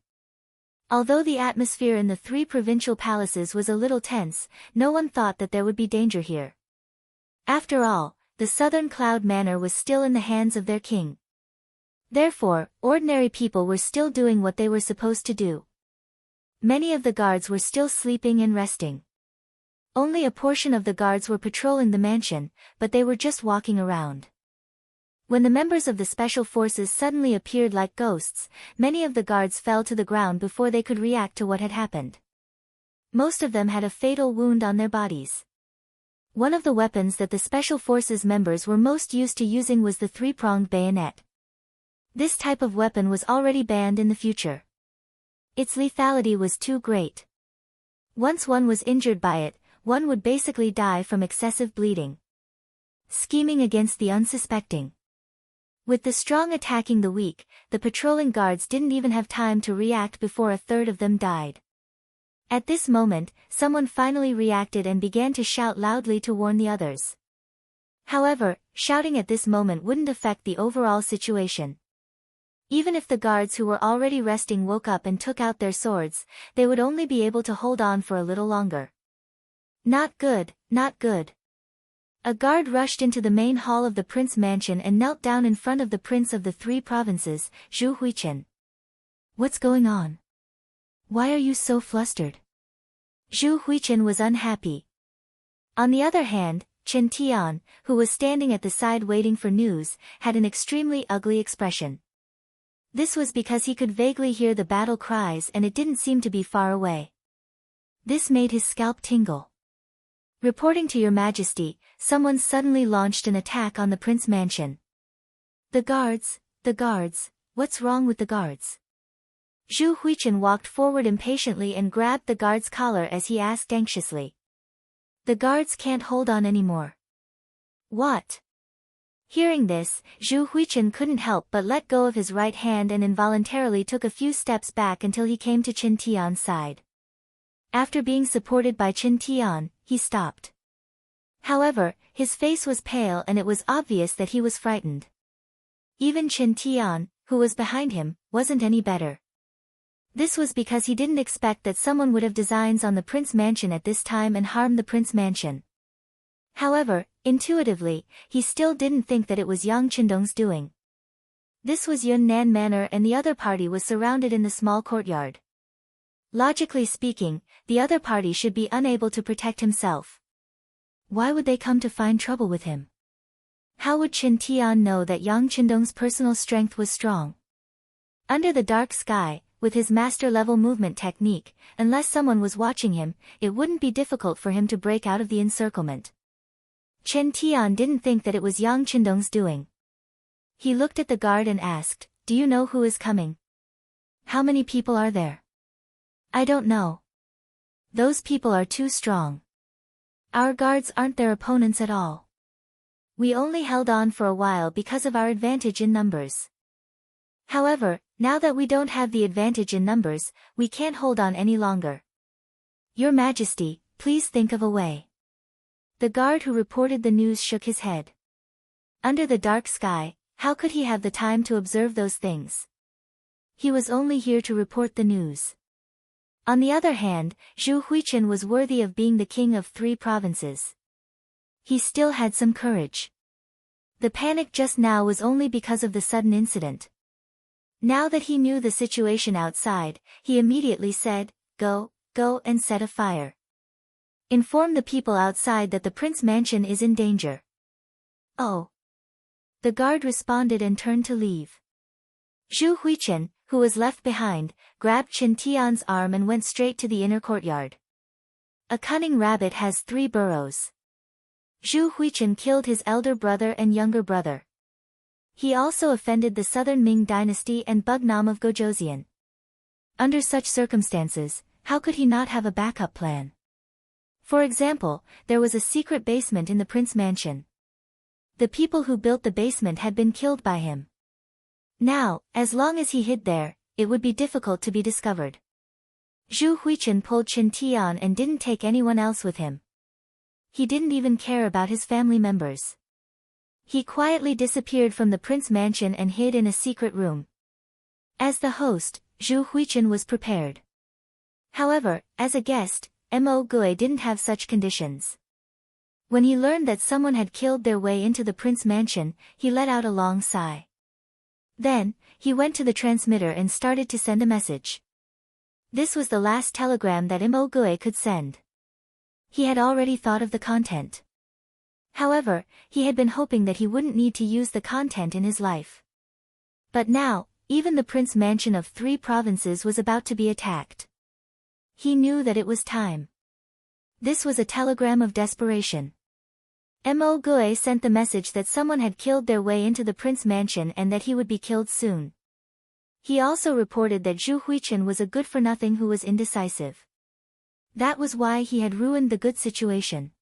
Speaker 1: Although the atmosphere in the 3 provincial palaces was a little tense, no one thought that there would be danger here. After all, the southern cloud manor was still in the hands of their king. Therefore, ordinary people were still doing what they were supposed to do. Many of the guards were still sleeping and resting. Only a portion of the guards were patrolling the mansion, but they were just walking around. When the members of the special forces suddenly appeared like ghosts, many of the guards fell to the ground before they could react to what had happened. Most of them had a fatal wound on their bodies. One of the weapons that the special forces members were most used to using was the three-pronged bayonet. This type of weapon was already banned in the future. Its lethality was too great. Once one was injured by it, one would basically die from excessive bleeding. Scheming against the unsuspecting. With the strong attacking the weak, the patrolling guards didn't even have time to react before a third of them died. At this moment, someone finally reacted and began to shout loudly to warn the others. However, shouting at this moment wouldn't affect the overall situation. Even if the guards who were already resting woke up and took out their swords, they would only be able to hold on for a little longer. Not good, not good. A guard rushed into the main hall of the prince mansion and knelt down in front of the prince of the three provinces, Zhu Huichen. What's going on? Why are you so flustered? Zhu Huichen was unhappy. On the other hand, Chen Tian, who was standing at the side waiting for news, had an extremely ugly expression. This was because he could vaguely hear the battle cries and it didn't seem to be far away. This made his scalp tingle. Reporting to your majesty, someone suddenly launched an attack on the prince mansion. The guards, what's wrong with the guards? Zhu Huichen walked forward impatiently and grabbed the guard's collar as he asked anxiously. The guards can't hold on anymore. What? Hearing this, Zhu Huichen couldn't help but let go of his right hand and involuntarily took a few steps back until he came to Chen Tian's side. After being supported by Chen Tian, he stopped. However, his face was pale and it was obvious that he was frightened. Even Chen Tian, who was behind him, wasn't any better. This was because he didn't expect that someone would have designs on the prince mansion at this time and harm the prince mansion. However, intuitively, he still didn't think that it was Yang Qindong's doing. This was Yunnan Manor and the other party was surrounded in the small courtyard. Logically speaking, the other party should be unable to protect himself. Why would they come to find trouble with him? How would Chen Tian know that Yang Qindong's personal strength was strong? Under the dark sky, with his master-level movement technique, unless someone was watching him, it wouldn't be difficult for him to break out of the encirclement. Chen Tian didn't think that it was Yang Qindong's doing. He looked at the guard and asked, "Do you know who is coming? How many people are there?" "I don't know. Those people are too strong. Our guards aren't their opponents at all. We only held on for a while because of our advantage in numbers. However, now that we don't have the advantage in numbers, we can't hold on any longer. Your Majesty, please think of a way." The guard who reported the news shook his head. Under the dark sky, how could he have the time to observe those things? He was only here to report the news. On the other hand, Zhu Huichen was worthy of being the king of three provinces. He still had some courage. The panic just now was only because of the sudden incident. Now that he knew the situation outside, he immediately said, go and set a fire. Inform the people outside that the prince mansion is in danger." "Oh." The guard responded and turned to leave. Zhu Huichen, who was left behind, grabbed Chen Tian's arm and went straight to the inner courtyard. A cunning rabbit has 3 burrows. Zhu Huichen killed his elder brother and younger brother. He also offended the southern Ming dynasty and Bugnam of Gojoseon. Under such circumstances, how could he not have a backup plan? For example, there was a secret basement in the prince mansion. The people who built the basement had been killed by him. Now, as long as he hid there, it would be difficult to be discovered. Zhu Huichen pulled Chen Tian and didn't take anyone else with him. He didn't even care about his family members. He quietly disappeared from the prince mansion and hid in a secret room. As the host, Zhu Huichen was prepared. However, as a guest, Mo Gui didn't have such conditions. When he learned that someone had killed their way into the prince mansion, he let out a long sigh. Then, he went to the transmitter and started to send a message. This was the last telegram that Mo Gui could send. He had already thought of the content. However, he had been hoping that he wouldn't need to use the content in his life. But now, even the prince mansion of 3 provinces was about to be attacked. He knew that it was time. This was a telegram of desperation. Mo Gue sent the message that someone had killed their way into the prince mansion and that he would be killed soon. He also reported that Zhu Huichen was a good-for-nothing who was indecisive. That was why he had ruined the good situation.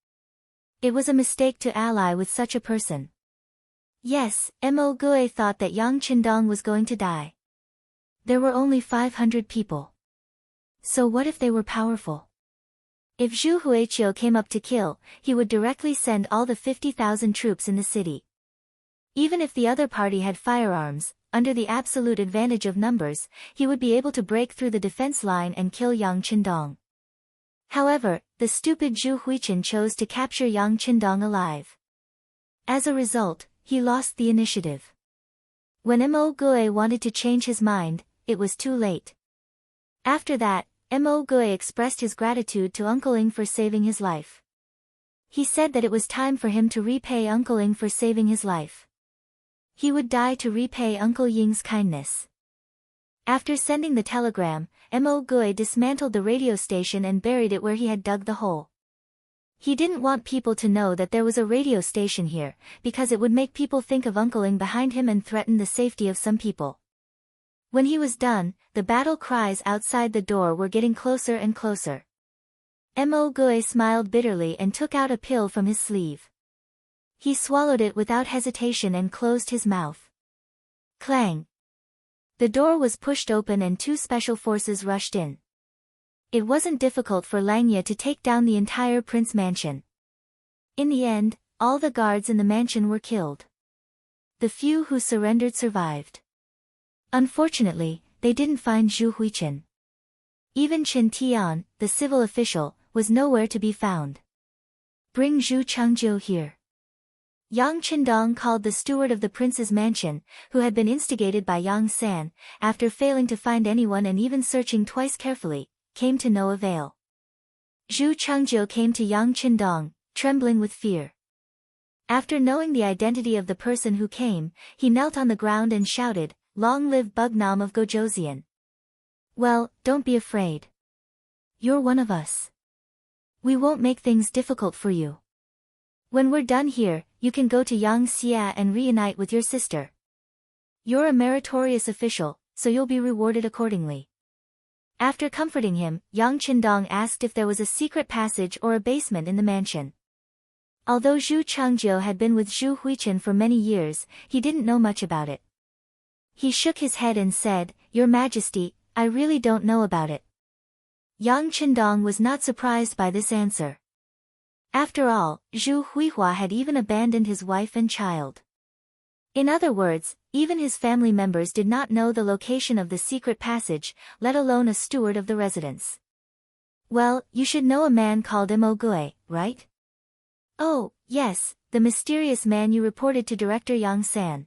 Speaker 1: It was a mistake to ally with such a person. Yes, Mo Gue thought that Yang Qindong was going to die. There were only 500 people. So what if they were powerful? If Zhu Huiqiu came up to kill, he would directly send all the 50,000 troops in the city. Even if the other party had firearms, under the absolute advantage of numbers, he would be able to break through the defense line and kill Yang Qindong. However, the stupid Zhu Huichen chose to capture Yang Qindong alive. As a result, he lost the initiative. When Mo Gue wanted to change his mind, it was too late. After that, Mo Gue expressed his gratitude to Uncle Ing for saving his life. He said that it was time for him to repay Uncle Ing for saving his life. He would die to repay Uncle Ying's kindness. After sending the telegram, Mo Gue dismantled the radio station and buried it where he had dug the hole. He didn't want people to know that there was a radio station here, because it would make people think of Uncle Ing behind him and threaten the safety of some people. When he was done, the battle cries outside the door were getting closer and closer. Mo Gue smiled bitterly and took out a pill from his sleeve. He swallowed it without hesitation and closed his mouth. Clang! The door was pushed open and 2 special forces rushed in. It wasn't difficult for Langye to take down the entire prince mansion. In the end, all the guards in the mansion were killed. The few who surrendered survived. Unfortunately, they didn't find Zhu Huichen. Even Chen Tian, the civil official, was nowhere to be found. Bring Zhu Changjiu here. Yang Qindong called the steward of the prince's mansion, who had been instigated by Yang San, after failing to find anyone and even searching twice carefully, came to no avail. Zhu Changjiu came to Yang Qindong, trembling with fear. After knowing the identity of the person who came, he knelt on the ground and shouted, "Long live Bugnam of Gojoseon." Well, don't be afraid. You're one of us. We won't make things difficult for you. When we're done here, you can go to Yang Xia and reunite with your sister. You're a meritorious official, so you'll be rewarded accordingly. After comforting him, Yang Qindong asked if there was a secret passage or a basement in the mansion. Although Zhu Changjiu had been with Zhu Huichen for many years, he didn't know much about it. He shook his head and said, "Your Majesty, I really don't know about it." Yang Qindong was not surprised by this answer. After all, Zhu Huihua had even abandoned his wife and child. In other words, even his family members did not know the location of the secret passage, let alone a steward of the residence. Well, you should know a man called Mo Gue, right? Oh, yes, the mysterious man you reported to Director Yang San.